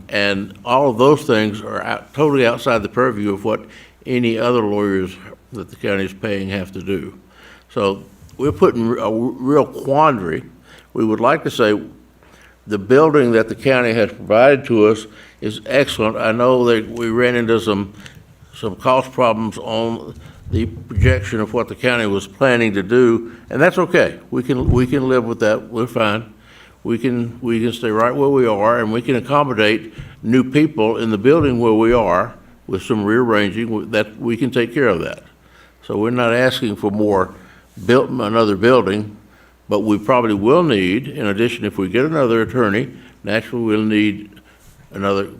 And all of those things are totally outside the purview of what any other lawyers that the county is paying have to do. So we're put in a real quandary. We would like to say the building that the county has provided to us is excellent. I know that we ran into some cost problems on the projection of what the county was planning to do, and that's okay. We can live with that. We're fine. We can stay right where we are, and we can accommodate new people in the building where we are with some rearranging. That we can take care of that. So we're not asking for another building, but we probably will need, in addition, if we get another attorney, naturally we'll need another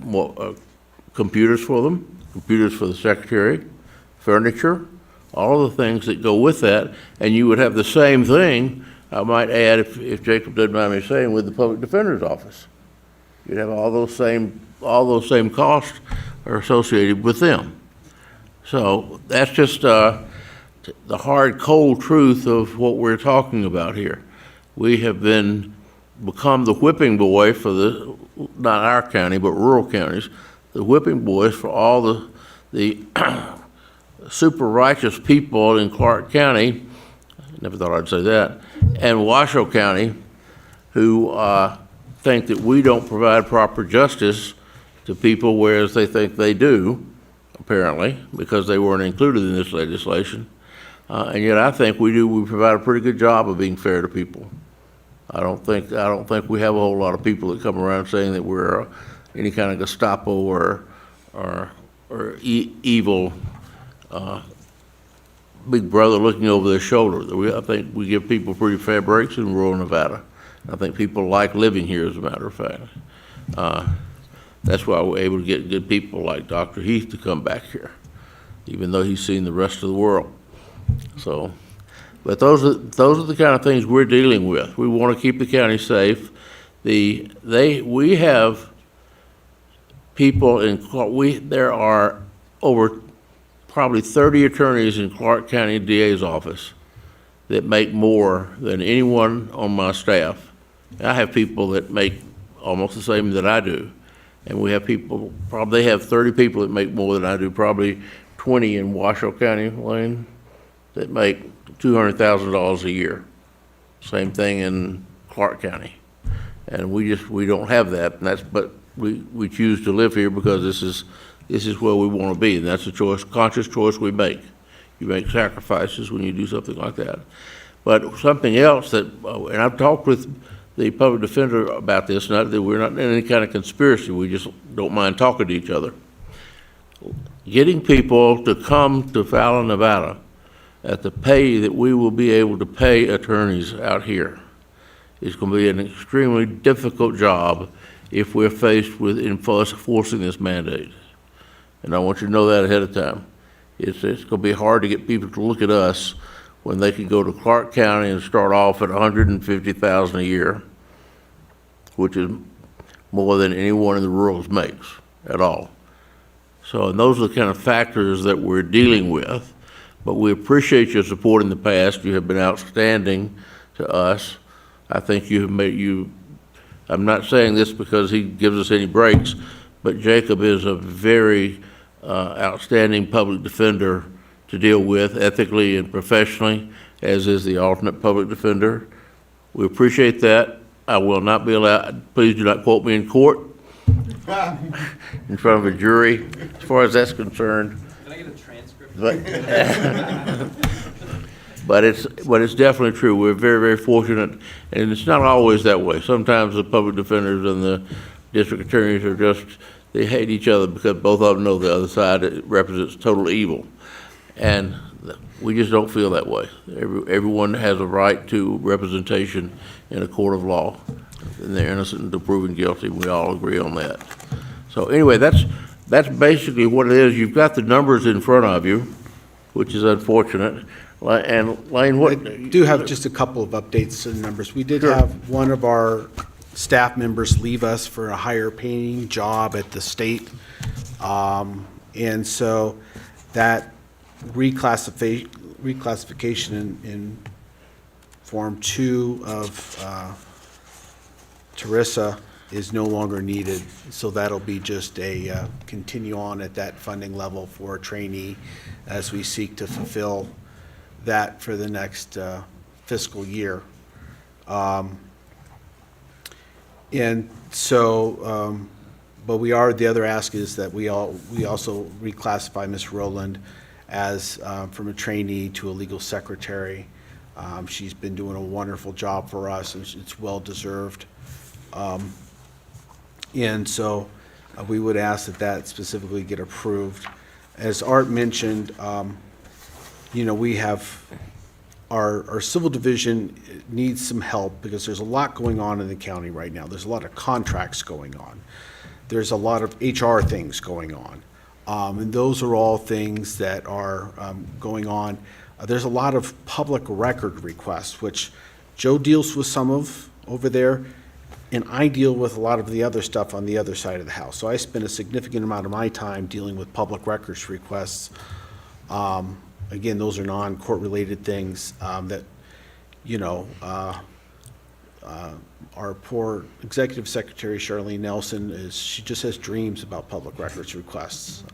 computers for them, computers for the secretary, furniture, all the things that go with that. And you would have the same thing, I might add, if Jacob doesn't mind me saying, with the public defender's office. You'd have all those same costs are associated with them. So that's just the hard, cold truth of what we're talking about here. We have become the whipping boy for not our county, but rural counties, the whipping boys for all the super righteous people in Clark County, never thought I'd say that, and Washoe County, who think that we don't provide proper justice to people, whereas they think they do, apparently, because they weren't included in this legislation. And yet I think we do. We provide a pretty good job of being fair to people. I don't think we have a whole lot of people that come around saying that we're any kind of Gestapo or evil big brother looking over their shoulder. I think we give people pretty fair breaks in rural Nevada. I think people like living here, as a matter of fact. That's why we're able to get good people like Dr. Heath to come back here, even though he's seen the rest of the world. So, but those are the kind of things we're dealing with. We want to keep the county safe. We have people there are over probably 30 attorneys in Clark County DA's office that make more than anyone on my staff. I have people that make almost the same that I do. And we have people, they have 30 people that make more than I do, probably 20 in Washoe County, Lane, that make $200,000 a year. Same thing in Clark County. And we don't have that, and but we choose to live here because this is where we want to be, and that's a choice, conscious choice we make. You make sacrifices when you do something like that. But something else that, and I've talked with the public defender about this, not that we're not in any kind of conspiracy, we just don't mind talking to each other. Getting people to come to Fallon, Nevada at the pay that we will be able to pay attorneys out here is going to be an extremely difficult job if we're faced with enforcing this mandate. And I want you to know that ahead of time. It's going to be hard to get people to look at us when they can go to Clark County and start off at $150,000 a year, which is more than anyone in the rurals makes at all. So, and those are the kind of factors that we're dealing with. But we appreciate your support in the past. You have been outstanding to us. I think you have made I'm not saying this because he gives us any breaks, but Jacob is a very outstanding public defender to deal with ethically and professionally, as is the alternate public defender. We appreciate that. I will not be allowed, please do not quote me in court in front of a jury, as far as that's concerned. Can I get a transcript? But it's definitely true. We're very, very fortunate, and it's not always that way. Sometimes the public defenders and the district attorneys they hate each other because both of them know the other side represents total evil. And we just don't feel that way. Everyone has a right to representation in a court of law, and they're innocent until proven guilty. We all agree on that. So anyway, that's basically what it is. You've got the numbers in front of you, which is unfortunate. And Lane, what? I do have just a couple of updates and numbers. We did have one of our staff members leave us for a higher paying job at the state. And so that reclassification in Form 2 of Teresa is no longer needed. So that'll be just a continue on at that funding level for a trainee as we seek to fulfill that for the next fiscal year. And so, but the other ask is that we also reclassify Ms. Rowland as from a trainee to a legal secretary. She's been doing a wonderful job for us, and it's well deserved. And so we would ask that specifically get approved. As Art mentioned, we have our civil division needs some help because there's a lot going on in the county right now. There's a lot of contracts going on. there's a lot of HR things going on. And those are all things that are going on. There's a lot of public record requests, which Joe deals with some of over there, and I deal with a lot of the other stuff on the other side of the house. So I spend a significant amount of my time dealing with public records requests. Again, those are non-court related things that, you know, our poor executive secretary, Charlene Nelson, she just has dreams about public records requests.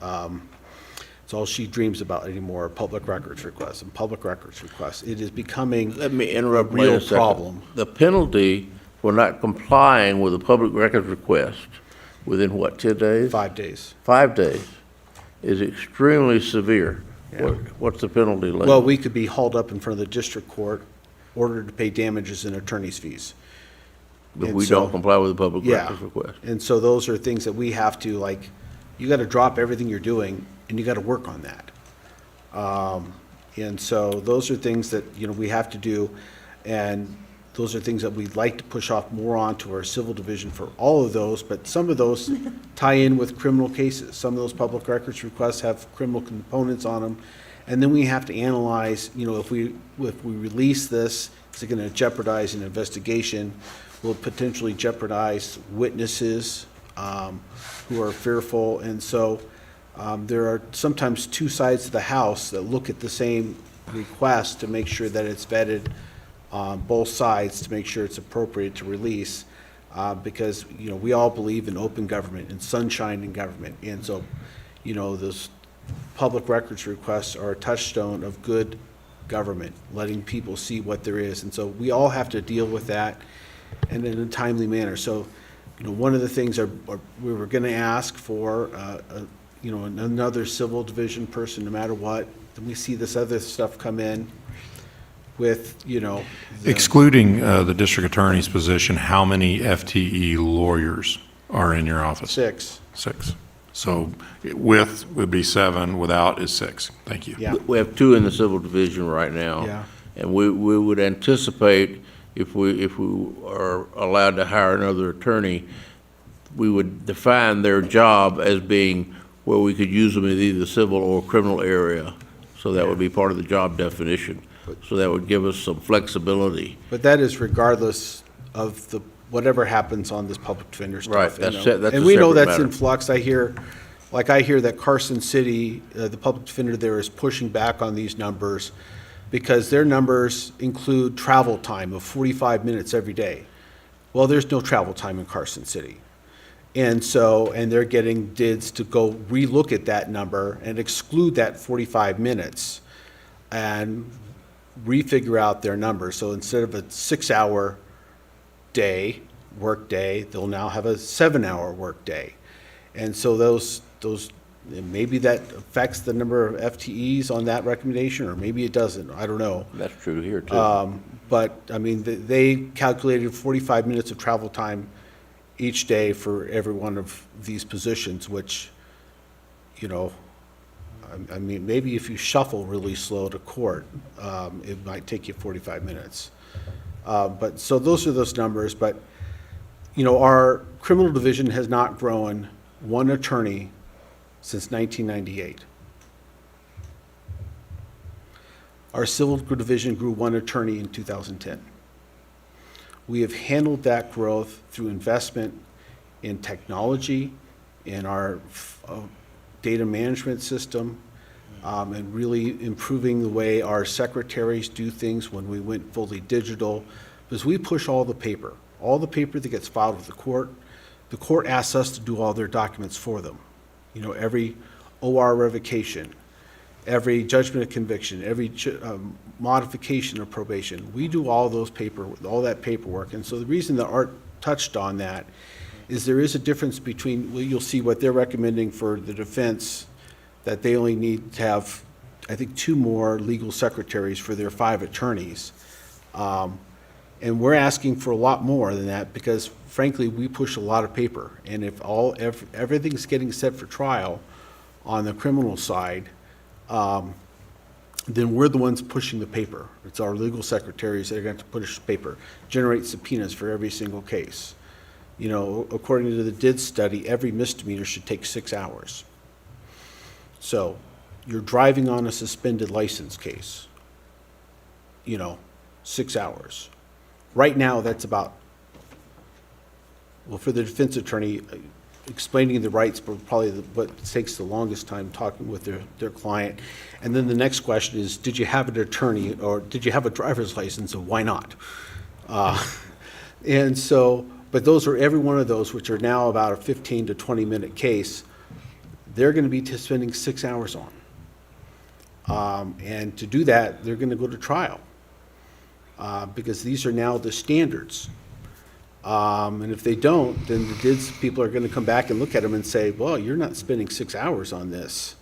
It's all she dreams about anymore, public records requests and public records requests. It is becoming Let me interrupt a real a second. problem. The penalty for not complying with a public records request within what, 10 days? 5 days. 5 days is extremely severe. Yeah. What's the penalty like? Well, we could be hauled up in front of the district court, ordered to pay damages and attorney's fees. If And we so- don't comply with the public Yeah. records request. And so those are things that we have to, like, you gotta drop everything you're doing, and you gotta work on that. And so those are things that, you know, we have to do, and those are things that we'd like to push off more onto our civil division for all of those, but some of those tie in with criminal cases. Some of those public records requests have criminal components on them. And then we have to analyze, you know, if we release this, is it gonna jeopardize an investigation? Will it potentially jeopardize witnesses who are fearful? And so there are sometimes two sides of the house that look at the same request to make sure that it's vetted on both sides, to make sure it's appropriate to release. Because, you know, we all believe in open government and sunshine in government. And so, you know, those public records requests are a touchstone of good government, letting people see what there is. And so we all have to deal with that and in a timely manner. So, you know, one of the things we were going to ask for, you know, another civil division person, no matter what. Then we see this other stuff come in with, you know. Excluding the district attorney's position, how many FTE lawyers are in your office? 6. 6. So with would be 7, without is 6. Thank you. Yeah. We have 2 in the civil division right now. Yeah. And we would anticipate, if we are allowed to hire another attorney, we would define their job as being where we could use them in either the civil or criminal area. So that would be part of the job definition. So that would give us some flexibility. But that is regardless of whatever happens on this public defender stuff. Right, you that's know. it, that's a And we know separate that's in matter. flux. I hear that Carson City, the public defender there is pushing back on these numbers because their numbers include travel time of 45 minutes every day. Well, there's no travel time in Carson City. And so, and they're getting DIDS to go relook at that number and exclude that 45 minutes and refigure out their numbers. So instead of a 6-hour day, work day, they'll now have a 7-hour work day. And so those, maybe that affects the number of FTEs on that recommendation, or maybe it doesn't, I don't know. That's true here too. But, I mean, they calculated 45 minutes of travel time each day for every one of these positions, which, you know, I mean, maybe if you shuffle really slow to court, it might take you 45 minutes. But, so those are those numbers, but, you know, our criminal division has not grown one attorney since 1998. Our civil division grew one attorney in 2010. We have handled that growth through investment in technology, in our data management system, and really improving the way our secretaries do things when we went fully digital, because we push all the paper that gets filed with the court asks us to do all their documents for them. You know, every OR revocation, every judgment of conviction, every modification of probation. We do all that paperwork. And so the reason that Art touched on that is there is a difference between, well, you'll see what they're recommending for the defense, that they only need to have, I think, 2 more legal secretaries for their 5 attorneys. And we're asking for a lot more than that because frankly, we push a lot of paper. And if everything's getting set for trial on the criminal side, then we're the ones pushing the paper. It's our legal secretaries that are going to push paper, generate subpoenas for every single case. You know, according to the DID study, every misdemeanor should take 6 hours. So you're driving on a suspended license case, 6 hours. Right now, that's about, well, for the defense attorney, explaining the rights, but probably what takes the longest time talking with their client. And then the next question is, did you have an attorney or did you have a driver's license, and why not? And so, but those are, every one of those, which are now about a 15 to 20-minute case, they're going to be spending 6 hours on. And to do that, they're going to go to trial because these are now the standards. And if they don't, then the DIDS people are going to come back and look at them and say, well, you're not spending 6 hours on this.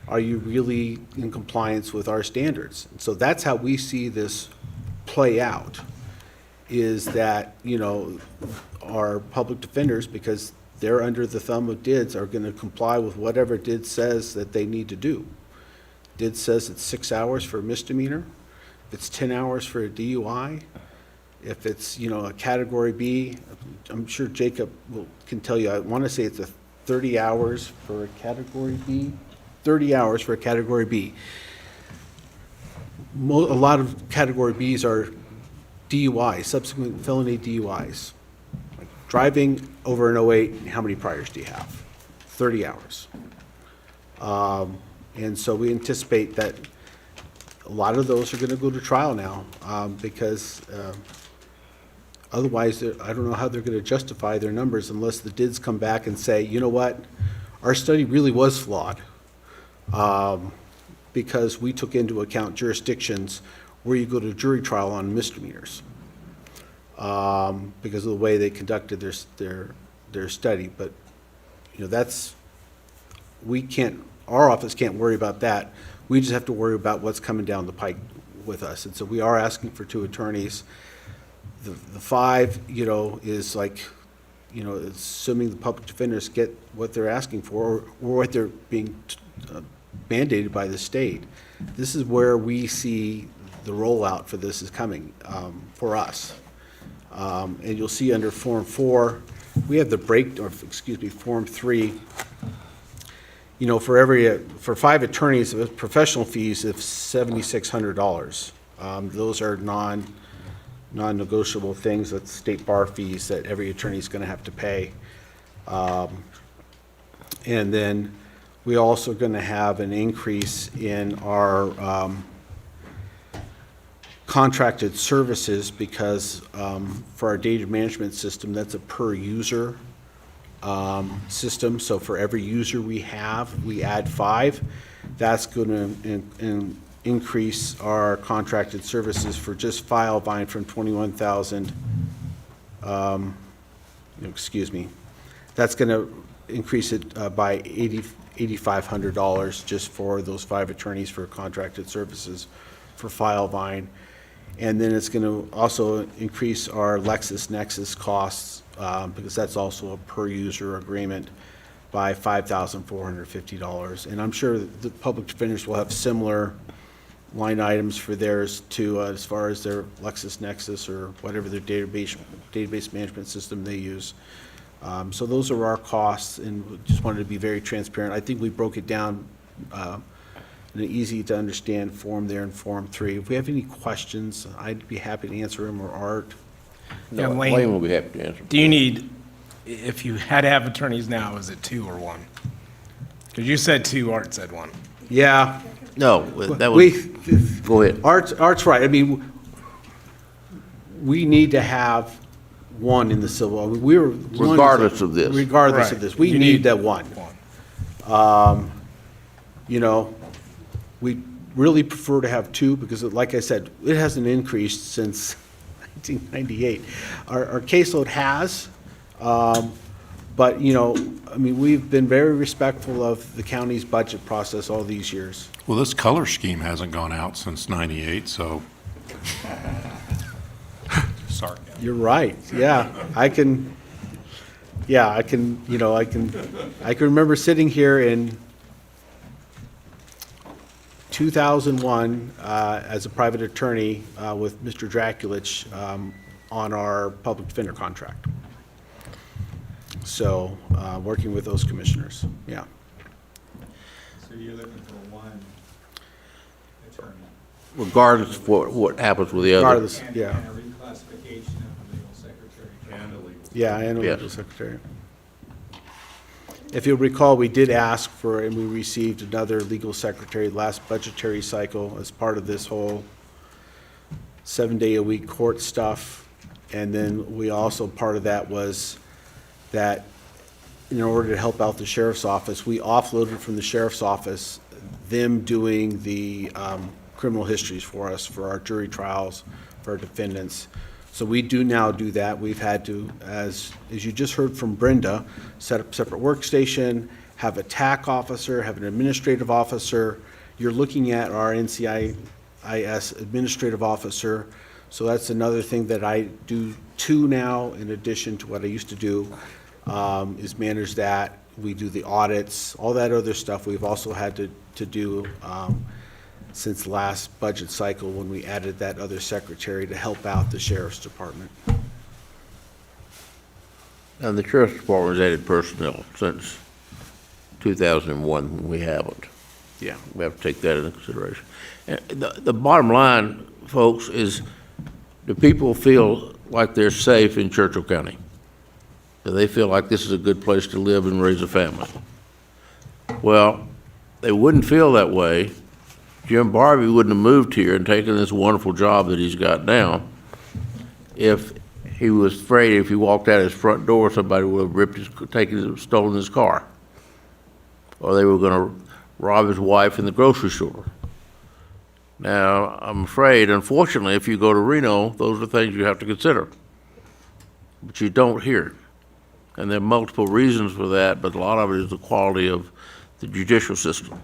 Are you really in compliance with our standards? And so that's how we see this play out, is that, our public defenders, because they're under the thumb of DIDS, are going to comply with whatever DIDS says that they need to do. DIDS says it's 6 hours for a misdemeanor. If it's 10 hours for a DUI, if it's, a category B, I'm sure Jacob can tell you, I want to say it's 30 hours for a category B, 30 hours for a category B. A lot of category Bs are DUIs, subsequent felony DUIs. Like driving over an 08, how many priors do you have? 30 hours. And so we anticipate that a lot of those are going to go to trial now because otherwise, I don't know how they're going to justify their numbers unless the DIDS come back and say, you know what, our study really was flawed because we took into account jurisdictions where you go to jury trial on misdemeanors because of the way they conducted their study. But, that's, our office can't worry about that. We just have to worry about what's coming down the pike with us. And so we are asking for 2 attorneys. The 5, is like, assuming the public defenders get what they're asking for or what they're being mandated by the state. This is where we see the rollout for this is coming for us. And you'll see under Form 4, we have the Form 3. For 5 attorneys, professional fees of $7,600. Those are non-negotiable things. That's state bar fees that every attorney is going to have to pay. And then we also going to have an increase in our contracted services because for our data management system, that's a per user system. So for every user we have, we add 5. That's going to increase our contracted services for just FileVine from 21,000. That's going to increase it by $8,500 just for those 5 attorneys for contracted services for FileVine. And then it's going to also increase our LexisNexis costs because that's also a per user agreement by $5,450. And I'm sure the public defenders will have similar line items for theirs too, as far as their LexisNexis or whatever their database management system they use. So those are our costs, and we just wanted to be very transparent. I think we broke it down in an easy to understand form there in Form 3. If we have any questions, I'd be happy to answer them, or Art. No, Wayne will be happy to answer. Do you need, if you had to have attorneys now, is it 2 or 1? Because you said 2, Art said 1. Yeah. No, that was, go ahead. Art's right. I mean, we need to have 1 in the civil. Regardless of this. Regardless of this. We need that 1. We really prefer to have 2 because, like I said, it hasn't increased since 1998. Our caseload has, but, we've been very respectful of the county's budget process all these years. Well, this color scheme hasn't gone out since '98, so. Sorry. You're right. Yeah, I can remember sitting here in 2001 as a private attorney with Mr. Draculich on our public defender contract. So, working with those commissioners, yeah. So you're looking for one attorney? Regardless of what happens with the other. Regardless, And yeah. and a reclassification of the legal secretary. And a legal. Yeah, and a Yes. legal secretary. If you'll recall, we did ask for, and we received another legal secretary last budgetary cycle as part of this whole 7-day-a-week court stuff. And then we also, part of that was that in order to help out the sheriff's office, we offloaded from the sheriff's office them doing the criminal histories for us, for our jury trials, for our defendants. So we do now do that. We've had to, as you just heard from Brenda, set up a separate workstation, have a TAC officer, have an administrative officer. You're looking at our NCIS administrative officer. So that's another thing that I do too now, in addition to what I used to do, is manage that. We do the audits, all that other stuff we've also had to do since last budget cycle when we added that other secretary to help out the sheriff's department. And the sheriff's department's added personnel since 2001, when we haven't. Yeah. We have to take that into consideration. And the bottom line, folks, is do people feel like they're safe in Churchill County? Do they feel like this is a good place to live and raise a family? Well, they wouldn't feel that way. Jim Barbie wouldn't have moved here and taken this wonderful job that he's got now if he was afraid if he walked out his front door, somebody would have stolen his car. Or they were gonna rob his wife in the grocery store. Now, I'm afraid, unfortunately, if you go to Reno, those are things you have to consider. But you don't here. And there are multiple reasons for that, but a lot of it is the quality of the judicial system,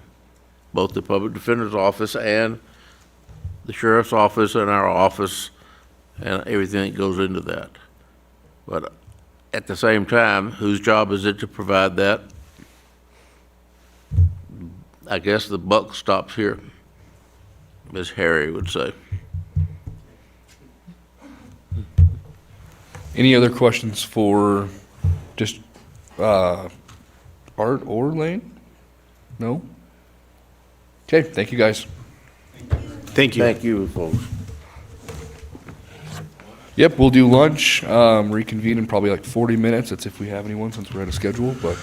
both the public defender's office and the sheriff's office and our office and everything that goes into that. But at the same time, whose job is it to provide that? I guess the buck stops here, as Harry would say. Any other questions for just Art or Lane? No? Okay, thank you, guys. Thank you. Thank you, folks. Yep, we'll do lunch, reconvene in probably like 40 minutes. That's if we have anyone, since we're at a schedule, but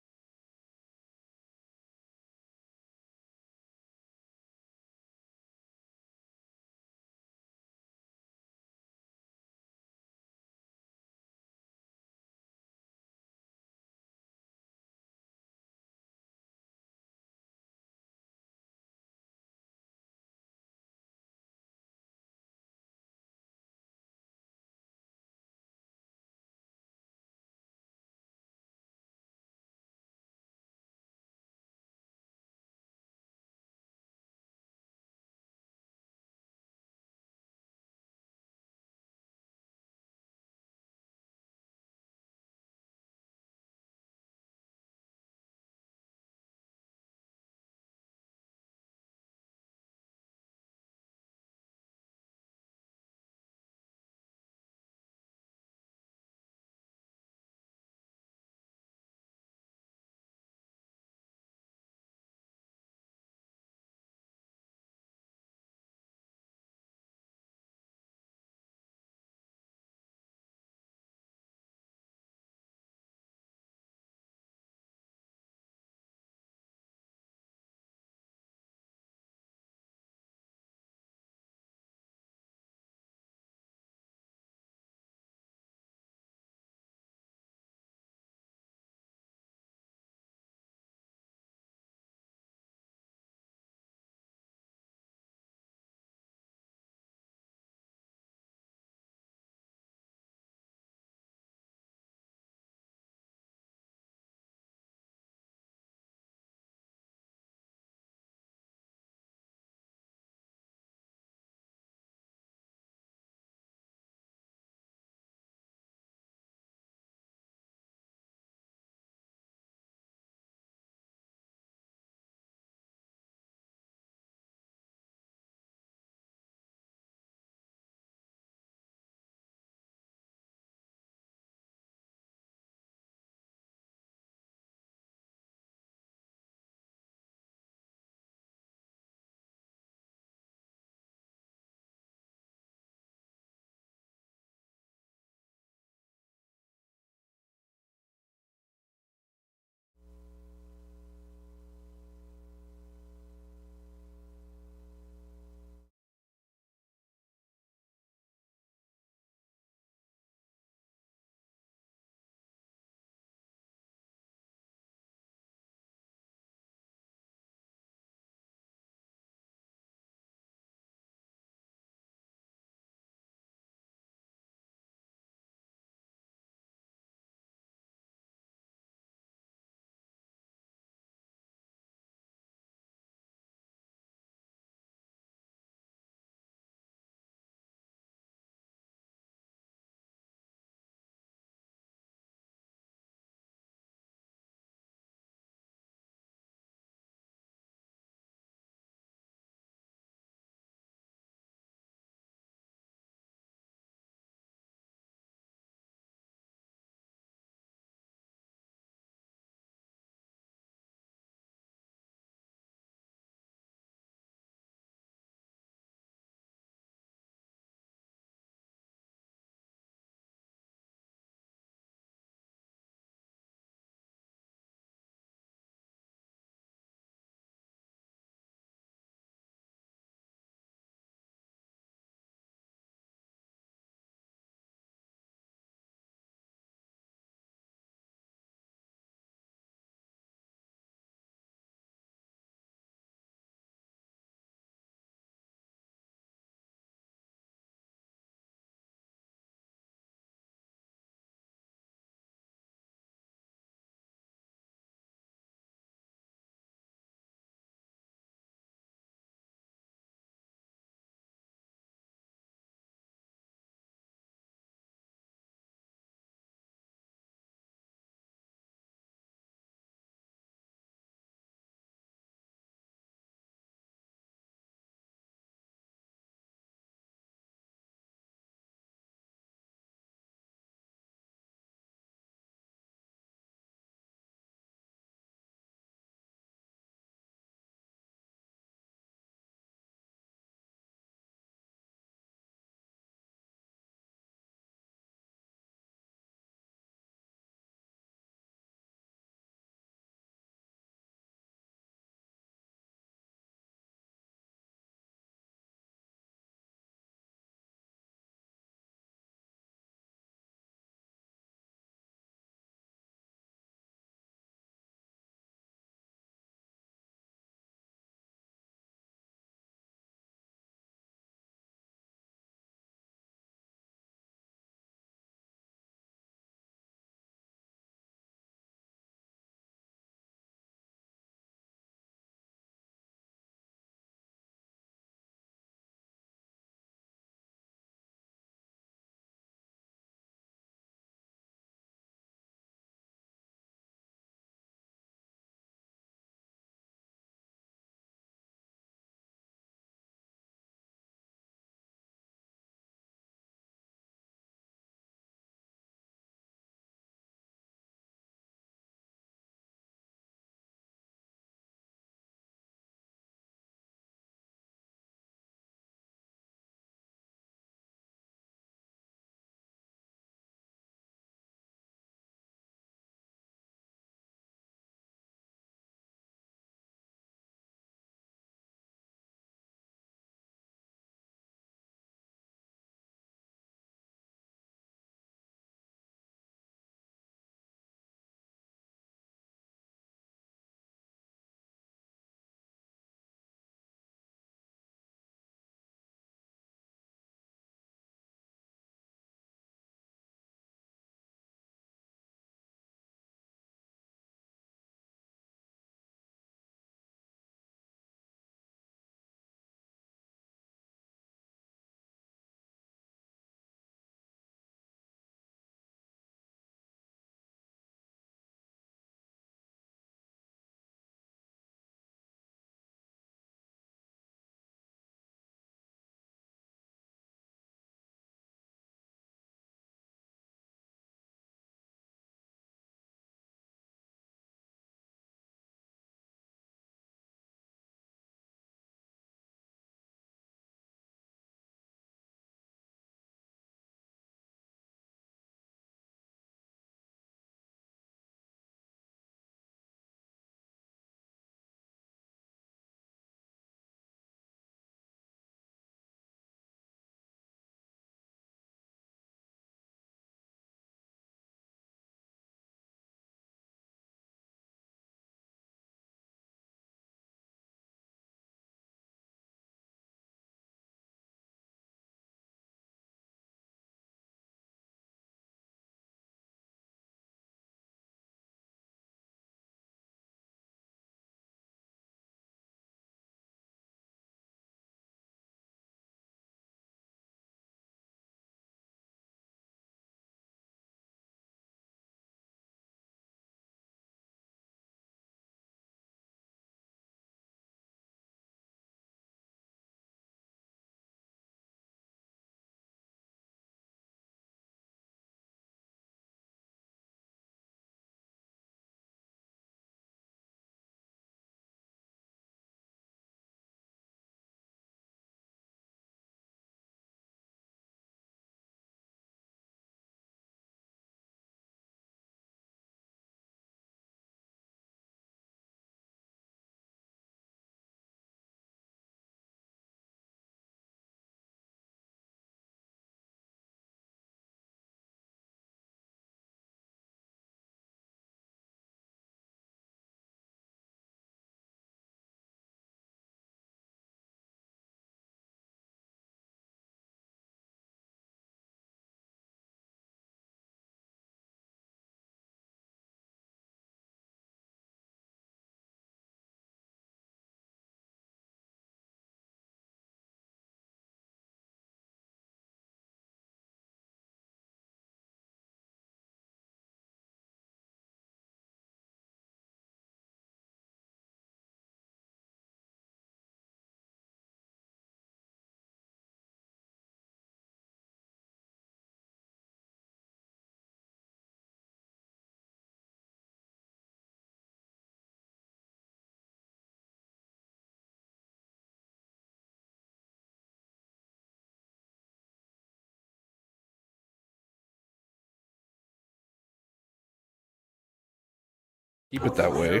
Keep it that way.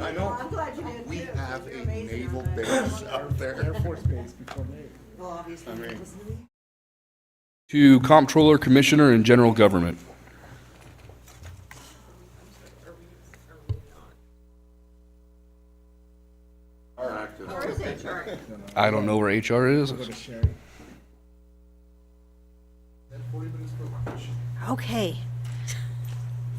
I know. We have a naval base up there. Air Force Base before Navy. Well, obviously. I mean- To Comptroller, Commissioner, and General Government. I don't know where HR is. Okay.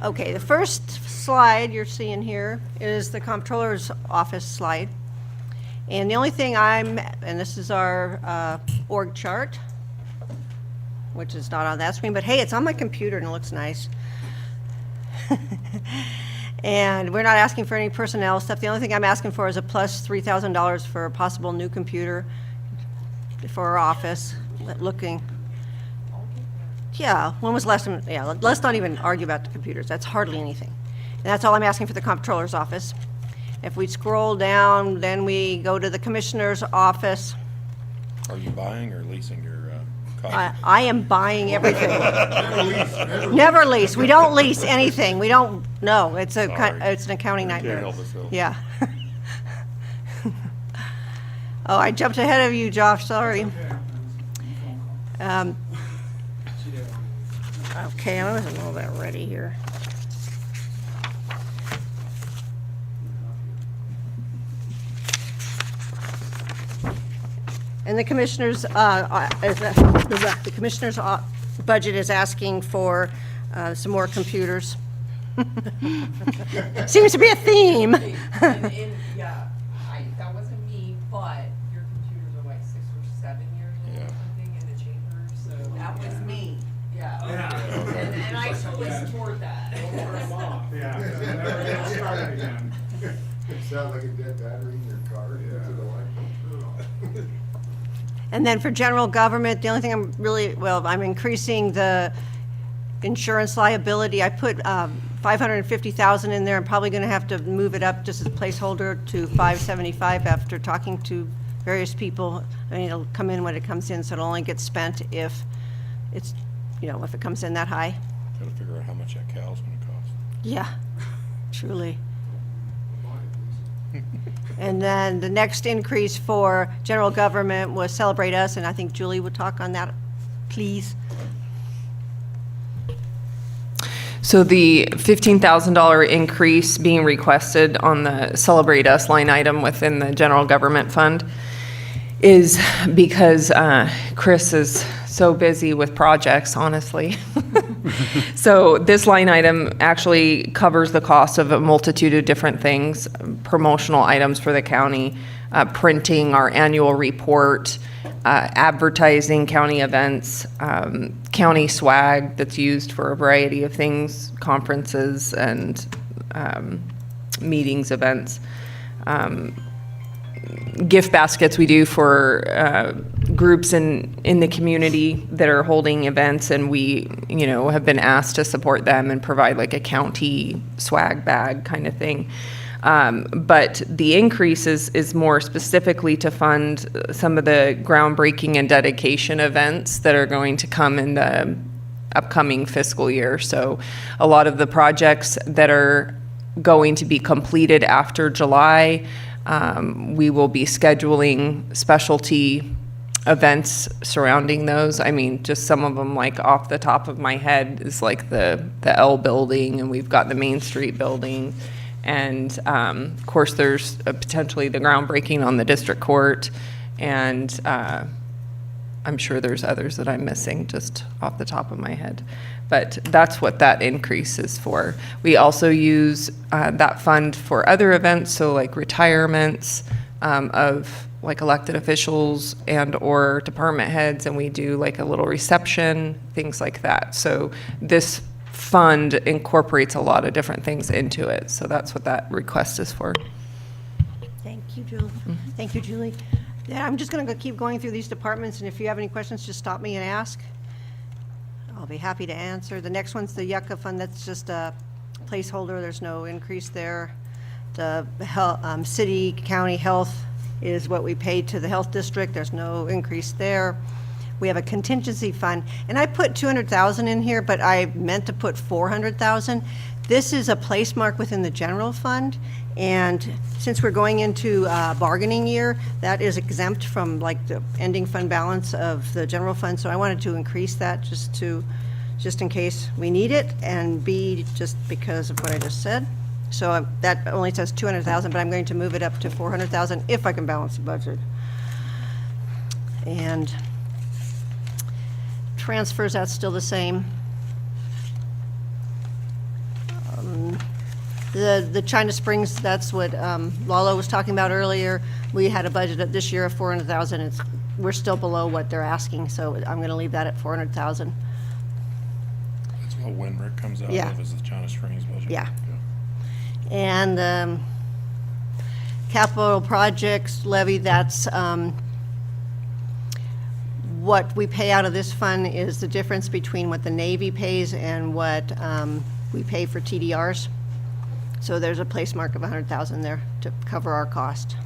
Okay, the first slide you're seeing here is the comptroller's office slide. And the only thing and this is our org chart, which is not on that screen, but hey, it's on my computer and it looks nice. And we're not asking for any personnel stuff. The only thing I'm asking for is a plus $3,000 for a possible new computer for our office. Looking. Yeah, when was the last time? Yeah, let's not even argue about the computers. That's hardly anything. And that's all I'm asking for the comptroller's office. If we scroll down, then we go to the commissioner's office. Are you buying or leasing your car? I am buying everything. Never lease. We don't lease anything. We don't, no, it's an accounting nightmare. help us, though. Yeah. Oh, I jumped ahead of you, Josh, sorry. Okay, I wasn't all that ready here. And the commissioner's, the commissioner's budget is asking for some more computers. Seems to be a theme. Yeah, that wasn't me, but your computers are like 6 or 7 years old or something in the chambers, so that was me. Yeah. And I totally support that. It sounds like a dead battery in your car. Yeah. And then for general government, the only thing I'm increasing the insurance liability. I put $550,000 in there. I'm probably going to have to move it up just as a placeholder to $575 after talking to various people. I mean, it'll come in when it comes in, so it'll only get spent if it's, if it comes in that high. Gotta figure out how much that cow's gonna cost. Yeah, truly. And then the next increase for general government was Celebrate Us, and I think Julie would talk on that, please. So the $15,000 increase being requested on the Celebrate Us line item within the general government fund is because Chris is so busy with projects, honestly. So this line item actually covers the cost of a multitude of different things, promotional items for the county, printing our annual report, advertising county events, county swag that's used for a variety of things, conferences and meetings, events. Gift baskets we do for groups in the community that are holding events, and we, have been asked to support them and provide like a county swag bag kind of thing. But the increase is more specifically to fund some of the groundbreaking and dedication events that are going to come in the upcoming fiscal year. So a lot of the projects that are going to be completed after July, we will be scheduling specialty events surrounding those. I mean, just some of them, like off the top of my head, is like the L building, and we've got the Main Street building. And of course, there's potentially the groundbreaking on the district court. And I'm sure there's others that I'm missing just off the top of my head. But that's what that increase is for. We also use that fund for other events, so like retirements of like elected officials and or department heads, and we do like a little reception, things like that. So this fund incorporates a lot of different things into it. So that's what that request is for. Thank you, Julie. Thank you, Julie. Yeah, I'm just going to keep going through these departments, and if you have any questions, just stop me and ask. I'll be happy to answer. The next one's the Yucca Fund. That's just a placeholder. There's no increase there. The city, county health is what we pay to the health district. There's no increase there. we have a contingency fund, and I put 200,000 in here, but I meant to put 400,000. This is a place mark within the general fund, and since we're going into bargaining year, that is exempt from like the ending fund balance of the general fund, so I wanted to increase that just in case we need it, and B, just because of what I just said. So that only says 200,000, but I'm going to move it up to 400,000 if I can balance the budget. And transfers, that's still the same. The China Springs, that's what Lalo was talking about earlier. We had a budget this year of 400,000. We're still below what they're asking, so I'm going to leave that at 400,000. That's what Winrick comes out Yeah. of, is the China Springs budget. Yeah. And capital projects levy, that's what we pay out of this fund is the difference between what the Navy pays and what we pay for TDRs. So there's a place mark of 100,000 there to cover our cost.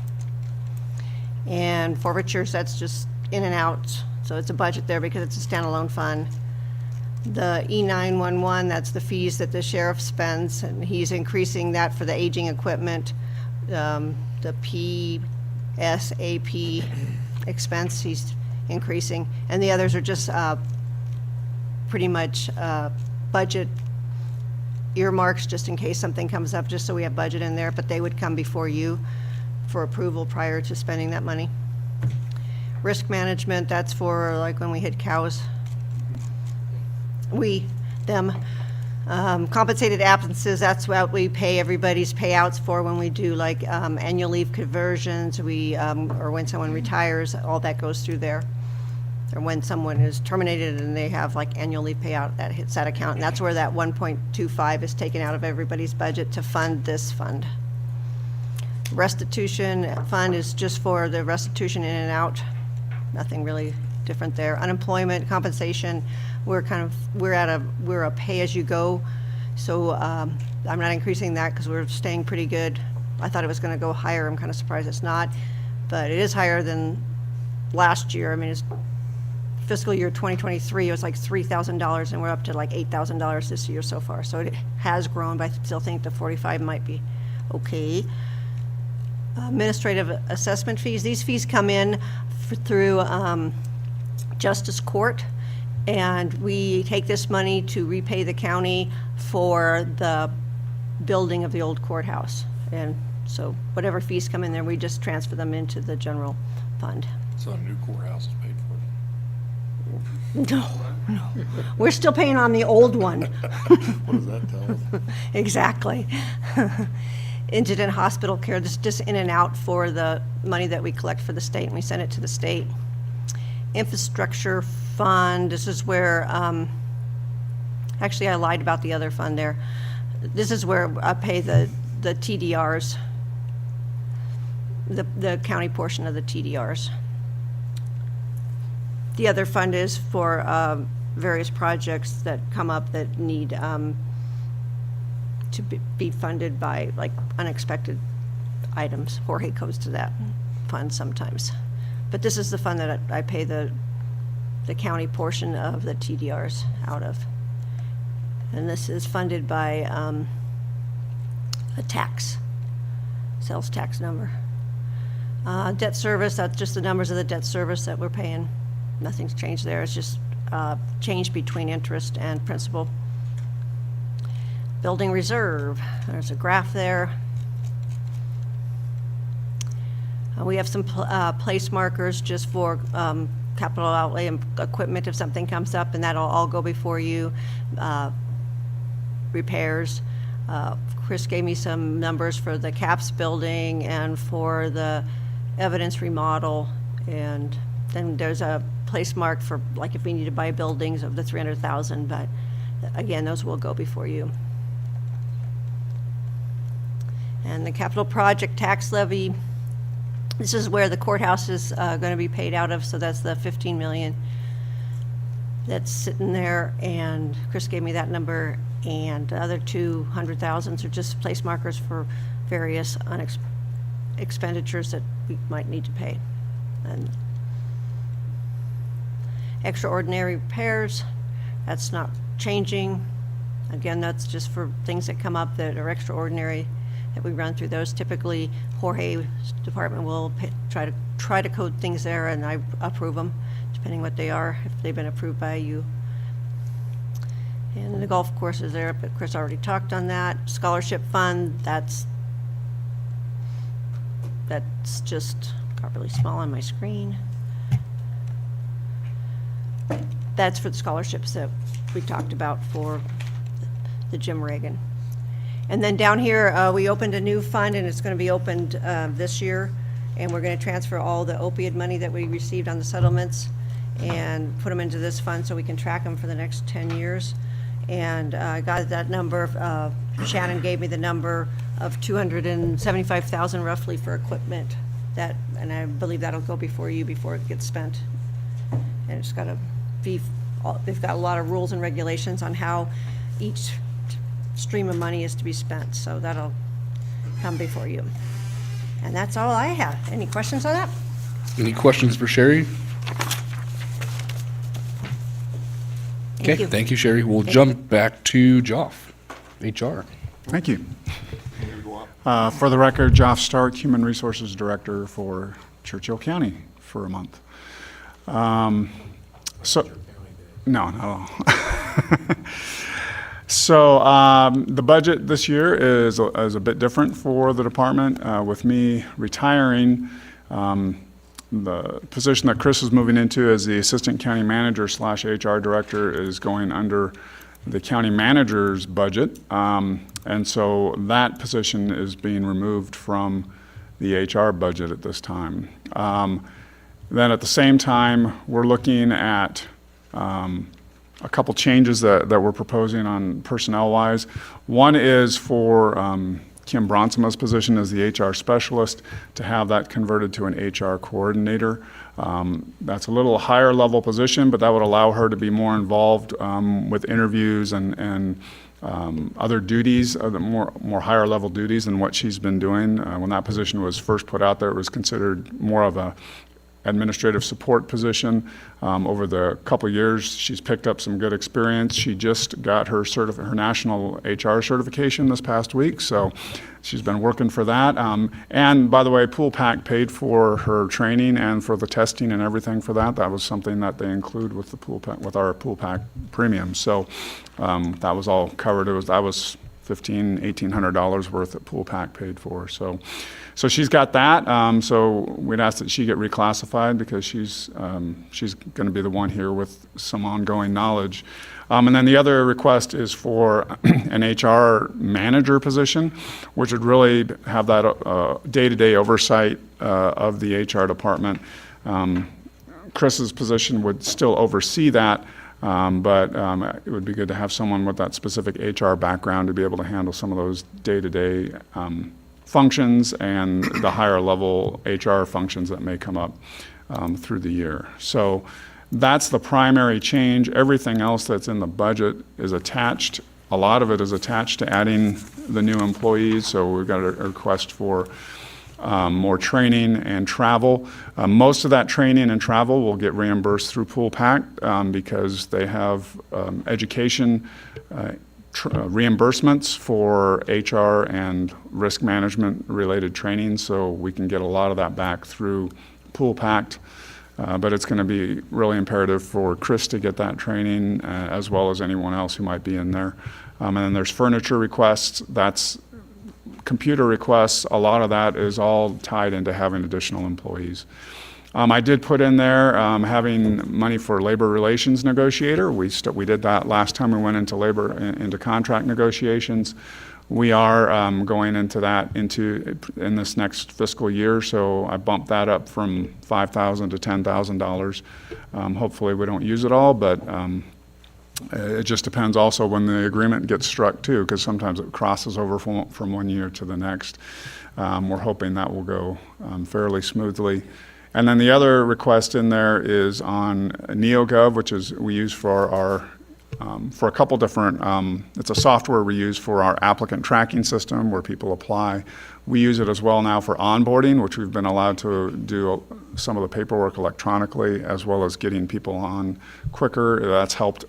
And forfeitures, that's just in and out, so it's a budget there because it's a standalone fund. The E911, that's the fees that the sheriff spends, and he's increasing that for the aging equipment. The PSAP expense, he's increasing, and the others are just pretty much budget earmarks, just in case something comes up, just so we have budget in there, but they would come before you for approval prior to spending that money. Risk management, that's for like when we hit cows. Them. Compensated absences, that's what we pay everybody's payouts for when we do like annual leave conversions, or when someone retires, all that goes through there. Or when someone is terminated and they have like annual leave payout, that hits that account, and that's where that 1.25 is taken out of everybody's budget to fund this fund. Restitution fund is just for the restitution in and out, nothing really different there. Unemployment compensation, we're a pay-as-you-go, so I'm not increasing that because we're staying pretty good. I thought it was going to go higher. I'm kind of surprised it's not, but it is higher than last year. I mean, it's fiscal year 2023, it was like $3,000, and we're up to like $8,000 this year so far. So it has grown, but I still think the 45 might be okay. Administrative assessment fees, these fees come in through Justice Court, and we take this money to repay the county for the building of the old courthouse. And so whatever fees come in there, we just transfer them into the general fund. So a new courthouse is paid for. No. We're still paying on the old one. What does that tell us? Exactly. Indigent hospital care, this is just in and out for the money that we collect for the state, and we send it to the state. Infrastructure fund, this is where, actually I lied about the other fund there. This is where I pay the TDRs, the county portion of the TDRs. The other fund is for various projects that come up that need to be funded by like unexpected items. Jorge goes to that fund sometimes. But this is the fund that I pay the county portion of the TDRs out of. And this is funded by a tax, sales tax number. Debt service, that's just the numbers of the debt service that we're paying. Nothing's changed there, it's just changed between interest and principal. Building reserve, there's a graph there. We have some place markers just for capital outlay and equipment if something comes up, and that'll all go before you. Repairs. Chris gave me some numbers for the CAPS building and for the evidence remodel, and then there's a place mark for like if we need to buy buildings of the 300,000, but again, those will go before you. And the capital project tax levy, this is where the courthouse is going to be paid out of, so that's the 15 million that's sitting there, and Chris gave me that number, and the other 200,000 are just place markers for various expenditures that we might need to pay. Extraordinary repairs, that's not changing. Again, that's just for things that come up that are extraordinary, that we run through those. Typically, Jorge's department will try to code things there, and I approve them, depending what they are, if they've been approved by you. And the golf course is there, but Chris already talked on that. Scholarship fund, that's just got really small on my screen. That's for the scholarships that we talked about for the Jim Reagan. And then down here, we opened a new fund, and it's going to be opened this year, and we're going to transfer all the opioid money that we received on the settlements and put them into this fund so we can track them for the next 10 years. And I got that number, Shannon gave me the number of $275,000 roughly for equipment, and I believe that'll go before you before it gets spent. And it's got to be, they've got a lot of rules and regulations on how each stream of money is to be spent, so that'll come before you. And that's all I have. Any questions on that? Any questions for Sherry? Okay, you. thank you, Sherry. We'll jump back to Joff, HR. Thank you. For the record, Joff Stark, Human Resources Director for Churchill County for a month. No, not at all. So the budget this year is a bit different for the department. With me retiring, the position that Chris is moving into as the Assistant County Manager / HR Director is going under the county manager's budget. And so that position is being removed from the HR budget at this time. Then at the same time, we're looking at a couple changes that we're proposing on personnel-wise. One is for Kim Bronsema's position as the HR specialist to have that converted to an HR coordinator. That's a little higher level position, but that would allow her to be more involved with interviews and other duties, more higher level duties than what she's been doing. When that position was first put out there, it was considered more of a administrative support position. Over the couple years, she's picked up some good experience. She just got her national HR certification this past week, so she's been working for that. And by the way, Pool Pack paid for her training and for the testing and everything for that. That was something that they include with the Pool Pack, with our Pool Pack premium. So that was all covered. That was $1,800 worth that Pool Pack paid for. So she's got that. So we'd ask that she get reclassified because she's going to be the one here with some ongoing knowledge. And then the other request is for an HR manager position, which would really have that day-to-day oversight of the HR department. Chris's position would still oversee that, but it would be good to have someone with that specific HR background to be able to handle some of those day-to-day functions and the higher level HR functions that may come up through the year. So that's the primary change. Everything else that's in the budget is attached. A lot of it is attached to adding the new employees. So we've got a request for more training and travel. Most of that training and travel will get reimbursed through Pool Pack because they have education reimbursements for HR and risk management related training, so we can get a lot of that back through Pool Pack. But it's going to be really imperative for Chris to get that training as well as anyone else who might be in there. And then there's furniture requests, that's computer requests. A lot of that is all tied into having additional employees. I did put in there having money for labor relations negotiator. We did that last time we went into contract negotiations. We are going into that in this next fiscal year, so I bumped that up from $5,000 to $10,000. Hopefully we don't use it all, but it just depends also when the agreement gets struck too, because sometimes it crosses over from one year to the next. We're hoping that will go fairly smoothly. And then the other request in there is on NeoGov, which is we use for our for a couple different, it's a software we use for our applicant tracking system where people apply. We use it as well now for onboarding, which we've been allowed to do some of the paperwork electronically, as well as getting people on quicker. That's helped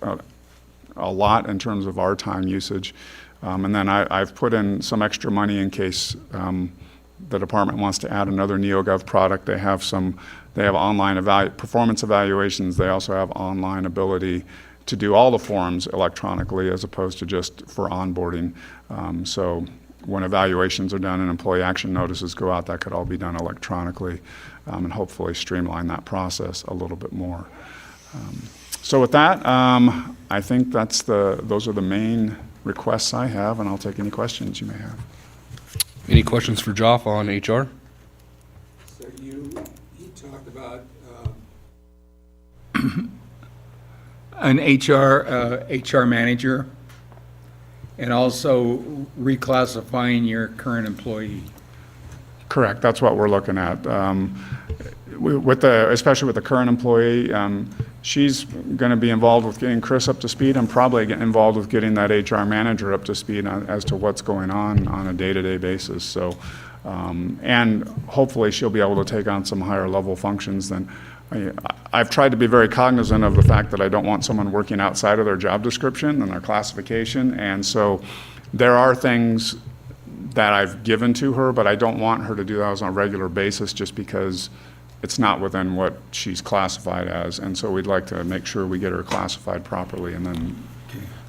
a lot in terms of our time usage. And then I've put in some extra money in case the department wants to add another NeoGov product. They have online performance evaluations. They also have online ability to do all the forms electronically as opposed to just for onboarding. So when evaluations are done and employee action notices go out, that could all be done electronically, and hopefully streamline that process a little bit more. So with that, I think those are the main requests I have, and I'll take any questions you may have. Any questions for Joff on HR? So you talked about an HR manager, and also reclassifying your current employee. Correct, that's what we're looking at. Especially with the current employee, she's going to be involved with getting Chris up to speed. I'm probably getting involved with getting that HR manager up to speed as to what's going on a day-to-day basis. So, and hopefully she'll be able to take on some higher level functions than. I've tried to be very cognizant of the fact that I don't want someone working outside of their job description and their classification. And so there are things that I've given to her, but I don't want her to do those on a regular basis just because it's not within what she's classified as. And so we'd like to make sure we get her classified properly and then.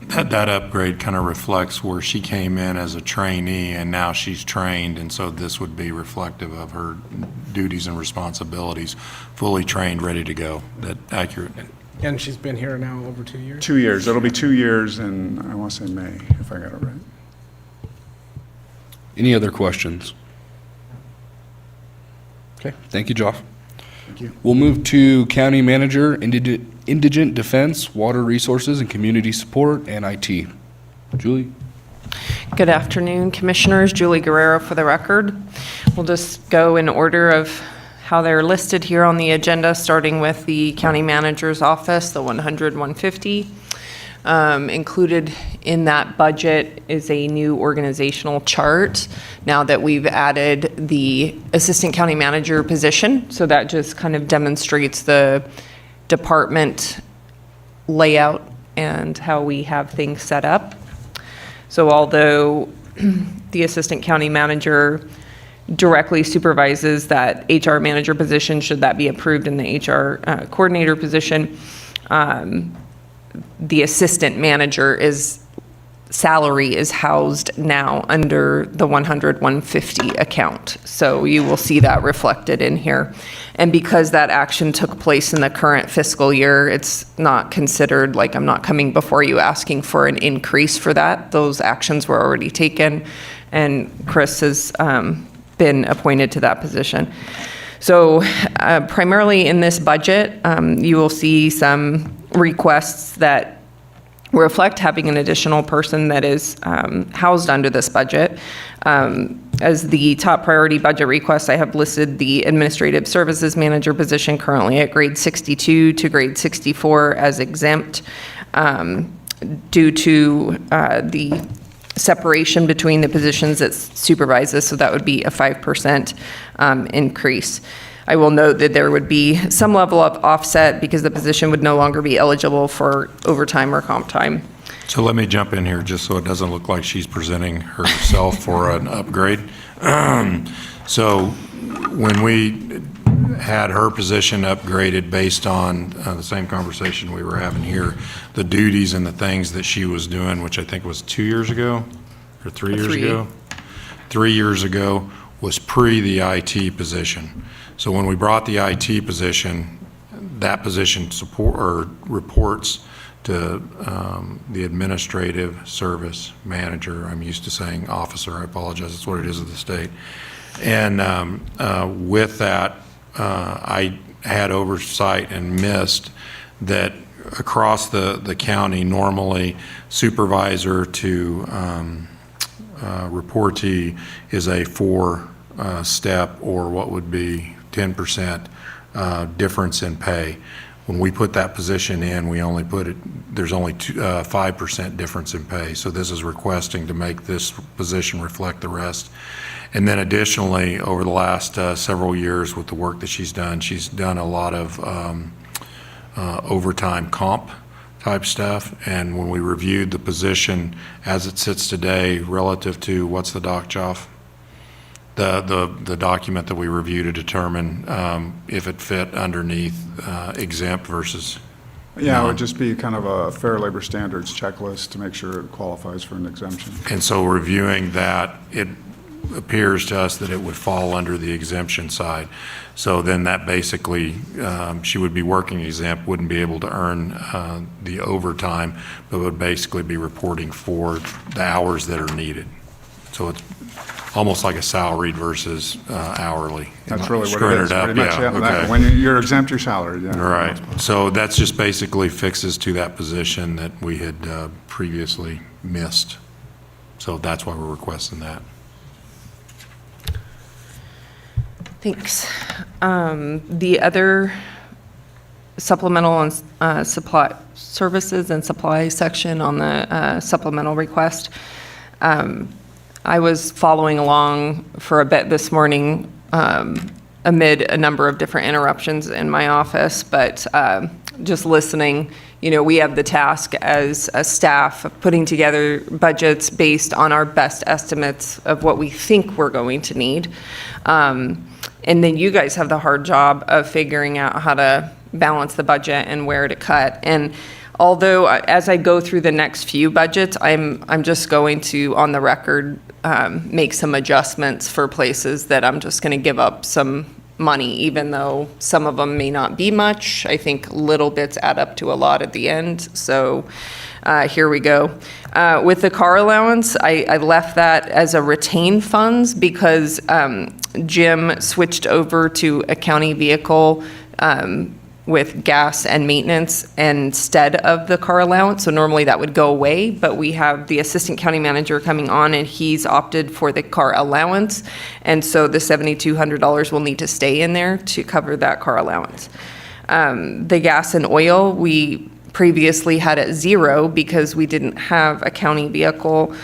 That upgrade kind of reflects where she came in as a trainee and now she's trained, and so this would be reflective of her duties and responsibilities, fully trained, ready to go. That accurate? And she's been here now over 2 years? 2 years. It'll be 2 years in, I want to say May, if I got it right. Any other questions? Okay, thank you, Joff. Thank you. We'll move to County Manager, Indigent Defense, Water Resources and Community Support, and IT. Julie? Good afternoon, Commissioners. Julie Guerrero for the record. We'll just go in order of how they're listed here on the agenda, starting with the County Manager's Office, the 100-150. Included in that budget is a new organizational chart now that we've added the Assistant County Manager position. So that just kind of demonstrates the department layout and how we have things set up. So although the Assistant County Manager directly supervises that HR manager position, should that be approved in the HR coordinator position, the assistant manager salary is housed now under the 100-150 account. So you will see that reflected in here. And because that action took place in the current fiscal year, it's not considered, like, I'm not coming before you asking for an increase for that. Those actions were already taken, and Chris has been appointed to that position. So primarily in this budget, you will see some requests that reflect having an additional person that is housed under this budget. As the top priority budget request, I have listed the Administrative Services Manager position currently at grade 62 to grade 64 as exempt due to the separation between the positions that supervises, so that would be a 5% increase. I will note that there would be some level of offset because the position would no longer be eligible for overtime or comp time. So let me jump in here just so it doesn't look like she's presenting herself for an upgrade. So when we had her position upgraded based on the same conversation we were having here, the duties and the things that she was doing, which I think was 2 years ago or 3 years ago? 3 years ago was pre the IT position. So when we brought the IT position, that position reports to the Administrative Service Manager. I'm used to saying officer. I apologize. That's what it is at the state. And with that, I had oversight and missed that across the county, normally supervisor to reportee is a 4-step or what would be 10% difference in pay. When we put that position in, we only put it, there's only 5% difference in pay. So this is requesting to make this position reflect the rest. And then additionally, over the last several years with the work that she's done a lot of overtime comp type stuff. And when we reviewed the position as it sits today relative to, what's the doc, Joff? The document that we review to determine if it fit underneath exempt versus Yeah, it would just be kind of a Fair Labor Standards checklist to make sure it qualifies for an exemption. And so reviewing that, it appears to us that it would fall under the exemption side. So then that basically, she would be working exempt, wouldn't be able to earn the overtime, but would basically be reporting for the hours that are needed. So it's almost like a salaried versus hourly. That's really what Screwing it is, up, pretty much. yeah, okay. When you're exempt, you're salaried, yeah. Right. So that's just basically fixes to that position that we had previously missed. So that's why we're requesting that. Thanks. The other supplemental and supply services and supply section on the supplemental request, I was following along for a bit this morning amid a number of different interruptions in my office, but just listening, you know, we have the task as a staff of putting together budgets based on our best estimates of what we think we're going to need. And then you guys have the hard job of figuring out how to balance the budget and where to cut. And although as I go through the next few budgets, I'm just going to, on the record, make some adjustments for places that I'm just going to give up some money, even though some of them may not be much. I think little bits add up to a lot at the end. So here we go. With the car allowance, I left that as a retained funds because Jim switched over to a county vehicle with gas and maintenance instead of the car allowance. So normally that would go away, but we have the assistant county manager coming on and he's opted for the car allowance. And so the $7,200 will need to stay in there to cover that car allowance. The gas and oil, we previously had at zero because we didn't have a county vehicle.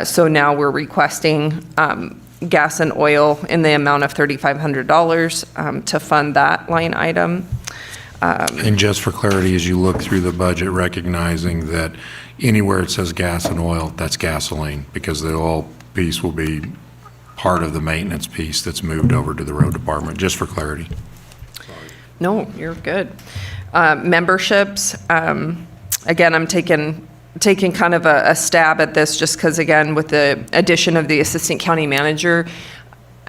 So now we're requesting gas and oil in the amount of $3,500 to fund that line item. And just for clarity, as you look through the budget, recognizing that anywhere it says gas and oil, that's gasoline, because the oil piece will be part of the maintenance piece that's moved over to the road department, just for clarity. No, you're good. Memberships, again, I'm taking kind of a stab at this just because, again, with the addition of the assistant county manager,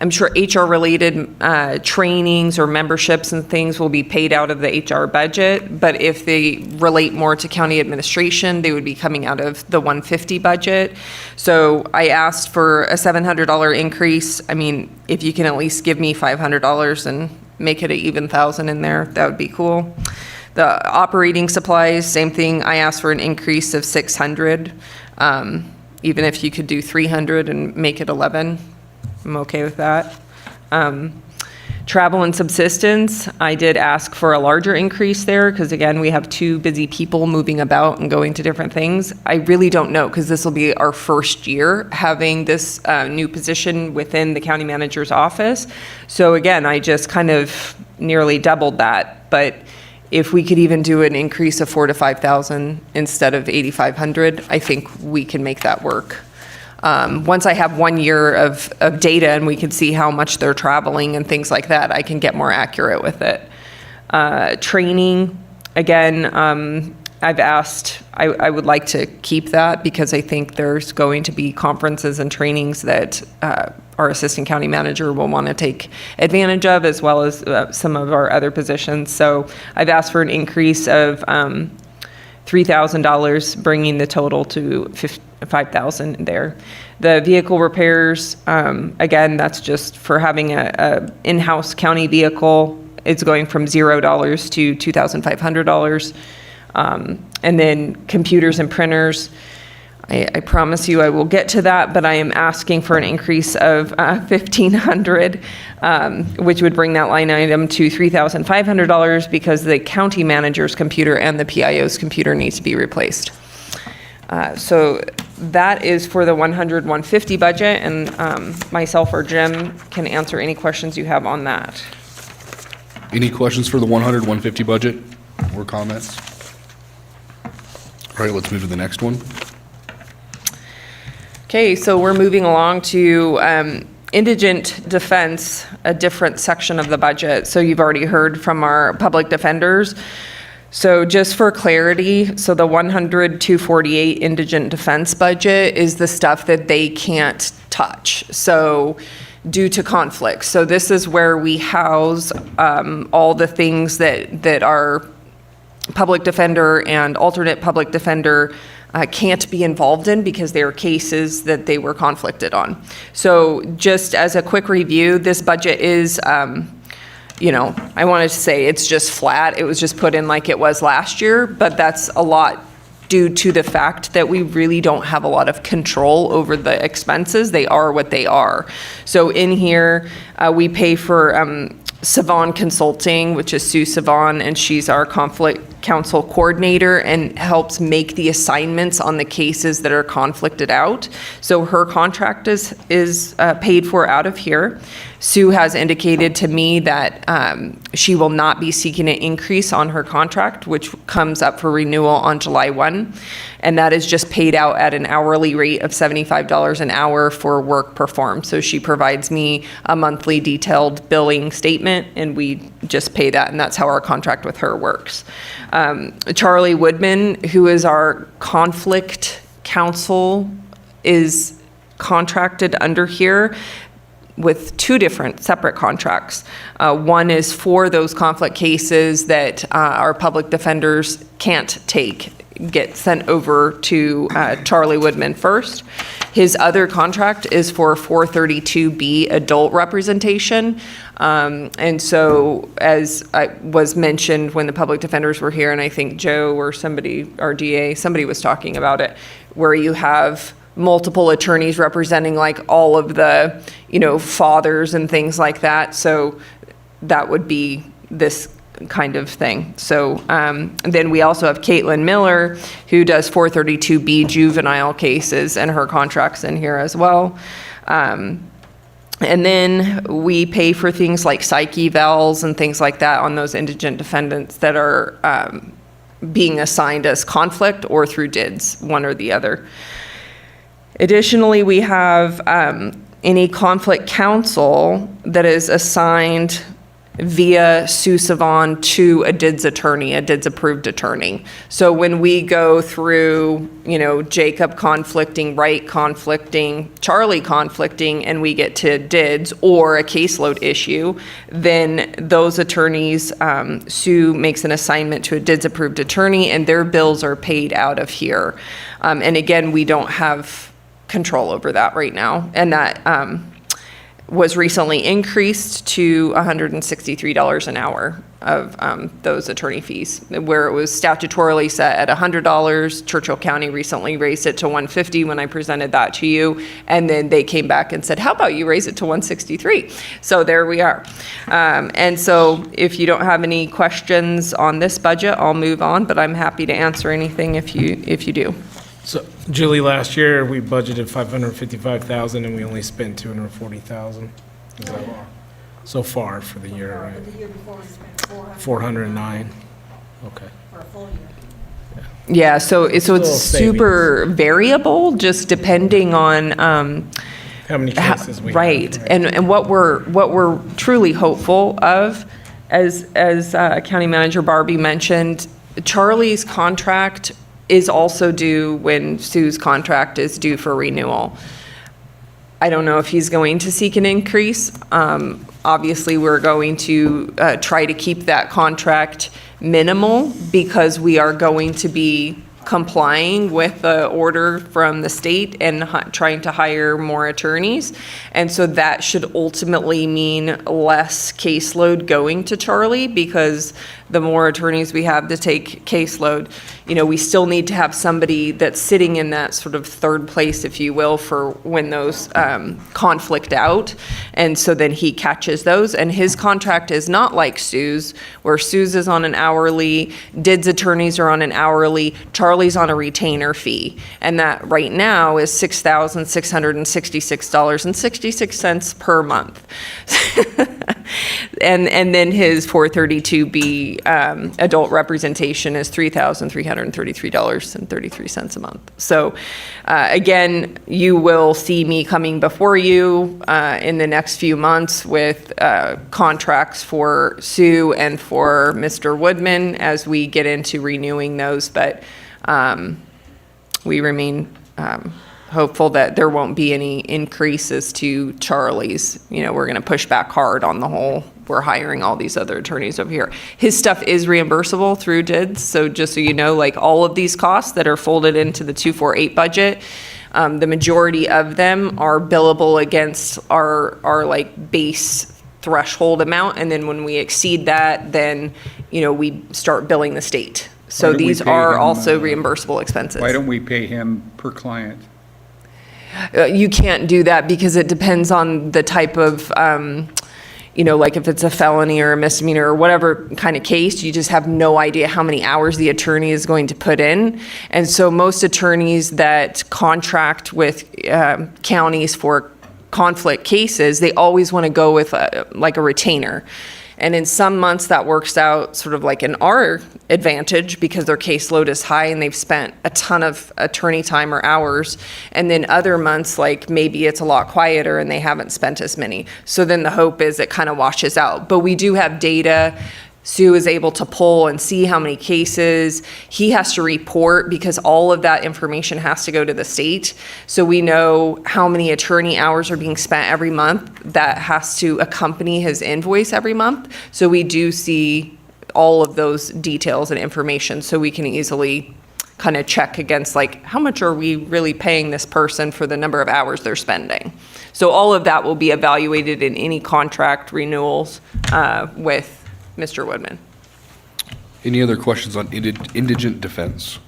I'm sure HR-related trainings or memberships and things will be paid out of the HR budget, but if they relate more to county administration, they would be coming out of the 150 budget. So I asked for a $700 increase. I mean, if you can at least give me $500 and make it an even $1,000 in there, that would be cool. The operating supplies, same thing. I asked for an increase of $600. Even if you could do $300 and make it $11. I'm okay with that. Travel and subsistence, I did ask for a larger increase there because, again, we have two busy people moving about and going to different things. I really don't know because this will be our first year having this new position within the county manager's office. So, again, I just kind of nearly doubled that. But if we could even do an increase of $4,000 to $5,000 instead of $8,500, I think we can make that work. Once I have 1 year of data and we can see how much they're traveling and things like that, I can get more accurate with it. Training, again, I've asked, I would like to keep that because I think there's going to be conferences and trainings that our assistant county manager will want to take advantage of, as well as some of our other positions. So I've asked for an increase of $3,000, bringing the total to $5,000 there. The vehicle repairs, again, that's just for having a in-house county vehicle. It's going from $0 to $2,500. And then computers and printers, I promise you I will get to that, but I am asking for an increase of $1,500, which would bring that line item to $3,500 because the county manager's computer and the PIO's computer needs to be replaced. So that is for the 100-150 budget, and myself or Jim can answer any questions you have on that. Any questions for the 100-150 budget or comments? All right, let's move to the next one. Okay, so we're moving along to indigent defense, a different section of the budget. So you've already heard from our public defenders. So just for clarity, so the 100-248 indigent defense budget is the stuff that they can't touch. So due to conflict. So this is where we house all the things that our public defender and alternate public defender can't be involved in because they are cases that they were conflicted on. So just as a quick review, this budget is, you know, I wanted to say it's just flat. It was just put in like it was last year, but that's a lot due to the fact that we really don't have a lot of control over the expenses. They are what they are. So in here, we pay for Savon Consulting, which is Sue Savon, and she's our conflict counsel coordinator and helps make the assignments on the cases that are conflicted out. So her contract is paid for out of here. Sue has indicated to me that she will not be seeking an increase on her contract, which comes up for renewal on July 1. And that is just paid out at an hourly rate of $75 an hour for work performed. So she provides me a monthly detailed billing statement, and we just pay that, and that's how our contract with her works. Charlie Woodman, who is our conflict counsel, is contracted under here with two different separate contracts. One is for those conflict cases that our public defenders can't take, get sent over to Charlie Woodman first. His other contract is for 432B adult representation. And so, as I was mentioned when the public defenders were here, and I think Joe or somebody, our DA, somebody was talking about it, where you have multiple attorneys representing like all of the, you know, fathers and things like that. So that would be this kind of thing. So then we also have Caitlin Miller, who does 432B juvenile cases, and her contract's in here as well. And then we pay for things like psych evals and things like that on those indigent defendants that are being assigned as conflict or through DIDS, one or the other. Additionally, we have any conflict counsel that is assigned via Sue Savon to a DIDS attorney, a DIDS approved attorney. So when we go through, you know, Jacob conflicting, Wright conflicting, Charlie conflicting, and we get to DIDS or a caseload issue, then those attorneys, Sue makes an assignment to a DIDS approved attorney, and their bills are paid out of here. And again, we don't have control over that right now. And that was recently increased to $163 an hour of those attorney fees, where it was statutorily set at $100. Churchill County recently raised it to $150 when I presented that to you. And then they came back and said, how about you raise it to $163? So there we are. And so if you don't have any questions on this budget, I'll move on, but I'm happy to answer anything if you do. So Julie, last year we budgeted $555,000 and we only spent $240,000. Is that so far for the year, right? The year before we spent 409. Okay. for a full year. Yeah, so it's Still super variable, just depending on How many cases we have. right. And what we're truly hopeful of, as County Manager Barbie mentioned, Charlie's contract is also due when Sue's contract is due for renewal. I don't know if he's going to seek an increase. Obviously, we're going to try to keep that contract minimal because we are going to be complying with the order from the state and trying to hire more attorneys. And so that should ultimately mean less caseload going to Charlie because the more attorneys we have to take caseload, we still need to have somebody that's sitting in that sort of third place, if you will, for when those conflict out. And so then he catches those. And his contract is not like Sue's, where Sue's is on an hourly, Did's attorneys are on an hourly, Charlie's on a retainer fee. And that right now is $6,666.66 per month. And then his 432B adult representation is $3,333.33 a month. So again, you will see me coming before you in the next few months with contracts for Sue and for Mr. Woodman as we get into renewing those. But we remain hopeful that there won't be any increases to Charlie's. We're going to push back hard on the whole, we're hiring all these other attorneys over here. His stuff is reimbursable through DIDS, so just so you know, like all of these costs that are folded into the 248 budget, the majority of them are billable against our like base threshold amount, and then when we exceed that, then, we start billing the state. So Why don't we these pay are him, also reimbursable expenses. Why don't we pay him per client? You can't do that because it depends on the type of, like if it's a felony or a misdemeanor or whatever kind of case, you just have no idea how many hours the attorney is going to put in. And so most attorneys that contract with counties for conflict cases, they always want to go with like a retainer. And in some months that works out sort of like in our advantage because their caseload is high and they've spent a ton of attorney time or hours. And then other months, like maybe it's a lot quieter and they haven't spent as many. So then the hope is it kind of washes out. But we do have data. Sue is able to pull and see how many cases. He has to report because all of that information has to go to the state. So we know how many attorney hours are being spent every month. That has to accompany his invoice every month. So we do see all of those details and information so we can easily kind of check against like how much are we really paying this person for the number of hours they're spending. So all of that will be evaluated in any contract renewals with Mr. Woodman. Any other questions on indigent defense?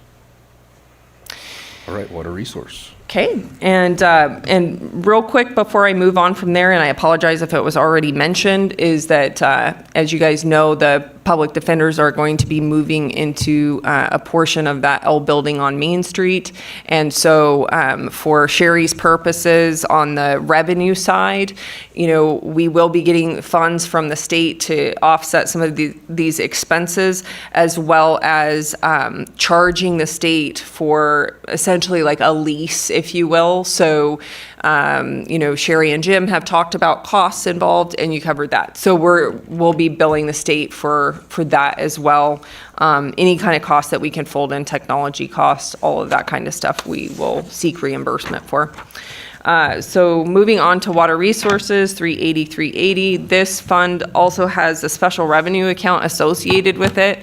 All right, water resource. Okay, and real quick before I move on from there, and I apologize if it was already mentioned, is that as you guys know, the public defenders are going to be moving into a portion of that L building on Main Street. And so for Sherry's purposes on the revenue side, we will be getting funds from the state to offset some of these expenses, as well as charging the state for essentially like a lease, if you will. So, Sherry and Jim have talked about costs involved, and you covered that. So we'll be billing the state for that as well. Any kind of cost that we can fold in, technology costs, all of that kind of stuff, we will seek reimbursement for. So moving on to water resources, 380. This fund also has a special revenue account associated with it.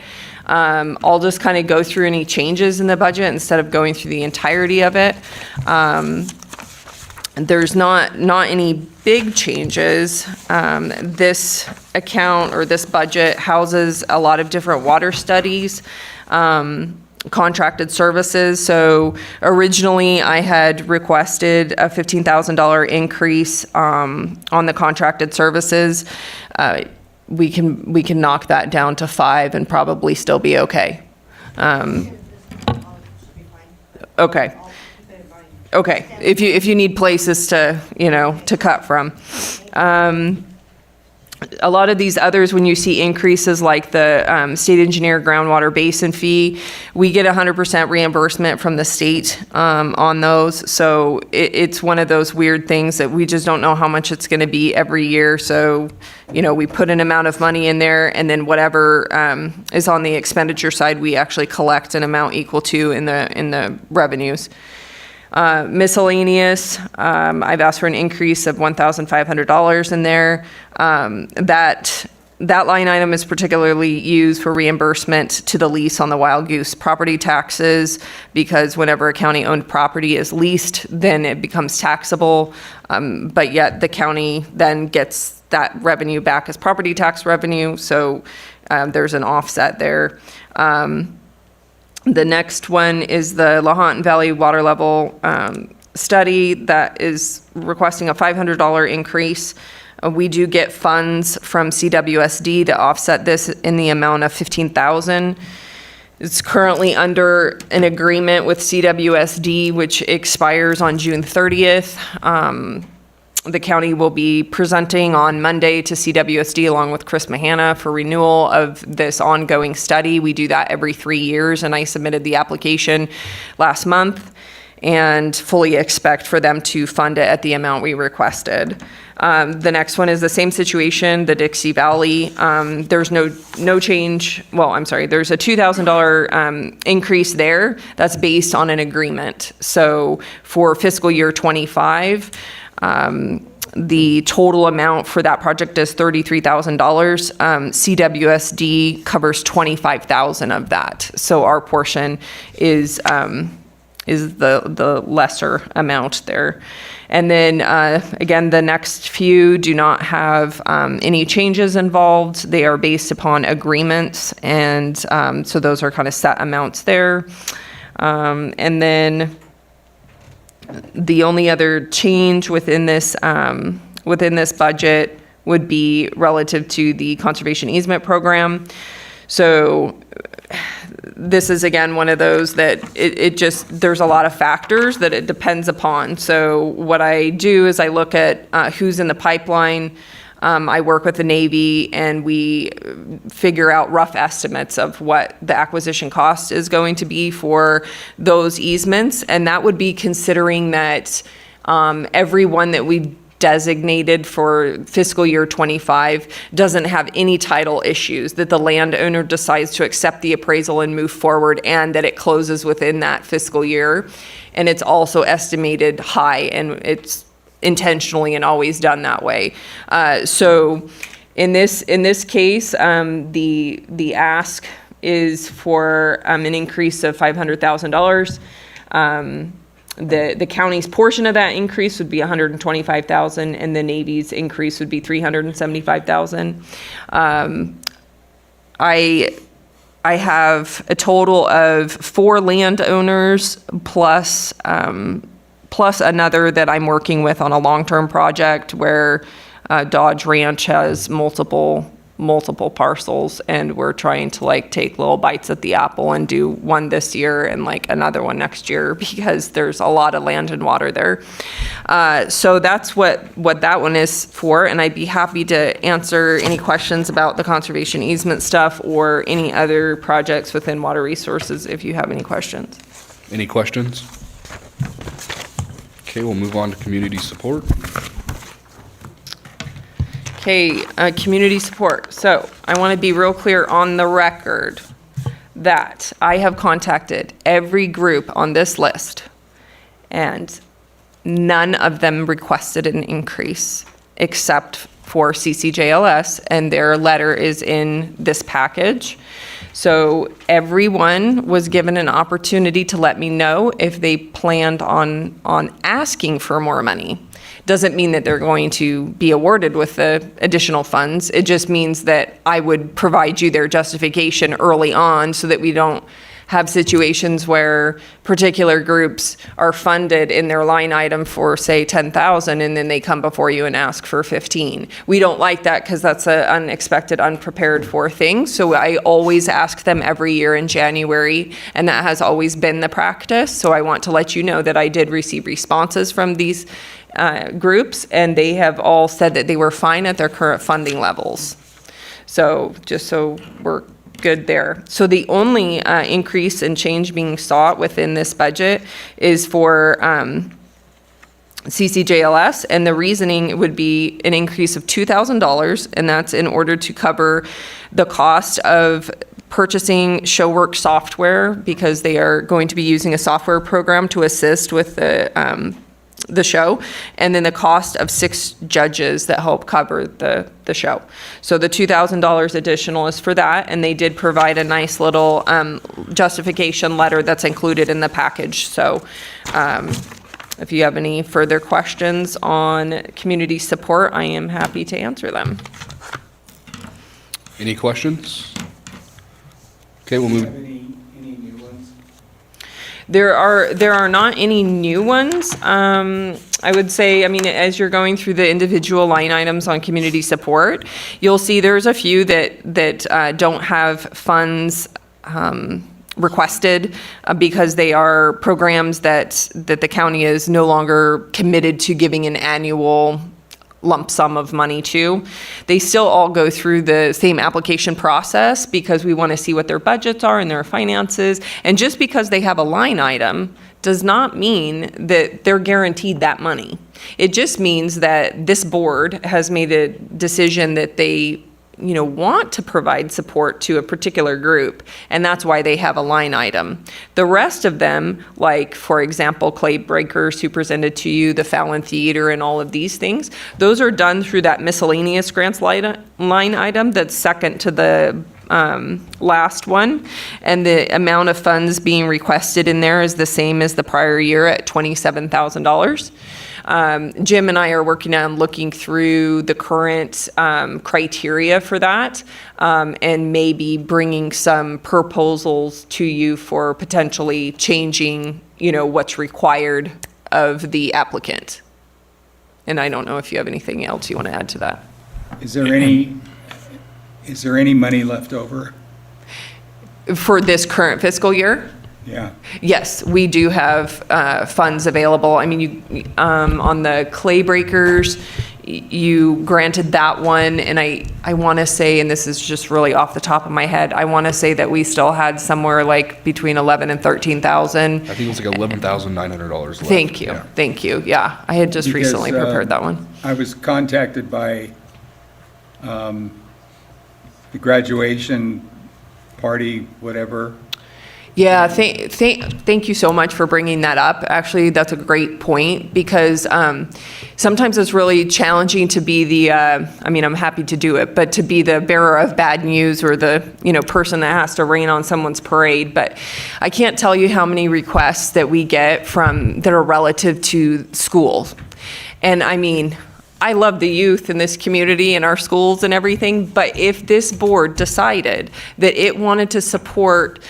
I'll just kind of go through any changes in the budget instead of going through the entirety of it. There's not any big changes. This account or this budget houses a lot of different water studies, contracted services. So originally I had requested a $15,000 increase on the contracted services. We can knock that down to 5 and probably still be okay. Okay. Okay, if you need places to, to cut from. A lot of these others, when you see increases like the state engineer groundwater basin fee, we get 100% reimbursement from the state on those. So it's one of those weird things that we just don't know how much it's going to be every year. So, we put an amount of money in there, and then whatever is on the expenditure side, we actually collect an amount equal to in the revenues. Miscellaneous, I've asked for an increase of $1,500 in there. That line item is particularly used for reimbursement to the lease on the Wild Goose property taxes, because whenever a county-owned property is leased, then it becomes taxable, but yet the county then gets that revenue back as property tax revenue. So there's an offset there. The next one is the Lahontan Valley Water Level study that is requesting a $500 increase. We do get funds from CWSD to offset this in the amount of $15,000. It's currently under an agreement with CWSD, which expires on June 30th. The county will be presenting on Monday to CWSD along with Chris Mahana for renewal of this ongoing study. We do that every 3 years, and I submitted the application last month and fully expect for them to fund it at the amount we requested. The next one is the same situation, the Dixie Valley. There's no change. Well, I'm sorry, there's a $2,000 increase there. That's based on an agreement. So for fiscal year 25, the total amount for that project is $33,000. CWSD covers $25,000 of that. So our portion is the lesser amount there. And then, again, the next few do not have any changes involved. They are based upon agreements, and so those are kind of set amounts there. And then the only other change within this budget would be relative to the conservation easement program. So this is, again, one of those that it just, there's a lot of factors that it depends upon. So what I do is I look at who's in the pipeline. I work with the Navy, and we figure out rough estimates of what the acquisition cost is going to be for those easements. And that would be considering that every one that we've designated for fiscal year 25 doesn't have any title issues, that the landowner decides to accept the appraisal and move forward, and that it closes within that fiscal year. And it's also estimated high, and it's intentionally and always done that way. So in this case, the ask is for an increase of $500,000. The county's portion of that increase would be $125,000, and the Navy's increase would be $375,000. I have a total of 4 landowners plus another that I'm working with on a long-term project where Dodge Ranch has multiple parcels, and we're trying to take little bites at the apple and do one this year and another one next year, because there's a lot of land and water there. So that's what that one is for, and I'd be happy to answer any questions about the conservation easement stuff or any other projects within water resources if you have any questions. Any questions? Okay, we'll move on to community support. Okay, community support. So I want to be real clear on the record that I have contacted every group on this list, and none of them requested an increase except for CCJLS, and their letter is in this package. So everyone was given an opportunity to let me know if they planned on asking for more money. Doesn't mean that they're going to be awarded with the additional funds. It just means that I would provide you their justification early on so that we don't have situations where particular groups are funded in their line item for, say, 10,000, and then they come before you and ask for 15. We don't like that, because that's an unexpected, unprepared for thing. So I always ask them every year in January, and that has always been the practice. So I want to let you know that I did receive responses from these groups, and they have all said that they were fine at their current funding levels. So just so we're good there. So the only increase and change being sought within this budget is for CCJLS, and the reasoning would be an increase of $2,000, and that's in order to cover the cost of purchasing ShowWork software, because they are going to be using a software program to assist with the show, and then the cost of 6 judges that help cover the show. So the $2,000 additional is for that, and they did provide a nice little justification letter that's included in the package. So if you have any further questions on community support, I am happy to answer them. Any questions? Okay, we'll move. Any new ones? There are not any new ones. I would say, I mean, as you're going through the individual line items on community support, you'll see there's a few that don't have funds requested because they are programs that the county is no longer committed to giving an annual lump sum of money to. They still all go through the same application process because we want to see what their budgets are and their finances. And just because they have a line item does not mean that they're guaranteed that money. It just means that this board has made a decision that they want to provide support to a particular group, and that's why they have a line item. The rest of them, like, for example, Clay Breakers, who presented to you, the Fallon Theater, and all of these things, those are done through that miscellaneous grants line item that's second to the last one, and the amount of funds being requested in there is the same as the prior year at $27,000. Jim and I are working on looking through the current criteria for that, and maybe bringing some proposals to you for potentially changing, what's required of the applicant. And I don't know if you have anything else you want to add to that. Is there any money left over? For this current fiscal year? Yeah. Yes, we do have funds available. I mean, on the Clay Breakers, you granted that one, and I want to say, and this is just really off the top of my head, I want to say that we still had somewhere like between $11,000 and $13,000. I think it was like $11,900 left. Thank you, thank you. Yeah, I had just recently prepared that one. I was contacted by the graduation party, whatever. Yeah, thank you so much for bringing that up. Actually, that's a great point, because sometimes it's really challenging to be the, I'm happy to do it, but to be the bearer of bad news, or the, person that has to rain on someone's parade. But I can't tell you how many requests that we get that are relative to schools. And I love the youth in this community and our schools and everything, but if this board decided that it wanted to support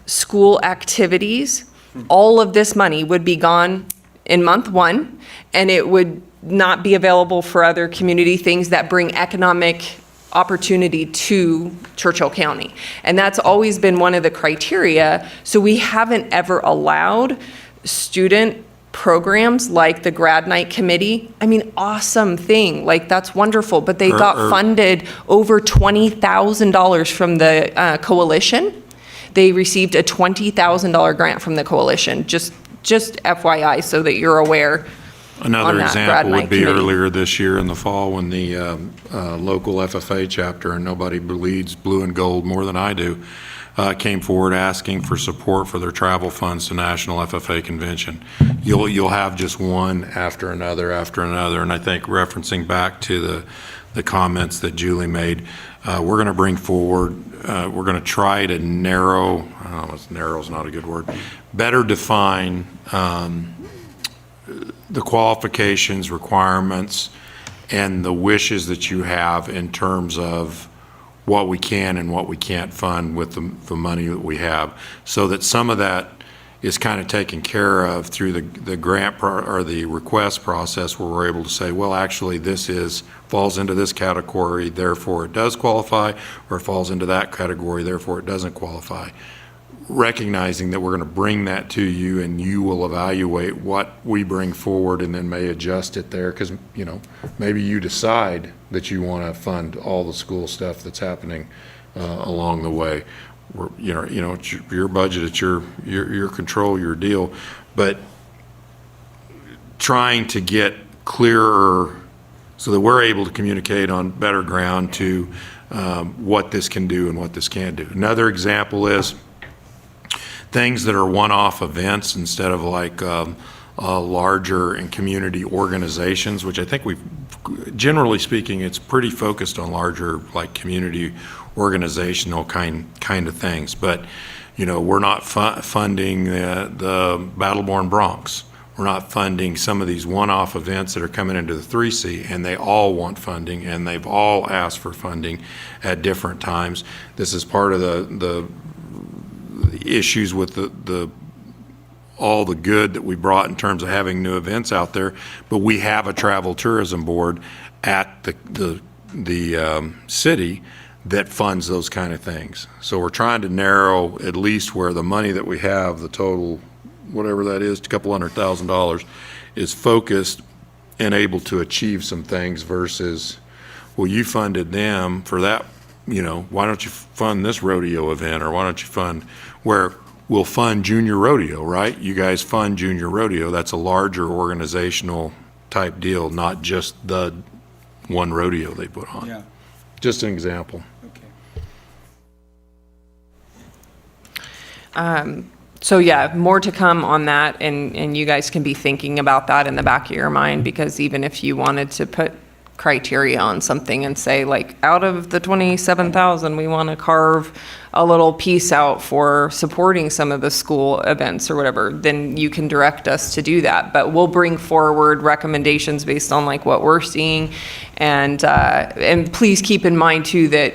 school activities, all of this money would be gone in month one, and it would not be available for other community things that bring economic opportunity to Churchill County. And that's always been one of the criteria. So we haven't ever allowed student programs like the Grad Night Committee. Awesome thing, that's wonderful, but they got funded over $20,000 from the coalition. They received a $20,000 grant from the coalition, just FYI, so that you're aware. Another example would be earlier this year in the fall, when the local FFA chapter, and nobody bleeds blue and gold more than I do, came forward asking for support for their travel funds to National FFA Convention. You'll have just one after another, and I think referencing back to the comments that Julie made, we're going to bring forward, we're going to try to narrow, narrow is not a good word, better define the qualifications, requirements, and the wishes that you have in terms of what we can and what we can't fund with the money that we have, so that some of that is kind of taken care of through the grant or the request process, where we're able to say, well, actually, this falls into this category, therefore it does qualify, or it falls into that category, therefore it doesn't qualify. Recognizing that we're going to bring that to you, and you will evaluate what we bring forward, and then may adjust it there, because maybe you decide that you want to fund all the school stuff that's happening along the way. It's your budget, it's your control, your deal, but trying to get clearer so that we're able to communicate on better ground to what this can do and what this can't do. Another example is things that are one-off events instead of larger and community organizations, which I think generally speaking, it's pretty focused on larger community organizational kind of things. But we're not funding the Battleborn Bronx. We're not funding some of these one-off events that are coming into the 3C, and they all want funding, and they've all asked for funding at different times. This is part of the issues with all the good that we brought in terms of having new events out there, but we have a travel tourism board at the city that funds those kind of things. So we're trying to narrow at least where the money that we have, the total, whatever that is, $200,000, is focused and able to achieve some things versus, well, you funded them for that, why don't you fund this rodeo event, or why don't you fund, where we'll fund junior rodeo, right? You guys fund junior rodeo. That's a larger organizational type deal, not just the one rodeo they put on. Yeah. Just an example. So yeah, more to come on that, and you guys can be thinking about that in the back of your mind, because even if you wanted to put criteria on something and say, like, out of the 27,000, we want to carve a little piece out for supporting some of the school events or whatever, then you can direct us to do that. But we'll bring forward recommendations based on like what we're seeing, and please keep in mind too that,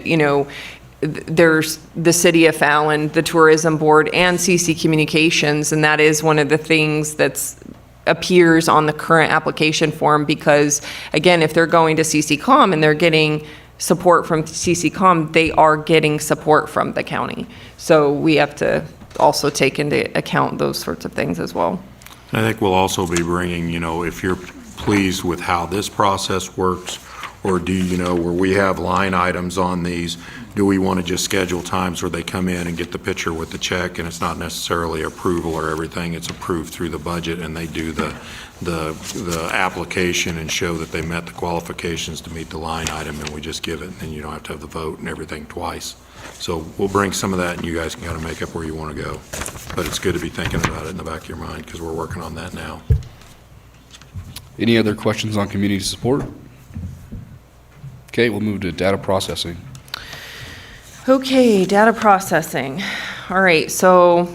there's the City of Fallon, the Tourism Board, and CC Communications, and that is one of the things that's appears on the current application form, because again, if they're going to CCCOM and they're getting support from CCCOM, they are getting support from the county. So we have to also take into account those sorts of things as well. I think we'll also be bringing, if you're pleased with how this process works, or where we have line items on these, do we want to just schedule times where they come in and get the picture with the check, and it's not necessarily approval or everything, it's approved through the budget, and they do the application and show that they met the qualifications to meet the line item, and we just give it, and then you don't have to have the vote and everything twice. So we'll bring some of that, and you guys can kind of make up where you want to go. But it's good to be thinking about it in the back of your mind, because we're working on that now. Any other questions on community support? Okay, we'll move to data processing. Okay, data processing. All right, so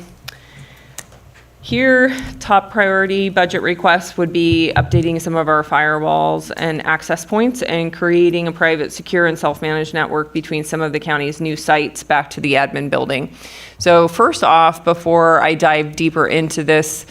here, top priority budget requests would be updating some of our firewalls and access points and creating a private, secure, and self-managed network between some of the county's new sites back to the admin building. So first off, before I dive deeper into this,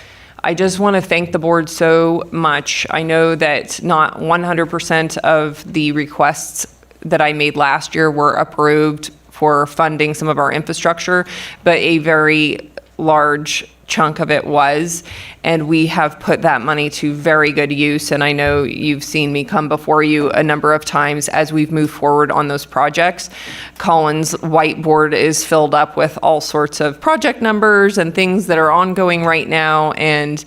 I just want to thank the board so much. I know that not 100% of the requests that I made last year were approved for funding some of our infrastructure, but a very large chunk of it was, and we have put that money to very good use. And I know you've seen me come before you a number of times as we've moved forward on those projects. Colin's whiteboard is filled up with all sorts of project numbers and things that are ongoing right now, and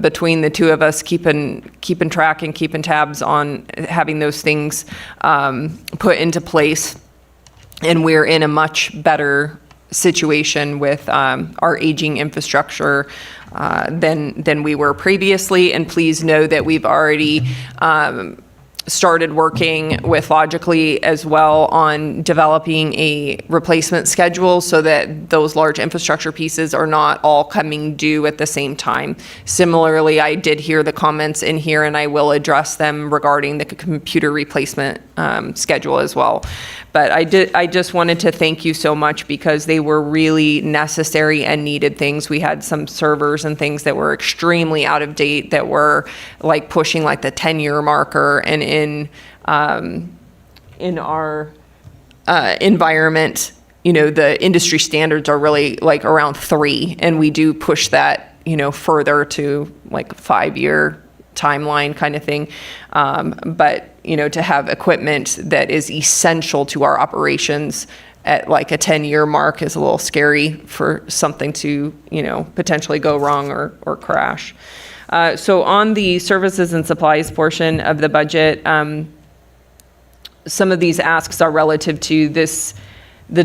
between the two of us keeping track and keeping tabs on having those things put into place. And we're in a much better situation with our aging infrastructure than we were previously. And please know that we've already started working with Logically as well on developing a replacement schedule so that those large infrastructure pieces are not all coming due at the same time. Similarly, I did hear the comments in here, and I will address them regarding the computer replacement schedule as well. But I just wanted to thank you so much, because they were really necessary and needed things. We had some servers and things that were extremely out of date, that were like pushing like the 10-year marker, and in our environment, the industry standards are really like around 3, and we do push that, further to like 5-year timeline kind of thing. But, to have equipment that is essential to our operations at like a 10-year mark is a little scary for something to, potentially go wrong or crash. So on the services and supplies portion of the budget, some of these asks are relative to this. The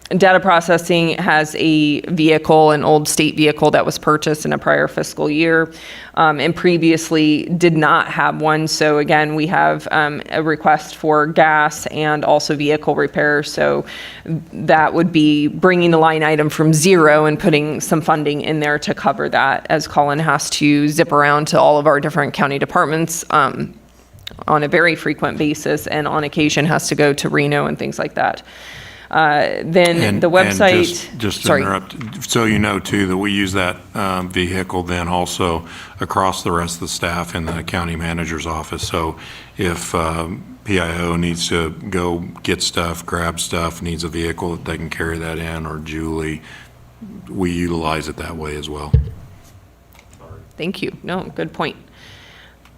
data processing has a vehicle, an old state vehicle that was purchased in a prior fiscal year, and previously did not have one. So again, we have a request for gas and also vehicle repairs. So that would be bringing the line item from 0 and putting some funding in there to cover that, as Colin has to zip around to all of our different county departments on a very frequent basis, and on occasion has to go to Reno and things like that. Then the website. Just to sorry. interrupt, so you know too, that we use that vehicle then also across the rest of the staff in the county manager's office. So if PIO needs to go get stuff, grab stuff, needs a vehicle that they can carry that in, or Julie, we utilize it that way as well. Thank you. No, good point.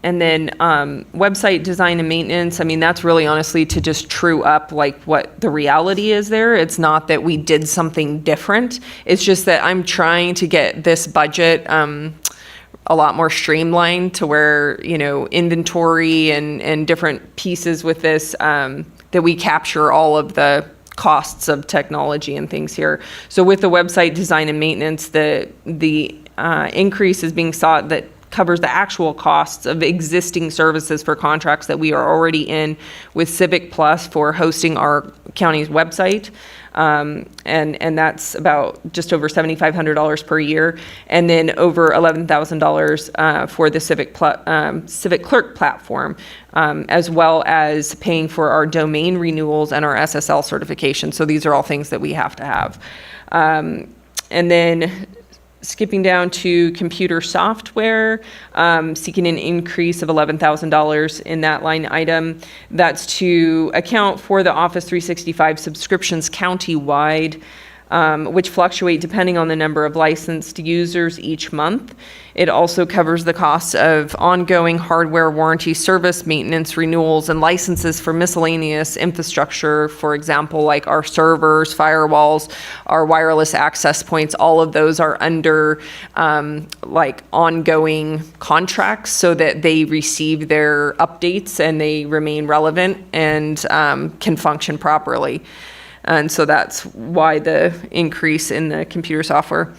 And then website design and maintenance, I mean, that's really honestly to just true up like what the reality is there. It's not that we did something different. It's just that I'm trying to get this budget a lot more streamlined to where, you know, inventory and different pieces with this, that we capture all of the costs of technology and things here. So with the website design and maintenance, the increase is being sought that covers the actual costs of existing services for contracts that we are already in with Civic Plus for hosting our county's website. And that's about just over $7,500 per year. And then over $11,000 for the Civic Clerk platform, as well as paying for our domain renewals and our SSL certification. So these are all things that we have to have. And then skipping down to computer software, seeking an increase of $11,000 in that line item. That's to account for the Office 365 subscriptions countywide, which fluctuate depending on the number of licensed users each month. It also covers the costs of ongoing hardware warranty, service maintenance, renewals, and licenses for miscellaneous infrastructure, for example, like our servers, firewalls, our wireless access points. All of those are under like ongoing contracts so that they receive their updates and they remain relevant and can function properly. And so that's why the increase in the computer software.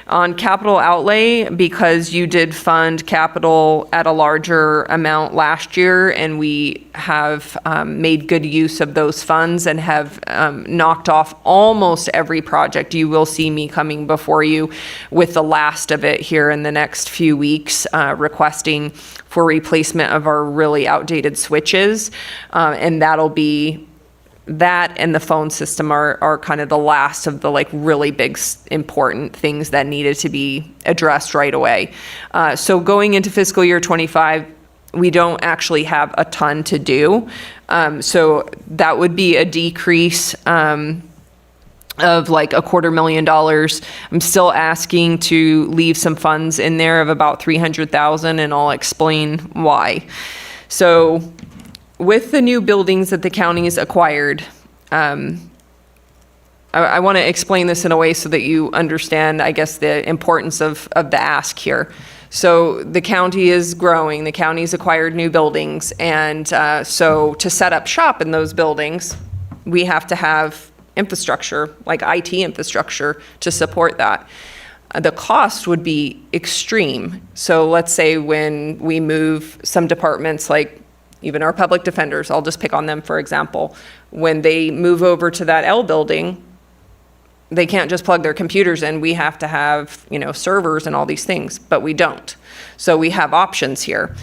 On capital outlay, because you did fund capital at a larger amount last year, and we have made good use of those funds and have knocked off almost every project. You will see me coming before you with the last of it here in the next few weeks, requesting for replacement of our really outdated switches. And that'll be that, and the phone system are kind of the last of the like really big important things that needed to be addressed right away. So going into fiscal year 25, we don't actually have a ton to do. So that would be a decrease of like $250,000. I'm still asking to leave some funds in there of about $300,000, and I'll explain why. So with the new buildings that the county's acquired, I want to explain this in a way so that you understand, I guess, the importance of the ask here. So the county is growing, the county's acquired new buildings, and so to set up shop in those buildings, we have to have infrastructure, like IT infrastructure, to support that. The cost would be extreme. So let's say when we move some departments, like even our public defenders, I'll just pick on them for example, when they move over to that L building, they can't just plug their computers in. We have to have, you know, servers and all these things, but we don't. So we have options here.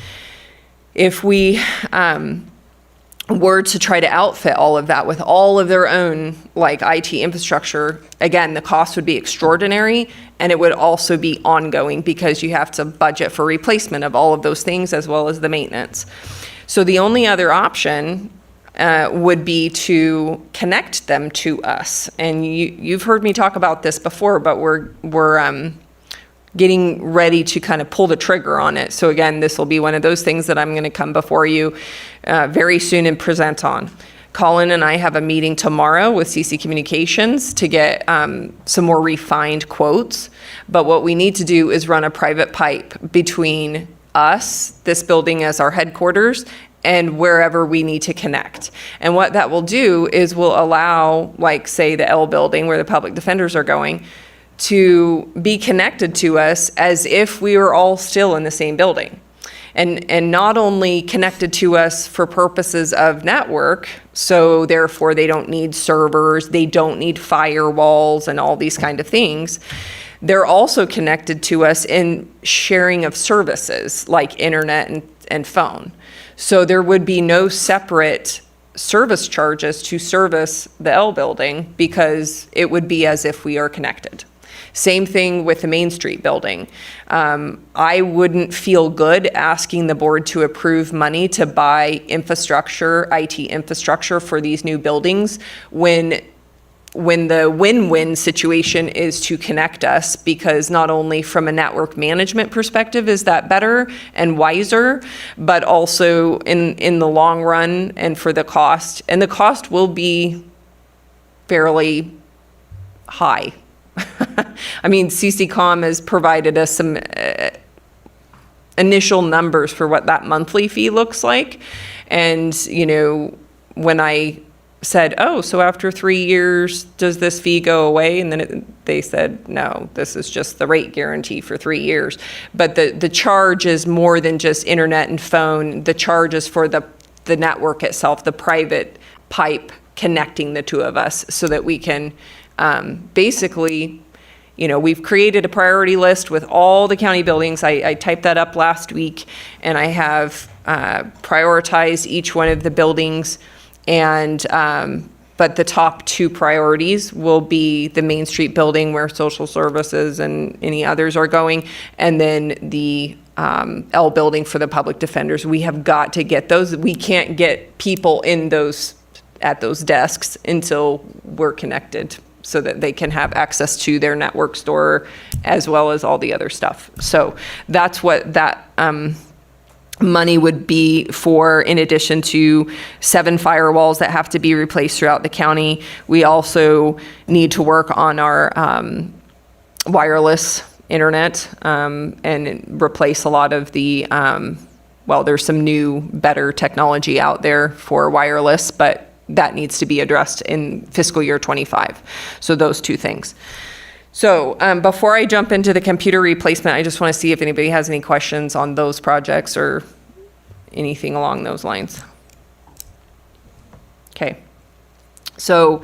If we were to try to outfit all of that with all of their own like IT infrastructure, again, the cost would be extraordinary, and it would also be ongoing because you have to budget for replacement of all of those things as well as the maintenance. So the only other option would be to connect them to us. And you've heard me talk about this before, but we're getting ready to kind of pull the trigger on it. So again, this will be one of those things that I'm going to come before you very soon and present on. Colin and I have a meeting tomorrow with CC Communications to get some more refined quotes. But what we need to do is run a private pipe between us, this building as our headquarters, and wherever we need to connect. And what that will do is will allow, like say the L building where the public defenders are going, to be connected to us as if we were all still in the same building. And not only connected to us for purposes of network, so therefore they don't need servers, they don't need firewalls and all these kind of things. They're also connected to us in sharing of services like internet and phone. So there would be no separate service charges to service the L building because it would be as if we are connected. Same thing with the Main Street building. I wouldn't feel good asking the board to approve money to buy infrastructure, IT infrastructure for these new buildings when the win-win situation is to connect us, because not only from a network management perspective is that better and wiser, but also in the long run and for the cost. And the cost will be fairly high. I mean, CCCOM has provided us some initial numbers for what that monthly fee looks like. And, you know, when I said, oh, so after 3 years, does this fee go away? And then they said, no, this is just the rate guarantee for 3 years. But the charge is more than just internet and phone. The charge is for the network itself, the private pipe connecting the two of us so that we can basically, you know, we've created a priority list with all the county buildings. I typed that up last week, and I have prioritized each one of the buildings. And but the top 2 priorities will be the Main Street building where social services and any others are going, and then the L building for the public defenders. We have got to get those. We can't get people at those desks until we're connected so that they can have access to their network store as well as all the other stuff. So that's what that money would be for, in addition to 7 firewalls that have to be replaced throughout the county. We also need to work on our wireless internet and replace a lot of the, well, there's some new, better technology out there for wireless, but that needs to be addressed in fiscal year 25. So those 2 things. So before I jump into the computer replacement, I just want to see if anybody has any questions on those projects or anything along those lines. Okay. So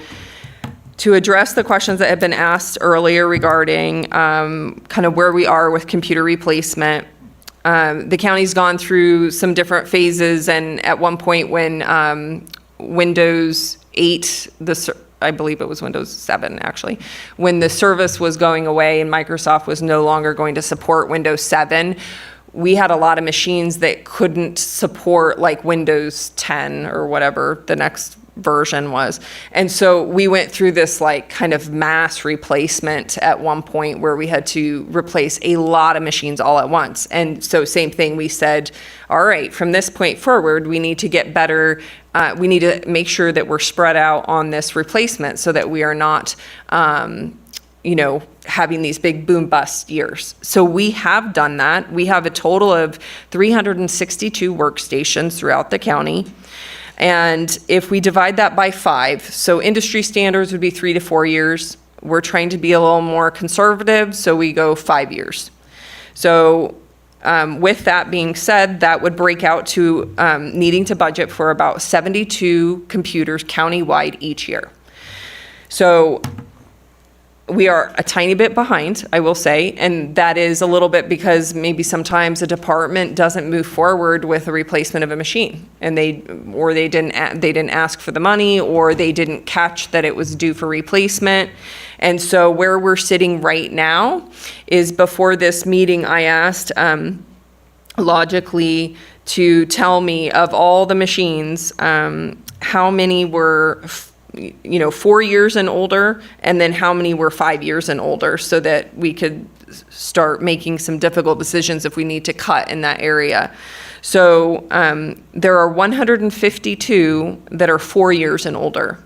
to address the questions that have been asked earlier regarding kind of where we are with computer replacement, the county's gone through some different phases, and at one point when Windows 8, I believe it was Windows 7 actually, when the service was going away and Microsoft was no longer going to support Windows 7, we had a lot of machines that couldn't support like Windows 10 or whatever the next version was. And so we went through this like kind of mass replacement at one point where we had to replace a lot of machines all at once. And so same thing, we said, all right, from this point forward, we need to get better. We need to make sure that we're spread out on this replacement so that we are not, you know, having these big boom bust years. So we have done that. We have a total of 362 workstations throughout the county. And if we divide that by 5, so industry standards would be 3 to 4 years. We're trying to be a little more conservative, so we go 5 years. So with that being said, that would break out to needing to budget for about 72 computers countywide each year. So we are a tiny bit behind, I will say, and that is a little bit because maybe sometimes a department doesn't move forward with a replacement of a machine, and they didn't ask for the money, or they didn't catch that it was due for replacement. And so where we're sitting right now is, before this meeting, I asked Logically to tell me of all the machines, how many were 4 years and older, and then how many were 5 years and older, so that we could start making some difficult decisions if we need to cut in that area. So there are 152 that are 4 years and older.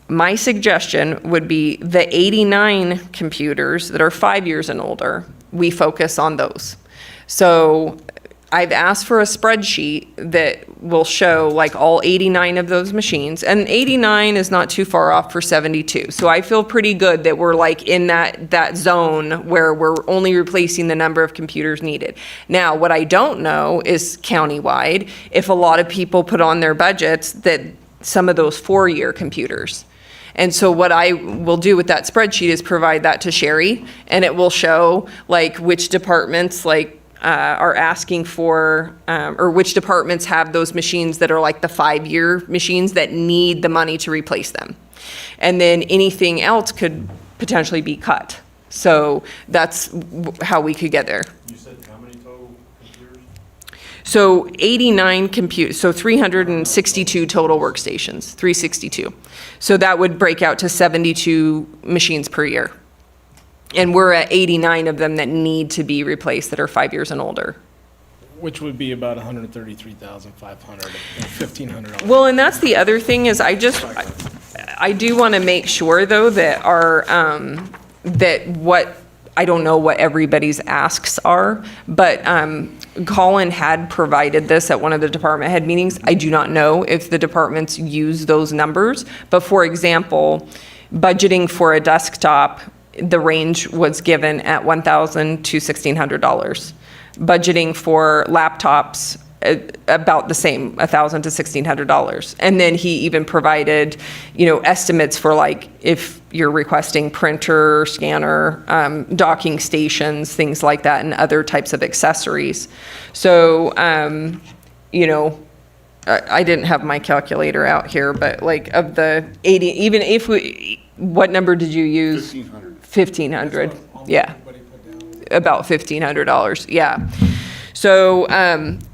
My suggestion would be the 89 computers that are 5 years and older, we focus on those. So I've asked for a spreadsheet that will show like all 89 of those machines, and 89 is not too far off for 72. So I feel pretty good that we're like in that zone where we're only replacing the number of computers needed. Now, what I don't know is countywide, if a lot of people put on their budgets that some of those 4-year computers. And so what I will do with that spreadsheet is provide that to Sherry, and it will show like which departments, like are asking for, or which departments have those machines that are like the 5-year machines that need the money to replace them. And then anything else could potentially be cut. So that's how we could get there. You said how many total computers? So 89 so 362 total workstations, 362. So that would break out to 72 machines per year. And we're at 89 of them that need to be replaced that are 5 years and older. Which would be about 133,500, $1,500. Well, and that's the other thing is I do want to make sure though that I don't know what everybody's asks are, but Colin had provided this at one of the department head meetings. I do not know if the departments use those numbers, but for example, budgeting for a desktop, the range was given at $1,000 to $1,600. Budgeting for laptops, about the same, $1,000 to $1,600. And then he even provided, estimates for like if you're requesting printer, scanner, docking stations, things like that, and other types of accessories. So, I didn't have my calculator out here, but like of the 80, even if what number did you use? 1,500. Yeah. About $1,500. Yeah. So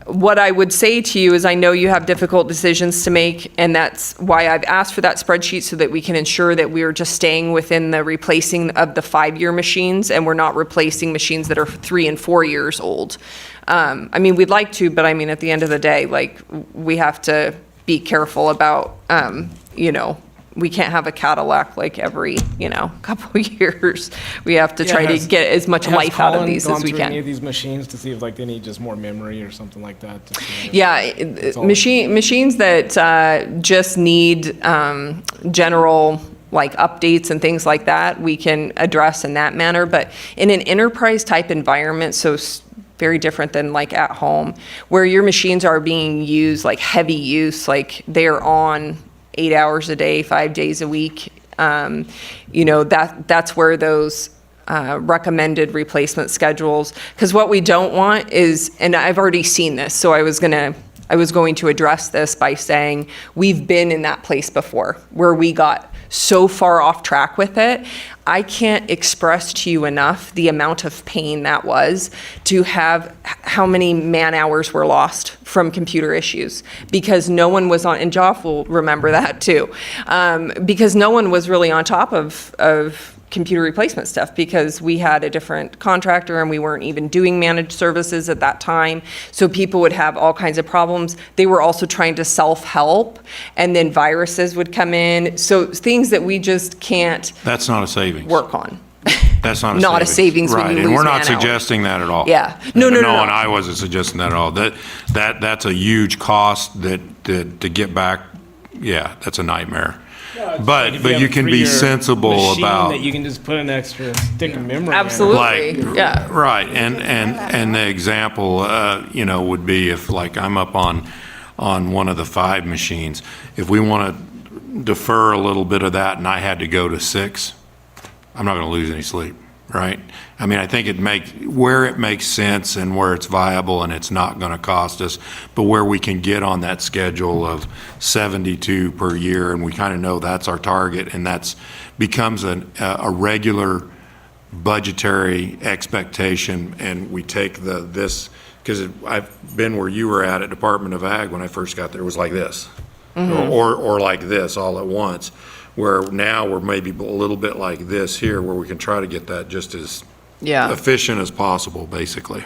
what I would say to you is I know you have difficult decisions to make, and that's why I've asked for that spreadsheet so that we can ensure that we are just staying within the replacing of the 5-year machines, and we're not replacing machines that are 3 and 4 years old. We'd like to, but at the end of the day, like, we have to be careful about, we can't have a Cadillac like every, couple of years. We have to try to get as much life out of these as we Has Colin gone through any can. of these machines to see if like they need just more memory or something like that? Yeah, machines that just need general like updates and things like that, we can address in that manner. But in an enterprise type environment, so very different than like at home, where your machines are being used like heavy use, like they're on 8 hours a day, 5 days a week, that's where those recommended replacement schedules, because what we don't want is, and I've already seen this, so I was going to address this by saying we've been in that place before where we got so far off track with it. I can't express to you enough the amount of pain that was to have how many man hours were lost from computer issues because no one was on, and Joff will remember that too, because no one was really on top of computer replacement stuff because we had a different contractor and we weren't even doing managed services at that time. So people would have all kinds of problems. They were also trying to self-help, and then viruses would come in. So things that we just can't That's not a savings. work on. That's not a savings. Not a savings when Right, you and lose we're not man hours. suggesting that at all. Yeah. No, no, no, and no. I wasn't suggesting that at all. That's a huge cost that to get back, yeah, that's a nightmare. But you can be sensible about. That you can just put an extra stick of memory. Absolutely. Yeah. Right, and the example, would be if like I'm up on one of the 5 machines, if we want to defer a little bit of that and I had to go to 6, I'm not going to lose any sleep, right? I think where it makes sense and where it's viable and it's not going to cost us, but where we can get on that schedule of 72 per year and we kind of know that's our target and that's becomes a regular budgetary expectation, and we take this, because I've been where you were at Department of Ag when I first got there, it was like this, or like this all at once, where now we're maybe a little bit like this here, where we can try to get that just as efficient as possible, basically.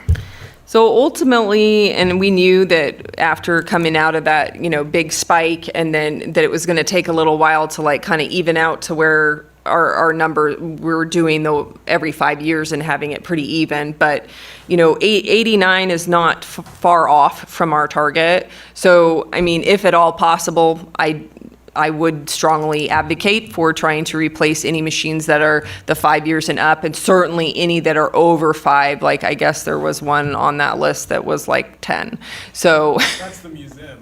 So ultimately, and we knew that after coming out of that, big spike, and then that it was going to take a little while to like kind of even out to where our number, we were doing every 5 years and having it pretty even. But, 89 is not far off from our target. So, if at all possible, I would strongly advocate for trying to replace any machines that are the 5 years and up, and certainly any that are over 5. Like, I guess there was one on that list that was like 10. So. That's the museum.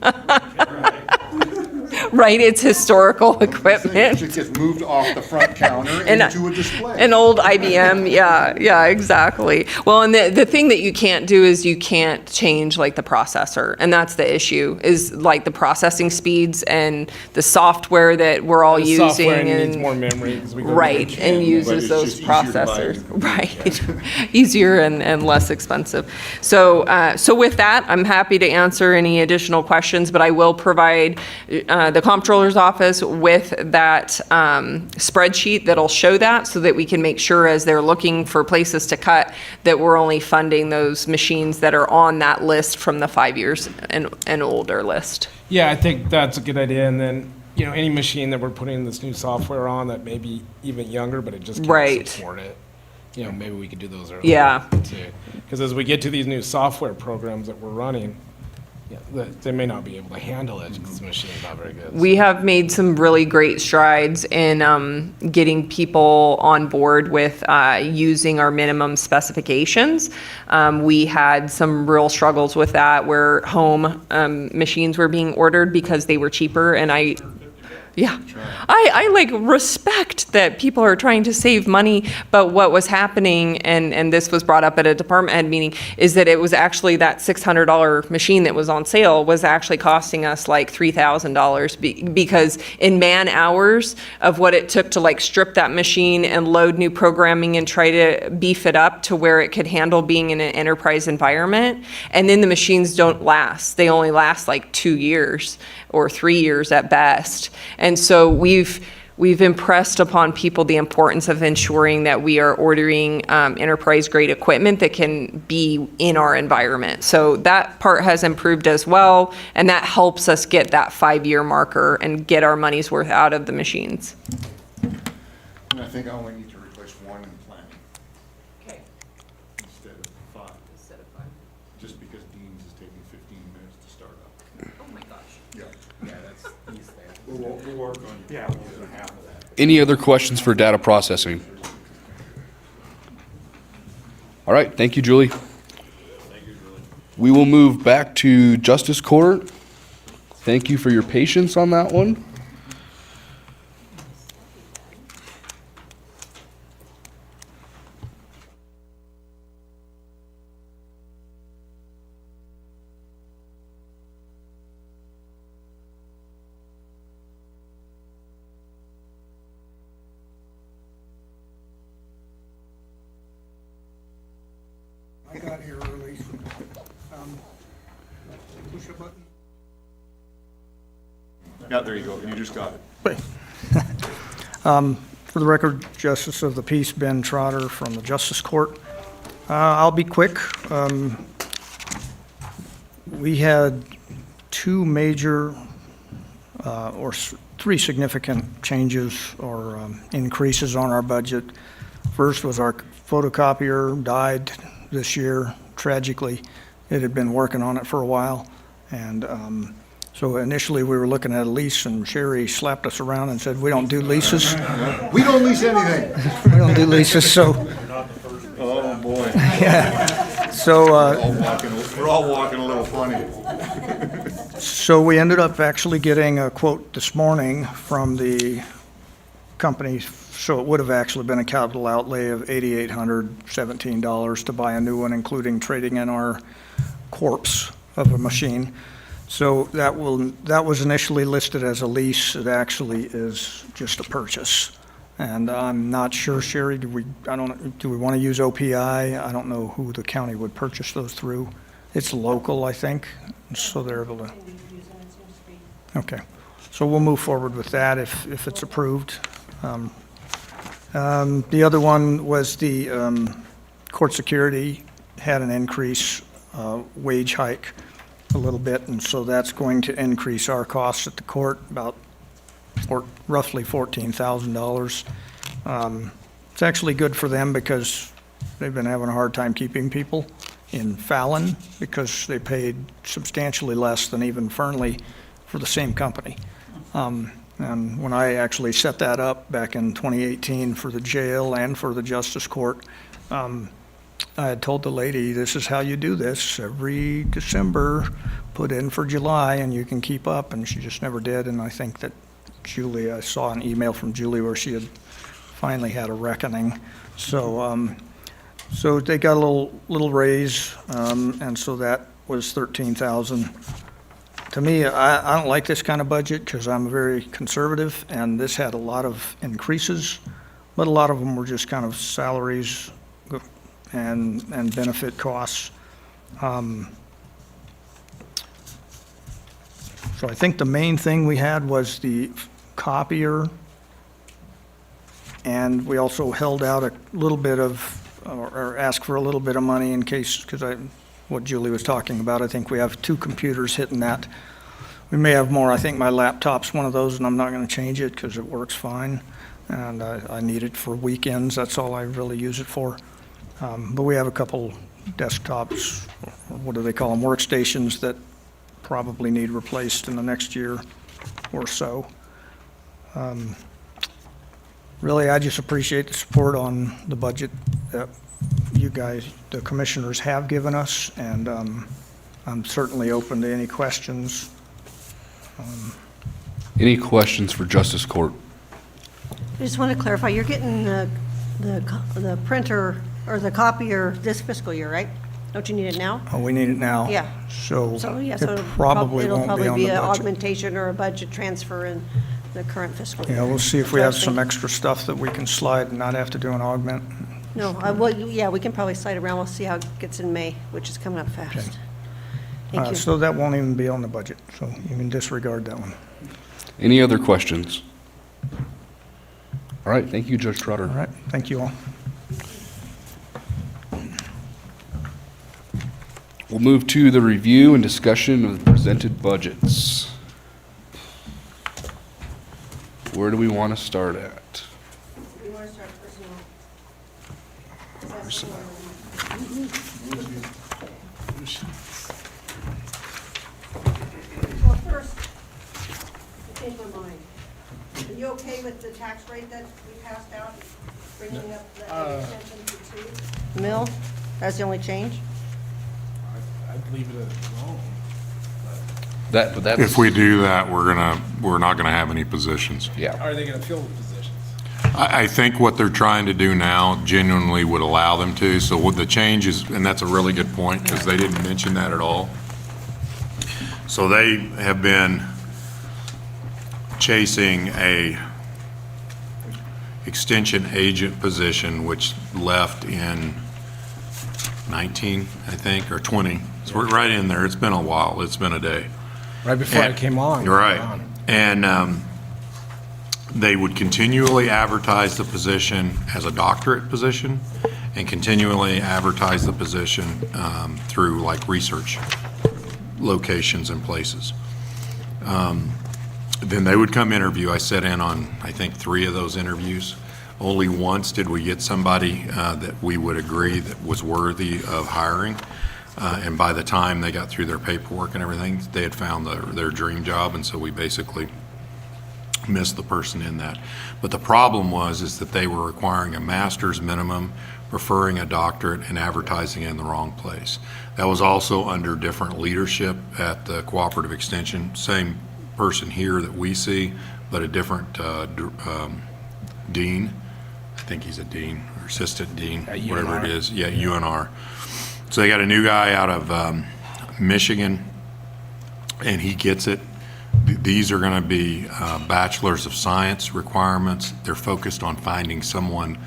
right? It's historical equipment. It gets moved off the front counter And, into a display. An old IBM, yeah, exactly. Well, and the thing that you can't do is you can't change like the processor, and that's the issue, is like the processing speeds and the software that we're all The using. software and needs more memory 'cause we go to right, the and gym, uses it's those just easier to buy processors. Right, easier and less expensive. So with that, I'm happy to answer any additional questions, but I will provide the comptroller's office with that spreadsheet that'll show that, so that we can make sure as they're looking for places to cut, that we're only funding those machines that are on that list from the 5 years and older list. Yeah, I think that's a good idea. And then, you know, any machine that we're putting this new software on that may be even younger, but it just can't Right. support it. You know, maybe we could do those early. Yeah. Too. Because as we get to these new software programs that we're running, yeah, they may not be able to handle it because the machine's not very good. We have made some really great strides in getting people on board with using our minimum specifications. We had some real struggles with that, where home machines were being ordered because they were cheaper, and I like respect that people are trying to save money, but what was happening, and this was brought up at a department head meeting, is that it was actually that $600 machine that was on sale was actually costing us like $3,000 because in man hours of what it took to like strip that machine and load new programming and try to beef it up to where it could handle being in an enterprise environment. And then the machines don't last. They only last like 2 years or 3 years at best. And so we've impressed upon people the importance of ensuring that we are ordering enterprise-grade equipment that can be in our environment. So that part has improved as well, and that helps us get that 5-year marker and get our money's worth out of the machines. And I think I only need to replace one in planning. Okay. Instead of 5. Just because Dean's is taking 15 minutes to start up. Oh my gosh. Yeah. Yeah, that's, he's there. We'll work on Yeah. half of that. Any other questions for data processing? All right, thank you, Julie. We will move back to Justice Court. Thank you for your patience on that one. I got here early. Push a button. Yeah, there you go. You just got it. For the record, Justice of the Peace Ben Trotter from the Justice Court. I'll be quick. We had two major three significant changes or increases on our budget. First was our photocopier died this year tragically. It had been working on it for a while. And so initially we were looking at a lease, and Sherry slapped us around and said, we don't do leases. We don't lease anything. We don't do leases, so. Oh, boy. Yeah. So. We're all walking a little funny. So we ended up actually getting a quote this morning from the company, so it would have actually been a capital outlay of $8,817 to buy a new one, including trading in our corpse of a machine. So that was initially listed as a lease. It actually is just a purchase. And I'm not sure, Sherry, do we want to use OPI? I don't know who the county would purchase those through. It's local, I think, so they're able to. Okay, so we'll move forward with that if it's approved. The other one was the court security had an increase, wage hike a little bit, and so that's going to increase our costs at the court about roughly $14,000. It's actually good for them because they've been having a hard time keeping people in Fallon because they paid substantially less than even Fernley for the same company. And when I actually set that up back in 2018 for the jail and for the justice court, I had told the lady, this is how you do this. Every December, put in for July and you can keep up, and she just never did. And I think that Julie, I saw an email from Julie where she had finally had a reckoning. So, so they got a little raise, and so that was 13,000. To me, I don't like this kind of budget because I'm very conservative, and this had a lot of increases, but a lot of them were just kind of salaries and benefit costs. So I think the main thing we had was the copier, and we also held out a little bit of, or asked for a little bit of money in case, because what Julie was talking about, I think we have 2 computers hitting that. We may have more. I think my laptop's one of those, and I'm not going to change it because it works fine, and I need it for weekends. That's all I really use it for. But we have a couple desktops, or what do they call them, workstations that probably need replaced in the next year or so. Really, I just appreciate the support on the budget that you guys, the commissioners, have given us, and I'm certainly open to any questions. Any questions for Justice Court? I just want to clarify, you're getting the printer or the copier this fiscal year, right? Don't you need it now? Oh, we need it now. Yeah. So yeah, it so probably it'll won't be probably on be the an budget. augmentation or a budget transfer in the current fiscal year. Yeah, we'll see if we have some Interesting. extra stuff that we can slide and not have to do an augment. No, well, yeah, we can probably slide around. We'll see how it gets in May, which is coming up fast. Thank you. So that won't even be on the budget, so you can disregard that one. Any other questions? All right, thank you, Judge Trotter. All right, thank you all. We'll move to the review and discussion of the presented budgets. Where do we want to start at? We want to start personnel. Well, first, I changed my mind. Are you okay with the tax rate that we passed out, bringing up the extension to 2 mil? That's the only change? I'd leave it alone. If we do that, we're not gonna have any positions. Yeah. Are they gonna fill the positions? I think what they're trying to do now genuinely would allow them to, so what the change is, and that's a really good point, because they didn't mention that at all. So they have been chasing a extension agent position, which left in 19, I think, or 20. So we're right in there. It's been a while. It's been a day. Right before I And- came on. You're right. And they would continually advertise the position as a doctorate position and continually advertise the position through like research locations and places. Then they would come interview. I sat in on, I think, 3 of those interviews. Only once did we get somebody that we would agree that was worthy of hiring. And by the time they got through their paperwork and everything, they had found their dream job, and so we basically missed the person in that. But the problem is that they were requiring a master's minimum, preferring a doctorate, and advertising in the wrong place. That was also under different leadership at the Cooperative Extension. Same person here that we see, but a different dean. I think he's a dean or assistant dean, whatever it is. Yeah, UNR. So they got a new guy out of Michigan, and he gets it. These are going to be bachelors of science requirements. They're focused on finding someone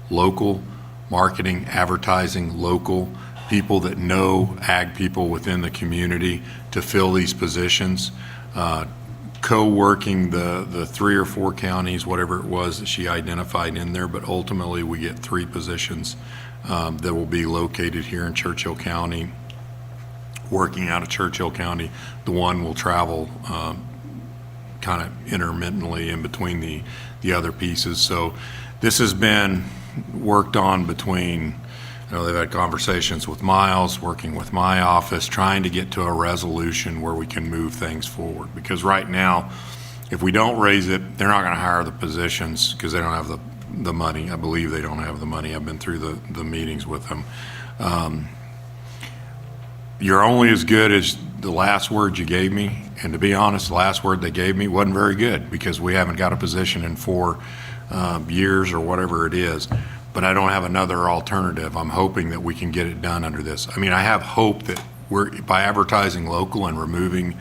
local, marketing, advertising, local, people that know ag people within the community to fill these positions. Co-working the 3 or 4 counties, whatever it was that she identified in there, but ultimately we get 3 positions that will be located here in Churchill County, working out of Churchill County. The one will travel kind of intermittently in between the other pieces. So this has been worked on between, they've had conversations with Miles, working with my office, trying to get to a resolution where we can move things forward. Because right now, if we don't raise it, they're not going to hire the positions because they don't have the money. I believe they don't have the money. I've been through the meetings with them. You're only as good as the last word you gave me, and to be honest, the last word they gave me wasn't very good, because we haven't got a position in 4 years or whatever it is, but I don't have another alternative. I'm hoping that we can get it done under this. I mean, I have hope that by advertising local and removing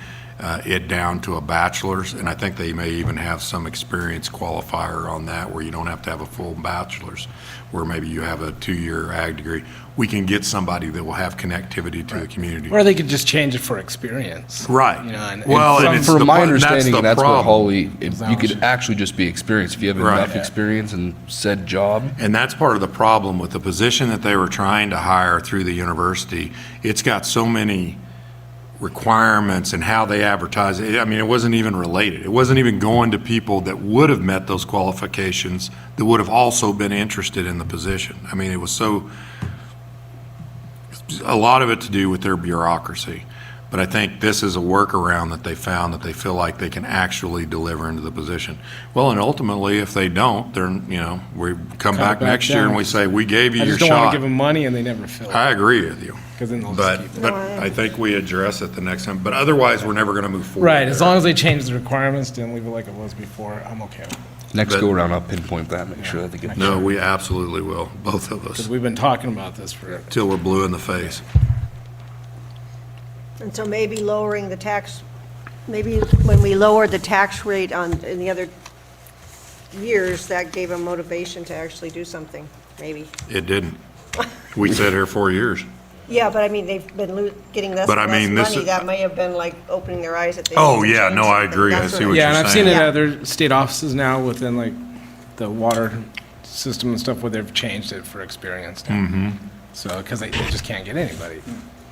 it down to a bachelor's, and I think they may even have some experience qualifier on that, where you don't have to have a full bachelor's, where maybe you have a 2-year ag degree. We can get somebody that will have connectivity to the community. Or they could just change it for experience. Right. You know, Well, and it's From my that's understanding, the that's what problem. Holly, you could actually just be experienced if you have Right. enough experience in said job. And that's part of the problem with the position that they were trying to hire through the university. It's got so many requirements and how they advertise it. I mean, it wasn't even related. It wasn't even going to people that would have met those qualifications, that would have also been interested in the position. I mean, it was a lot of it to do with their bureaucracy. But I think this is a workaround that they found, that they feel like they can actually deliver into the position. Well, and ultimately, if they don't, we come back next year and we say, we gave you I your just don't want shot. to give them money and they never fill it. I agree with you. 'Cause then they'll just keep it. But I think we address it the next time. But otherwise, we're never going to move forward. Right, as there. long as they change the requirements, didn't leave it like it was before, I'm okay with it. Next But- go around, I'll pinpoint that, make sure that they get. No, we absolutely will, both of us, Because we've been talking about this for, till we're blue in the face. And so maybe lowering the tax, maybe when we lowered the tax rate in the other years, that gave them motivation to actually do something, maybe. It didn't. We sat here 4 years. Yeah, but I mean, they've been getting less But and I less mean, this money. is- That may have been like opening their eyes that they. Oh, need to yeah, change no, I something. agree. I That's see what- what yeah, you're and I've seen it Yeah. at other state offices now within like the water system and stuff where they've changed it for experience now. Mm-hmm. So, because they just can't get anybody.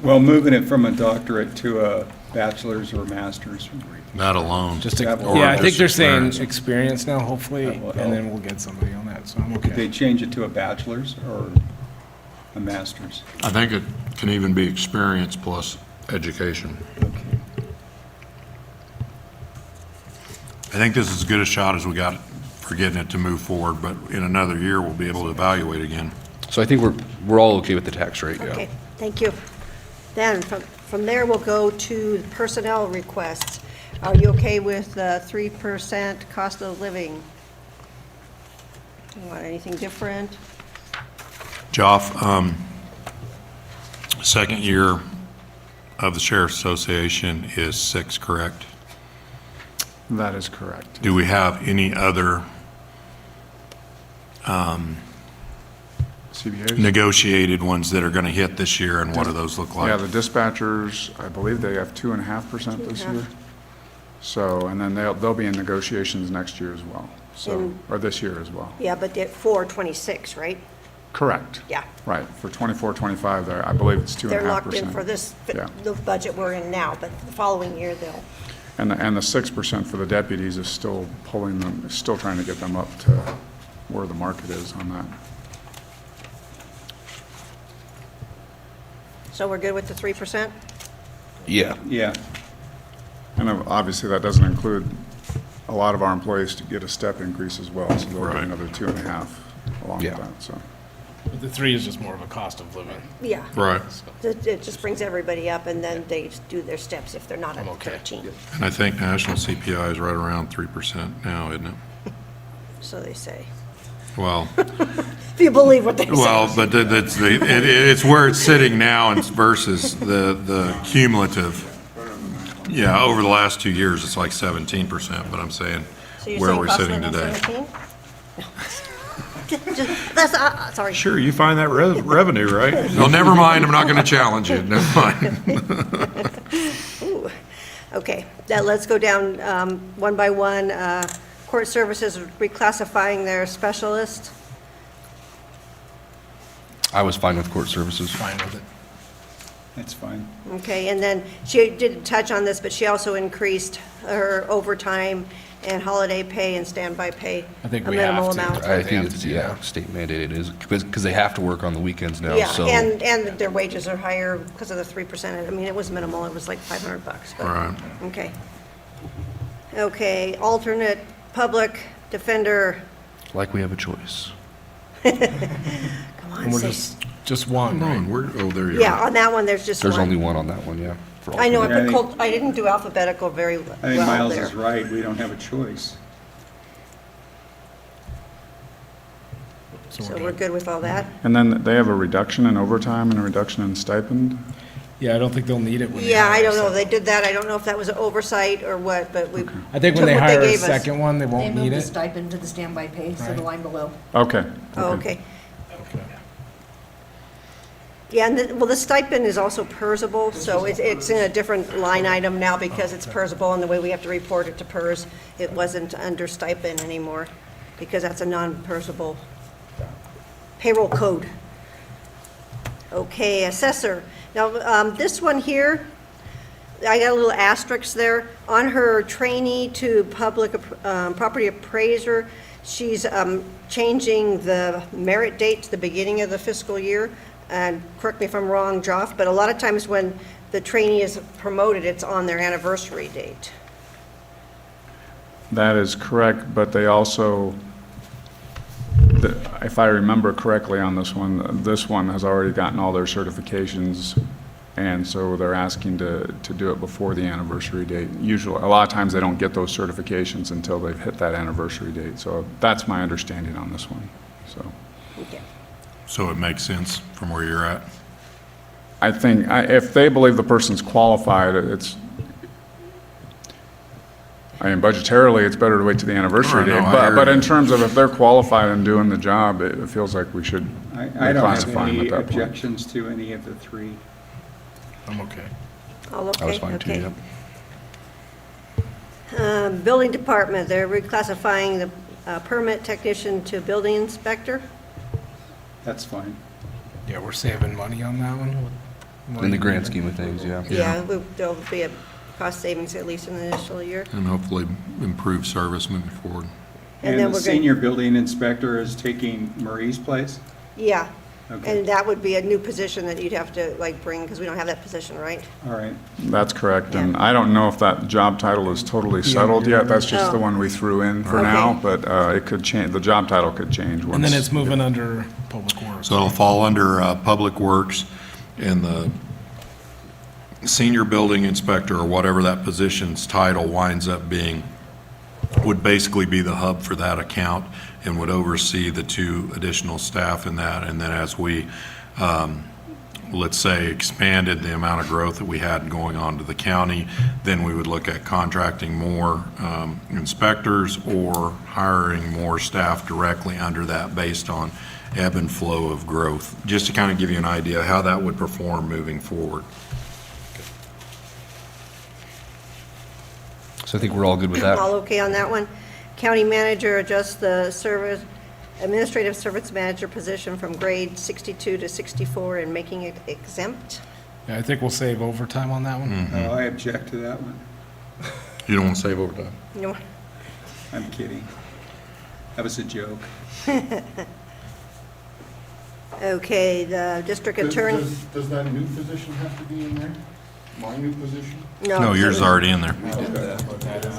Well, moving it from a doctorate to a bachelor's or master's. That alone. Just to, That will- yeah, I Or think just they're saying experience. experience now, hopefully, That will and then help. we'll get somebody on that, so I'm Could okay. they change it to a bachelor's or a master's? I think it can even be experience plus education. I think this is as good a shot as we got for getting it to move forward, but in another year, we'll be able to evaluate again. So I think we're all okay with the tax rate, yeah. Okay, thank you. Then, from there, we'll go to personnel requests. Are you okay with 3% cost of living? You want anything different? Joff, second year of the Sheriff's Association is 6, correct? That is correct. Do we have any other CBAs? negotiated ones that are going to hit this year, and what do those look like? Yeah, the dispatchers, I believe they have 2.5% this year. So, and then they'll be in negotiations next year as well, so, or this year as well. Yeah, but they're for 26, right? Correct. Yeah. Right, for 24, 25, I believe it's 2.5%. They're locked in for this, Yeah. the budget we're in now, but the following year, they'll, And the 6% for the deputies is still pulling them, is still trying to get them up to where the market is on that. so we're good with the 3%? Yeah. Yeah. And obviously, that doesn't include a lot of our employees to get a step increase as well, so they'll get Right. another 2.5 along with Yeah. that, so. But the 3 is just more of a cost of living. Yeah. Right. It just brings everybody up, and then they do their steps if they're not at I'm okay. 13. And I think national CPI is right around 3% now, isn't it? So they say. Well, If you believe what they say. well, but it's where it's sitting now and versus the cumulative. Yeah, over the last 2 years, it's like 17%, but I'm saying So you're where saying we're cost sitting living today. 17? That's, sorry. Sure, you find that revenue, right? No, never mind, I'm not going to challenge you, never mind. Ooh. Okay, now let's go down one by one. Court services reclassifying their specialist. I was fine with court services. Fine with it. That's fine. Okay, and then she didn't touch on this, but she also increased her overtime and holiday pay and standby pay. I think a we minimal have to. amount. I They think have to it's, do yeah, that. state mandated is, because they have to work on the weekends now, Yeah, so. and their wages are higher because of the 3%. I mean, it was minimal, it was like $500, but. Right. Okay. Okay, alternate public defender. Like we have a choice. Come on, And we're say, just just one, right? Oh, there you Yeah, on that one, there's just one. There's only one on that one, yeah. for all I know, three. I didn't do alphabetical very I think well Miles there. is right, we don't have a choice. So we're good with all that? And then they have a reduction in overtime and a reduction in stipend? Yeah, I don't think they'll need it when they Yeah, I hire don't know, us. they did that, I don't know if that was an oversight or what, but we I think when took they what hire a gave us. second one, they They won't moved need the it. stipend to the standby pay, so the line below. Okay. Oh, okay. Yeah, and the stipend is also PERSable, so it's in a different line item now because it's PERSable, and the way we have to report it to PERS, it wasn't under stipend anymore, because that's a non-PERSable payroll code. Okay, assessor. Now, this one here, I got a little asterisk there. On her trainee to public property appraiser, she's changing the merit date to the beginning of the fiscal year. And correct me if I'm wrong, Joff, but a lot of times when the trainee is promoted, it's on their anniversary date. That is correct, but they also, if I remember correctly on this one has already gotten all their certifications, and so they're asking to do it before the anniversary date. Usually, a lot of times they don't get those certifications until they've hit that anniversary date. So that's my understanding on this one, so. Okay. So it makes sense from where you're at? I think, if they believe the person's qualified, I mean, budgetarily, it's better to wait to the anniversary Sure, no, date. I hear But in you. terms of if they're qualified and doing the job, it feels like we should I don't have reclassify them any at that point. objections to any of the three. I'm okay. All okay? I was fine too, Okay. yep. Building department, they're reclassifying the permit technician to building inspector. That's fine. Yeah, we're saving money on that one. In the grand scheme of things, yeah. Yeah, there'll be a cost savings at least in the initial year. And hopefully improve service moving forward. And And then the we're gonna- senior building inspector is taking Marie's place? Yeah, Okay. and that would be a new position that you'd have to bring, because we don't have that position, right? All right. That's correct, and I don't know if that job title is totally settled yet. That's just the Oh. one we threw in for Okay. now, but it could change, the job title could change once. And then it's moving under Public Works. So it'll fall under Public Works, and the senior building inspector, or whatever that position's title winds up being, would basically be the hub for that account and would oversee the two additional staff in that. And then as we, let's say, expanded the amount of growth that we had going on to the county, then we would look at contracting more inspectors or hiring more staff directly under that based on ebb and flow of growth, just to kind of give you an idea how that would perform moving forward. So I think we're all good with that. All okay on that one? County manager adjusts the administrative service manager position from grade 62 to 64 and making it exempt. Yeah, I think we'll save overtime on that one. Oh, I object to that one. You don't want to save overtime? No. I'm kidding. That was a joke. Okay, the district attorney. Does that new position have to be in there? My new position? No, yours is already in there.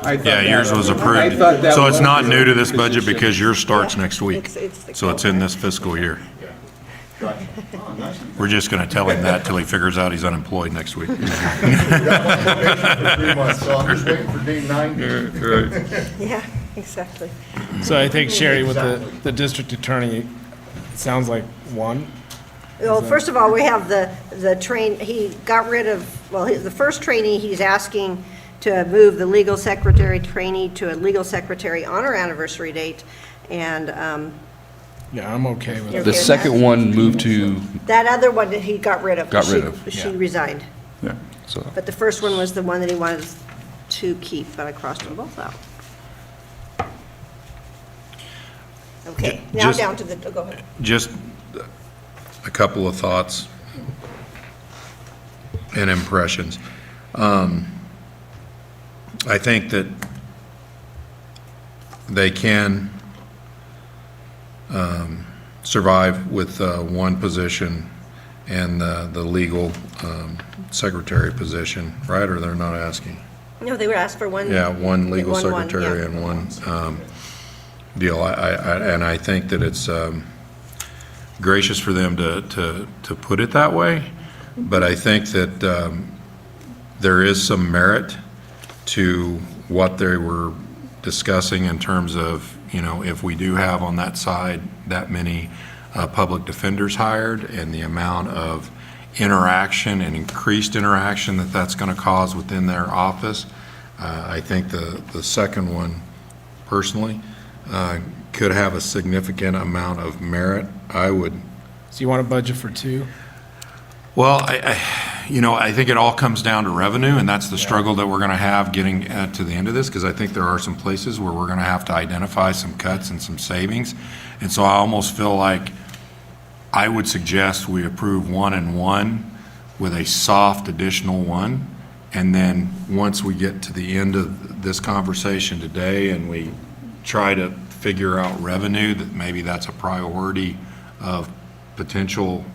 I thought Yeah, yours that was I approved. thought that So it's was not the new to this budget position. because yours starts next week. It's the So it's in this fiscal year. Gotcha. Oh, nice. We're just going to tell him that till he figures out he's unemployed next week. For 3 months, so I'm just waiting for day 90. Yeah, exactly. So I think Sherry, with the district attorney, it sounds like one. Well, first of all, we have he got rid of, the first trainee, he's asking to move the legal secretary trainee to a legal secretary on her anniversary date, and Yeah, I'm okay with You're it. The okay with second that? one moved to, that other one that he got rid of. Got rid of. She Yeah. resigned. Yeah. so, But the first one was the one that he wanted to keep, but I crossed them both out. Okay, now Just- down to the, go ahead. Just a couple of thoughts and impressions. I think that they can survive with one position and the legal secretary position, right? Or they're not asking? No, they would ask for one. Yeah, one legal one, secretary yeah. and one deal. And I think that it's gracious for them to put it that way. But I think that there is some merit to what they were discussing in terms of, if we do have on that side that many public defenders hired and the amount of interaction and increased interaction that that's going to cause within their office. I think the second one, personally, could have a significant amount of merit. I would. So you want a budget for 2? Well, I think it all comes down to revenue, and that's the struggle that we're going to have getting to the end of this, because I think there are some places where we're going to have to identify some cuts and some savings. And so I almost feel like I would suggest we approve 1 and 1 with a soft additional 1. And then once we get to the end of this conversation today and we try to figure out revenue, that maybe that's a priority of potential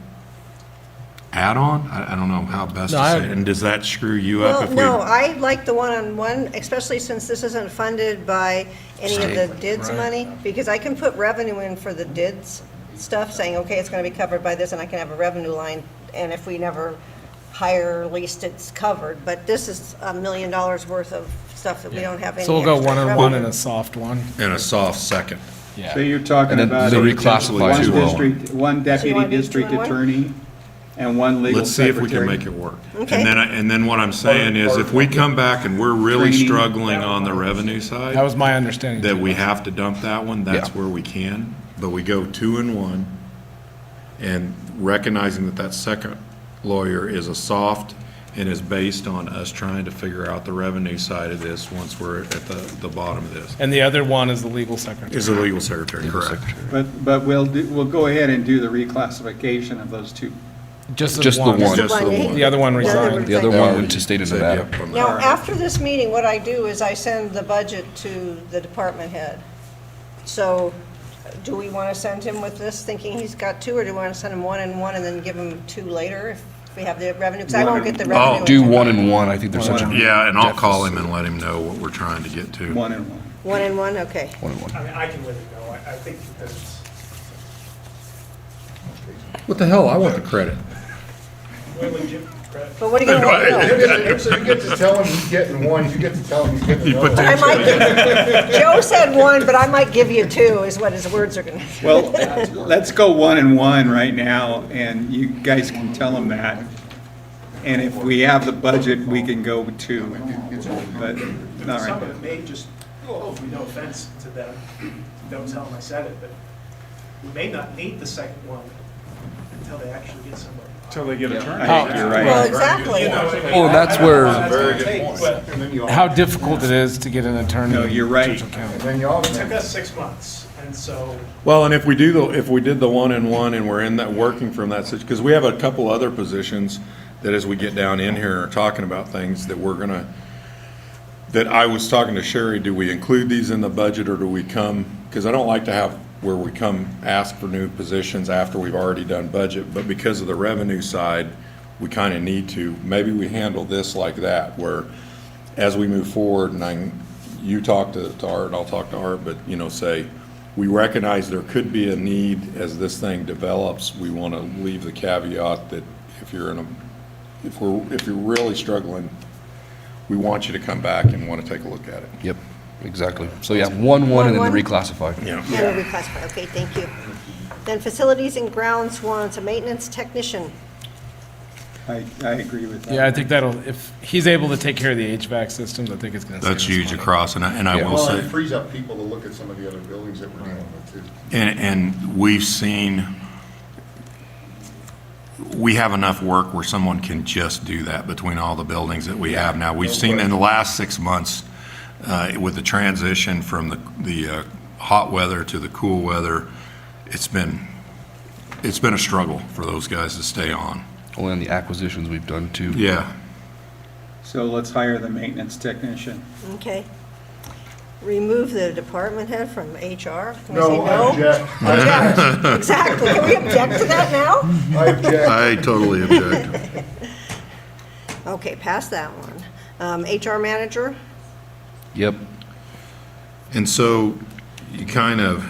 add-on? I don't know how best to say it. And does that screw you up? Well, no, I like the one-on-one, especially since this isn't funded by any of the DIDS money, because I can put revenue in for the DIDS stuff, saying, okay, it's going to be covered by this, and I can have a revenue line, and if we never hire, at least it's covered. But this is $1 million worth of stuff that we don't have any So we'll go extra 1 and revenue. 1 and a soft 1. And a soft second. Yeah. So you're talking And then about the one reclassified too. district, one deputy wanna do 2 district and 1? attorney, and one legal Let's see if we can secretary. make it work. Okay. And then what I'm saying is, if we come back and we're really Training. struggling on the revenue side, That was my understanding. that too. we have to dump that one, that's Yeah. where we can. But we go 2 and 1, and recognizing that that second lawyer is a soft and is based on us trying to figure out the revenue side of this once we're at the bottom of this. And the other one is the legal secretary. Is the legal secretary, correct? But we'll go ahead and do the reclassification of those 2. Just Just the one. Just the one. one. The other one resigned. The other one went to state of Said Nevada. yep on that. Now, after this meeting, what I do is I send the budget to the department head. So do we want to send him with this, thinking he's got 2, or do we want to send him 1 and 1 and then give him 2 later if we have the revenue? Because I won't get the revenue. Do until- 1 and 1. I think there's such a. Yeah, and I'll call him and let him know what we're trying to get to. 1 and 1. 1 and 1, okay. 1 and 1. I mean, I can let it go. I think that there's, What the hell? I want the credit. well, Jim, credit. But what are you going to want? So you get to tell him he's getting 1, you get to tell him he's getting You put another. I might give, Joe said 1, but I might give you 2, is what his words are going to be. Well, let's go 1 and 1 right now, and you guys can tell them that. And if we have the budget, we can go 2. But, all Some right. of it may just, hopefully no offense to them, don't tell them I said it, but we may not need the second one until they actually get somebody. Until they get a turn. I think you're right. Well, exactly. Oh, that's where- How difficult it is to get an attorney. No, you're in right. Churchill County. And then you all. It took us 6 months, and so Well, and if we did the 1 and 1 and we're in that, working from that, because we have a couple other positions that as we get down in here and are talking about things that we're gonna, that I was talking to Sherry, do we include these in the budget or do we come, because I don't like to have where we come ask for new positions after we've already done budget, but because of the revenue side, we kind of need to, maybe we handle this like that, where as we move forward, and you talk to Art, I'll talk to Art, but, say, we recognize there could be a need as this thing develops. We want to leave the caveat that if you're if you're really struggling, we want you to come back and want to take a look at it. Yep, exactly. So yeah, 1 1 and then the reclassify. Yeah. And we'll reclassify, okay, thank you. Then facilities and grounds wants a maintenance technician. I agree with that. Yeah, I think that'll, if he's able to take care of the HVAC systems, I think it's going to. That's huge across, and I will Well, say. it frees up people to look at some of the other buildings that we're dealing with too. And we've seen, we have enough work where someone can just do that between all the buildings that we have now. We've seen in the last 6 months, with the transition from the hot weather to the cool weather, it's been a struggle for those guys to stay on. Well, and the acquisitions we've done too. Yeah. So let's hire the maintenance technician. Okay. Remove the department head from HR? Can we No, say I object. Object. Exactly. Can we object to that now? I object. I totally object. Okay, pass that one. HR manager? Yep. And so you kind of,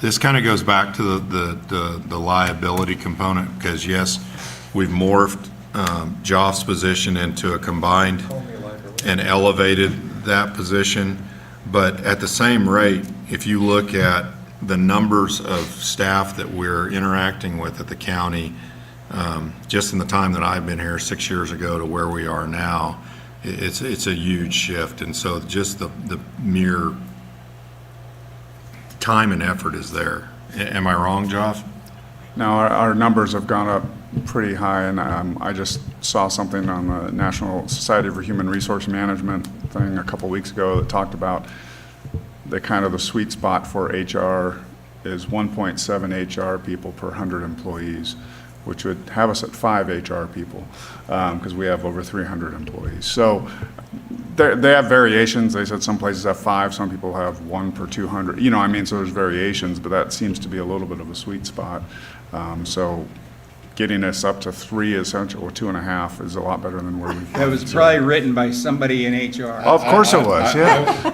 This kind of goes back to the liability component, because yes, we've morphed Joff's position into a combined and elevated that position, but at the same rate, if you look at the numbers of staff that we're interacting with at the county, just in the time that I've been here 6 years ago to where we are now, it's a huge shift. And so just the mere time and effort is there. Am I wrong, Joff? No, our numbers have gone up pretty high, and I just saw something on the National Society for Human Resource Management thing a couple weeks ago that talked about the sweet spot for HR is 1.7 HR people per 100 employees, which would have us at 5 HR people, because we have over 300 employees. So they have variations. They said some places have 5, some people have 1 per 200. So there's variations, but that seems to be a little bit of a sweet spot. So getting us up to 3 essentially, or 2.5 is a lot better than where we. That was probably written by somebody in HR. Of course it was, yeah.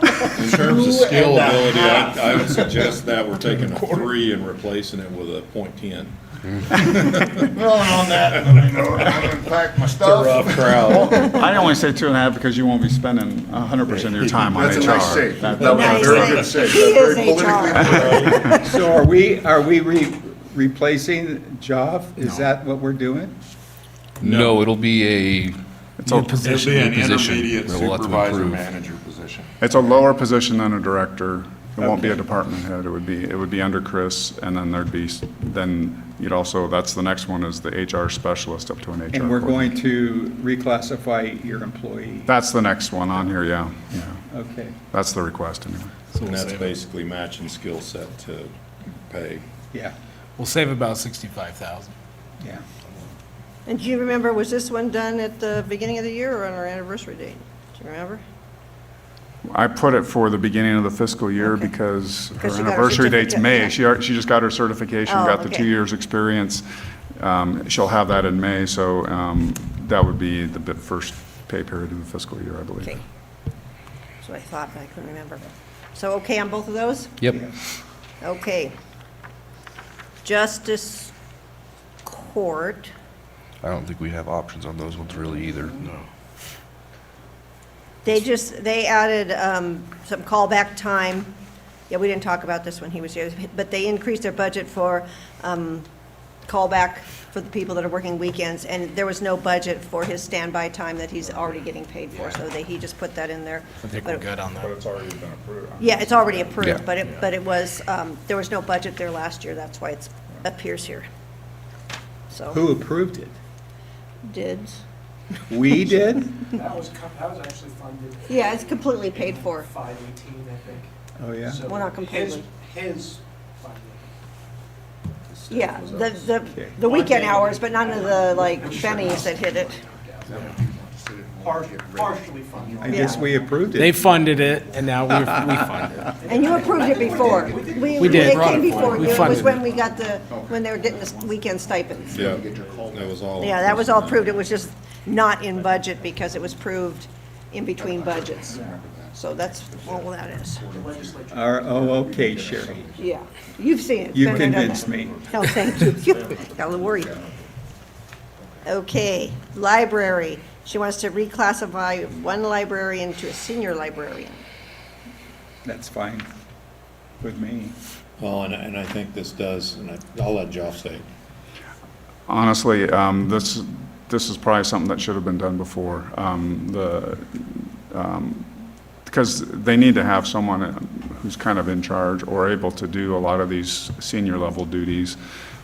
In terms of skill ability, I would suggest that we're taking a 3 and replacing it with a .10. Well, on that, in fact, my stuff. It's a rough crowd. I only say 2.5 because you won't be spending 100% of your time on HR. That's a nice save. That- That was a very good save. He is Very politically correct. So are we replacing Joff? Is that what we're doing? No, it'll be a It'll be an New position intermediate that we'll have to supervisor approve. manager position. It's a lower position than a director. It won't be a department head. It would be under Chris, and then that's the next one is the HR specialist up to an HR. And we're coordinator. going to reclassify your employee? That's the next one on here, yeah. Okay. That's the request anyway. And that's basically matching skill set to pay. Yeah, We'll save about 65,000. yeah. And do you remember, was this one done at the beginning of the year or on our anniversary date? Do you remember? I put it for the beginning of the fiscal year because her Because she got her anniversary date's May. certificate, She just got her certification, Oh, got the okay. 2 years experience. She'll have that in May, so that would be the first pay period in the fiscal year, I believe. Okay. That's what I thought, but I couldn't remember. So, okay on both of those? Yep. Okay. Justice Court, I don't think we have options on those ones really either. No. they added some callback time. Yeah, we didn't talk about this when he was here, but they increased their budget for callback for the people that are working weekends, and there was no budget for his standby time that he's already getting paid for, so he just put that in there. I think we're good on that. But it's already been approved. Yeah, it's already Yeah. approved, but it was, there was no budget there last year, that's why it appears here. So, Who approved it? did, We did? That was actually funded. yeah, it's completely paid for. 518, I think. Oh, yeah? So Well, not completely. His funding. Yeah, the weekend hours, but none of the, like, bennies that hit it. Partially funded. I guess we approved They it. funded it, and now we fund it. And you approved it before. We did. It came before We you, it was funded when it. we got when they were getting the weekend stipends. Yeah, that was all. Yeah, that was all approved, it was just not in budget because it was approved in between budgets. So that's all that is. Okay, Sherry. Yeah, you've seen it. You Been there, done convinced that. me. No, thank you. Got a little worried. Okay, library. She wants to reclassify one librarian to a senior librarian. That's fine with me. Well, and I think this does, and I'll let Joff say it. Honestly, this is probably something that should have been done before. Because they need to have someone who's kind of in charge or able to do a lot of these senior level duties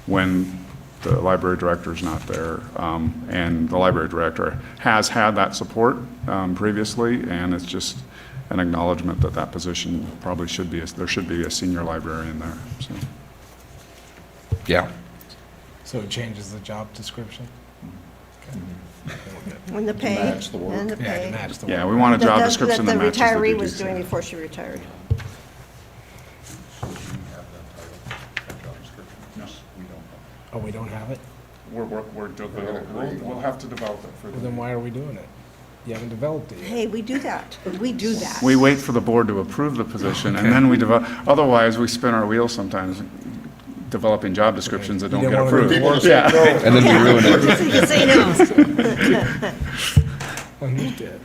when the library director's not there. And the library director has had that support previously, and it's just an acknowledgement that that position probably should be, there should be a senior librarian there, so. Yeah. So it changes the job description? When the pay, match the work. and the Yeah, to pay. match the Yeah, work. we want a job That description that matches the the retiree duties. was doing before she retired. Oh, we don't have it? We'll have to develop it for Well, then why are we doing it? You haven't developed it yet. Hey, we do that. We do that. We wait for the board to approve the position, and then we develop, otherwise, we spin our wheels sometimes developing job descriptions that don't You get don't wanna approved. do more. Yeah. And then we ruin it. You can say no. Understood.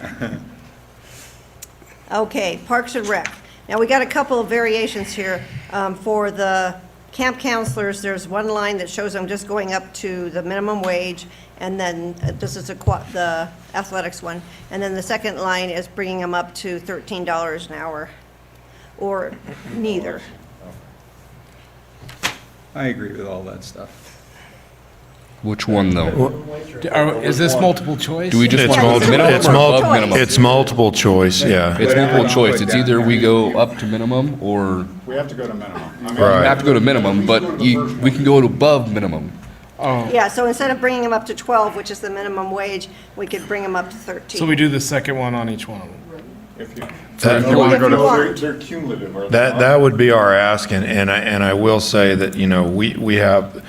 Okay, Parks and Rec. Now, we got a couple of variations here. For the camp counselors, there's one line that shows them just going up to the minimum wage, and then this is the athletics one. And then the second line is bringing them up to $13 an hour, or neither. I agree with all that stuff. Which one, though? Is this multiple choice? Do we just It's want to go multiple- minimum it's or multiple above choice. minimum? It's multiple choice, yeah. It's multiple choice. It's either we go up to minimum or We have to go to minimum. I mean, we have to go to minimum, but we can go to above minimum. Yeah, so instead of bringing them up to 12, which is the minimum wage, we could bring them up to 13. So we do the second one on each one of them. If you That- want to go If you to, want. they're cumulative, are they That, not? that would be our ask, and I will say that, you know, we have,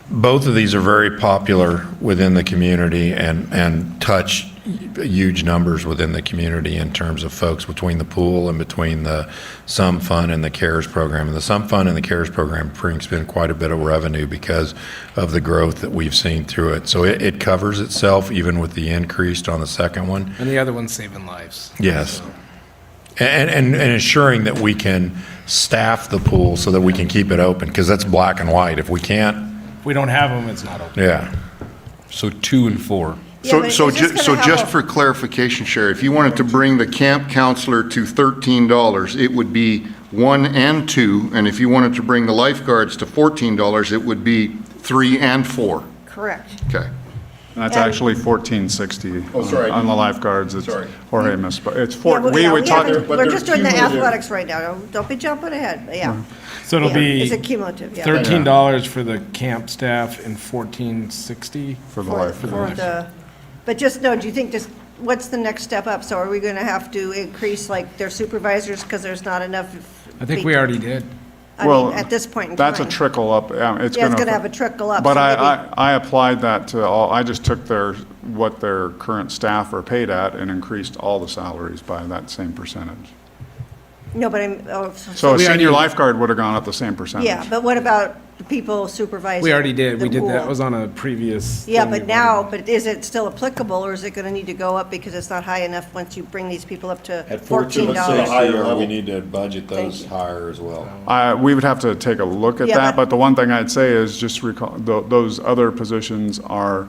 both of these are very popular within the community and touch huge numbers within the community in terms of folks between the pool and between the Sum Fund and the CARES program. And the Sum Fund and the CARES program brings in quite a bit of revenue because of the growth that we've seen through it. So it covers itself even with the increase on the second one. And the other one's saving lives. Yes. And ensuring that we can staff the pool so that we can keep it open, because that's black and white. If we can't, If we don't have them, it's not open. yeah. So 2 and 4. Yeah, but So it's just so gonna have just a- for clarification, Sherry, if you wanted to bring the camp counselor to $13, it would be 1 and 2, and if you wanted to bring the lifeguards to $14, it would be 3 and 4. Correct. Okay. And that's And- actually 1460 Oh, sorry. on the lifeguards. It's Sorry. Jorge missed, but it's Yeah, four, well, we yeah, would talk. haven't- but We're they're just doing the cumulative. athletics right now. Don't be jumping ahead, yeah. So it'll Yeah, be It's a cumulative, yeah. $13 for the camp staff and $14.60 For the For life. for the, but just know, do you think this, what's the next step up? So are we going to have to increase like their supervisors because there's not enough? I think we already did. I Well, mean, at this point in time. That's a trickle up. It's Yeah, it's gonna. going to have a trickle up. But so maybe- I applied that to all, I just took what their current staff are paid at and increased all the salaries by that same percentage. No, but I'm, So a we senior already- lifeguard would have gone up the same percentage. yeah, but what about the people supervising? We already did. We the did that. pool? Was on a previous. Yeah, thing we but now, voted but is it still applicable, or is it going to need to go up because it's not high enough once you bring these people up to At $14? we need to budget those higher as well. We would have to take a look at Yeah, that, but- but the one thing I'd say is just recall, those other positions are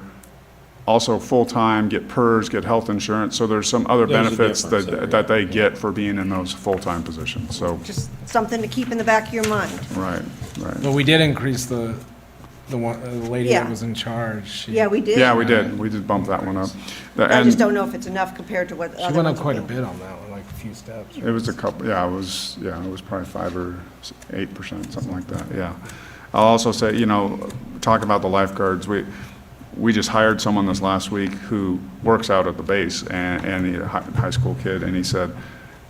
also full-time, get PERS, get health insurance, so there's some other There's a benefits difference there, that they get for being in those full-time positions, so, Just something to keep in the back of your mind. right. But we did increase the one, the lady Yeah. that was in charge. She- Yeah, we did. Yeah, we did bump that one up. I And just don't know if it's enough compared to what She other went up ones quite a are bit on that one, like a few steps. it was a couple, it was probably 5 or 8%, something like that, yeah. I'll also say, talk about the lifeguards, we just hired someone this last week who works out at the base, and he's a high school kid, and he said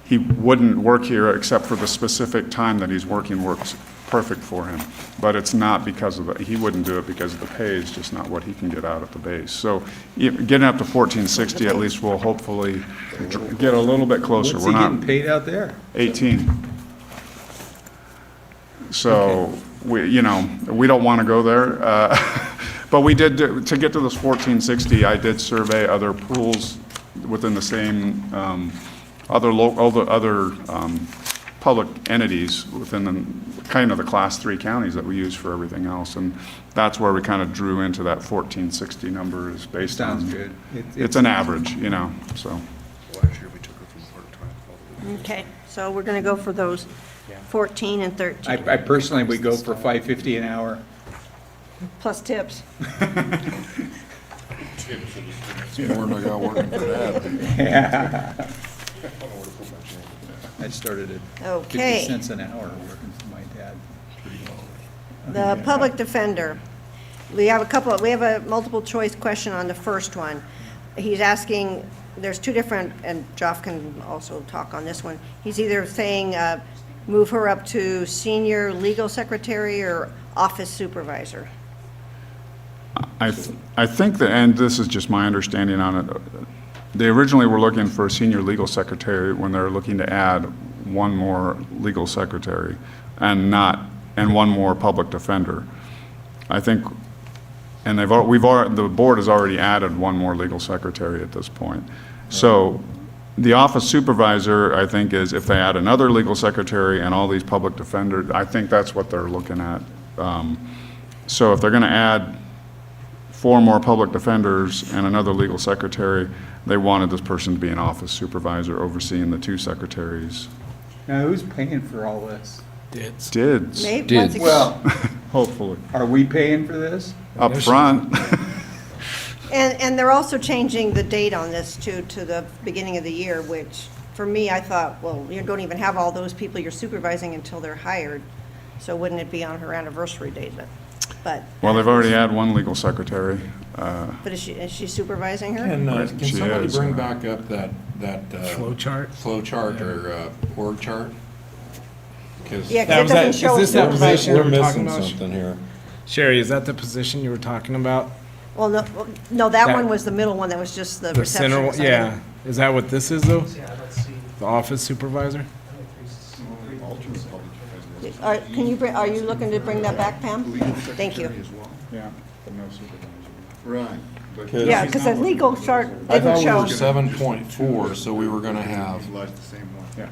he wouldn't work here except for the specific time that he's working works perfect for him. But it's not because of he wouldn't do it because of the pay, it's just not what he can get out at the base. So getting up to 1460, at least we'll hopefully get a little bit closer. What's We're he not getting paid out there? 18. So, we don't want to go there. But we did, to get to this 1460, I did survey other pools within the same, other public entities within the class 3 counties that we use for everything else. And that's where we kind of drew into that 1460 number is based on. Sounds good. It's an average, so. Okay, so we're going to go for those 14 and 13, I personally would go for $5.50 an hour. plus tips. More than I got working for that. Yeah. I started at Okay. 50 cents an hour working for my dad. The public defender, we have a multiple choice question on the first one. He's asking, there's two different, and Joff can also talk on this one. He's either saying, move her up to senior legal secretary or office supervisor. I think that, and this is just my understanding on it, they originally were looking for a senior legal secretary when they were looking to add one more legal secretary and one more public defender. I think, and the board has already added one more legal secretary at this point. So the office supervisor, I think, is if they add another legal secretary and all these public defenders, I think that's what they're looking at. So if they're going to add 4 more public defenders and another legal secretary, they wanted this person to be an office supervisor overseeing the 2 secretaries. Now, who's paying for all this? Dids. Maybe once again- Well, hopefully. Are we paying for this? Up front. And they're also changing the date on this too, to the beginning of the year, which, for me, I thought, well, you don't even have all those people you're supervising until they're hired, so wouldn't it be on her anniversary date? But Well, they've already had one legal secretary. But is she supervising her? Can She somebody is. bring back up that Flow chart? flow chart or org chart? 'Cause Yeah, 'cause it doesn't show. Is this that position we're you were talking missing about? something here. Sherry, is that the position you were talking about? Well, no, that one was the middle one, that was just the The center, receptionist. yeah. Is that what this is though? Yeah, let's see. The office supervisor? Are you looking to bring that back, Pam? Thank you. Yeah, but no supervisor. Right. Yeah, because the legal chart I didn't thought we show. were 7.4, so we were gonna have Yeah.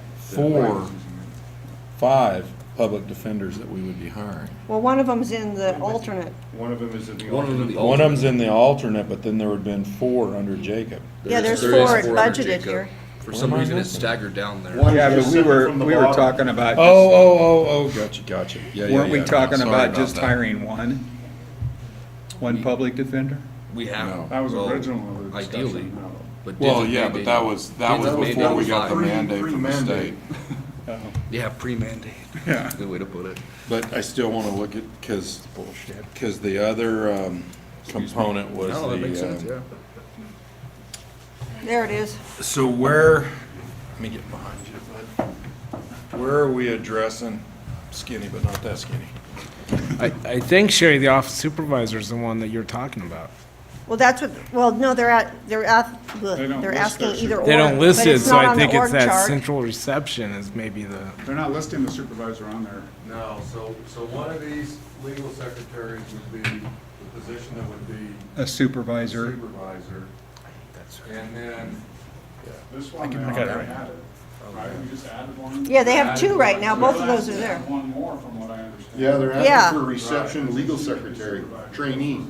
5 public defenders that we would be hiring. Well, one of them's in the alternate. One of them is in the One of them's in the alternate, but then there would've been 4 under Jacob. Yeah, there's there is 4 4 under budgeted Jacob. here. For some reason, it's staggered down there. Yeah, but we were talking about. Gotcha. Yeah, Weren't we talking Sorry about just that. hiring one public defender? We have. That was well, original discussion. Ideally. But Well, Dids yeah, mandated- but that was Dids before mandated we got the 5. mandate from the state. Yeah, pre-mandate. Yeah. Good way to put it. But I still wanna look at, cause the other, component was No, that makes sense, the, yeah. There it is. so where, let me get behind you, bud. Where are we addressing skinny, but not that skinny? I think Sherry, the office supervisor is the one that you're talking about. Well, that's what, well, no, they're don't asking list either or. They don't list but it, it's so not I on the think it's org that chart. central reception is maybe the. They're not listing the supervisor on there. No, so one of these legal secretaries would be the position that would be A supervisor. supervisor. And then, This one, they I got it already right. added, right? We just added one? Yeah, they have 2 right now, both of those are there. One more from what I understand. Yeah, they're Yeah. asking for a reception legal secretary, trainee.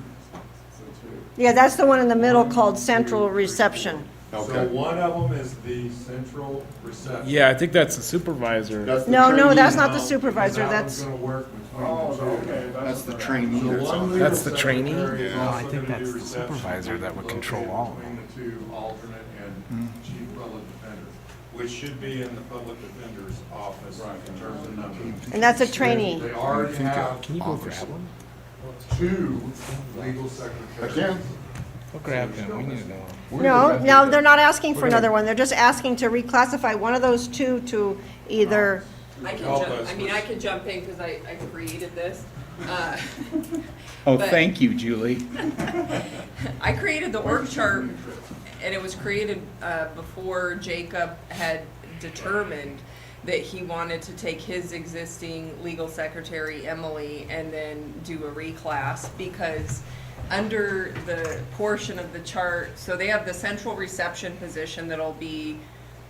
Yeah, that's the one in the middle called central reception. so Okay. one of them is the central reception. Yeah, I think that's the supervisor. That's the No, trainee. that's not the supervisor, That that's, one's gonna work between Oh, the two. okay. That's the trainee So that's one on legal there. That's the trainee? secretary is Oh, I also think gonna that's do the reception, supervisor that would control located all of between the 2 alternate and chief public defender, which should be in the public defender's office in terms of numbers. and that's a trainee. They already have Can you go grab one? 2 legal secretaries. Again, Go grab him, we need to know. No, they're not asking for another one. They're just asking to reclassify one of those 2 to either, I can Help jump, us I mean, with- I can jump in because I created this. Oh, But- thank you, Julie. I created the org chart, and it was created before Jacob had determined that he wanted to take his existing legal secretary, Emily, and then do a reclass, because under the portion of the chart, so they have the central reception position that'll be,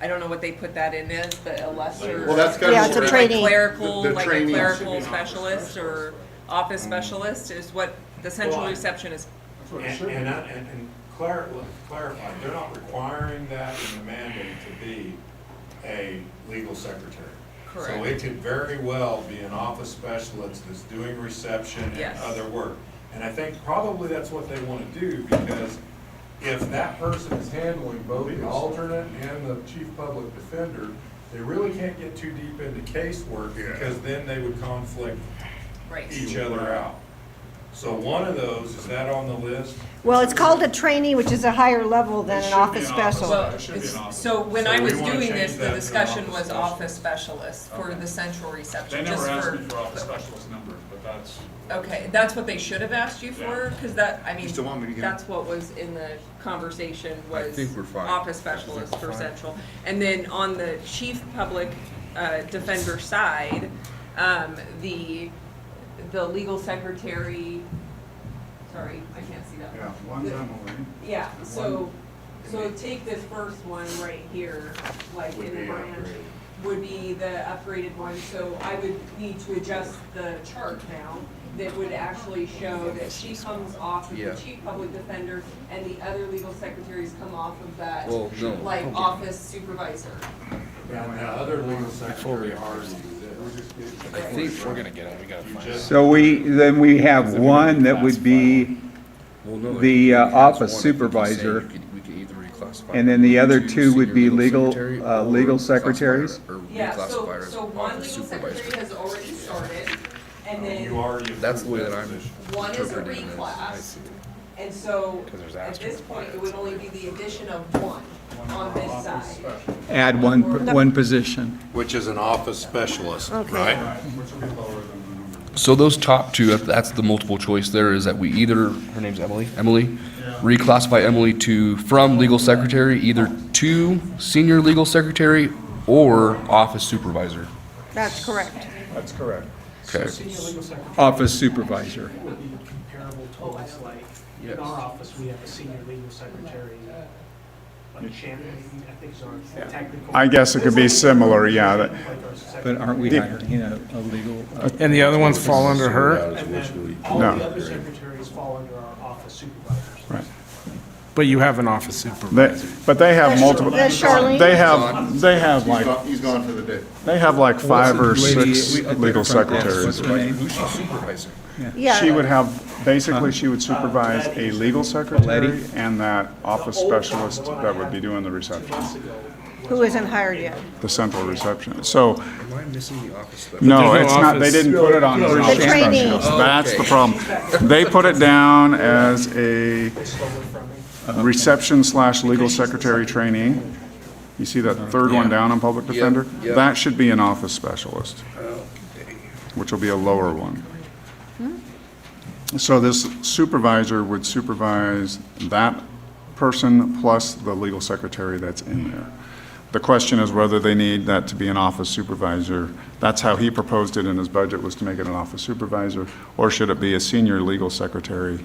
I don't know what they put that in as, but a lesser. Well, that's kind of Yeah, it's a what- trainee. Clerical, The like a trainee. clerical specialist or office specialist is what the central Well, reception is. And clarify, they're not requiring that in the mandate to be a legal secretary. So Correct. it could very well be an office specialist that's doing reception and Yes. other work. And I think probably that's what they want to do, because if that person is handling both the alternate and the chief public defender, they really can't get too deep into casework, because then they would conflict Right. each other out. So one of those, is that on the list? well, it's called a trainee, which is a higher level than an office Well, specialist. so when So I we was wanna doing change this, that the to discussion office was specialist. office specialist for the central reception. They never just asked for- me for office specialist numbers, but that's. Okay, that's what they should have asked you for, because that, I mean, still want me to get it? that's what was in the conversation was think we're fine. office specialist for Central. And then on the chief public defender side, the legal secretary, sorry, I can't see that. Yeah, one's Emily. Yeah, so take this first one right here, like in the brand, would be the upgraded one. So I would need to adjust the chart now that would actually show that she comes off of the chief public defender and the other legal secretaries come off of that, Well, no. like office supervisor. Other legal secretary ours. I think we're gonna get it, we gotta find it. So then we have one that would be the office supervisor, We could either reclassify. and then the other to two would be senior legal, secretary or legal reclassify secretaries? her- or Yeah, reclassify her as so one office legal supervisor. secretary has already started, and then That's the way that I'm one is a interpreting this. reclass. And so, there's at this point, it would only be the addition of one on this side. Add one position. Which is an office specialist, right? So those top two, that's the multiple choice there, is that we either, her name's Emily, reclassify Emily from legal secretary, either to senior legal secretary or office supervisor. That's correct. That's correct. Okay. Senior legal secretary Office supervisor. would be comparable to what's like, in our office, we have a senior legal secretary, like Shannon, I think is our technical. I guess it could be similar, yeah. Like our But aren't we hiring a legal? And the other ones fall under her? And then all No. the other secretaries fall under our office supervisors. Right. But you have an office supervisor. But they have multiple, That's Charlene. they have like, He's gone for the day. they have like 5 or Lady 6 up at legal the front desk, secretaries. what's her name? Who's she supervising? Yeah. She would have, basically, she would supervise a legal secretary Lady? and that office specialist that would be doing the reception, Who isn't hired yet? the central reception. So, Am I missing the office stuff? no, There's no it's not, they office. didn't put it on the office training. specialist. Oh, That's okay. the problem. They put it down as a reception/legal secretary trainee. You see that third one down on public defender? yep. That should be an office specialist, which will be a lower one. So this supervisor would supervise that person plus the legal secretary that's in there. The question is whether they need that to be an office supervisor. That's how he proposed it in his budget, was to make it an office supervisor, or should it be a senior legal secretary?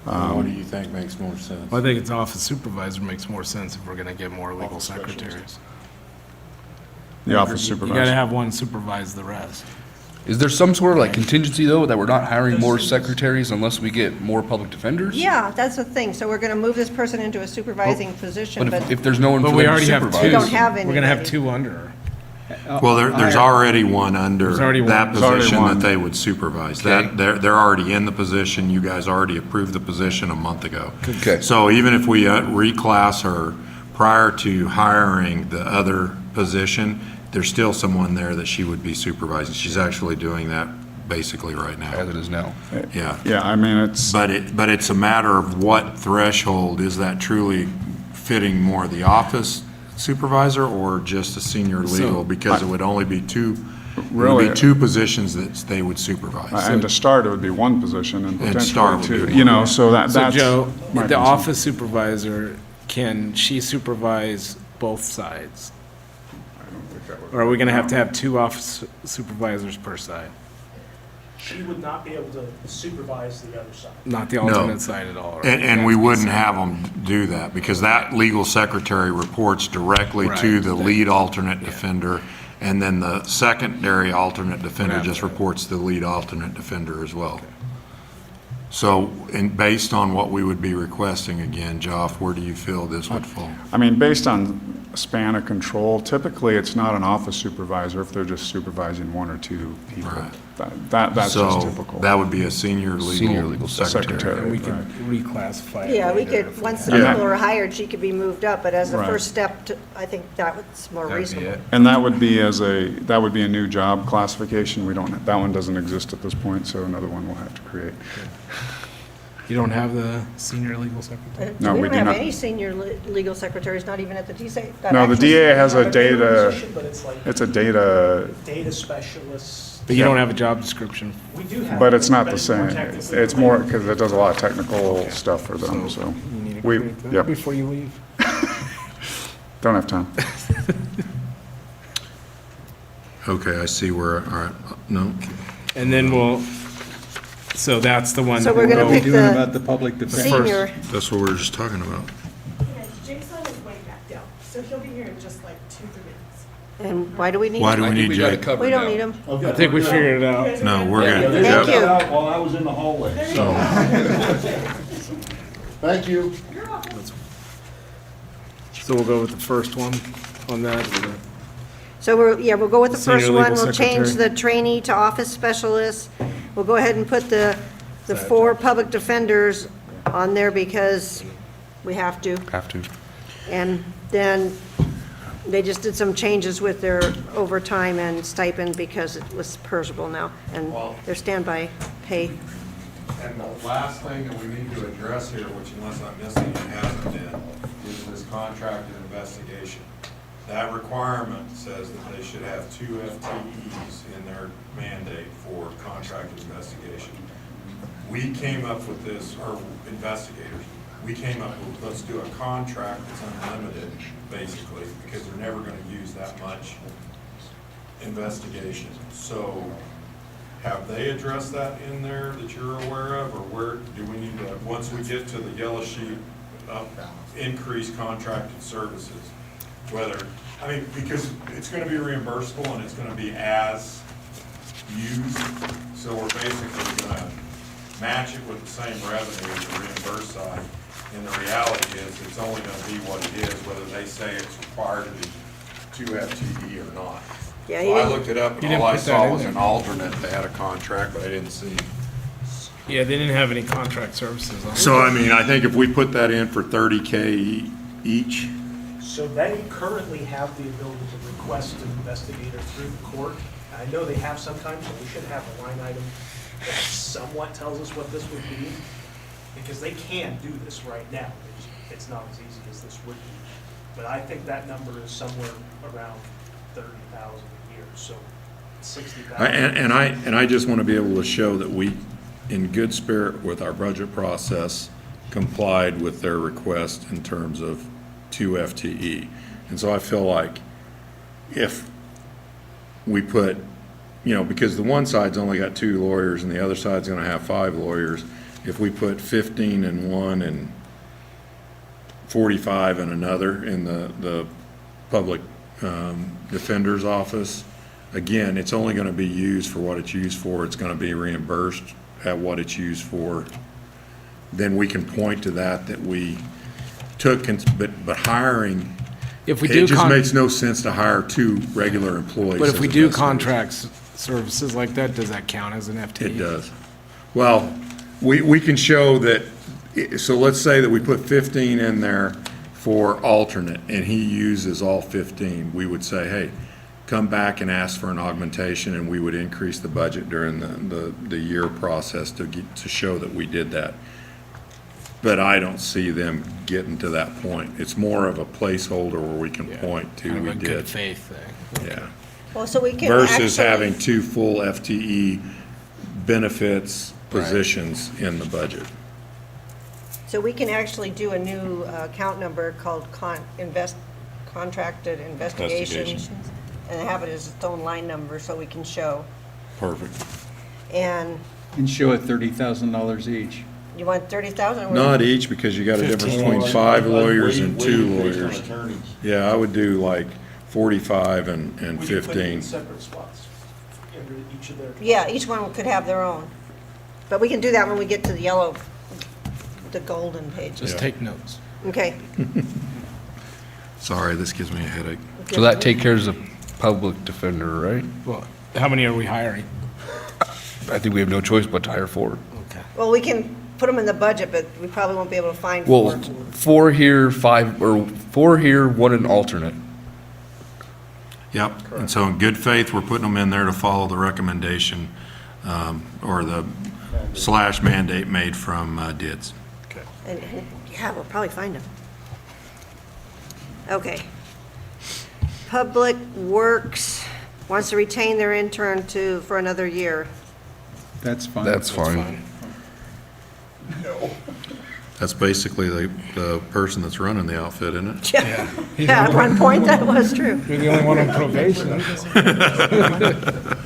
What do you think makes more sense? I think it's office supervisor makes more sense if we're gonna get more legal secretaries. The office You gotta supervisor. have one supervise the rest. Is there some sort of like contingency though, that we're not hiring more secretaries unless we get more public defenders? Yeah, that's the thing. So we're going to move this person into a supervising position, But but if there's no one But for we them to already have supervise. two. We don't have We're gonna have anybody. two under her. Well, there's already one under There's already that one. There's already position one. that they would supervise. Okay. They're already in the position. You guys already approved the position a month ago. Okay. So even if we reclass her prior to hiring the other position, there's still someone there that she would be supervising. She's actually doing that basically right now. As it is now. Yeah. Yeah, I mean, it's, But it's a matter of what threshold, is that truly fitting more the office supervisor or just a senior legal? Because it would only be two, it would Really- be two positions that they would supervise. and to start, it would be one position and start potentially would be two, you one. know, so So that's. Joe, my the concern. office supervisor, can she supervise both sides? Or are we gonna have to have two office supervisors per side? She would not be able to supervise the other side. Not the No. alternate side at all? right? And we wouldn't have them do that because that legal secretary reports directly to Right. the lead alternate defender. And then the secondary alternate defender just reports to the lead alternate defender as well. So, and based on what we would be requesting again, Joff, where do you feel this would fall? I mean, based on span of control, typically it's not an office supervisor if they're just supervising one or two people. Right. That's just So typical. that would be a senior legal secretary. And we could reclassify it yeah, we later could, if once the Yeah. people are hired, she could be moved up, but as a Right. first step, I think that's more That'd be reasonable. it. And that would be that would be a new job classification. That one doesn't exist at this point, so another one we'll have to create. You don't have the senior legal secretary? No, We we don't do have not. any senior legal secretaries, not even at the DSA. No, the DA has a data, Position, but it's like it's a data, data specialist. But you don't have a job description. We do have. but it, it's not the more same. technically It's more, because it does a lot of technical stuff for them, so. You need to We, create that yep, before you leave. don't have time. Okay, I see where, all right, no. And then so that's the one. So that we're will gonna go- pick Doing the about the public defense. senior. That's what we were just talking about. Jason is way back down, so he'll be here in just like 2-3 minutes. And why do we need Why him? do we need Jake? We don't need him. I think we figured it out. No, we're good. Thank you. While I was in the hallway, so. Thank you. So we'll go with the first one on that. So we'll go with the Senior first one. legal We'll change secretary. the trainee to office specialist. We'll go ahead and put the 4 public defenders on there because we have to. Have to. And then they just did some changes with their overtime and stipend because it was PERSable now, and their standby pay. And the last thing that we need to address here, which unless I'm missing, it hasn't been, is this contracted investigation. That requirement says that they should have 2 FTEs in their mandate for contracted investigation. We came up with this, or investigators, we came up with, let's do a contract that's unlimited, basically, because they're never gonna use that much investigation. So, have they addressed that in there that you're aware of, or where do we need to, once we get to the yellow sheet, increase contracted services? Whether, I mean, because it's gonna be reimbursable and it's gonna be as used, so we're basically gonna match it with the same revenue as the reimbursed side. And the reality is, it's only gonna be what it is, whether they say it's required to be 2 FTE or not. Yeah, So you I didn't- looked it up, You and didn't all I put that saw in was there. an alternate, they had a contract, but I didn't see. Yeah, they didn't have any contract services on it. So, I mean, I think if we put that in for 30K each, So they currently have the ability to request an investigator through the court. I know they have sometimes, but we should have a line item that somewhat tells us what this would be, because they can do this right now. It's not as easy as this would be. But I think that number is somewhere around 30,000 a year, so 60,000. and I just want to be able to show that we, in good spirit with our budget process, complied with their request in terms of 2 FTE. And so I feel like if we put, because the one side's only got 2 lawyers and the other side's going to have 5 lawyers, if we put 15 in one and 45 in another in the public defender's office, again, it's only going to be used for what it's used for. It's going to be reimbursed at what it's used for. Then we can point to that we took, but hiring, If we it do just makes no sense to hire 2 regular employees. But if as we do investigators. contracts services like that, does that count as an FTE? It does. Well, we can show that, so let's say that we put 15 in there for alternate, and he uses all 15. We would say, hey, come back and ask for an augmentation, and we would increase the budget during the year process to show that we did that. But I don't see them getting to that point. It's more of a placeholder where we can point to Kind of we a did. good faith thing. Yeah. Well, so we can Versus actually- having 2 full FTE benefits positions in the budget. So we can actually do a new account number called contracted investigations and have it as its own line number so we can show. Perfect. And And show it $30,000 each. you want 30,000? Not each, because you got a difference 15. between 5 lawyers and 2 Based on lawyers. attorneys. Yeah, I would do like 45 and We could put it in 15. separate spots under each of their. Yeah, each one could have their own. But we can do that when we get to the yellow, the golden page. Just Yeah. take notes. Okay. Sorry, this gives me a headache. So that take care of the public defender, right? Well, how many are we hiring? I think we have no choice but to hire 4. Well, we can put them in the budget, but we probably won't be able to find Well, 4. 4 here, 5, or 4 here, 1 an alternate. Yep, and so in good faith, we're putting them in there to follow the recommendation, or the / mandate made from DIDS. And, yeah, we'll probably find them. Okay. Public Works wants to retain their intern for another year. That's fine. That's fine. That's basically the person that's running the outfit, isn't it? Yeah, at one point, that was true. You're the only one on probation.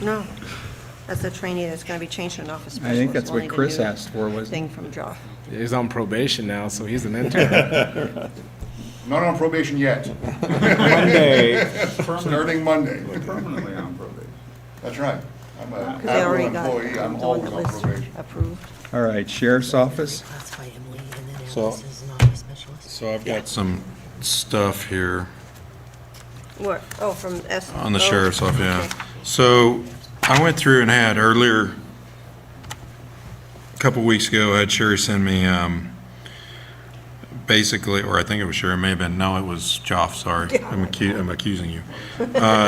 No, that's the trainee that's gonna be changed to an office I specialist. think that's We'll what need a Chris new asked for, wasn't Thing from Joff. He's on probation now, so he's an intern. Not on probation yet. Monday. Starting Monday. Permanently on probation. That's right. I'm a Because they already federal got employee, I'm the one always that on was probation. approved. All right, Sheriff's Office? So I've got some stuff here. What, oh, from S. On the oh, sheriff's office, yeah. okay. So I went through and had earlier, a couple weeks ago, I had Sherry send me, basically, or I think it was Sherry, it may have been, no, it was Joff, sorry. I'm accusing you.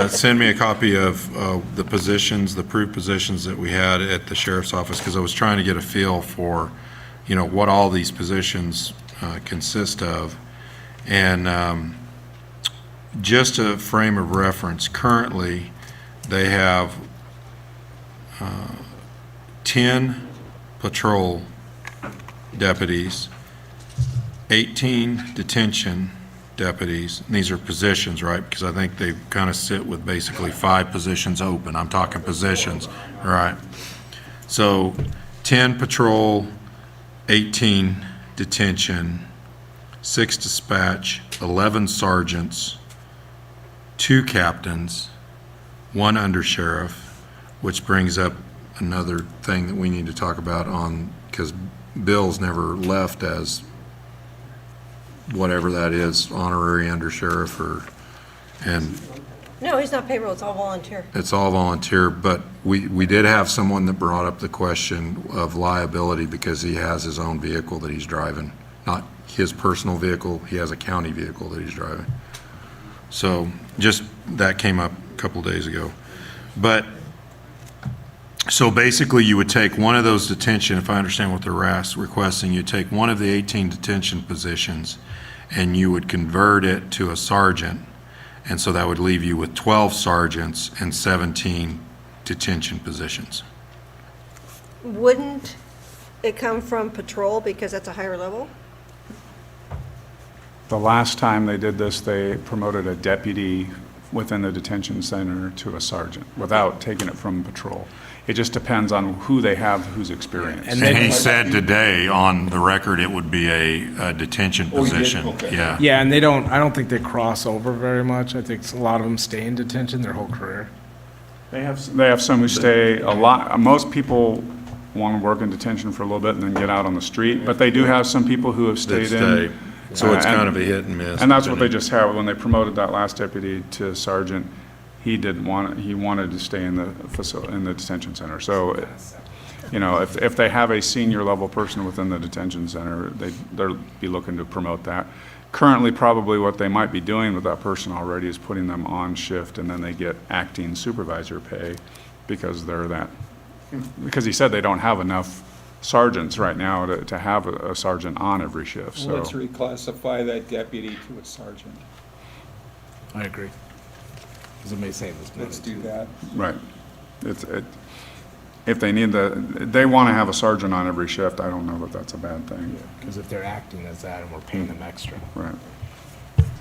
Send me a copy of the positions, the approved positions that we had at the sheriff's office, because I was trying to get a feel for, what all these positions consist of. And just a frame of reference, currently, they have 10 patrol deputies, 18 detention deputies, and these are positions, right? Because I think they kind of sit with basically 5 positions open. I'm talking positions, right? So 10 patrol, 18 detention, 6 dispatch, 11 sergeants, 2 captains, 1 undersheriff, which brings up another thing that we need to talk about because Bill's never left as whatever that is, honorary undersheriff and No, he's not payroll, it's all volunteer. it's all volunteer, but we did have someone that brought up the question of liability because he has his own vehicle that he's driving, not his personal vehicle, he has a county vehicle that he's driving. So just, that came up a couple days ago. But, so basically you would take one of those detention, if I understand what they're requesting, you'd take one of the 18 detention positions and you would convert it to a sergeant. And so that would leave you with 12 sergeants and 17 detention positions. Wouldn't it come from patrol because that's a higher level? The last time they did this, they promoted a deputy within the detention center to a sergeant without taking it from patrol. It just depends on who they have, who's experienced. And he said today on the record it would be a detention position. Yeah. Yeah, and I don't think they cross over very much. I think a lot of them stay in detention their whole career. They have some who stay a lot, most people want to work in detention for a little bit and then get out on the street, but they do have some people who have stayed in. So it's kind of a hit and miss. And that's what they just had, when they promoted that last deputy to sergeant, he wanted to stay in the facility, in the detention center. So, if they have a senior level person within the detention center, they'll be looking to promote that. Currently, probably what they might be doing with that person already is putting them on shift and then they get acting supervisor pay because because he said they don't have enough sergeants right now to have a sergeant on every shift, so. Let's reclassify that deputy to a sergeant. I agree. Because it may save us money. Let's do that. Right. If they they want to have a sergeant on every shift, I don't know that that's a bad thing. Because if they're acting as that and we're paying them extra. Right.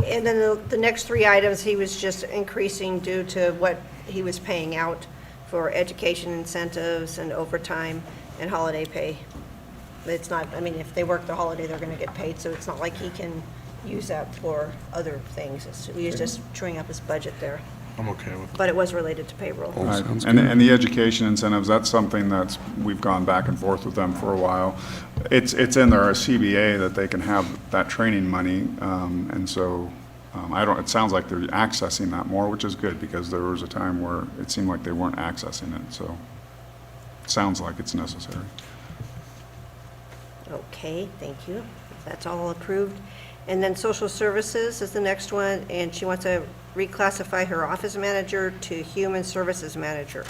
And then the next 3 items, he was just increasing due to what he was paying out for education incentives and overtime and holiday pay. It's not, if they work the holiday, they're going to get paid, so it's not like he can use that for other things. He was just chewing up his budget there. I'm okay with it. But it was related to payroll. Right. And the education incentives, that's something we've gone back and forth with them for a while. It's in their CBA that they can have that training money, and so it sounds like they're accessing that more, which is good, because there was a time where it seemed like they weren't accessing it, so it sounds like it's necessary. Okay, thank you. That's all approved. And then social services is the next one, and she wants to reclassify her office manager to human services manager.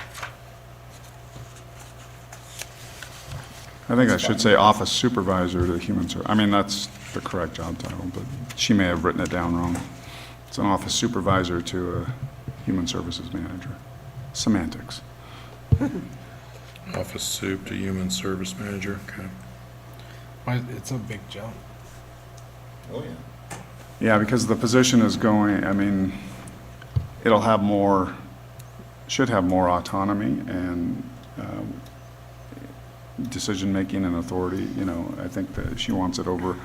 I think I should say office supervisor to human I mean, that's the correct job title, but she may have written it down wrong. It's an office supervisor to a human services manager. Semantics. Office soup to human service manager, okay. It's a big jump. Oh, yeah. Yeah, because the position is going, I mean, it'll have more, should have more autonomy and decision-making and authority, you know, I think that she wants it over.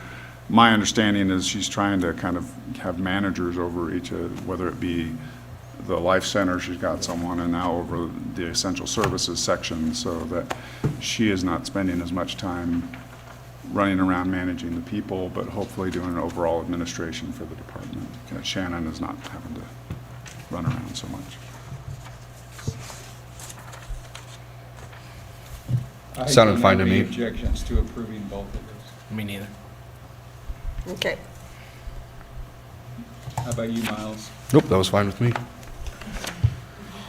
My understanding is she's trying to kind of have managers over each, whether it be the Life Center, she's got someone, and now over the Essential Services section, so that she is not spending as much time running around managing the people, but hopefully doing an overall administration for the department. Shannon is not having to run around so much. Sounded fine to me. Any objections to approving both of those? Me neither. Okay. How about you, Miles? Nope, that was fine with me.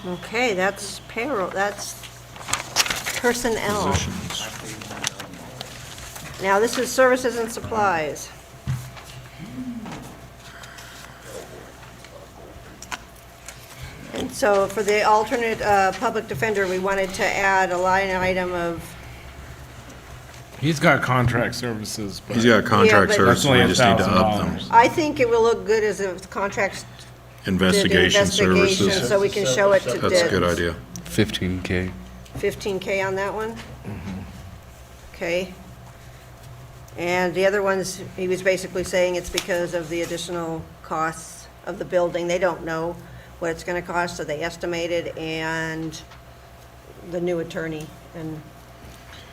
Okay, that's payroll, that's personnel. Now, this is services and supplies. And so for the alternate public defender, we wanted to add a line item of, He's got contract services, but. He's got contract but- services, we That's just need only to up them. $1,000. I think it will look good as a contracts. Investigation services. So we can show it to That's a good Dids. idea. 15K. 15K on that one? Okay. And the other ones, he was basically saying it's because of the additional costs of the building. They don't know what it's gonna cost, so they estimated, and the new attorney and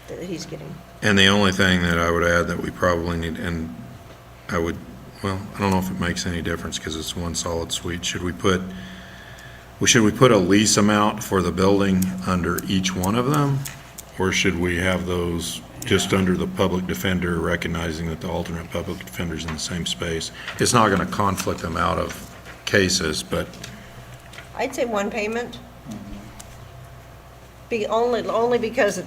that he's getting. And the only thing that I would add that we probably need, and I would, well, I don't know if it makes any difference because it's one solid suite. Should we put a lease amount for the building under each one of them? Or should we have those just under the public defender, recognizing that the alternate public defender's in the same space? It's not going to conflict them out of cases, but I'd say one payment. Only because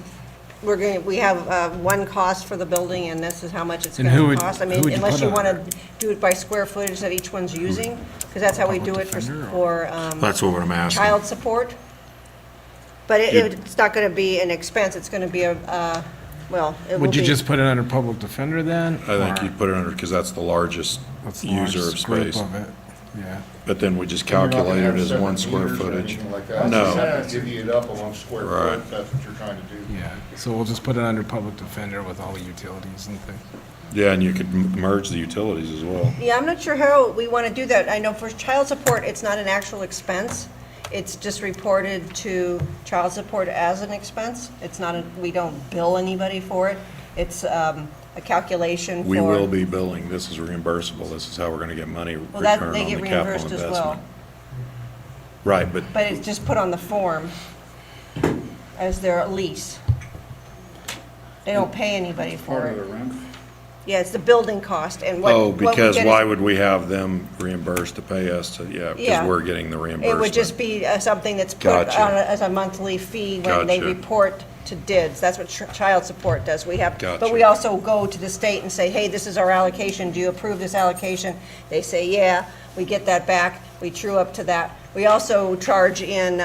we have one cost for the building, and this is how much it's And who gonna would- cost. I who mean, would you unless put you on wanna do it by square footage that each one's using, because that's how we do it for that's what I'm asking. child support. But it's not gonna be an expense, it's gonna be well, it will Would you be- just put it under public defender then? I think Or- you put it under, because that's the largest That's the user of largest group space. of it, yeah. But then we just You're not gonna calculate have it as separate one square meters or footage. anything like that. No. Just have to divvy it up along square Right. foot, that's what you're trying to do. Yeah, so we'll just put it under public defender with all the utilities and things. Yeah, and you could merge the utilities as well. Yeah, I'm not sure how we wanna do that. I know for child support, it's not an actual expense. It's just reported to child support as an expense. It's not, we don't bill anybody for it. It's a calculation for. We will be billing, this is reimbursable, this is how we're gonna get money Well, return that, on they the get capital reimbursed as investment. well. Right, but But it's just put on the form as their lease. They don't pay anybody for Part of it. the rent. Yeah, it's the building cost and what. oh, what we because get why is- would we have them reimbursed to pay us to, yeah, Yeah. because we're getting the reimbursement. It would just be something that's put Gotcha. on as a monthly fee when they Gotcha. report to DIDS. That's what child support does. We have, but Gotcha. we also go to the state and say, hey, this is our allocation. Do you approve this allocation? They say, yeah. We get that back. We true up to that. We also charge in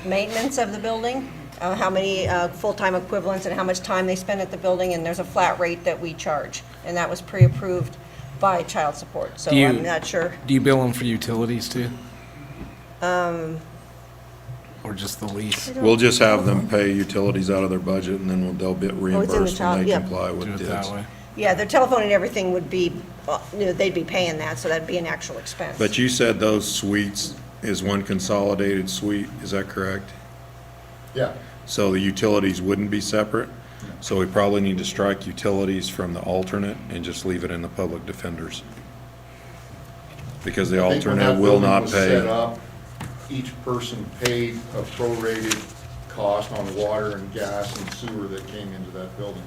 maintenance of the building, how many full-time equivalents and how much time they spend at the building, and there's a flat rate that we charge. And that was pre-approved by child support, so Do you- I'm not sure. Do you bill them for utilities too? Or just the lease? We'll just have them pay utilities out of their budget, and then they'll get Oh, it's in the reimbursed child- when they yeah. comply Do with it that DIDS. way? Yeah, their telephone and everything would be, they'd be paying that, so that'd be an actual expense. But you said those suites is one consolidated suite, is that correct? Yeah. So the utilities wouldn't be separate? So we probably need to strike utilities from the alternate and just leave it in the public defenders. Because the I think when alternate that will building not was pay. set up, each person paid a prorated cost on water and gas and sewer that came into that building.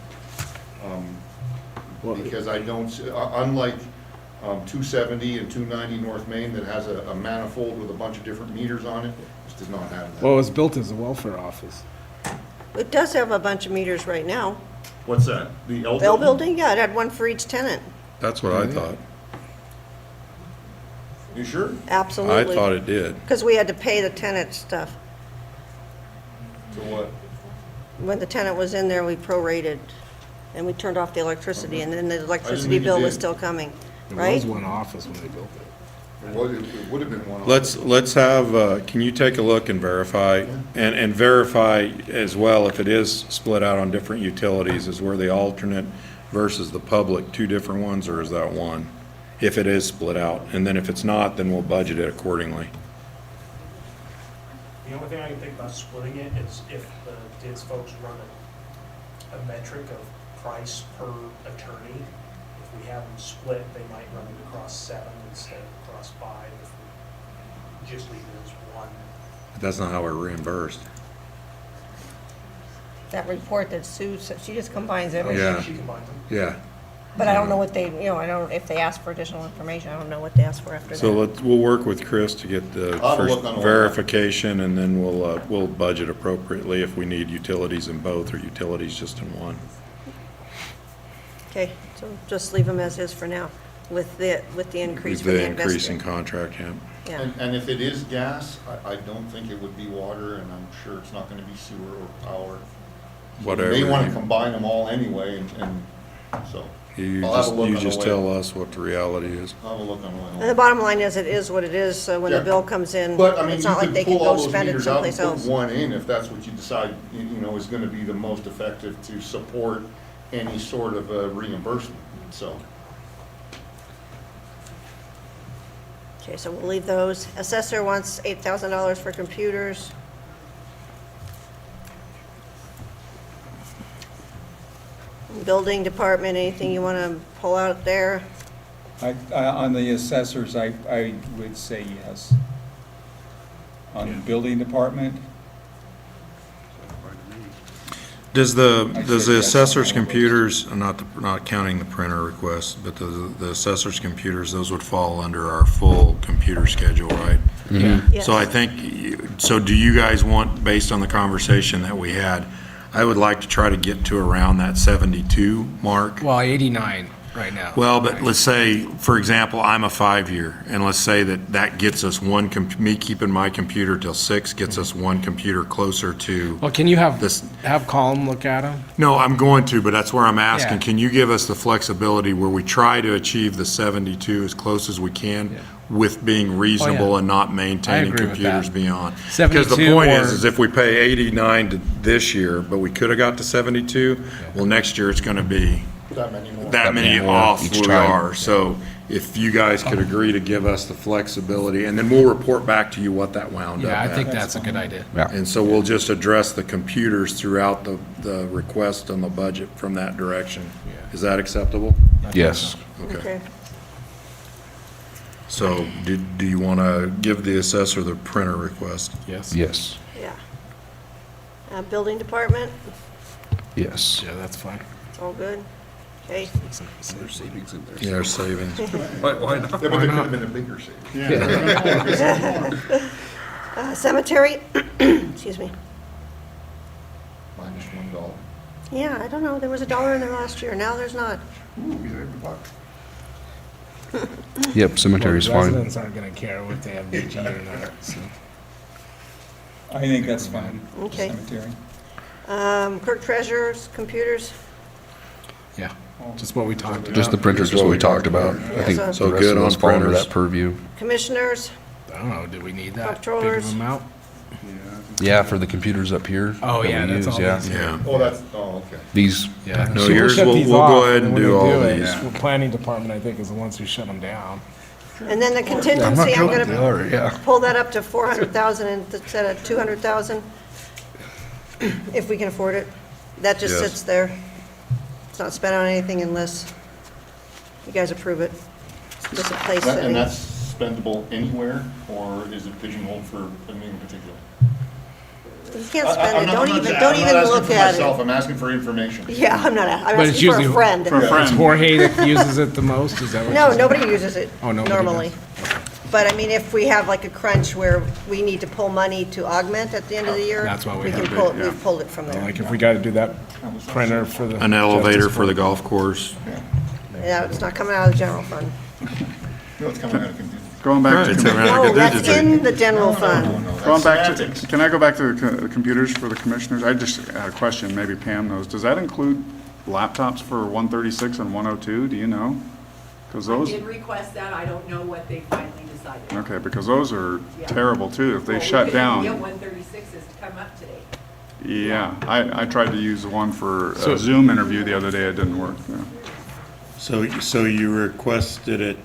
Because I don't, unlike 270 and 290 North Main that has a manifold with a bunch of different meters on it, this does not have that. Well, it was built as a welfare office. It does have a bunch of meters right now. What's that? The L L building? building, yeah, it had one for each tenant. That's what I thought. You sure? Absolutely. I thought it did. Because we had to pay the tenant stuff. So what? When the tenant was in there, we prorated, and we turned off the electricity, and then the electricity think you bill was did. still coming, There right? was one office when they built it. It would have been one. Let's have, can you take a look and verify, and verify as well if it is split out on different utilities, is where the alternate versus the public, two different ones, or is that one? If it is split out, and then if it's not, then we'll budget it accordingly. The only thing I can think about splitting it is if the DIDS folks run a metric of price per attorney. If we have them split, they might run it across 7 instead of across 5 if we just leave it as one. But that's not how we're reimbursed. That report that Sue said, she just combines everything. Yeah. She combines them. Yeah. But I don't know what they, I don't, if they ask for additional information, I don't know what they ask for after that. So we'll work with Chris to get the I'll have a first look on all that. verification, and then we'll budget appropriately if we need utilities in both or utilities just in one. Okay, so just leave them as is for now, with the increase for The the increase in investor. contract, yeah. Yeah. And if it is gas, I don't think it would be water, and I'm sure it's not gonna be sewer or power. So Whatever. They wanna combine them all anyway, and so. You I'll have a look on the just way. tell us what the reality is. I'll have a look on the way home. And the bottom line is, it is what it is, so when the Yeah. bill comes in, But, I mean, it's you not like could they can pull all go those spend it meters out and someplace put else. one in if that's what you decide, is gonna be the most effective to support any sort of reimbursement, so. Okay, so we'll leave those. Assessor wants $8,000 for computers. Building department, anything you want to pull out there? On the assessors, I would say yes. On the building department, Does the I said yes assessor's on all those. computers, not counting the printer requests, but the assessor's computers, those would fall under our full computer schedule, right? Yes. So I think, so do you guys want, based on the conversation that we had, I would like to try to get to around that 72 mark. Well, 89 right now. Well, but let's say, for example, I'm a 5-year, and let's say that gets us me keeping my computer till 6 gets us one computer closer to. Well, can you have this? Colm look at them? No, I'm going to, but that's where I'm asking. Yeah. Can you give us the flexibility where we try to achieve the 72 as close as we can with being reasonable and not maintaining agree with computers that. beyond? Because the 72 point or- is if we pay 89 to this year, but we could have got to 72, well, next year it's going to be That many more. that many more off each we time. are. So if you guys could agree to give us the flexibility, and then we'll report back to you what that wound up Yeah, I at. think that's a good idea. Yeah. And so we'll just address the computers throughout the request on the budget from that direction. Is that acceptable? Yes. Okay. So do you want to give the assessor the printer request? Yes. Yes. Yeah. Building department, Yes. Yeah, that's fine. it's all good. Okay. There's savings in there. Yeah, there's savings. Why not? Yeah, but there could have been a bigger savings. Cemetery, excuse me. Minus $1. Yeah, I don't know, there was $1 in there last year, now there's not. Ooh, we saved a buck. Yep, cemetery's Well, fine. residents aren't going to care what they have DG or not, so. I think that's fine. Okay. Cemetery. Clerk treasurer's computers, Yeah, just what we talked about. Just the printers, just what we talked about. I think so- the So rest good of those on fall under printers. that purview. commissioners, I don't know, do we need that big of Comptrollers. amount? Yeah, for the computers up here. Oh, that yeah, we that's use, all yeah. these. Yeah. Oh, okay. These, Yeah. No, So we'll yours, shut we'll these go off, ahead and when do they all it, these. well, Planning department, I think, is the ones who shut them down. and then the contingency, I'm They gonna are, yeah. pull that up to 400,000 instead of 200,000, if we can afford it. That just Yes. sits there. It's not spent on anything unless you guys approve it. It's just a place And setting. that's spendable anywhere, or is it pigeonholed for anything in particular? You can't spend it, don't I'm even not asking look for at myself, it. I'm asking for information. Yeah, I'm But it's asking for a usually friend. It's Jorge that uses it the most, is that what No, you're saying? nobody uses it Oh, nobody normally. But I mean, if we have like a crunch where we need to pull money to augment at the end of the year. That's why we can have pull it, it. yeah. We've pulled it from there. Like if we gotta do that printer for the. An elevator Justice for the Court. golf course. Yeah, it's not coming out of the general fund. No, it's coming out of computer. Going back Right, to, it's com- around. No, that's in the general fund. going back to, can I go back to the computers for the commissioners? I just had a question, maybe Pam knows. Does that include laptops for 136 and 102? Do you know? Because I those, did request that, I don't know what they finally decided. okay, because those are Yeah. terrible too. If they Well, shut we couldn't get down. 136s to come up today. Yeah, I tried to use one for So- a Zoom interview the other day. It didn't work. Yeah. So you requested it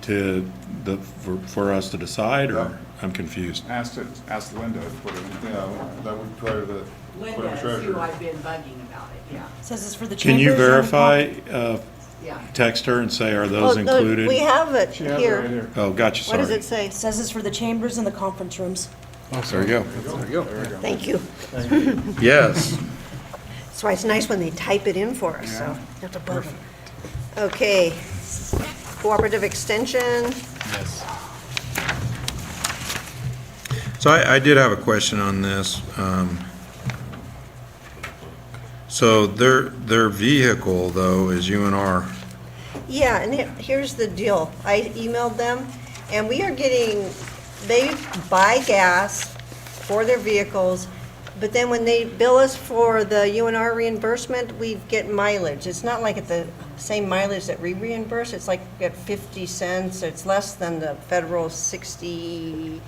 for us to decide, Yeah. or I'm confused? Asked Linda to put it in. Yeah, that would try to put Linda in is who treasurer. I've been bugging about it, yeah, Says it's for the Can you chambers and the verify, yeah. text her and say, are Oh, those no, included? We have it She has it right here. here. Oh, gotcha, What does sorry. it say? Says it's for the chambers and the conference rooms. There you go. Thank you. Yes. That's why it's nice when they type it in for us, so you have to bug them. Okay, cooperative extension. So I did have a question on this. So their vehicle, though, is UNR. Yeah, and here's the deal. I emailed them, and we are getting, they buy gas for their vehicles, but then when they bill us for the UNR reimbursement, we get mileage. It's not like at the same mileage that we reimburse, it's like we get 50 cents. It's less than the federal 60,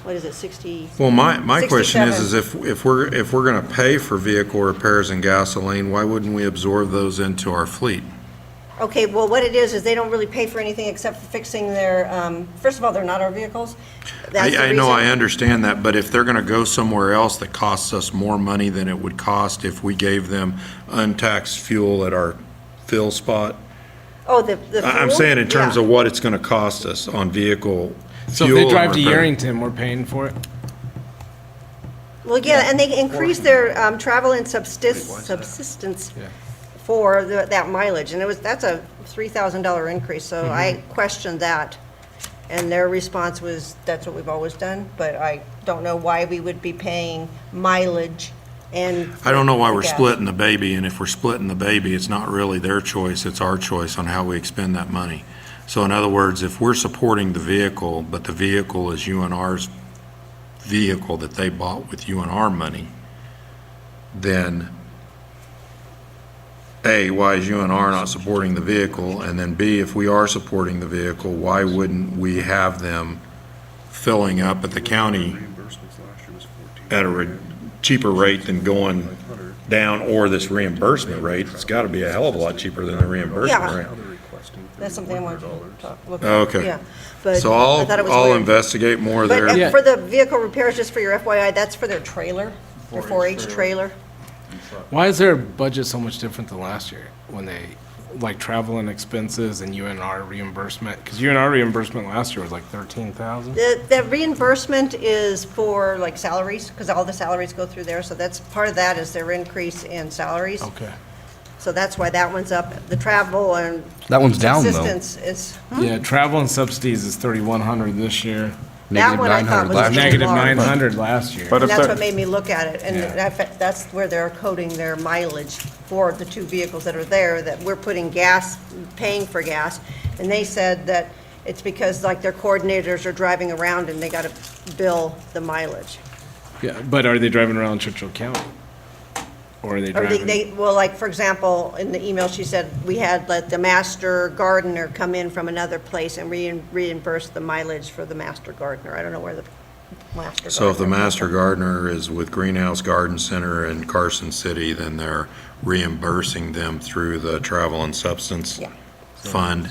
what is it, 60? Well, my question is 67. if we're gonna pay for vehicle repairs and gasoline, why wouldn't we absorb those into our fleet? Okay, well, what it is they don't really pay for anything except for fixing their, first of all, they're not our vehicles. That's the I know, I reason. understand that, but if they're gonna go somewhere else that costs us more money than it would cost if we gave them untaxed fuel at our fill spot, Oh, the I'm fuel? saying in terms Yeah. of what it's gonna cost us on vehicle So if fuel they and drive to repair. Yerington, we're paying for it? Well, yeah, and they increased their travel and subsistence for that mileage, and that's a $3,000 increase, so I questioned that. And their response was, that's what we've always done, but I don't know why we would be paying mileage and. I don't know why for we're gas. splitting the baby, and if we're splitting the baby, it's not really their choice, it's our choice on how we expend that money. So in other words, if we're supporting the vehicle, but the vehicle is UNR's vehicle that they bought with UNR money, then A, why is UNR not supporting the vehicle? And then B, if we are supporting the vehicle, why wouldn't we have them filling up at the county at a cheaper rate than going down, or this reimbursement rate? It's got to be a hell of a lot cheaper than the reimbursement Yeah. rate. That's something I wanted to look at. Okay. Yeah, but So I thought it was I'll weird. investigate more But there. for the vehicle repairs, just for your FYI, that's for their trailer, their 4-H trailer. Why is their budget so much different than last year when they, like travel and expenses and UNR reimbursement? Because UNR reimbursement last year was like 13,000. The reimbursement is for like salaries, because all the salaries go through there, so that's, part of that is their increase in salaries. Okay. So that's why that one's up. The travel and. That one's down, though. Subsistence is, Yeah, travel and subsidies is 3,100 this year. that one I thought was really Negative large. 900 last year. But And if that's they're- what made me look at it, and that's where they're coding their mileage for the two vehicles that are there, that we're putting gas, paying for gas. And they said that it's because like their coordinators are driving around and they gotta bill the mileage. Yeah, but are they driving around Churchill County? Or are they Or driving? well, like, for example, in the email, she said, we had like the master gardener come in from another place and reimburse the mileage for the master gardener. I don't know where the master gardener. So if the comes master from. gardener is with Greenhouse Garden Center in Carson City, then they're reimbursing them through the travel and substance Yeah. fund.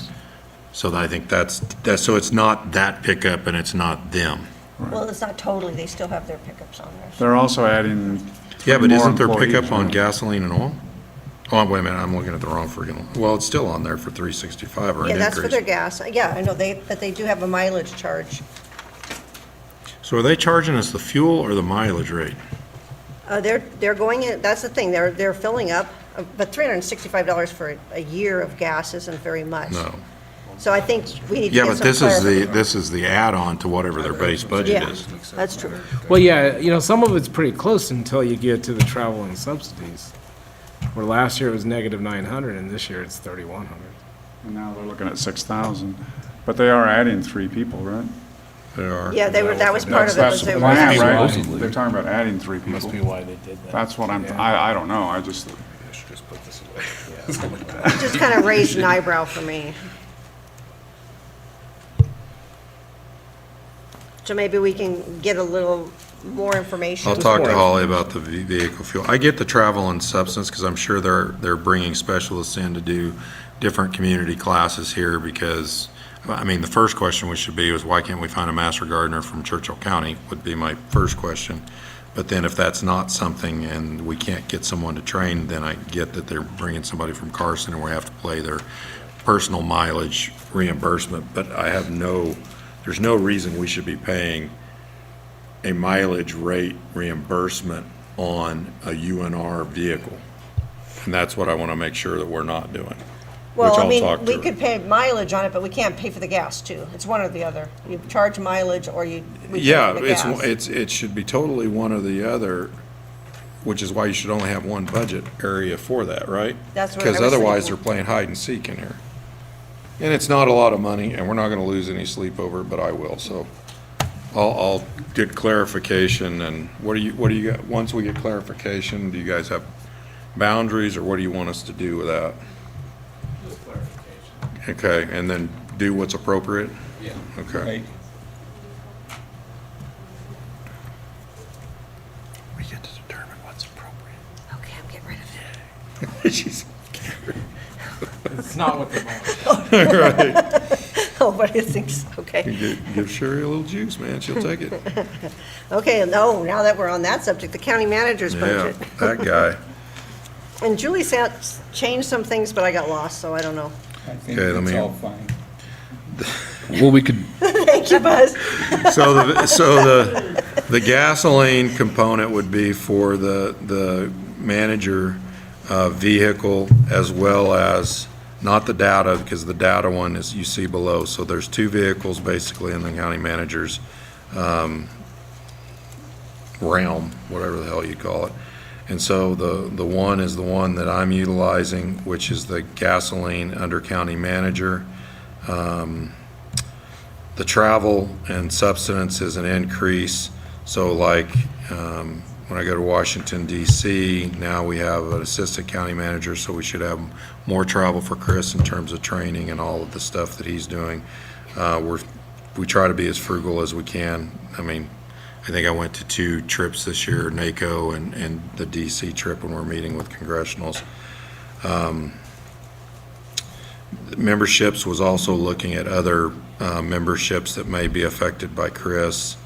So I think that's, so it's not that pickup and it's not them. Well, it's not totally, they still have their pickups on there. They're also adding. Yeah, but more isn't there employees pickup on now. gasoline and oil? Oh, wait a minute, I'm looking at the wrong freaking, well, it's still on there for 365 or an Yeah, that's for their increase. gas. Yeah, I know, but they do have a mileage charge. So are they charging us the fuel or the mileage rate? They're going in, that's the thing, they're filling up, but $365 for a year of gas isn't very much. No. So I think we need to Yeah, get but some this is the add-on to whatever their base budget Yeah, is. that's true. Well, yeah, some of it's pretty close until you get to the travel and subsidies. Where last year it was -900 and this year it's 3,100. And now they're looking at 6,000. But they are adding 3 people, right? They are. Yeah, that was part of it. That's was the they were plan, asking- right? Supposedly. They're talking about adding 3 people. Must be why they did that. That's what I don't know, I just, Just kind of raised an eyebrow for me. So maybe we can get a little more information. I'll talk to Holly about the vehicle fuel. I get the travel and substance, because I'm sure they're bringing specialists in to do different community classes here, because, I mean, the first question we should be is, why can't we find a master gardener from Churchill County, would be my first question. But then if that's not something and we can't get someone to train, then I get that they're bringing somebody from Carson and we have to play their personal mileage reimbursement. But there's no reason we should be paying a mileage rate reimbursement on a UNR vehicle. And that's what I want to make sure that we're not doing. Well, which I I'll mean, talk we to. could pay mileage on it, but we can't pay for the gas too. It's one or the other. You charge mileage or we pay Yeah, for the gas. it should be totally one or the other, which is why you should only have one budget area for that, right? That's what I Because was otherwise, thinking. they're playing hide and seek in here. And it's not a lot of money, and we're not gonna lose any sleep over it, but I will, so. I'll get clarification, and what do you got, once we get clarification, do you guys have boundaries, or what do you want us to do with that? Just clarification. Okay, and then do what's appropriate? Yeah. Okay. Right. We get to determine what's appropriate. Okay, I'm getting rid of it. She's. It's not what they want. Right. Oh, but it thinks, okay. Give Sherry a little juice, man, she'll take it. Okay, no, now that we're on that subject, the county manager's Yeah, budget. that guy. And Julie changed some things, but I got lost, so I don't know. I think Okay, let it's me- all fine. Well, we could, Thank you, Buzz. So the gasoline component would be for the manager vehicle, as well as, not the data, because the data one is, you see below. So there's 2 vehicles basically in the county manager's realm, whatever the hell you call it. And so the one is the one that I'm utilizing, which is the gasoline under county manager. The travel and subsistence is an increase. So like, when I go to Washington DC, now we have an assistant county manager, so we should have more travel for Chris in terms of training and all of the stuff that he's doing. We try to be as frugal as we can. I mean, I think I went to 2 trips this year, NACO and the DC trip when we're meeting with congressionals. Memberships was also looking at other memberships that may be affected by Chris.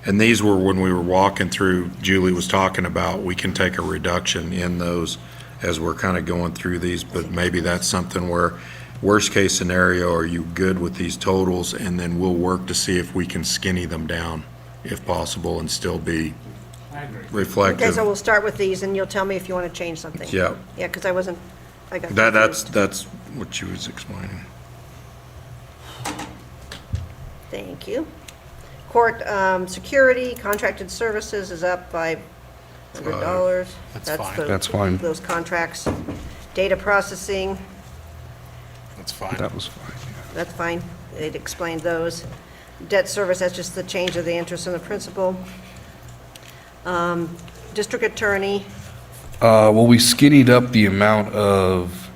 And these were when we were walking through, Julie was talking about, we can take a reduction in those as we're kind of going through these, but maybe that's something where, worst case scenario, are you good with these totals? And then we'll work to see if we can skinny them down, if possible, and still be Okay, reflective. so we'll start with these, and you'll tell me if you want to change something. Yeah. Yeah, because I got That's confused. what she was explaining. Thank you. Court security, contracted services is up by $100. That's fine. That's fine. Those contracts. Data processing, That's fine. that was fine. that's fine. They'd explained those. Debt service, that's just the change of the interest and the principal. District attorney, Well, we skinnied up the amount of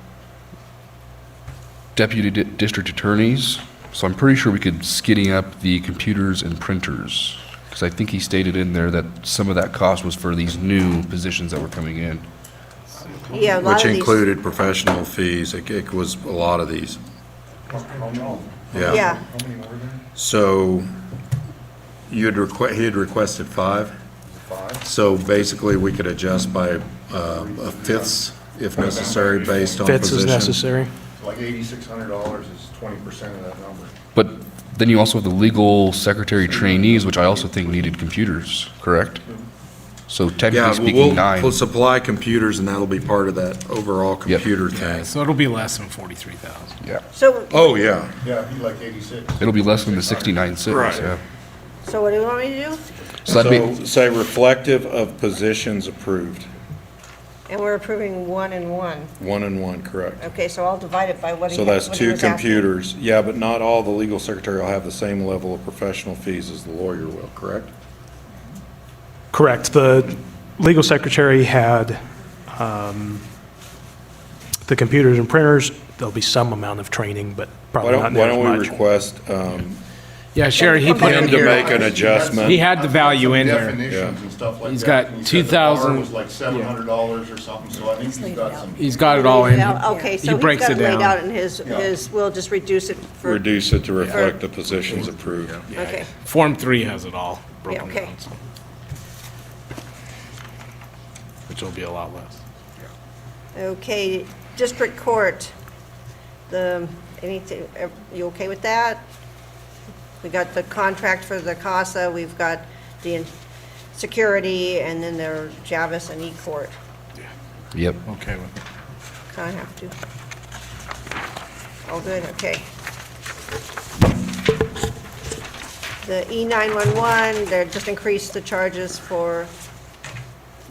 deputy district attorneys, so I'm pretty sure we could skinny up the computers and printers. Because I think he stated in there that some of that cost was for these new positions that were coming in. yeah, a lot Which of these. included professional fees. It was a lot of these. Yeah. Yeah, So he had requested 5? So basically, we could adjust by a fifth if necessary, based on Fits is position. necessary. Like $8,600 is 20% of that number. But then you also have the legal secretary trainees, which I also think needed computers, correct? So technically Yeah, speaking, we'll 9. supply computers, and that'll be part of that overall computer thing. So it'll be less than 43,000. Yeah. So, Oh, yeah. Yeah, it'd be like 86. It'll be less than the 69.6, Right. yeah. so what do you want me to do? So that'd be, Say reflective of positions approved. And we're approving 1 and 1. 1 and 1, correct. Okay, so I'll divide it by what he So what that's he 2 was asking. computers. Yeah, but not all the legal secretary will have the same level of professional fees as the lawyer will, correct? Correct. The legal secretary had the computers and printers. There'll be some amount of training, but probably not Why near as don't we much. request, Yeah, Sherry, he put him in to here. make an adjustment? He had the value in there. Definitions and stuff like that. He's got And he said the bar 2,000 was like $700 or something, so I think he's got some. He's got it all in. Yeah, okay, He so he's breaks got it it laid down. out in his, we'll just reduce it for. Reduce it to reflect the positions approved. Okay, Form 3 has it all yeah, broken okay. down, so. Which will be a lot less. Okay, district court, anything, you okay with that? We got the contract for the CASA, we've got the security, and then there Javis and E-Court. yep. Okay with it. Kind of have to. All good, okay. The E911, they're just increased the charges for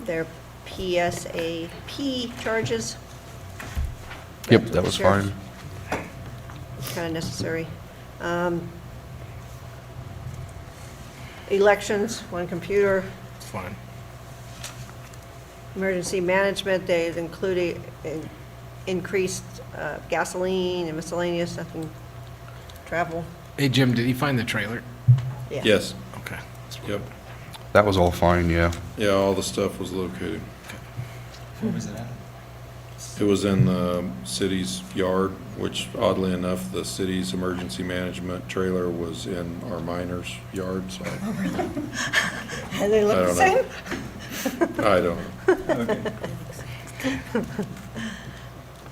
their PSAP charges. Yep, that was Sure. fine. It's kind of necessary. Elections, 1 computer. It's fine. Emergency management, they've included increased gasoline and miscellaneous, nothing, travel. Hey, Jim, did he find the trailer? Yeah. Yes, Okay. yep. That was all fine, yeah. Yeah, all the stuff was located. Where was it at? It was in the city's yard, which oddly enough, the city's emergency management trailer was in our minor's yard, so And they look I the don't same? I don't know.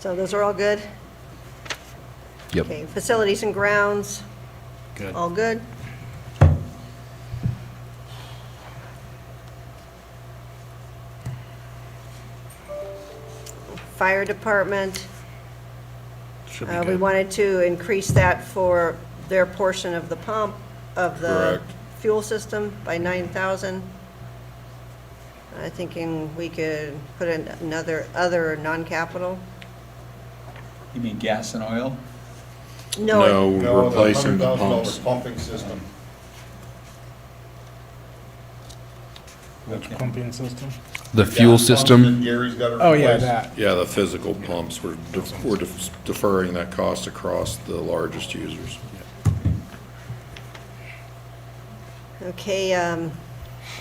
So those are all good? Yep. Okay, facilities and grounds, Good. all good? Fire department, Should be we good. wanted to increase that for their portion of the pump, of the Correct. fuel system by 9,000. I'm thinking we could put in other non-capital. You mean gas and oil? No, No, replacing the $100,000 pumps. pumping system. Which pumping system? The fuel Gas pumps that system, Gary's got to Oh, yeah, replace. that. Yeah, the physical pumps, we're deferring that cost across the largest users. okay,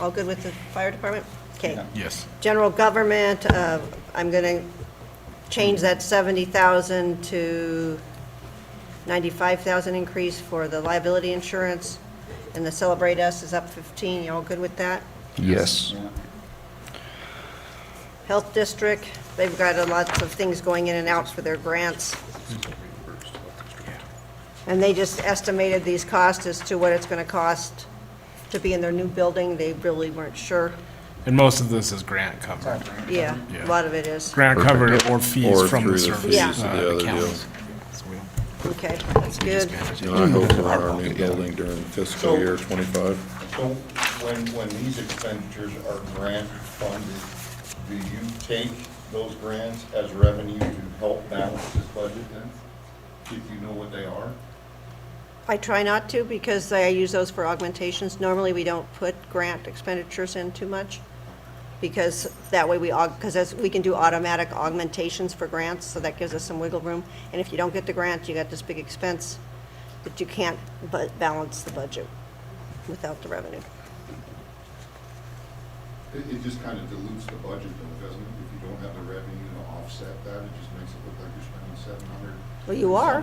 all good with the fire department? Okay. Yes. General government, I'm gonna change that 70,000 to 95,000 increase for the liability insurance, and the Celebrate Us is up 15, you all good with that? yes. Yeah. Health district, they've got lots of things going in and out for their grants. And they just estimated these costs as to what it's gonna cost to be in their new building, they really weren't sure. And most of this is grant covered. Yeah, a lot of it is. Grant covered or fees Or from through the the service. fees Yeah. of the other accounts. deal. So we- Okay, that's good. And I hope we're on our new building during fiscal year '25. So when these expenditures are grant funded, do you take those grants as revenue to help balance this budget then? If you know what they are? I try not to because I use those for augmentations. Normally, we don't put grant expenditures in too much because that way because we can do automatic augmentations for grants, so that gives us some wiggle room. And if you don't get the grant, you got this big expense that you can't balance the budget without the revenue. It just kind of dilutes the budget though, doesn't it? If you don't have the revenue to offset that, it just makes it look like you're spending $700,000. Well, you are.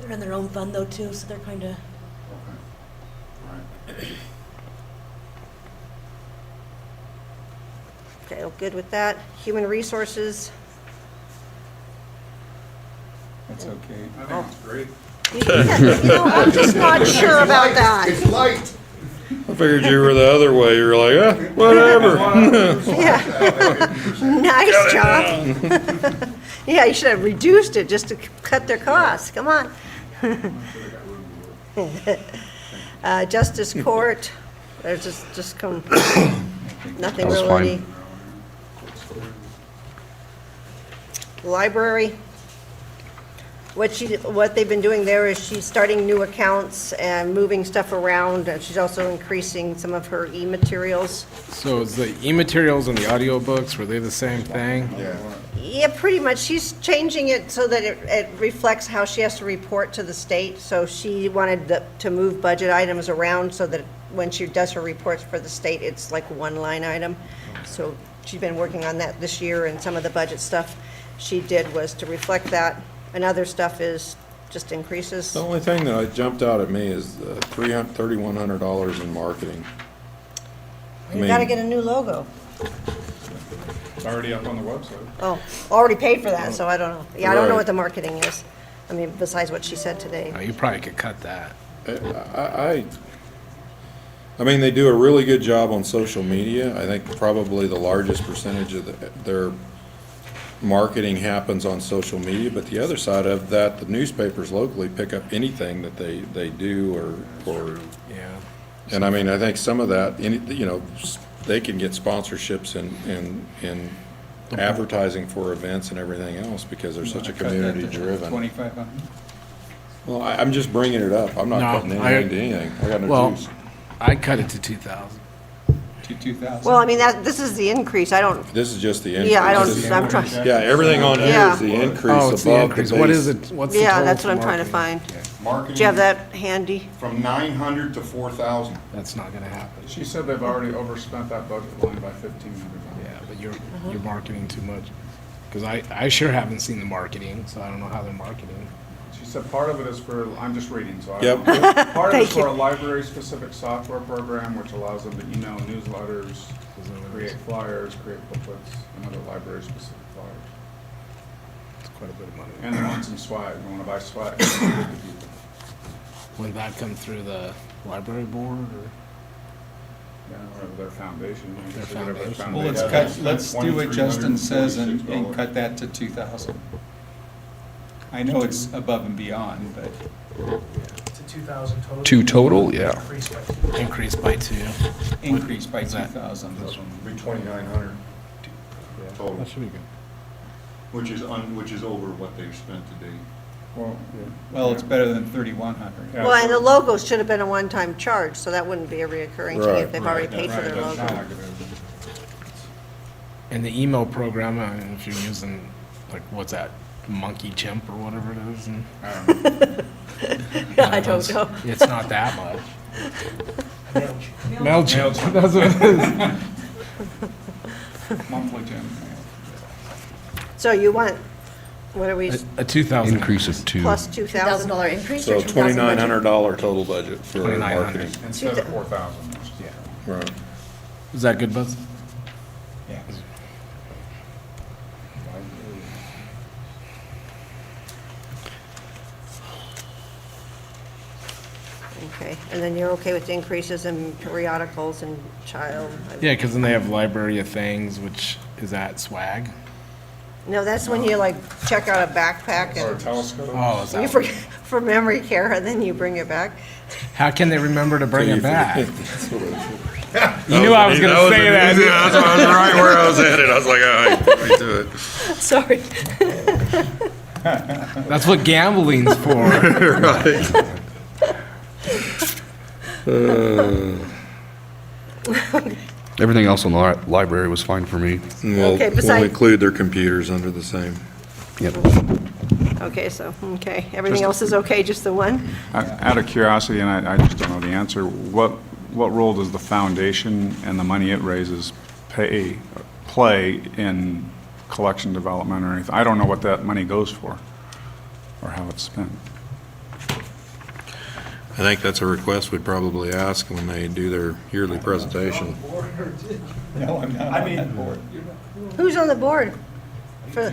They're in their own fund though too, so they're kind of, Okay. Right. Okay, well, good with that. Human resources, That's okay. I think it's great. I'm just not sure about that. It's light. I figured you were the other way. You were like, whatever. Yeah. Nice job. Yeah, you should have reduced it just to cut their costs. Come on. Justice Court, there's just nothing That was really. fine. Library, what they've been doing there is she's starting new accounts and moving stuff around, and she's also increasing some of her e-materials. So is the e-materials and the audiobooks, were they the same thing? Yeah, pretty much. She's changing it so that it reflects how she has to report to the state. So she wanted to move budget items around so that when she does her reports for the state, it's like one line item. So she's been working on that this year, and some of the budget stuff she did was to reflect that. And other stuff is just increases. The only thing that jumped out at me is $3,100 in marketing. You gotta get a new logo. It's already up on the website. Oh, already paid for that, so I don't know. Yeah, I don't know Right. what the marketing is. I mean, besides what she said today. Oh, you probably could cut that. I mean, they do a really good job on social media. I think probably the largest percentage of their marketing happens on social media, but the other side of that, the newspapers locally pick up anything that they do or. Yeah. And I mean, I think some of that, they can get sponsorships and advertising for events and everything else because they're such a community driven. 2,500? Well, I'm just bringing it up. I'm not No, cutting anything to anything. I got no Well, juice. I'd cut it to 2,000. To 2,000? Well, I mean, this is the increase. I don't, This is just the increase. yeah, I This is- don't, I'm trying. Yeah, everything on here Yeah. is the Oh, increase it's the above the increase. base. What is it? What's the Yeah, total that's for what I'm trying to marketing? find. Marketing. Do you have that handy? From 900 to 4,000. That's not gonna happen. She said they've already overspent that budget line by $1,500. Yeah, but you're marketing too much. Because I sure haven't seen the marketing, so I don't know how they're marketing. She said part of it is for, I'm just reading, so I Yep. don't know. Part of it's Thank for a library-specific software program which allows them to email newsletters, create flyers, create booklets, and other library-specific flyers. It's quite a bit of money. And they want some swag. They want to buy swag. Would that come through the library board or? Yeah, or their foundation. Their Whatever foundation. Well, let's do what Justin says and cut that to 2,000. I know it's above and beyond, but To 2,000 total. Two total, yeah. Increase by Increase by 2. increase by Is that- 2,000. Be 2,900 total, That should be good. which is over what they've spent to date. Well, it's better than 3,100. Yeah, Well, and so- the logo should have been a one-time charge, so that wouldn't be a reoccurring thing Right, if they've already paid for Right, their that's logo. not like it is. And the email program, I mean, if you're using, like, what's that, Monkey Chimp or whatever it is? And I don't know. It's not that much. MailChimp. MailChimp, that's what it is. Monthly gym. So you want, what are we, A 2,000. Increase of 2. plus 2,000? $2,000 increase So or 2,000 budget? $2,900 total budget for 2,900. marketing. Instead of 4,000. Yeah. Right. Is that good, Buzz? Yeah. Okay, and then you're okay with the increases in periodicals and child? Yeah, because then they have Library of Things, which is that swag. No, that's when you like check out a backpack Or a and telescope. Oh, is you that? forget for memory care, and then you bring it back. How can they remember to bring So it you back? forget- That's what it is. You knew I was going to say that. Yeah, that's I was right where I was headed. I was like, all right, do it. Sorry. That's what gambling's for. Everything else on the library was fine for me. We'll Okay, we'll besides- include their computers under the same. Yep. Okay, so, okay, everything else is okay, just the one? Out of curiosity, and I just don't know the answer, what role does the foundation and the money it raises play in collection development or anything? I don't know what that money goes for or how it's spent. I think that's a request we'd probably ask when they do their yearly presentation. No, I'm not I on mean- that board. Who's on the board? For-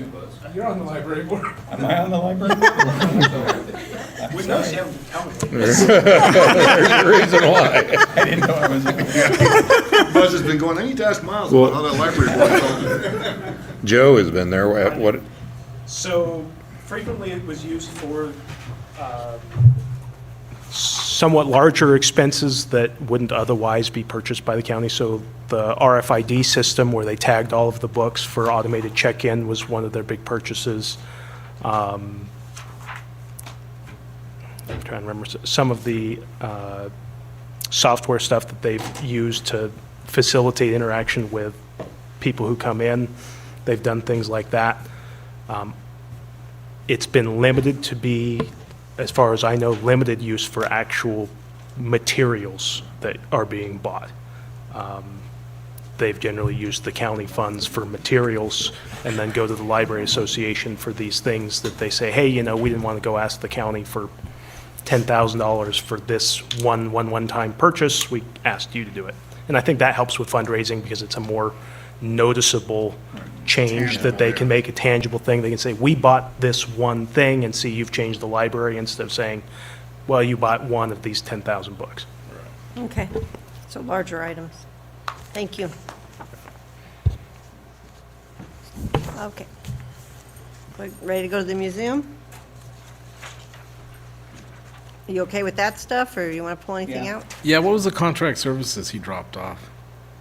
You're on the library board. Am I on the library? We know you haven't tell me. There's a reason why. I didn't know I was. Buzz has been going, I need to ask Miles Well- about how that library board told you. Joe has been there, what, So frequently it was used for somewhat larger expenses that wouldn't otherwise be purchased by the county. So the RFID system where they tagged all of the books for automated check-in was one of their big purchases. I'm trying to remember some of the software stuff that they've used to facilitate interaction with people who come in. They've done things like that. It's been limited to be, as far as I know, limited use for actual materials that are being bought. They've generally used the county funds for materials and then go to the Library Association for these things that they say, hey, you know, we didn't want to go ask the county for $10,000 for this one-time purchase. We asked you to do it. And I think that helps with fundraising because it's a more noticeable change that they can make a tangible thing. They can say, we bought this one thing and see you've changed the library instead of saying, well, you bought one of these 10,000 books. Okay, so larger items. Thank you. Okay. Ready to go to the museum? Are you okay with that stuff, or you want to pull anything Yeah. out? Yeah, what was the contract services he dropped off?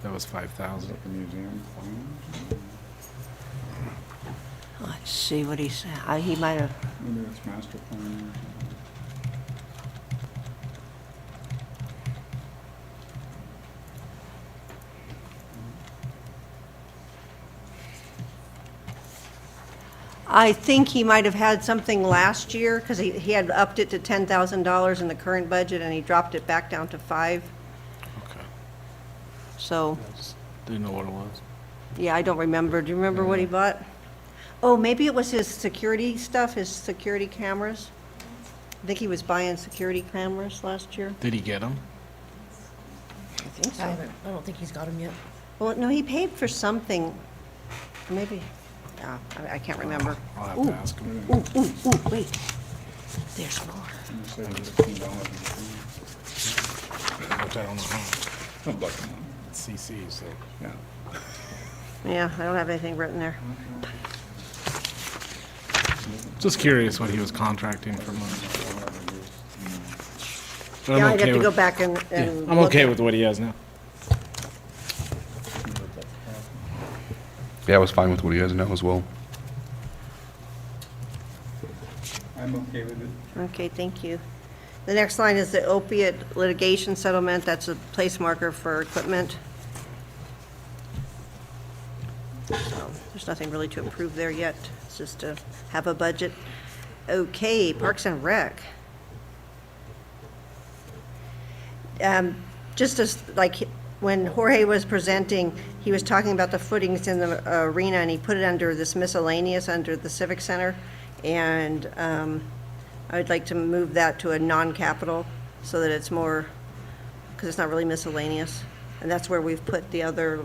That was 5,000. The museum. Let's see what he said. He might have, Maybe it's master plan. I think he might have had something last year, because he had upped it to $10,000 in the current budget, and he dropped it back down to 5. Okay. So, Didn't know what it was. yeah, I don't remember. Do you remember what he bought? Oh, maybe it was his security stuff, his security cameras. I think he was buying security cameras last year. Did he get them? I think so. I don't think he's got him yet. Well, no, he paid for something, maybe, yeah, I can't remember. I'll have Ooh, to ask him. ooh, wait. There's more. You say $15. Which I don't know how. I'm looking. It's CC, so. Yeah. Yeah, I don't have anything written there. Just curious what he was contracting for money. But I'm Yeah, I'd okay have to go with- back and Yeah, I'm look okay at- with what he has now. Yeah, I was fine with what he has now as well. I'm okay with it. Okay, thank you. The next line is the opiate litigation settlement. That's a place marker for equipment. So there's nothing really to approve there yet. It's just to have a budget. Okay, Parks and Rec. Just as, like, when Jorge was presenting, he was talking about the footings in the arena, and he put it under this miscellaneous, under the Civic Center. And I'd like to move that to a non-capital, so that it's more, because it's not really miscellaneous. And that's where we've put the other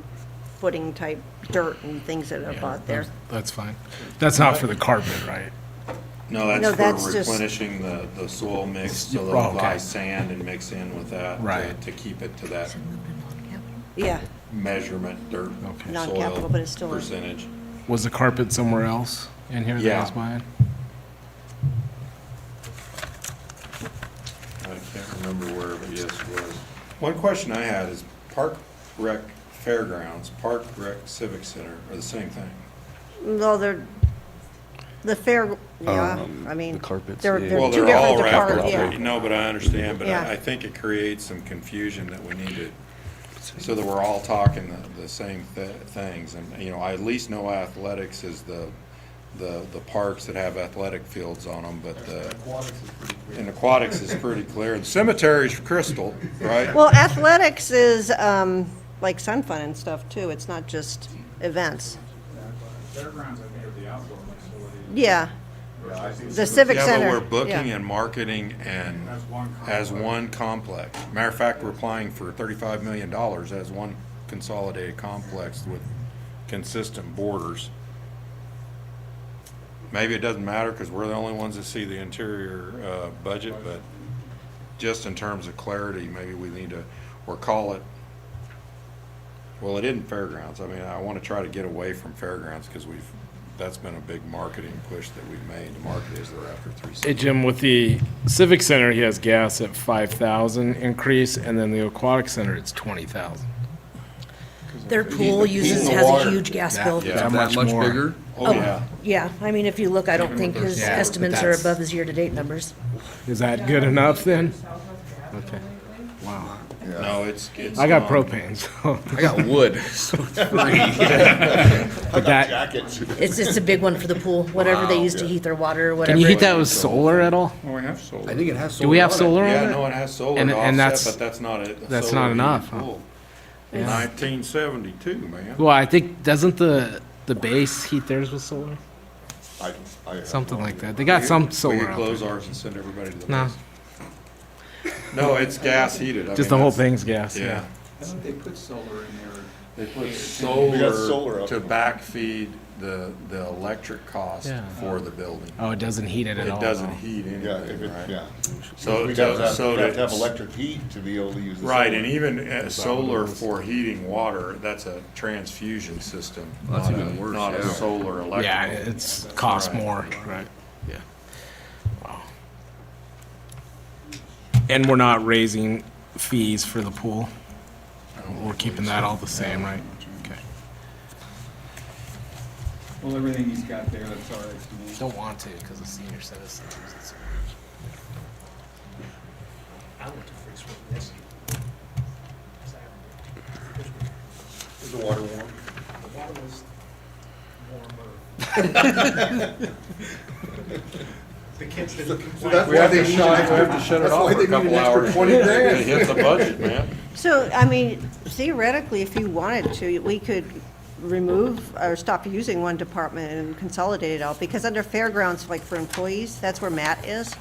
footing type dirt and things that are bought there. That's fine. That's not for the carpet, right? No, No, that's that's for just- replenishing the soil mix, so Oh, they'll okay. buy sand and mix in with that Right. to keep it to that Yeah, measurement, dirt, Okay. non-capital, soil but it's still. percentage. Was the carpet somewhere else in here that I Yeah. was buying? I can't remember where, but yes, it was. One question I had is Park Rec Fairgrounds, Park Rec Civic Center are the same thing. Well, they're, the fair, yeah, I mean. the carpets, they're yeah. Well, two they're all different wrapped departments, up, yeah. no, but I understand, but Yeah. I think it creates some confusion that we need to, so that we're all talking the same things. And, you know, I at least know athletics is the parks that have athletic fields on them, but and aquatics is pretty clear. The cemetery's crystal, right? Well, athletics is like Sun Fun and stuff too. It's not just events. Fairgrounds, I think, are the outdoor facility. Yeah, Yeah, I think the Civic Yeah, Center. but we're booking yeah. and marketing and as one complex. Matter of fact, we're applying for $35 million as one consolidated complex with consistent borders. maybe it doesn't matter because we're the only ones that see the interior budget, but just in terms of clarity, maybe we need to, or call it, well, it isn't fairgrounds. I mean, I want to try to get away from fairgrounds because that's been a big marketing push that we've made. The market is they're after 360. Hey, Jim, with the Civic Center, he has gas at 5,000 increase, and then the Aquatic Center, it's 20,000. Their pool has a huge gas bill. That much more. bigger? Oh, yeah. Yeah, I mean, if you look, I don't think his Yeah, but estimates are that's- above his year-to-date numbers. Is that good enough then? Okay. Wow. No, it's. I got not. propane, so. I got wood, so it's free. But that, Jackets. It's a big one for the pool, whatever they use to heat their water or whatever. can you heat that with solar at all? Oh, we have solar. I think it has solar. Do we have on it. solar on Yeah, it? no, it has solar And- to and offset, that's- but that's not it. that's not enough, huh? 1972, man. Well, I think, doesn't the base heat theirs with solar? I have Something no like idea. that. They got some We solar could out close there. ours and send everybody to the No, base. No, it's gas heated. I just mean, the whole that's- thing's gas, Yeah. yeah. I think they put solar in there. They put We got solar solar up to there. backfeed the electric cost Yeah. for the building. Oh, it doesn't heat it at all? It doesn't though. heat Yeah, if anything, it, right? yeah. So, We'd have to so have to- electric heat to be able to use the Right, solar. and even solar for heating water, that's a transfusion system. That's not even a- worse, Not a yeah. solar electrical. Yeah, it's costs Right. more, right, yeah. Wow. And we're not raising fees for the pool? We're keeping that all the same, right? Okay. Well, everything he's got there, that's all right to me. Don't want to, because the senior citizens use it so much. I went to free swim yesterday. Is the water warm? The water was warmer. The kids didn't complain. that's We have why to they shut, needed we have to shut it that's off why for they a couple need an extra hours 20 to grand. hit the budget, man. So, I mean, theoretically, if you wanted to, we could remove or stop using one department and consolidate it all, because under fairgrounds, like for employees, that's where Matt is.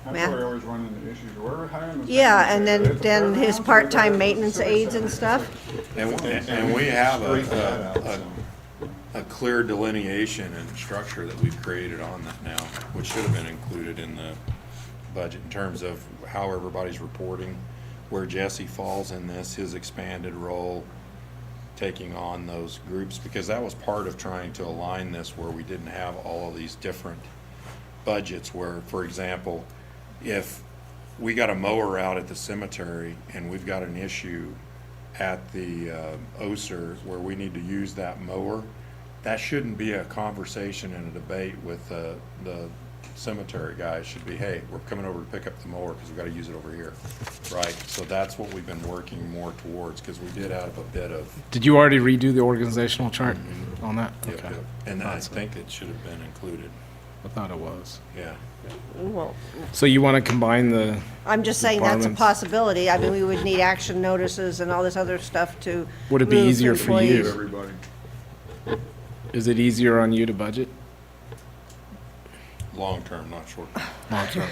That's Matt? where I always run into issues. We're hiring the. Yeah, and secretary. then his It's a part-time fairgrounds, maintenance it's a aides and stuff. And we have Straighten that out, so. a clear delineation and structure that we've created on that now, which should have been included in the budget in terms of how everybody's reporting, where Jesse falls in this, his expanded role, taking on those groups, because that was part of trying to align this where we didn't have all of these different budgets where, for example, if we got a mower out at the cemetery and we've got an issue at the OSER where we need to use that mower, that shouldn't be a conversation and a debate with the cemetery guys. It should be, hey, we're coming over to pick up the mower because we've got to use it over here, right? So that's what we've been working more towards, because we did have a bit of, Did you already redo the organizational chart on that? yep, Okay. yep. And I think it should have been included, I thought it was. yeah. Well, So you want to combine the, I'm just saying that's a Departments. possibility. I mean, we would need action notices and all this other stuff to. Would it be move easier for you? employees. Everybody. is it easier on you to budget? Long-term, not short-term.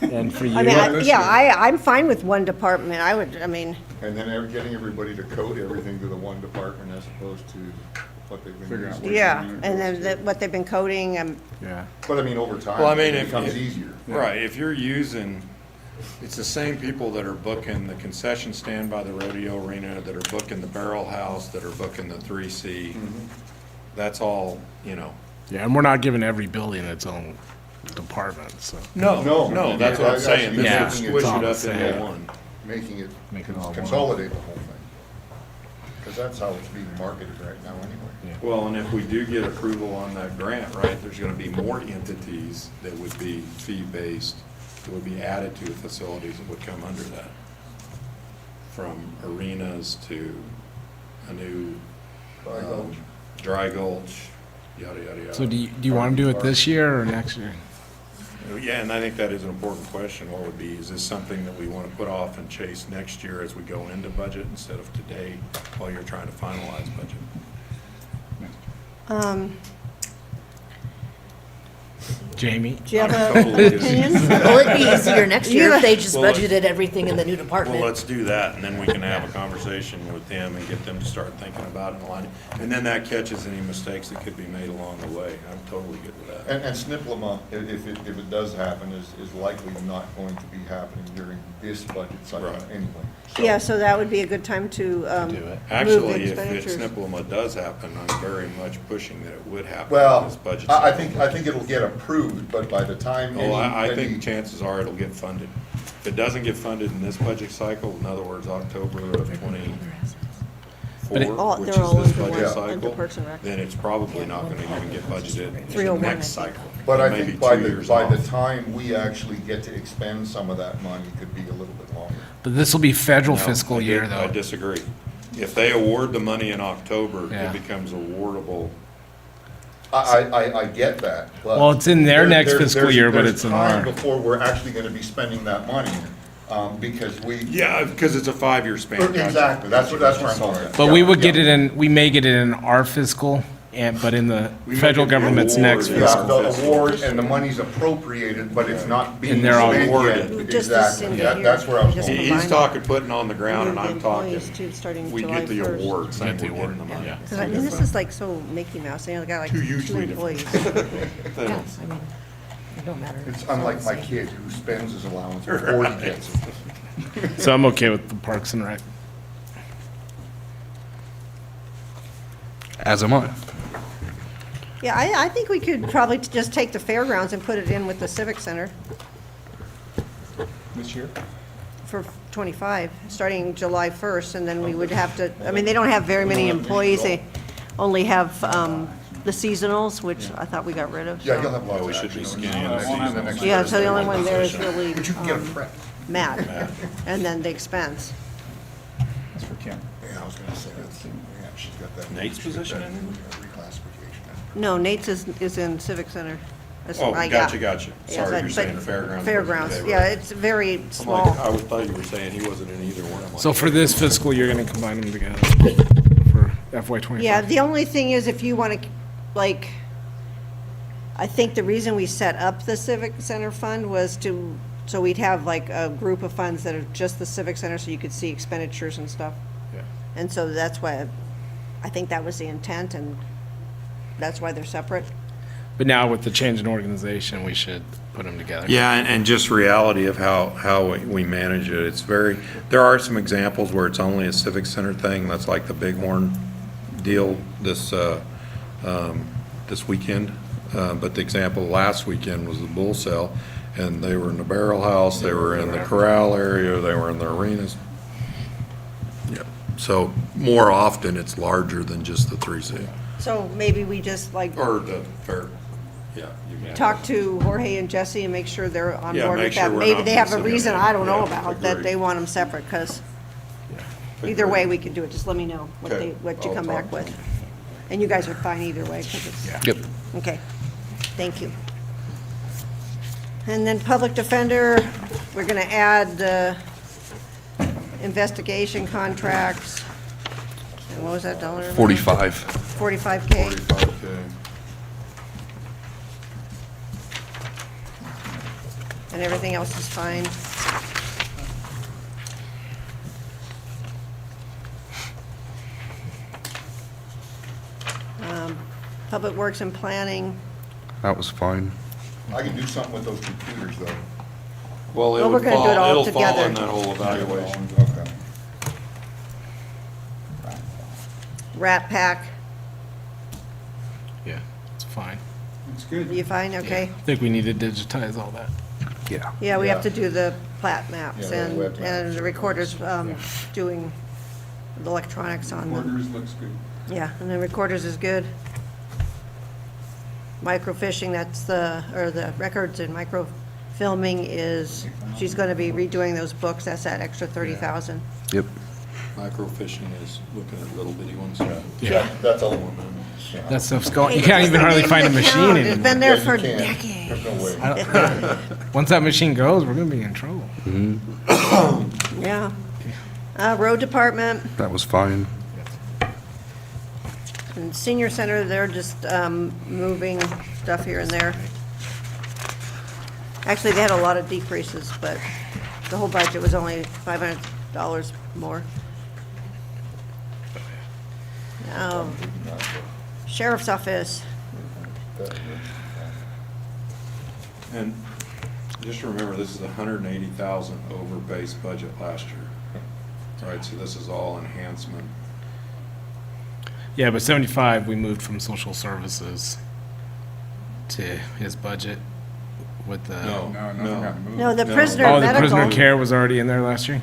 And for you? I mean, yeah, I'm fine with one department. I would, I mean, And then getting everybody to code everything to the one department as opposed to what they've been Figure out using. yeah, and then what they've been coding, Yeah. But I mean, over time, Well, I mean, it if, becomes easier. right, if you're using, it's the same people that are booking the concession stand by the rodeo arena, that are booking the barrel house, that are booking the 3C. That's all, you know. Yeah, and we're not giving every building its own department, so. No, that's what I'm saying. This Yeah. would squish It's all it the up same. into one. Making it, Make it all one. consolidate the whole thing. Because that's how it's being marketed right now anyway. Well, and if we do get approval on that grant, right, there's gonna be more entities that would be fee-based, that would be added to the facilities that would come under that. From arenas to a new, Dry Gulch. Dry Gulch, yada, yada, yada. So do you want to do it this year or next year? Yeah, and I think that is an important question. What would be, is this something that we want to put off and chase next year as we go into budget instead of today while you're trying to finalize budget? Jamie? Do you have an opinion? Will it be easier next year if they just Well, budgeted everything in the new Well, department? let's do that, and then we can have a conversation with them and get them to start thinking about it and aligning. And then that catches any mistakes that could be made along the way. I'm totally good with that. And SNPLMA, if it does happen, is likely not going to be happening during this budget cycle Right. anyway. Yeah, so that would be a good time to move the Actually, if expenditures. SNPLMA does happen, I'm very much pushing that it would happen in Well, this budget. I cycle. think it'll get approved, but by the time Oh, I any, think chances are it'll get funded. If it doesn't get funded in this budget cycle, in other words, October of But it- '24, Oh, which they're all is this under budget one, under cycle, Parks and Rec. then it's probably not gonna even get budgeted in the 301, next I think. cycle. but I Maybe think by 2 the, years by the off. time we actually get to expend some of that money, could be a little bit longer. But this will be federal No, fiscal I year, I though. disagree. If they award the money in October, Yeah. it becomes awardable. I get that, but. Well, it's in their next there's- fiscal there's- year, but there's it's in time our. before we're actually gonna be spending that money, because we. Yeah, because it's a 5-year span. Exactly, that's where I'm going at. But we Yeah, would get yeah. it in, we may get it in our fiscal, but in the We may federal get the government's award, next yeah. Yeah, fiscal. the award and the money's appropriated, but it's not being And they're all spent awarded. yet. Just as Exactly, in that, here, that's where I was just going. He's combine it. talking putting on the ground, and Move the I'm talking, employees to starting we July get the 1st. award, saying Get the we're award, getting the money. yeah. Because I mean, this is like so Mickey Mouse, you know, got like Two two hugely employees. Yes, I mean, it don't matter. It's unlike my kid who spends his allowance before he gets it. So I'm okay with the Parks and Rec. As am I. Yeah, I think we could probably just take the fairgrounds and put it in with the Civic Center This year? for 25, starting July 1st, and then we would have to, I mean, they don't have very many employees, they only have the seasonals, which I thought we got rid of. Yeah, so- you'll have lots Oh, we of should be action. skinny in the Won't have the season. next Yeah, year. so the only one there is really But you can get a prep. Matt, and then the expense. That's for Kim. Yeah, I was gonna say, that's, yeah, she's got that. Nate's she's got position that in it? reclassification. No, Nate's is in Civic Center. That's Oh, what I got. gotcha. Yeah, Sorry, but- you're saying the but fairgrounds. Fairgrounds, wasn't yeah, there. it's very I'm small. like, I thought you were saying he wasn't in either one. I'm like, So for this fiscal, you're gonna combine them together for FY '25. Yeah, the only thing is if you want to, like, I think the reason we set up the Civic Center Fund was to, so we'd have like a group of funds that are just the Civic Center, so you could see expenditures and stuff. Yeah. And so that's why, I think that was the intent, and that's why they're separate. But now with the change in organization, we should put them together. Yeah, and just reality of how we manage it, it's very, there are some examples where it's only a civic center thing, that's like the Bighorn deal this weekend. But the example last weekend was the Bull Sale, and they were in the Barrel House, they were in the Corral area, they were in the arenas. Yep. So more often, it's larger than just the 3C. So maybe we just like Or the fair, yeah. you may- talk to Jorge and Jesse and make sure they're on Yeah, board make with sure that. we're Maybe not they have a missing reason anything. I don't know Yeah, about, that agreed. they want them separate, because either way, we can do it. Just let me know what Okay, what you I'll come talk back to with. them. And you guys are fine either way, 'cause it's. Yep. Okay, thank you. And then public defender, we're gonna add the investigation contracts. And what was that dollar amount? 45. 45K. 45K. And everything else is fine. Public Works and Planning, That was fine. I can do something with those computers, though. Well, Well, we're gonna do it all it'll fall together. in that whole evaluation. Okay. Rat Pack, Yeah, it's fine. It's good. you fine, okay? I think we need to digitize all that. Yeah. Yeah, we have Yeah. to do the plat maps Yeah, the and, web maps. and the recorders, doing the electronics on them. Orders looks good. Yeah, and the recorders is good. Microfishing, that's the, or the records and microfilming is, she's gonna be redoing those books, that's that extra 30,000. Yep. Microfishing is looking at little bitty ones. Yeah. That's all. Yeah. That stuff's going, you can't even hardly find a machine It's anymore. been there Yeah, for you can. decades. There's no way. Once that machine goes, we're gonna be in trouble. Yeah. Road Department That was fine. and Senior Center, they're just, moving stuff here and there. Actually, they had a lot of decreases, but the whole budget was only $500 more. Now, Sheriff's Office. And just remember, this is 180,000 over base budget last year. Right, so this is all enhancement. Yeah, but 75, we moved from social services to his budget with the. No, the prisoner Oh, the medical. prisoner care was already in there last year?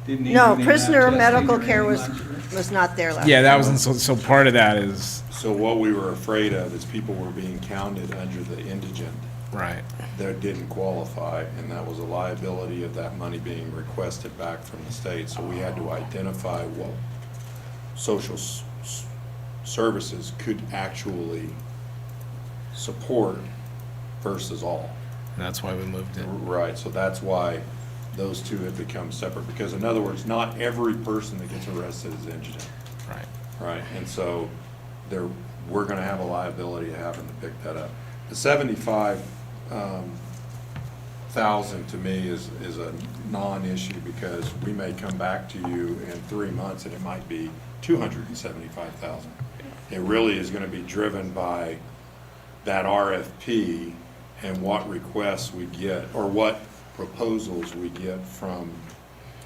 No, prisoner medical care was not there last Yeah, year. that was, so part of that is. So what we were afraid of is people were being counted under the indigent. Right. That didn't qualify, and that was a liability of that money being requested back from the state. So we had to identify what social services could actually support versus all. And that's why we moved it. Right, so that's why those two have become separate, because in other words, not every person that gets arrested is indigent. Right. Right, and so we're gonna have a liability of having to pick that up. The 75,000 to me is a non-issue, because we may come back to you in 3 months and it might be 275,000. It really is gonna be driven by that RFP and what requests we get, or what proposals we get from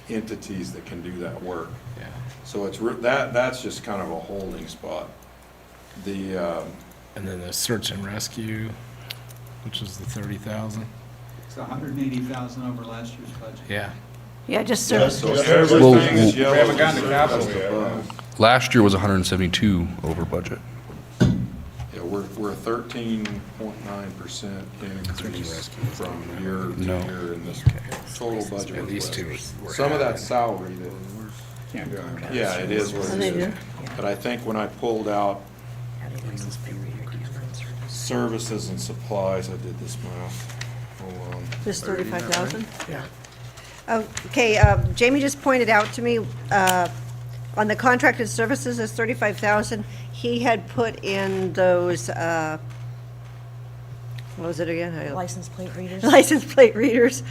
entities that can do that work. Yeah. So it's, that's just kind of a holding spot. And then the search and rescue, which is the 30,000. It's 180,000 over last year's budget. Yeah. Yeah, just Yeah, service. so Well, everything is we yellow. haven't gotten is to capital just yet, above. Last year was 172 over budget. Yeah, we're 13.9% increase from year to No. year in this total budget. And these two request. were Some of added. that's salary that, Can't do it. yeah, it is what Oh, it they is. do? But I think when I pulled out services and supplies, I did this math. Hold on. Just 35,000? Yeah. Okay, Jamie just pointed out to me, on the contracted services, is 35,000. He had put in those, what was it again? License plate readers. License plate readers,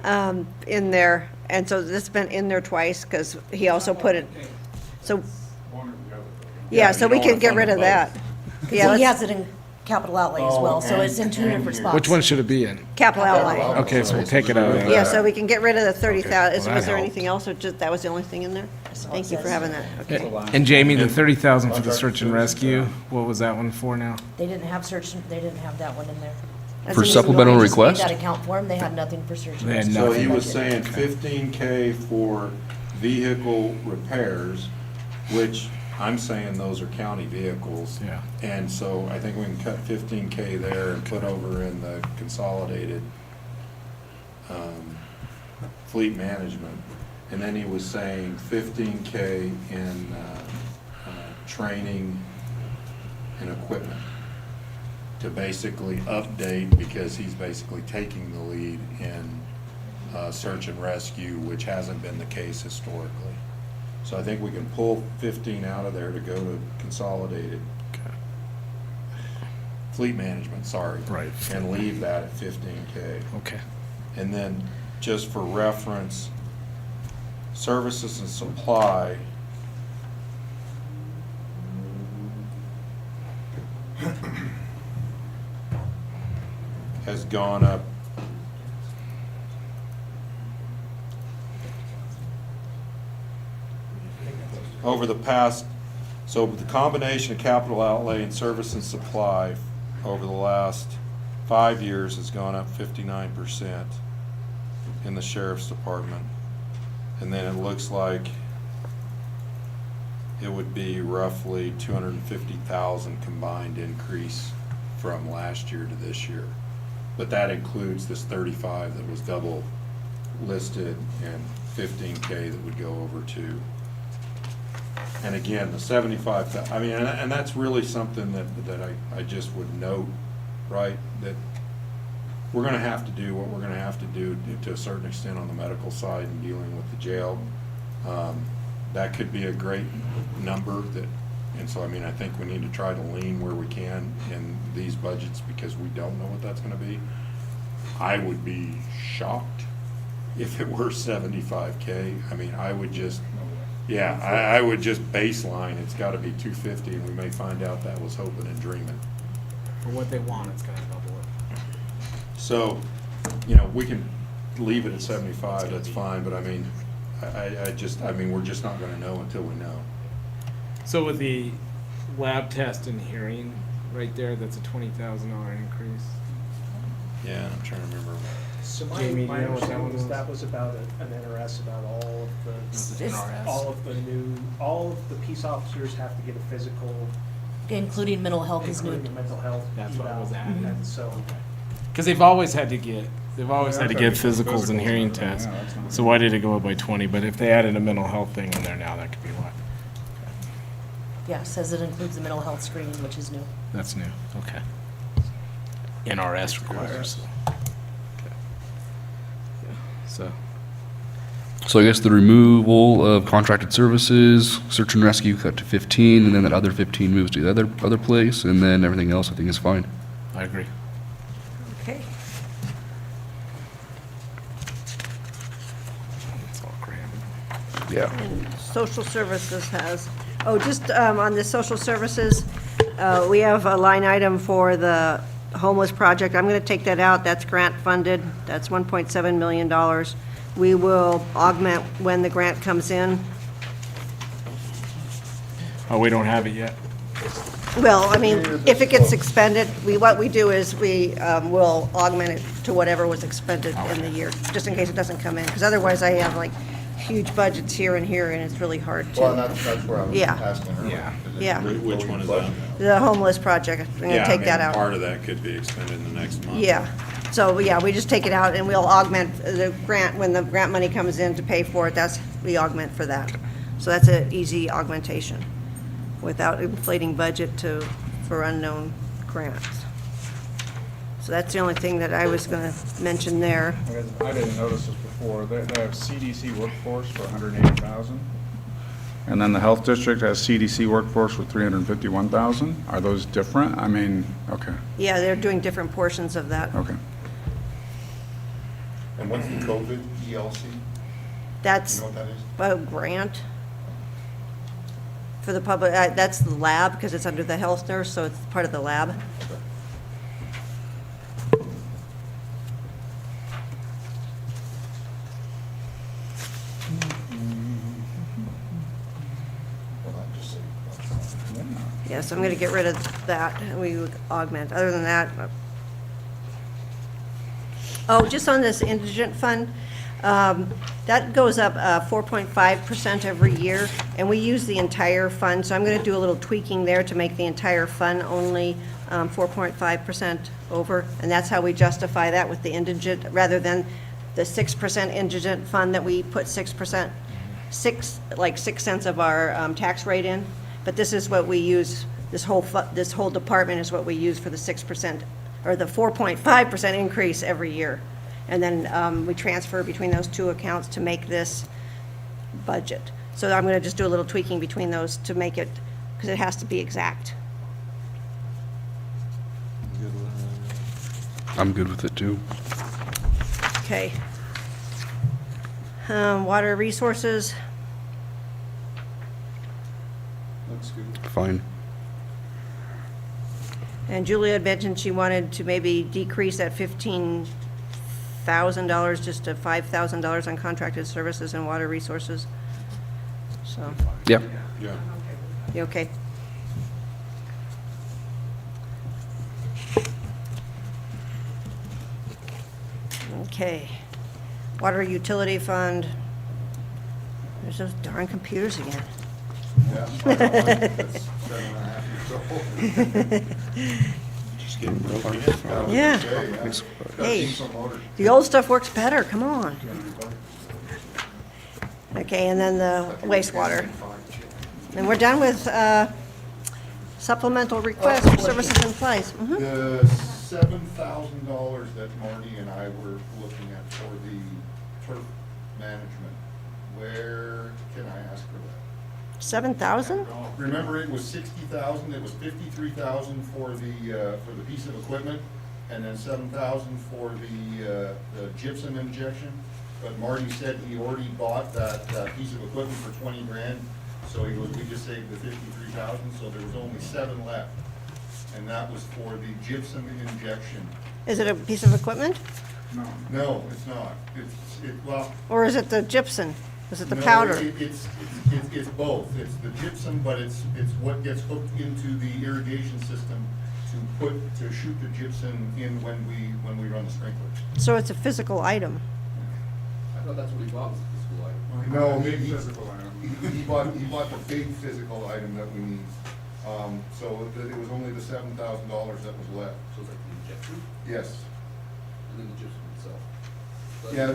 in there. And so this has been in there twice, because he also put it, so, yeah, so we can get rid of that. Yeah, He let's- has it in capital outlay as well, so it's in two different spots. Which one should it be in? Capital outlay. Okay, so we'll take it out of Yeah, that. so we can get rid of the 30,000. Well, Was that there anything else, or just, that was the only thing in there? Thank you for having that. Okay. And Jamie, the 30,000 for the search and rescue, what was that one for now? They didn't have they didn't have that one in there. For supplemental They just made request? that account for them, they had nothing for search and They had rescue. So nothing. he was saying 15K for vehicle repairs, which I'm saying those are county vehicles. Yeah. And so I think we can cut 15K there and put over in the consolidated fleet management. And then he was saying 15K in training and equipment to basically update, because he's basically taking the lead in search and rescue, which hasn't been the case historically. So I think we can pull 15 out of there to go to consolidated fleet management, sorry. Right. And leave that at 15K. Okay. And then, just for reference, services and supply. Has gone up. Over the past, so the combination of capital outlay and service and supply over the last 5 years has gone up 59% in the sheriff's department. And then it looks like it would be roughly 250,000 combined increase from last year to this year. But that includes this 35 that was double listed and 15K that would go over to. And again, the 75, I mean, and that's really something that I just would note, right? That we're gonna have to do what we're gonna have to do to a certain extent on the medical side and dealing with the jail. That could be a great number that, and so, I mean, I think we need to try to lean where we can in these budgets, because we don't know what that's gonna be. I would be shocked if it were 75K. I mean, I would just, yeah, I would just baseline, it's gotta be 250, and we may find out that was hoping and dreaming. For what they want, it's gonna double it. So, you know, we can leave it at 75, that's fine, but I mean, I mean, we're just not gonna know until we know. So with the lab test and hearing right there, that's a $20,000 increase. Yeah, I'm trying to remember. So Jamie, do my you know what that understanding one was was? that was about an NRS, about all of the peace officers have to get a physical. Including mental health is new. Including the mental health. That's what I was eval. adding. And so, Because they've always had to get physicals and hearing tests. So why did it go up by 20? But if they added a mental health thing in there now, that could be what? Yeah, says it includes the mental health screening, which is new. That's new, okay. NRS requires. So, So I guess the removal of contracted services, search and rescue cut to 15, and then that other 15 moves to the other place, and then everything else I think is fine. I agree. Okay. It's all grand. Yeah. And social services has, just on the social services, we have a line item for the homeless project. I'm going to take that out. That's grant funded. That's $1.7 million. We will augment when the grant comes in. Oh, we don't have it yet? Well, I mean, if it gets expended, what we do is we will augment it to whatever was expended in the year, just in case it doesn't come in. Because otherwise I have like huge budgets here, and it's really hard to. Well, that's where I was Yeah. asking earlier. Yeah. Which one is that? The homeless project, I'm going Yeah, to I take that mean, out. part of that could be expended in the next month. Yeah, so, yeah, we just take it out and we'll augment the grant, when the grant money comes in to pay for it, we augment for that. So that's an easy augmentation, without inflating budget for unknown grants. So that's the only thing that I was gonna mention there. I didn't notice this before. They have CDC workforce for 180,000. And then the health district has CDC workforce with 351,000. Are those different? I mean, okay, Yeah, they're doing different portions of that. okay. And what's the COVID ELC? That's You know what that is? a grant for the public, that's the lab, because it's under the health nurse, so it's part of the lab. Well, I just say. Yeah, so I'm gonna get rid of that, and we would augment. Other than that, just on this indigent fund, that goes up 4.5% every year, and we use the entire fund, so I'm gonna do a little tweaking there to make the entire fund only 4.5% over, and that's how we justify that with the indigent, rather than the 6% indigent fund that we put 6%, 6 cents of our tax rate in. But this is what we use, this whole department is what we use for the 6%, or the 4.5% increase every year. And then we transfer between those two accounts to make this budget. So I'm gonna just do a little tweaking between those to make it, because it has to be exact. I'm good with it too. Okay. Water resources, Looks good. Fine. and Julia had mentioned she wanted to maybe decrease that $15,000 just to $5,000 on contracted services and water resources. So, Yep. Yeah. you okay? Okay. Water utility fund. There's those darn computers again. Yeah. That's 7.5 years old. Just getting broken. Yeah. Hey, the old stuff works better, come on. Okay, and then the wastewater. And we're done with supplemental requests for services and supplies. Mhm. The $7,000 that Marty and I were looking at for the turf management, where can I ask for that? 7,000? Remember, it was 60,000, it was 53,000 for the piece of equipment, and then 7,000 for the gypsum injection. But Marty said he already bought that piece of equipment for 20 grand. So he goes, we just saved the 53,000, so there was only 7 left. And that was for the gypsum injection. Is it a piece of equipment? No, it's not. Well. Or is it the gypsum? Is it the no, powder? It's both. It's the gypsum, but it's what gets hooked into the irrigation system to shoot the gypsum in when we run the sprinklers. So it's a physical item. I thought that's what he bought was the school item. No, Physical item. he bought the big physical item that we need. So it was only the $7,000 that was left. So it's like the injection, Yes. and then the gypsum itself. But- Yeah,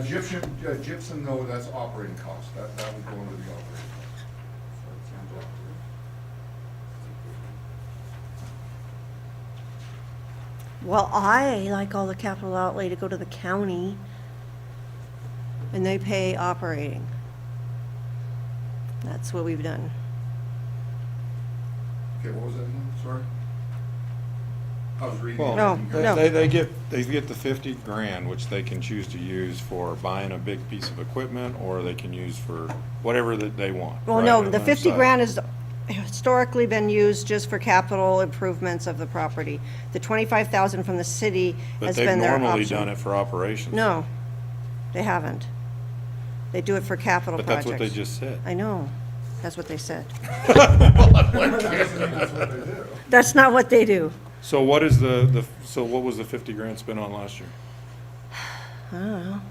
gypsum, though, that's operating cost. That would go into the operating cost. Well, I like all the capital outlay to go to the county, and they pay operating. That's what we've done. Okay, what was that again? Sorry? I was reading. Well, No. they get the 50 grand, which they can choose to use for buying a big piece of equipment, or they can use for whatever that they want. Well, right, no, on the that 50 side. grand has historically been used just for capital improvements of the property. The 25,000 from the city But has they've been their normally option. done it for operations. No, they haven't. They do it for capital But projects. that's what they just said. I know, that's what they said. That's what they do. That's not what they do. So what is so what was the 50 grand spent on last year? I don't know.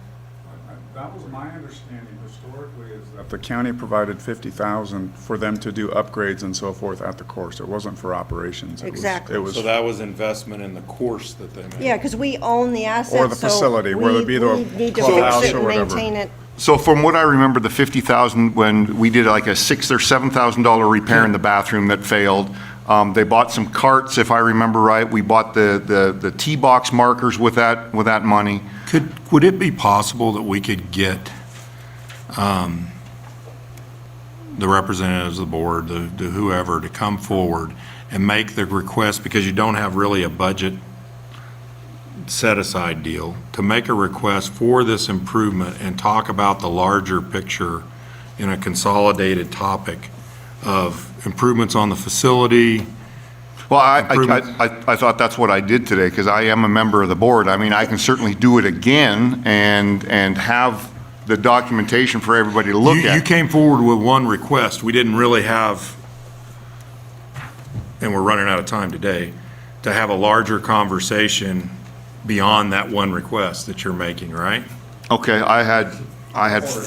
That was my understanding historically, is that the county provided 50,000 for them to do upgrades and so forth at the course. It wasn't for operations. Exactly. It was, So that was investment in the course that they made. Yeah, because we own the assets. Or the facility, whether it be the we need to clubhouse fix it or and whatever. maintain it. So from what I remember, the 50,000, when we did like a $6,000 or $7,000 repair in the bathroom that failed, they bought some carts, if I remember right. We bought the tee box markers with that money. Would it be possible that we could get the representatives of the board, the whoever, to come forward and make the request, because you don't have really a budget set-aside deal, to make a request for this improvement and talk about the larger picture in a consolidated topic of improvements on the facility? Well, I thought that's what I did today, because I am a member of the board. I mean, I can certainly do it again and have the documentation for everybody to look at. You came forward with one request. We didn't really have, and we're running out of time today, to have a larger conversation beyond that one request that you're making, right? Okay, I had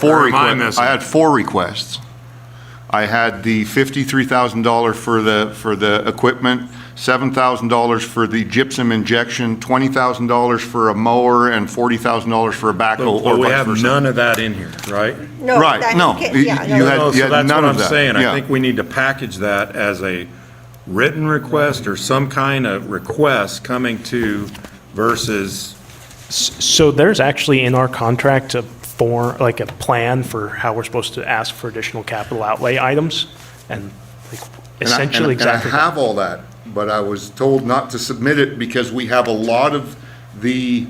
Or am I missing? I had 4 requests. I had the $53,000 for the equipment, $7,000 for the gypsum injection, $20,000 for a mower, and $40,000 for a backhoe, But or we vice have versa. none of that in here, right? No, Right, that- no, can't- you yeah, had- no. you So had that's none what of I'm that. saying. I Yeah. think we need to package that as a written request or some kind of request coming to versus, So there's actually in our contract a form, like a plan for how we're supposed to ask for additional capital outlay items, and like essentially exactly. And I have all that, but I was told not to submit it because we have a lot of the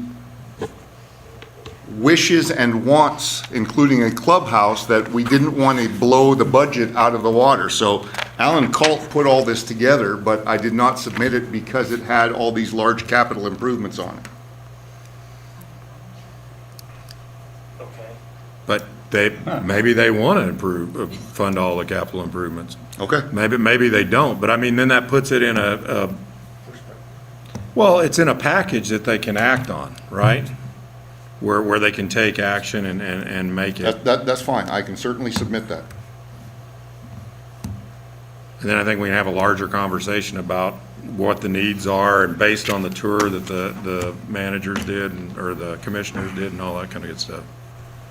wishes and wants, including a clubhouse, that we didn't want to blow the budget out of the water. So Alan Colt put all this together, but I did not submit it because it had all these large capital improvements on it. but maybe they want to fund all the capital improvements. Okay. Maybe they don't, but I mean, then that puts it in well, it's in a package that they can act on, right? Where they can take action and make it. That's fine. I can certainly submit that. And then I think we can have a larger conversation about what the needs are, and based on the tour that the managers did, or the commissioners did, and all that kind of good stuff.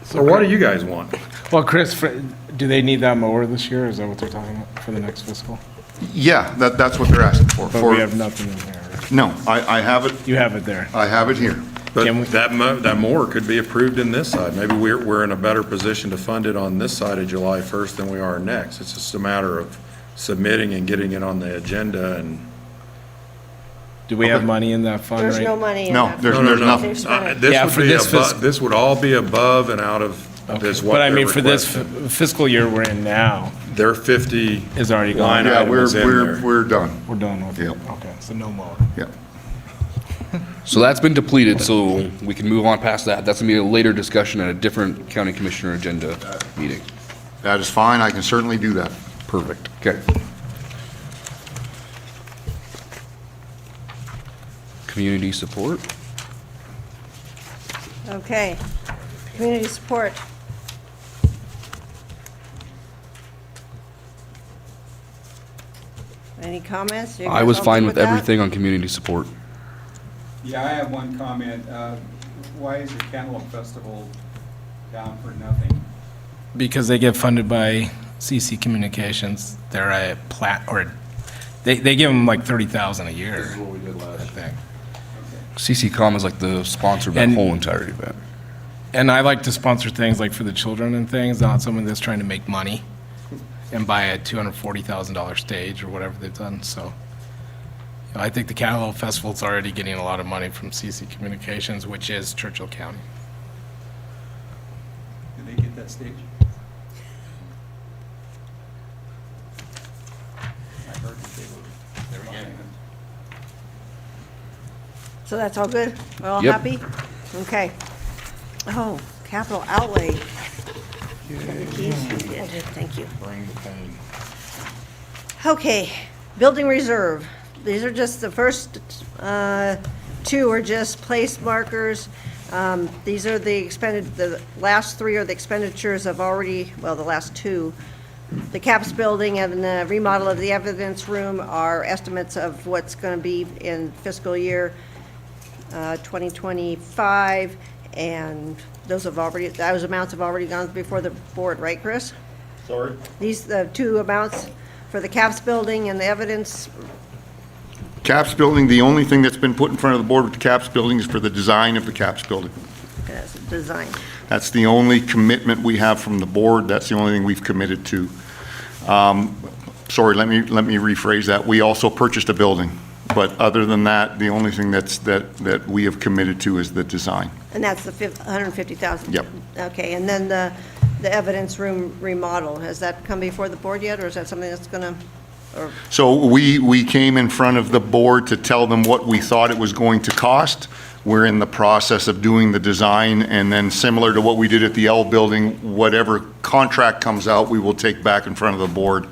So what do you guys want? Well, Chris, do they need that mower this year? Is that what they're talking about for the next fiscal? Yeah, that's what they're asking for. But we have nothing in there. Right? No, I have it. You have it there. I have it here. But that more could be approved in this side. Maybe we're in a better position to fund it on this side of July 1st than we are next. It's just a matter of submitting and getting it on the agenda, and Do we have money in that fund right? There's no money in No, that. there's nothing. They've spent it. This Yeah, would for be this above, this would all be above and out of this what But I they're mean, for this requesting. fiscal year we're in now, Their 50 is already line gone. Yeah, item is in there. we're done. We're done with it. Yep. Okay, so no more. Yep. So that's been depleted, so we can move on past that. That's gonna be a later discussion at a different county commissioner agenda meeting. That is fine, I can certainly do that. Perfect, okay. Community support? Okay, community support. Any comments? You I guys was all fine good with that? everything on community support. Yeah, I have one comment. Why is the Cantaloupe Festival down for nothing? Because they get funded by CC Communications. They're a they give them like 30,000 a year. This is what we did last, I think. CCCom is like the sponsor of that And- whole entire event. And I like to sponsor things like for the children and things, not someone that's trying to make money and buy a $240,000 stage or whatever they've done, so. You know, I think the Cantaloupe Festival's already getting a lot of money from CC Communications, which is Churchill County. Did they get that stage? I heard that they were getting it. So that's all good? We're all Yep. happy? Okay. Oh, capital outlay. Kevin Keys, you did. Thank you. Bring the pain. Okay, building reserve. These are just the first two are just place markers. These are the last three are the expenditures of already, well, the last two. The CAPS building and the remodel of the evidence room are estimates of what's going to be in fiscal year 2025, and those amounts have already gone before the board, right, Chris? Sorry? These, the two amounts for the CAPS building and the evidence, CAPS building, the only thing that's been put in front of the board with the CAPS building is for the design of the CAPS building. design. That's the only commitment we have from the board. That's the only thing we've committed to. Sorry, let me rephrase that. We also purchased a building, but other than that, the only thing that we have committed to is the design. And that's the 150,000? Yep. Okay, and then the evidence room remodel, has that come before the board yet, or is that something that's gonna, or? So we came in front of the board to tell them what we thought it was going to cost. We're in the process of doing the design, and then similar to what we did at the L building, whatever contract comes out, we will take back in front of the board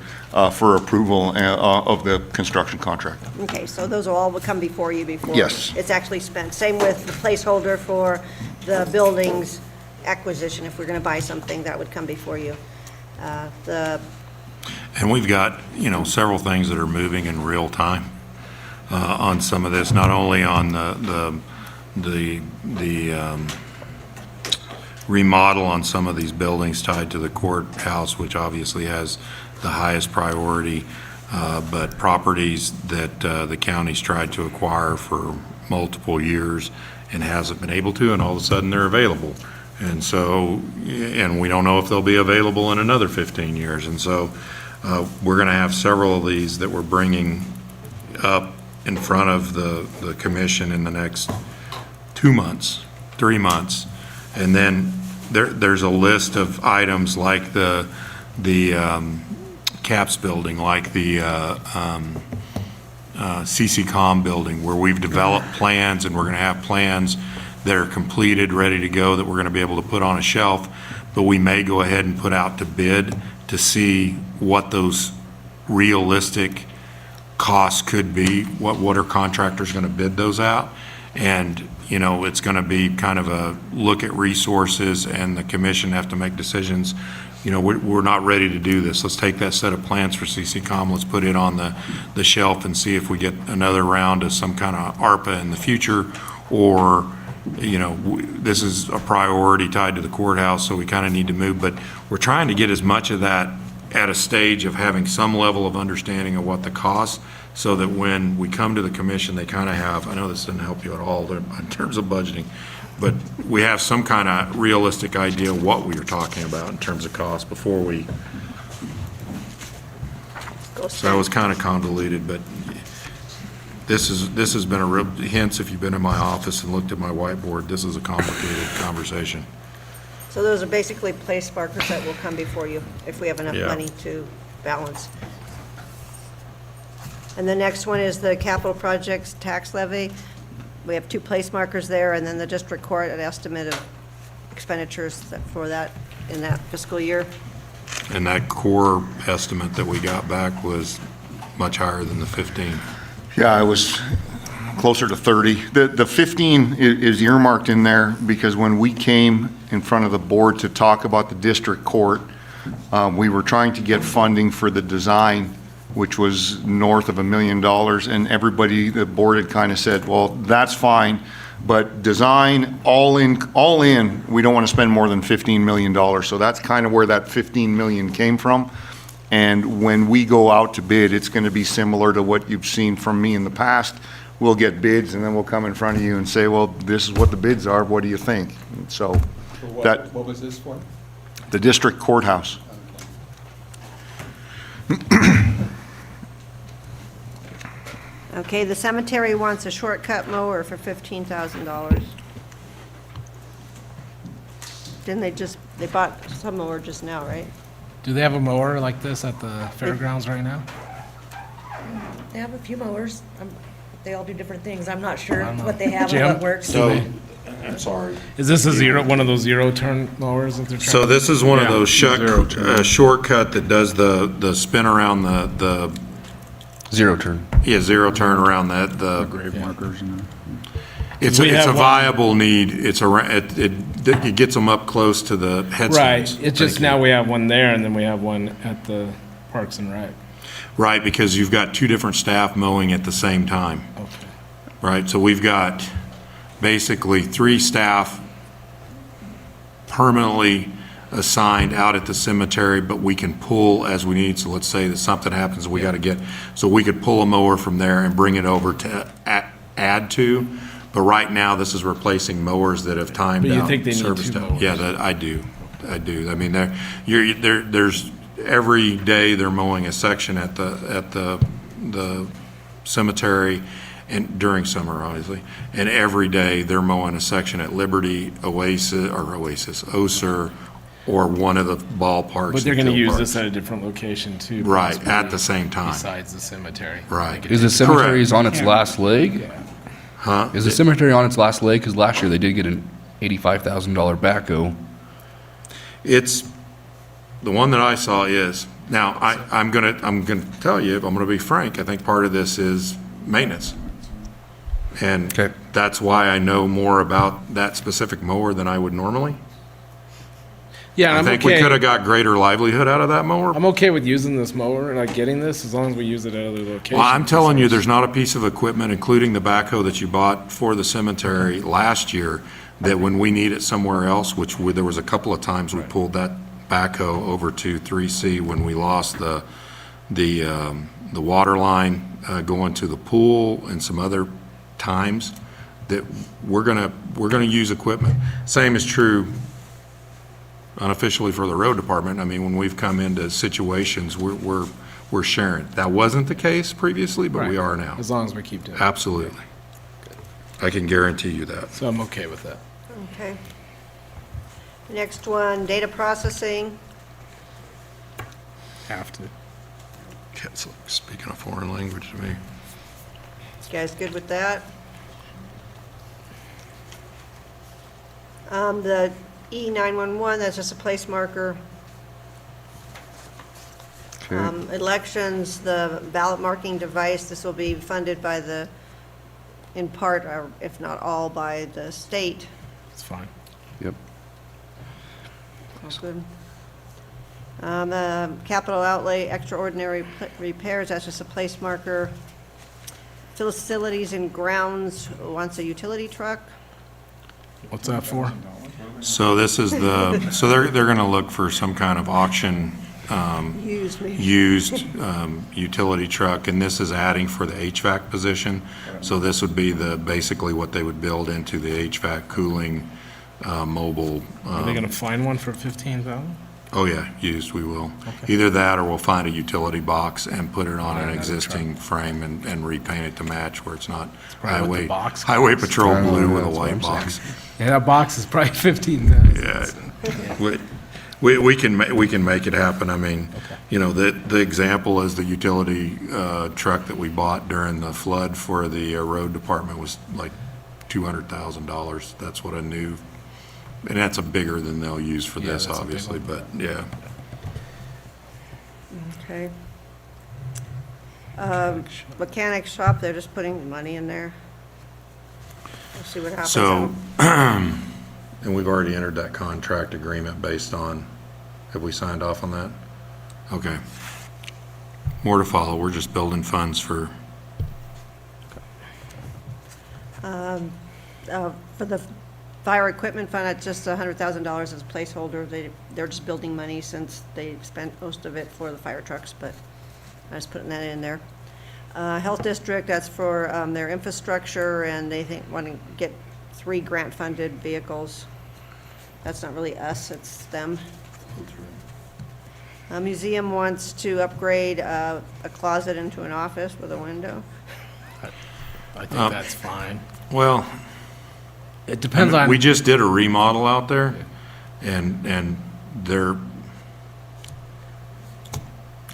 for approval of the construction contract. Okay, so those will all come before you before? Yes. It's actually spent. Same with the placeholder for the building's acquisition. If we're gonna buy something, that would come before you. And we've got, several things that are moving in real time on some of this, not only on the remodel on some of these buildings tied to the courthouse, which obviously has the highest priority, but properties that the county's tried to acquire for multiple years and hasn't been able to, and all of a sudden they're available. And so, and we don't know if they'll be available in another 15 years. And so we're going to have several of these that we're bringing up in front of the commission in the next 2 months, 3 months. And then there's a list of items like the CAPS building, like the CCCOM building, where we've developed plans, and we're going to have plans that are completed, ready to go, that we're going to be able to put on a shelf. But we may go ahead and put out to bid to see what those realistic costs could be, what are contractors going to bid those out. And, it's going to be kind of a look at resources, and the commission have to make decisions. We're not ready to do this. Let's take that set of plans for CCCOM, let's put it on the shelf and see if we get another round of some kind of ARPA in the future, or, this is a priority tied to the courthouse, so we kind of need to move. But we're trying to get as much of that at a stage of having some level of understanding of what the cost, so that when we come to the commission, they kind of have, I know this didn't help you at all in terms of budgeting, but we have some kind of realistic idea what we are talking about in terms of cost before we. So that was kind of convoluted, but This has been a real, hence, if you've been in my office and looked at my whiteboard, this is a complicated conversation. So those are basically place markers that will come before you if we have enough Yeah. money to balance. And the next one is the capital projects tax levy. We have 2 place markers there, and then the district court, an estimate of expenditures for that in that fiscal year. And that core estimate that we got back was much higher than the 15. Yeah, it was closer to 30. The 15 is earmarked in there because when we came in front of the board to talk about the district court, we were trying to get funding for the design, which was north of $1 million, and everybody, the board had kind of said, well, that's fine, but design, all in, we don't want to spend more than $15 million. So that's kind of where that 15 million came from. And when we go out to bid, it's going to be similar to what you've seen from me in the past. We'll get bids, and then we'll come in front of you and say, well, this is what the bids are, what do you think? So that, What was this for? the district courthouse. Okay, the cemetery wants a shortcut mower for $15,000. Didn't they bought some mower just now, right? Do they have a mower like this at the fairgrounds right now? They have a few mowers. They all do different things. I'm not sure I don't know. what they have Jim? and what works. So, I'm sorry. Is this one of those zero-turn mowers that they're trying? So this is one of Yeah. those shortcut that does the spin around the. Zero turn. Yeah, zero turn around that, the. Grave markers and. It's We a have one- viable need. It gets them up close to the headstones. Right, it's just Thank now you. we have one there and then we have one at the Parks and Rec. Right, because you've got 2 different staff mowing at the same time. Okay. Right, so we've got basically 3 staff permanently assigned out at the cemetery, but we can pull as we need. So let's say that something happens, we gotta get, so we could pull a mower from there and bring it over to add to. But right now, this is replacing mowers that have timed But you out. think they need service 2 time. mowers? Yeah, I do. I mean, there's, every day they're mowing a section at the cemetery, and during summer, obviously. And every day they're mowing a section at Liberty, Oser, or one of the ballparks. But they're and gonna field use parks. this at a different location too. Right, possibly, at the same time. Besides the cemetery. Right. Is the cemetery Correct. on its last leg? Huh? Is the cemetery on its last leg? Because last year they did get an $85,000 backhoe. It's, the one that I saw is, now, I'm gonna tell you, I'm gonna be frank, I think part of this is maintenance. And that's why I know more about that specific mower than I would normally. Yeah, and I I'm think we okay. could have got greater livelihood out of that mower. I'm okay with using this mower, like getting this, as long as we use it at other locations. Well, I'm telling you, there's not a piece of equipment, including the backhoe that you bought for the cemetery last year, that when we need it somewhere else, there was a couple of times we pulled that backhoe over to 3C when we lost the water line going to the pool and some other times, that we're gonna use equipment. Same is true unofficially for the road department. I mean, when we've come into situations, we're sharing. That wasn't the case previously, but we Right. are now. As long as we keep doing it. Absolutely. I can guarantee you that. So I'm okay with that. Okay. Next one, data processing. Have to. It's like speaking a foreign language to me. You guys good with that? The E911, that's just a place marker. Elections, the ballot marking device, this will be funded by in part, or if not all, by the state. It's fine. Yep. All good. Capital outlay, extraordinary repairs, that's just a place marker. Facilities and grounds wants a utility truck. What's that for? So this is so they're gonna look for some kind of auction, used utility truck, and this is adding for the HVAC position. So this would be basically what they would build into the HVAC cooling, mobile. Are they gonna find one for 15,000? Oh, yeah, used, we will. Either that, or we'll find a utility box and put it on an existing frame and repaint it to match where it's not probably what the box highway costs. patrol blue with a That's what white I'm box. Yeah, that box is probably 15,000. Yeah, we can make it happen. I mean, you know, the example is the utility truck that we bought during the flood for the road department was like $200,000. That's what I knew. And that's a bigger than they'll use for this, that's a big obviously, one. but yeah. Okay. Mechanic shop, they're just putting money in there. We'll see what happens. So, and we've already entered that contract agreement based on, have we signed off on that? Okay. More to follow. We're just building funds for, For the fire equipment fund, it's just $100,000 as a placeholder. They're just building money since they spent most of it for the fire trucks, but I'm just putting that in there. Health district, that's for their infrastructure, and they want to get 3 grant-funded vehicles. That's not really us, it's them. Museum wants to upgrade a closet into an office with a window. I think that's fine. well, It depends on. we just did a remodel out there, and they're,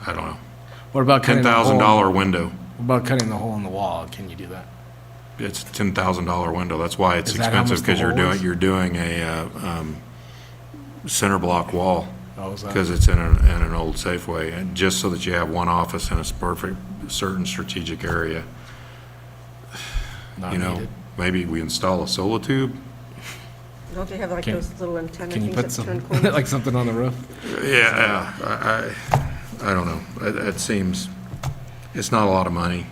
I don't know, What about cutting the hole? $10,000 window. What about cutting the hole in the wall? Can you do that? It's a $10,000 window. That's why it's Is that how much expensive, because the hole is? you're doing a center block wall. Oh, is that- Because it's in an old Safeway, and just so that you have one office in a certain strategic area. Not You know, needed. maybe we install a solitube. Don't they have like Can- those little antenna Can you things put that turn some, corners? like something on the roof? Yeah, I don't know. It seems, it's not a lot of money,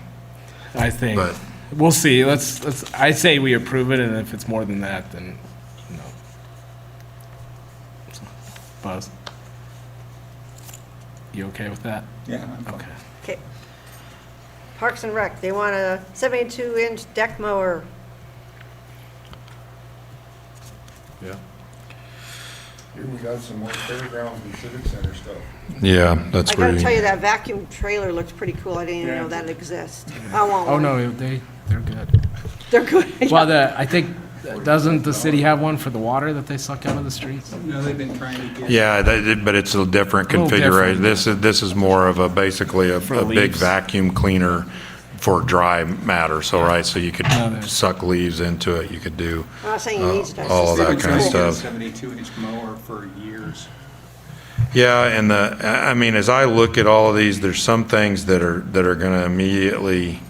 I think. but We'll see. I say we approve it, and if it's more than that, then, no. Buzz? You okay with that? Yeah, I'm fine. Okay. Okay. Parks and Rec, they want a 72-inch deck mower. yeah. Here we got some more fairgrounds and civic center stuff. Yeah, that's I gotta pretty. tell you, that vacuum trailer looks pretty cool. I didn't even know that exists. I want Oh, one. no, they're good. They're good. Well, I think, doesn't the city have one for the water that they suck out of the streets? No, they've been trying to get. Yeah, but it's a different A little configuration. different. This is more of basically a big leaves. vacuum cleaner for dry matter, so, right, so you could No, there's- suck leaves into it, you could do I'm not saying you need to. all of that They've been kind of trying to stuff. get a 72-inch mower for years. Yeah, and I mean, as I look at all of these, there's some things that are gonna immediately,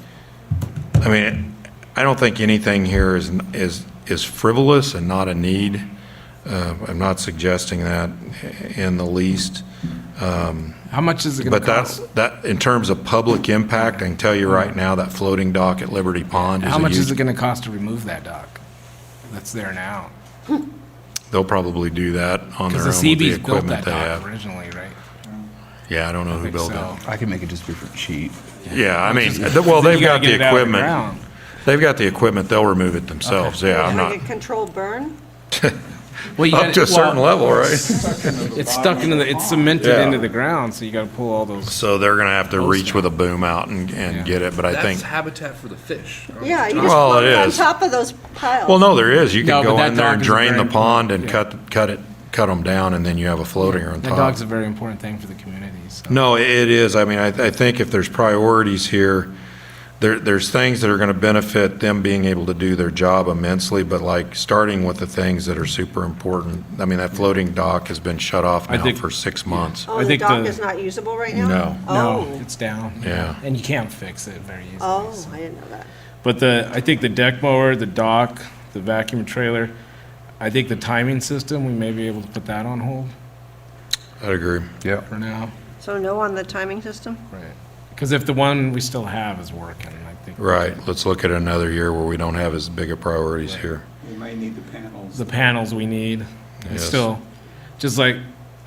I mean, I don't think anything here is frivolous and not a need. I'm not suggesting that in the least. How much is it gonna But cost? that, in terms of public impact, I can tell you right now, that floating dock at Liberty Pond is How a much is huge, it gonna cost to remove that dock that's there now? they'll probably do that on their Because own the with the Seabees built equipment that they dock have. originally, right? Yeah, I don't know who think built so. it. I can make it just be for cheap. Yeah, I mean, Just- well, then they've you gotta got get the it out of the equipment. ground. They've got the equipment, they'll remove it themselves, yeah, I'm not, Like a controlled burn? Well, you up gotta- to a certain well, level, right? It's stuck into it's cemented Yeah. into the ground, so you gotta pull all those. So they're gonna have to reach with a boom out and get it, but I think, habitat for the fish. Yeah, you just Well, put it it on is. top of those piles. well, no, there is, you No, can but go that in there dock and is a drain the very pond and important- cut them down, and then you have a floater on That top. dog's a very important thing for the community, so. No, it is. I mean, I think if there's priorities here, there's things that are going to benefit them being able to do their job immensely, but like starting with the things that are super important. I mean, that floating dock has been shut off I now think- for 6 months. Oh, I the think dock the- is not usable right now? No. No, Oh, it's down. Yeah. And you can't fix it very easily. oh, so. I didn't know that. But I think the deck mower, the dock, the vacuum trailer, I think the timing system, we may be able to put that on hold I'd agree. Yeah. for now. So no on the timing system? Right. Because if the one we still have is working, I think. Right. Let's look at another year where we don't have as big of priorities here. We may need the panels. The panels we need, and Yes. still, just like,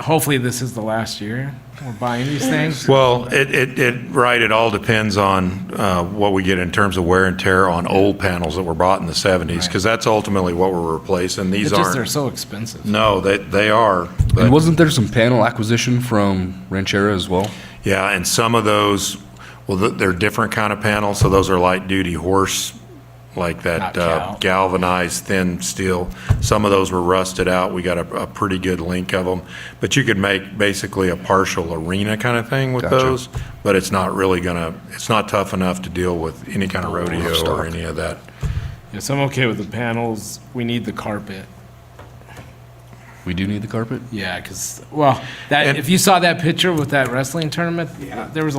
hopefully this is the last year we're buying these things. Well, it all depends on what we get in terms of wear and tear on old panels that were bought in the 70s, because that's ultimately what we're replacing. These It's just aren't. they're so expensive. No, they are. And But wasn't there some panel acquisition from Ranchera as well? yeah, and some of those, well, they're different kind of panels, so those are light-duty horse, like that galvanized thin steel. Some of those were rusted out. We got a pretty good link of them. But you could make basically a partial arena kind of thing with Gotcha. those, but it's not really it's not tough enough to deal with any kind of rodeo or any of that. Yes, I'm okay with the panels. We need the carpet. We do need the carpet? Yeah, because, well, if you saw that picture with that wrestling tournament, there was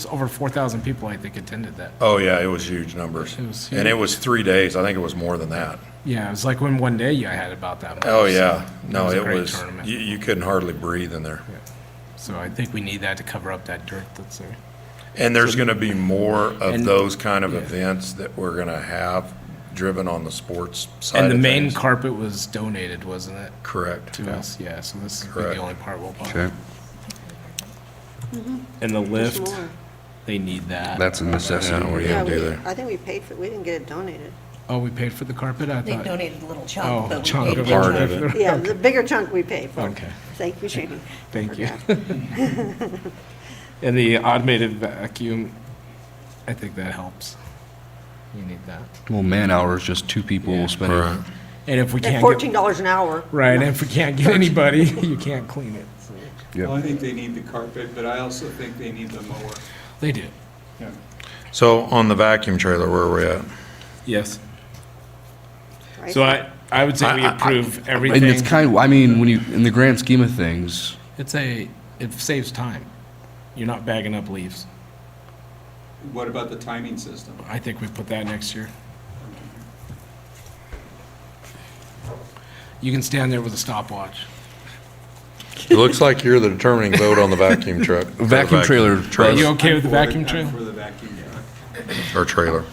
over 4,000 people, I think, attended that. Oh, yeah, it was huge numbers. It was And it was 3 days. I think it was more than that. Yeah, it was like when one day you had about that much. Oh, yeah. No, a it great was, tournament. you couldn't hardly breathe in there. So I think we need that to cover up that dirt that's there. And there's going to be more of And- those kind of events that we're going to have driven on the sports side And the of main things. carpet was donated, wasn't it? Correct. To us, yeah, so this is Correct. the only part we'll buy. Okay. And the lift, more. they need that. That's a necessity. Yeah, what are you Yeah, going to do there? I think we paid for, we didn't get it donated. Oh, we paid for the carpet? I They thought. donated a little Oh, chunk, but we chunk paid of the Part rest. of it. Yeah, the bigger chunk we paid for. Okay. Thank you, Shane. Thank you. And the automated vacuum, I think that helps. You need that. Well, man hours, just 2 people spending. Right. And if we At can't $14 an hour. right, and if we can't get anybody, you can't clean it. so. Well, I think they need the carpet, but I also think they need the mower. They do. Yeah. So on the vacuum trailer, where are we at? Yes. Right? So I would say we approve everything. And it's kind of, I mean, when you, in the grand scheme of things, it saves time. You're not bagging up leaves. What about the timing system? I think we put that next year. You can stand there with a stopwatch. It looks like you're the determining vote on the vacuum truck. Vacuum trailer. Are you okay with the vacuum I'm trailer? for the vacuum truck. Or trailer.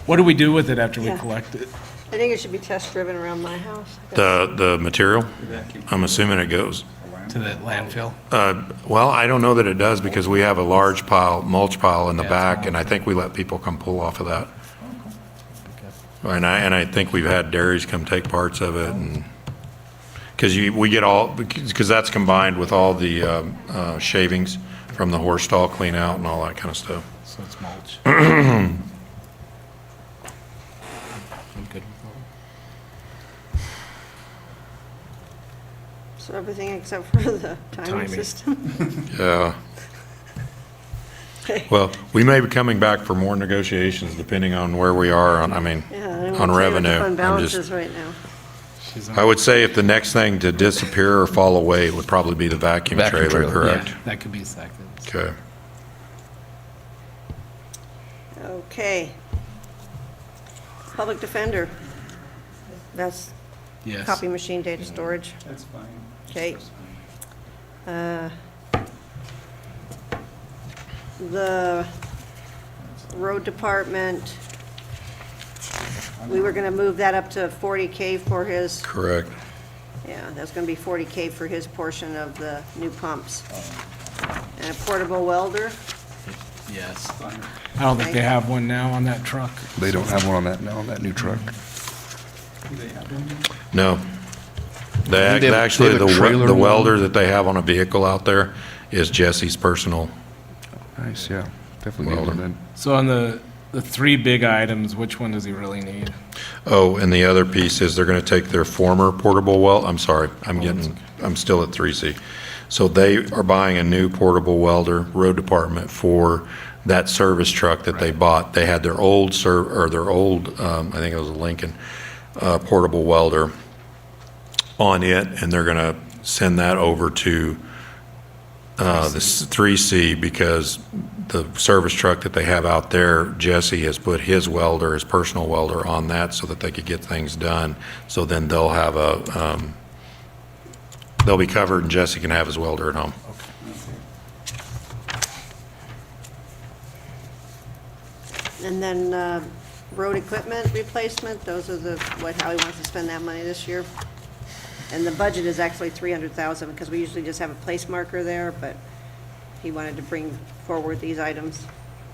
What do we do with it after we Yeah. collect it? I think it should be test driven around my house. The material, I'm assuming it goes. To the landfill? Well, I don't know that it does, because we have a large mulch pile in the back, and I think we let people come pull off of that. And I think we've had dairies come take parts of it, and, because that's combined with all the shavings from the horse stall clean out and all that kind of stuff. So it's mulch. I'm good with that. So everything except for the timing Timing. system. Yeah. Okay. Well, we may be coming back for more negotiations depending on where we are on, Yeah, I don't on wanna tell you what the revenue. fund I'm balance just- is right now. I would say if the next thing to disappear or fall away would probably be the vacuum Vacuum trailer, trailer, correct? Yeah, that could be second. Okay. Okay. Public defender. That's Yes. copy machine data storage. That's fine. Okay. The road department, we were gonna move that up to 40K for his, Correct. yeah, that's gonna be 40K for his portion of the new pumps. And a portable welder, Yes. I don't think they have one now on that truck. they don't have one on that now, on that new truck. Do they have one? No. They have- Actually, they have a the trailer the one? welder that they have on a vehicle out there is Jesse's personal. Nice, yeah. Definitely need one then. So on the 3 big items, which one does he really need? Oh, and the other piece is they're gonna take their former portable I'm sorry, I'm still at 3C. So they are buying a new portable welder, road department, for that service truck that they bought. They had their old I think it was a Lincoln, portable welder on it, and they're gonna send that over to the 3C, because the service truck that they have out there, Jesse has put his welder, his personal welder, on that so that they could get things done. So then they'll have they'll be covered, and Jesse can have his welder at home. and then, road equipment replacement, those are how he wants to spend that money this year. And the budget is actually 300,000, because we usually just have a place marker there, but he wanted to bring forward these items.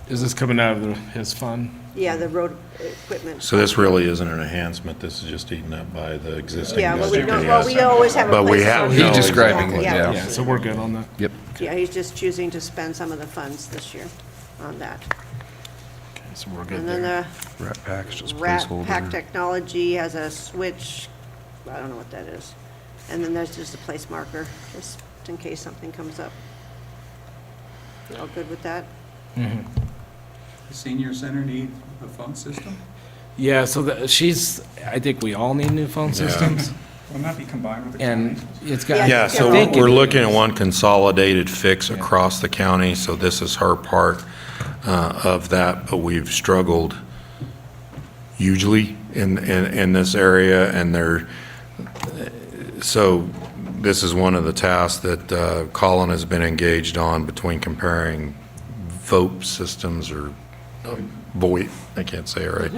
Is this coming out of his fund? Yeah, the road equipment. So this really isn't an enhancement, this is just eaten up by the existing Yeah, well, we budget. don't, well, we always have a But we place have marker. no- He's describing what, Yeah. Yeah, so we're good on that. Yep. Yeah, he's just choosing to spend some of the funds this year on that. Okay, so we're good And then there. the Rat Pack's just Rat placeholder. Pack Technology has a switch, I don't know what that is. And then there's just a place marker, just in case something comes up. You all good with that? The senior center need a phone system? Yeah, so I think we all need new phone systems. Will not be combined with the And county? it's got. Yeah, so I think we're it looking at is. one consolidated fix across the county, so this is her part of that, but we've struggled hugely in this area, and so this is one of the tasks that Colin has been engaged on between comparing VoIP systems or VoIP, I can't say it right,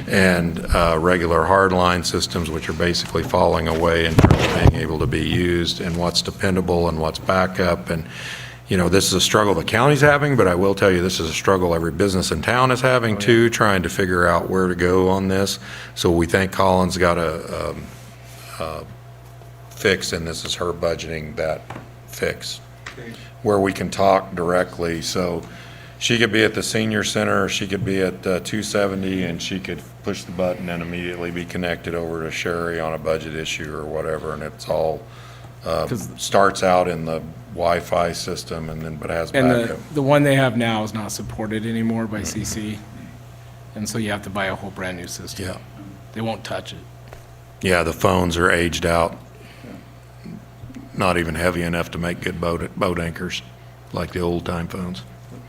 and regular hardline systems, which are basically falling away in terms of being able to be used, and what's dependable and what's backup. And, you know, this is a struggle the county's having, but I will tell you, this is a struggle every business in town is having too, trying to figure out where to go on this. So we think Colin's got a fix, and this is her budgeting that fix, where we can talk directly. So she could be at the senior center, or she could be at 270, and she could push the button and immediately be connected over to Sherry on a budget issue or whatever, and it's all, starts out in the Wi-Fi system and then, but has And backup. the one they have now is not supported anymore by CC. And so you have to buy a whole brand new system. Yeah. They won't touch it. Yeah, the phones are aged out, not even heavy enough to make good boat anchors, like the old-time phones.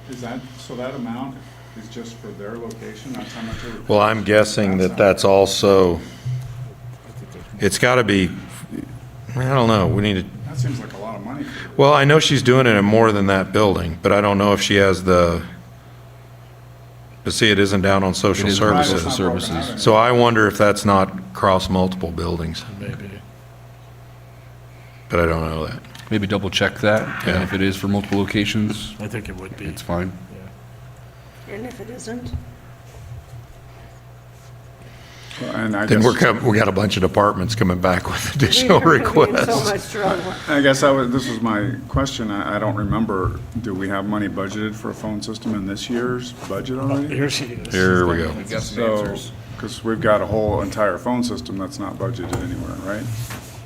Is that, so that amount is just for their location, that's how much it? Well, I'm guessing that that's also, it's got to be, I don't know, we need to, That seems like a lot of money. well, I know she's doing it in more than that building, but I don't know if she has but see, it isn't down on social It is on services. social services. So I wonder if that's not across multiple buildings, Maybe. but I don't know that. Maybe double check that, and if it is for multiple locations, I think it would be. it's fine. And if it isn't? And I Then guess, we got a bunch of departments coming back with additional We're gonna be in so requests. much trouble. I guess this was my question, I don't remember, do we have money budgeted for a phone system in this year's budget already? Here she is. Here we go. Got some So, answers. because we've got a whole entire phone system that's not budgeted anywhere, right?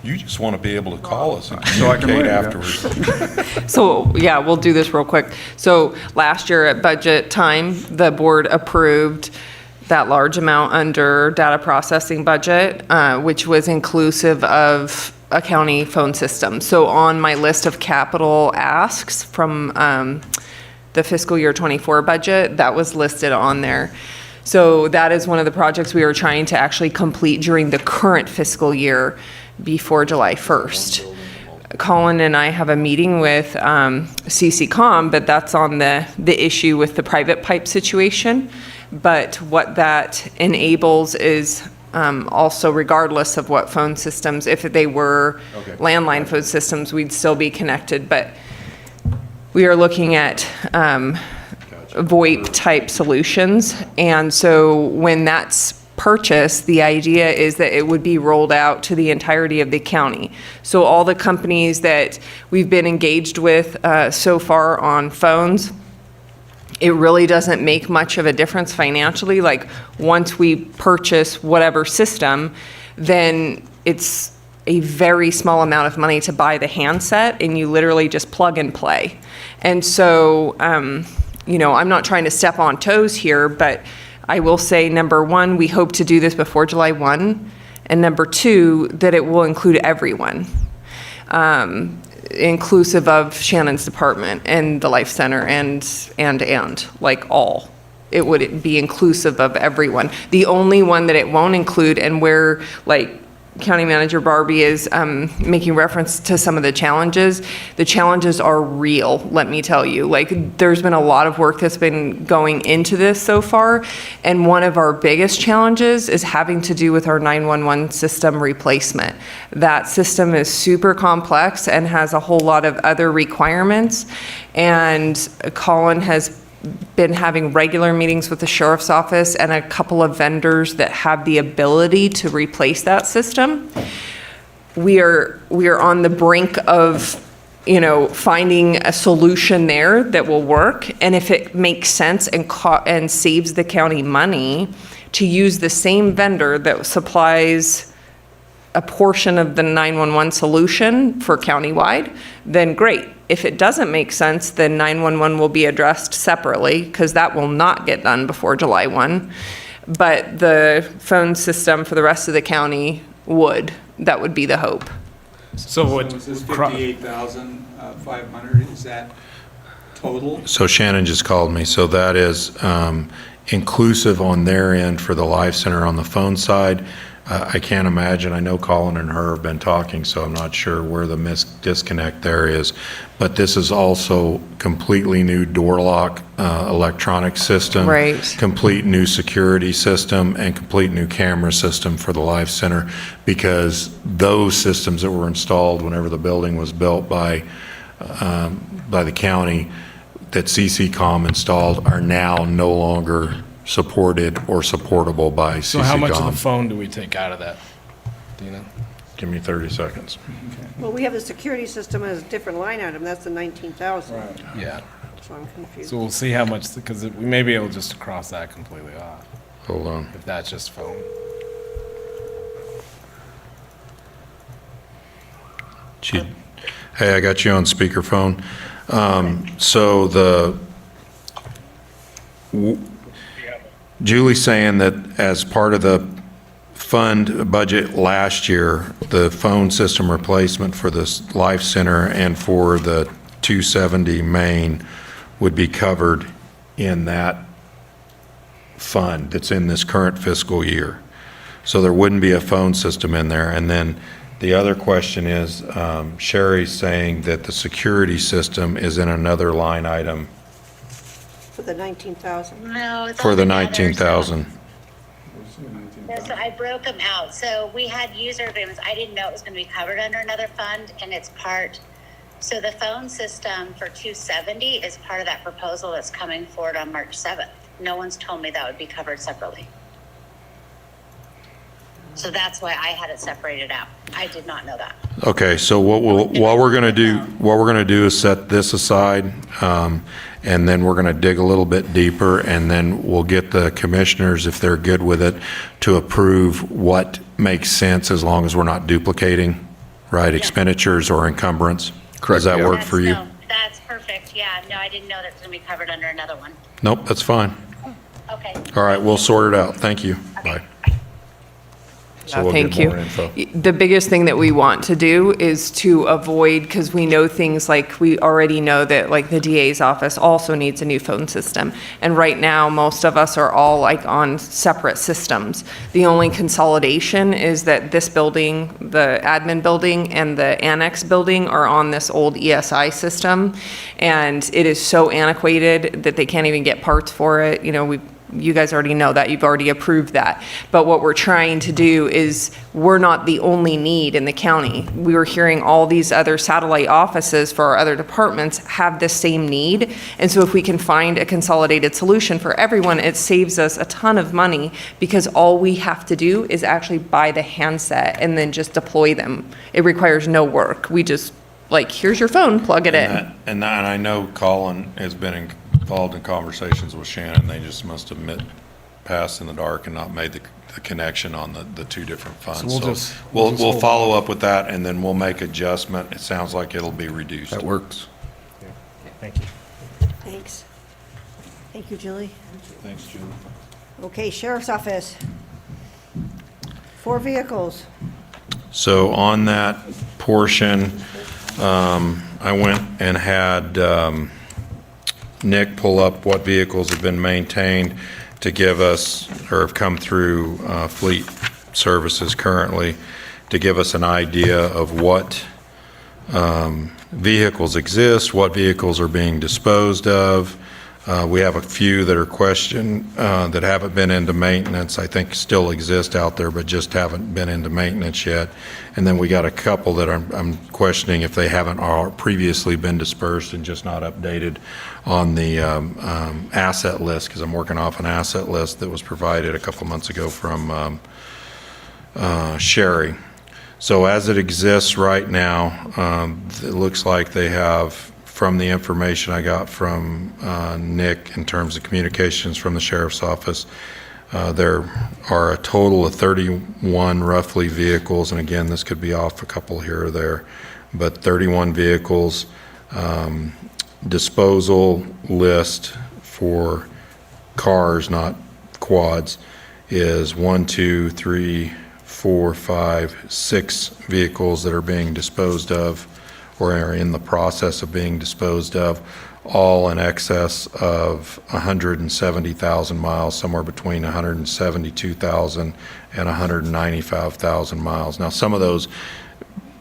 You just want to be able to call us and So I can communicate wait, yeah. afterwards. So, yeah, we'll do this real quick. So last year at budget time, the board approved that large amount under data processing budget, which was inclusive of a county phone system. So on my list of capital asks from the fiscal year '24 budget, that was listed on there. So that is one of the projects we were trying to actually complete during the current fiscal year before July 1st. Colin and I have a meeting with CCCOM, but that's on the issue with the private pipe situation. But what that enables is also regardless of what phone systems, if they were landline phone systems, we'd still be connected. But we are looking at VoIP type solutions. And so when that's purchased, the idea is that it would be rolled out to the entirety of the county. So all the companies that we've been engaged with so far on phones, it really doesn't make much of a difference financially. Like once we purchase whatever system, then it's a very small amount of money to buy the handset, and you literally just plug and play. And so, you know, I'm not trying to step on toes here, but I will say, number one, we hope to do this before July 1, and number two, that it will include everyone, inclusive of Shannon's department and the Life Center and like all. It would be inclusive of everyone. The only one that it won't include, and where like County Manager Barbie is making reference to some of the challenges. The challenges are real, let me tell you. Like, there's been a lot of work that's been going into this so far, and one of our biggest challenges is having to do with our 911 system replacement. That system is super complex and has a whole lot of other requirements, and Colin has been having regular meetings with the sheriff's office and a couple of vendors that have the ability to replace that system. We are on the brink of, finding a solution there that will work. And if it makes sense and saves the county money to use the same vendor that supplies a portion of the 911 solution for countywide, then great. If it doesn't make sense, then 911 will be addressed separately, because that will not get done before July 1. But the phone system for the rest of the county would. That would be the hope. So is this 58,500, is that total? So Shannon just called me, so that is inclusive on their end for the Life Center on the phone side. I can't imagine, I know Colin and her have been talking, so I'm not sure where the disconnect there is. But this is also completely new door lock electronic system. Right. Complete new security system and complete new camera system for the Life Center, because those systems that were installed whenever the building was built by the county that CCCOM installed are now no longer supported or supportable by CCCOM. So how much of the phone do we take out of that? Do you know? Give me 30 seconds. Well, we have the security system as a different line item, that's the 19,000. Yeah. So I'm confused. So we'll see how much, because we may be able just to cross that completely off. Hold on. If that's just phone. Hey, I got you on speakerphone. So Julie's saying that as part of the fund budget last year, the phone system replacement for the Life Center and for the 270 main would be covered in that fund that's in this current fiscal year. So there wouldn't be a phone system in there. And then the other question is, Sherry's saying that the security system is in another line item For the 19,000. No, it's for all the together, 19,000. So I broke them out. So we had user agreements. I didn't know it was going to be covered under another fund, and it's part. So the phone system for 270 is part of that proposal that's coming forward on March 7th. No one's told me that would be covered separately. So that's why I had it separated out. I did not know that. Okay, so what we're gonna do is set this aside, and then we're gonna dig a little bit deeper, and then we'll get the commissioners, if they're good with it, to approve what makes sense as long as we're not duplicating, right, expenditures or encumbrance. Correct, Does that yeah. work for you? No, that's perfect. Yeah, no, I didn't know that's going to be covered under another one. Nope, that's fine. Okay. All right, we'll sort it out. Thank you. Bye. So we'll get Thank you. more info. The biggest thing that we want to do is to avoid, because we know things like, we already know that like the DA's office also needs a new phone system. And right now, most of us are all like on separate systems. The only consolidation is that this building, the admin building and the annex building are on this old ESI system. And it is so antiquated that they can't even get parts for it. You guys already know that, you've already approved that. But what we're trying to do is, we're not the only need in the county. We were hearing all these other satellite offices for our other departments have the same need. And so if we can find a consolidated solution for everyone, it saves us a ton of money, because all we have to do is actually buy the handset and then just deploy them. It requires no work. We just, like, here's your phone, plug it in. And I know Colin has been involved in conversations with Shannon. They just must have passed in the dark and not made the connection on the two different funds. So we'll follow up with that, and then we'll make adjustment. It sounds like it'll be reduced. That works. Thank you. Thanks. Thank you, Julie. Thanks, Julie. Okay, Sheriff's Office. 4 vehicles. So on that portion, I went and had Nick pull up what vehicles have been maintained to give us, or have come through Fleet Services currently, to give us an idea of what vehicles exist, what vehicles are being disposed of. We have a few that are questioned, that haven't been into maintenance, I think still exist out there, but just haven't been into maintenance yet. And then we got a couple that I'm questioning if they haven't previously been dispersed and just not updated on the asset list, because I'm working off an asset list that was provided a couple months ago from Sherry. So as it exists right now, it looks like they have, from the information I got from Nick in terms of communications from the sheriff's office, there are a total of 31 roughly vehicles, and again, this could be off a couple here or there, but 31 vehicles. Disposal list for cars, not quads, is 1, 2, 3, 4, 5, 6 vehicles that are being disposed of or are in the process of being disposed of, all in excess of 170,000 miles, somewhere between 172,000 and 195,000 miles. Now, some of those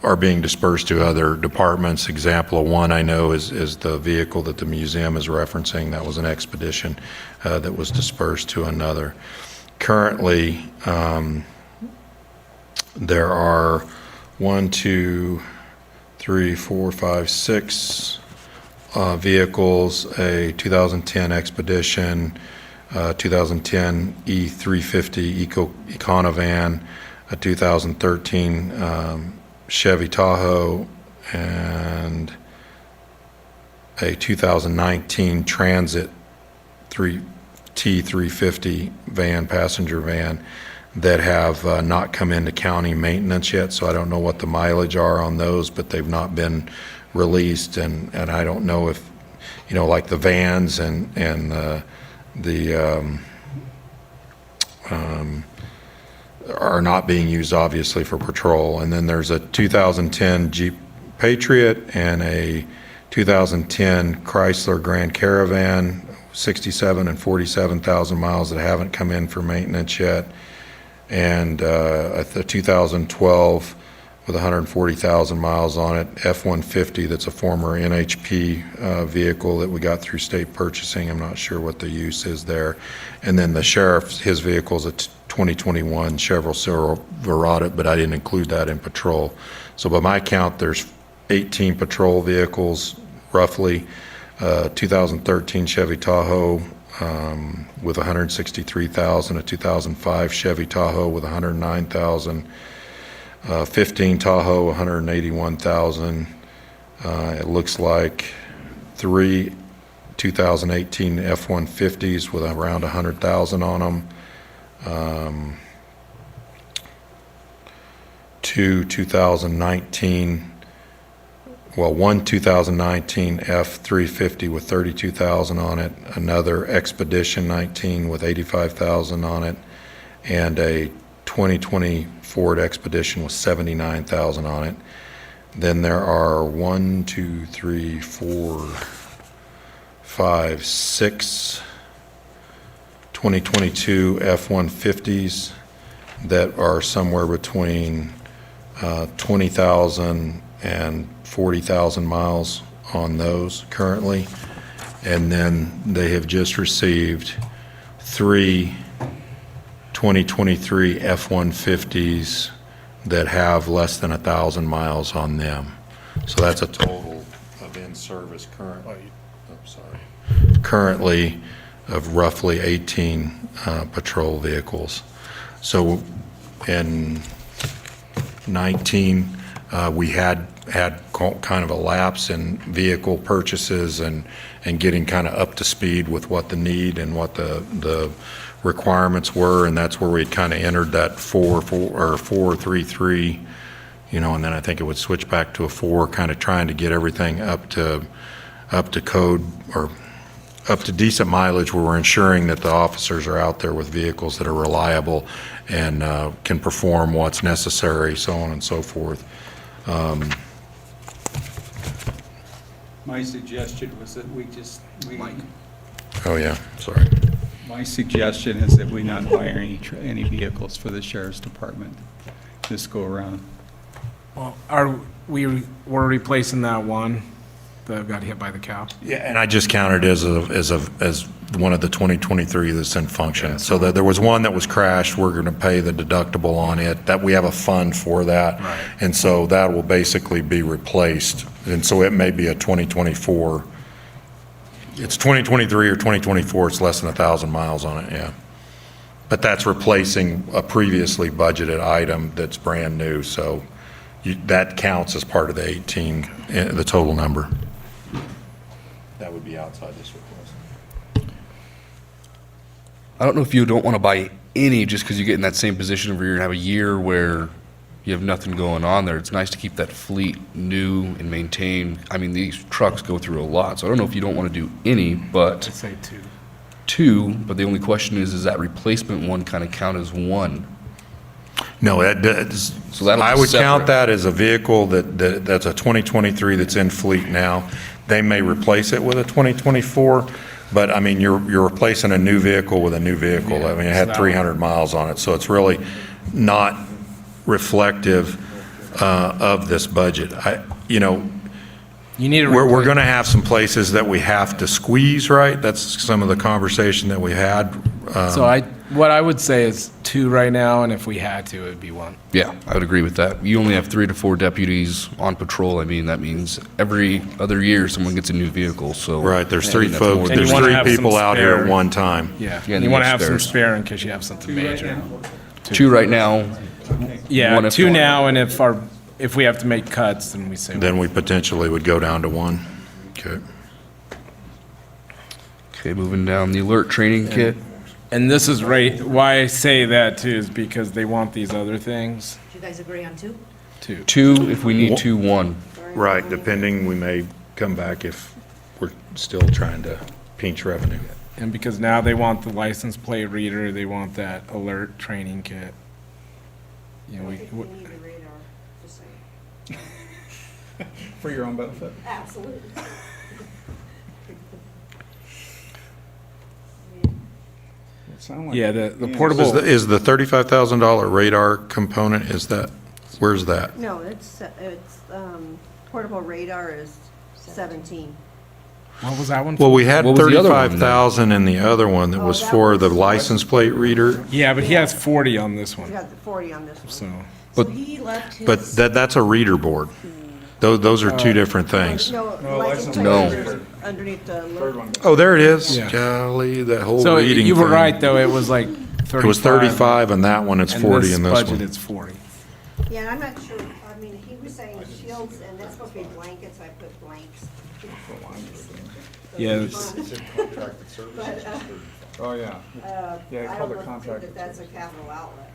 are being dispersed to other departments. Example of one I know is the vehicle that the museum is referencing. That was an expedition that was dispersed to another. Currently, there are 1, 2, 3, 4, 5, 6 vehicles, a 2010 Expedition, 2010 E350 Econovan, a 2013 Chevy Tahoe, and a 2019 Transit T350 van, passenger van, that have not come into county maintenance yet, so I don't know what the mileage are on those, but they've not been released, and I don't know if, like the vans and are not being used, obviously, for patrol. And then there's a 2010 Jeep Patriot and a 2010 Chrysler Grand Caravan, 67 and 47,000 miles that haven't come in for maintenance yet. And a 2012 with 140,000 miles on it, F-150 that's a former NHP vehicle that we got through state purchasing. I'm not sure what the use is there. And then the sheriff's, his vehicle is a 2021 Chevrolet Silverado, but I didn't include that in patrol. So by my count, there's 18 patrol vehicles, roughly. 2013 Chevy Tahoe with 163,000, a 2005 Chevy Tahoe with 109,000, 15 Tahoe, 181,000. It looks like 3 2018 F-150s with around 100,000 on them. 2 2019, well, one 2019 F-350 with 32,000 on it, another Expedition 19 with 85,000 on it, and a 2020 Ford Expedition with 79,000 on it. Then there are 1, 2, 3, 4, 5, 6 2022 F-150s that are somewhere between 20,000 and 40,000 miles on those currently. And then they have just received 3 2023 F-150s that have less than 1,000 miles on them. So that's a total of in-service currently of roughly 18 patrol vehicles. So in 19, we had kind of a lapse in vehicle purchases and getting kind of up to speed with what the need and what the requirements were, and that's where we kind of entered that 4-3-3, and then I think it would switch back to a 4, kind of trying to get everything up to code or up to decent mileage, where we're ensuring that the officers are out there with vehicles that are reliable and can perform what's necessary, so on and so forth. My suggestion was that we Oh, yeah, sorry. my suggestion is that we not buy any vehicles for the sheriff's department this go around. Well, we're replacing that one that got hit by the cow? Yeah, and I just counted as one of the 2023 that's in function. So that there was one that was crashed, we're going to pay the deductible on it, that we have a fund for that. Right. And so that will basically be replaced. And so it may be a 2024. It's 2023 or 2024, it's less than 1,000 miles on it, yeah. But that's replacing a previously budgeted item that's brand new, so that counts as part of the 18, the total number. That would be outside this request. I don't know if you don't want to buy any just because you get in that same position where you're gonna have a year where you have nothing going on there. It's nice to keep that fleet new and maintained. I mean, these trucks go through a lot, so I don't know if you don't want to do any, but I'd say two. two, but the only question is, does that replacement one kind of count as one? No, that does. So that'll I be would count separate. that as a vehicle that's a 2023 that's in fleet now. They may replace it with a 2024, but I mean, you're replacing a new vehicle with a new vehicle. Yeah, I mean, it so had that 300 miles on it, so it's really not reflective of this budget. You need to We're going to have some places that we have to squeeze, right? That's some of the conversation that we had. So what I would say is two right now, and if we had to, it would be one. Yeah, I would agree with that. You only have 3 to 4 deputies on patrol. I mean, that means every other year someone gets a new vehicle, so. Right, there's I three think that's more folks, than- there's you wanna three have some people out here at spare. one time. Yeah, Yeah, and you you want need to have some spares. spare in case you have something major. 2 right now. Yeah, One if two one. now, and if we have to make cuts, then we say. Then we potentially would go down to one. Okay. Okay, moving down, the alert training kit. And this is right, why I say that too is because they want these other things Do you guys agree on two? too. 2, if we need 2, 1. Right, depending, we may come back if we're still trying to pinch revenue. And because now they want the license plate reader, they want that alert training kit. You know, For your own benefit? Absolutely. Yeah, the portable. Is the $35,000 radar component, where's that? No, it's portable radar is 17. What was that one? Well, we had What was the other one then? 35,000 in the other one that was that for the was- license plate reader, Yeah, but he has 40 on this We one, got the 40 on this one. so. So he left his. but that's a reader board. Those are two different things. No, license plate No. reader is underneath the alert. Oh, there it is. Yeah. Golly, that whole So reading you were thing. right, though, it was like 35. It was 35 and that one, it's 40 in this budget, one. it's 40. Yeah, I'm not sure, I mean, he was saying shields, and that's supposed to be blankets, I put blanks. Yeah, it's- Contracted services. Oh, yeah. Yeah, I called don't it know contracted that that's a capital outlet,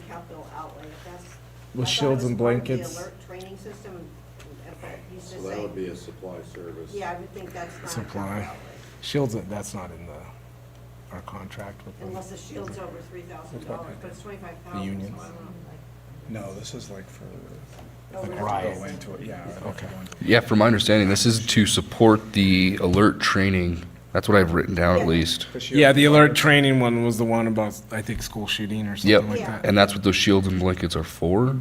capital outlay, if that's. With I thought it shields was and part of blankets. The alert training system, he's just So that would saying, be a supply service. yeah, I would think that's not a capital Supply. outlay. Shields, that's not in our contract with them. Unless the shield's over $3,000, but it's 25,000. unions. So I don't know. No, this is like for, Like riot. go into it, yeah. Okay. Yeah, from my understanding, this is to support the alert training. That's what I've written down at least. Yeah, the alert training one was the one about, I think, school shooting or Yep, something like that. and that's what those shields and blankets are for?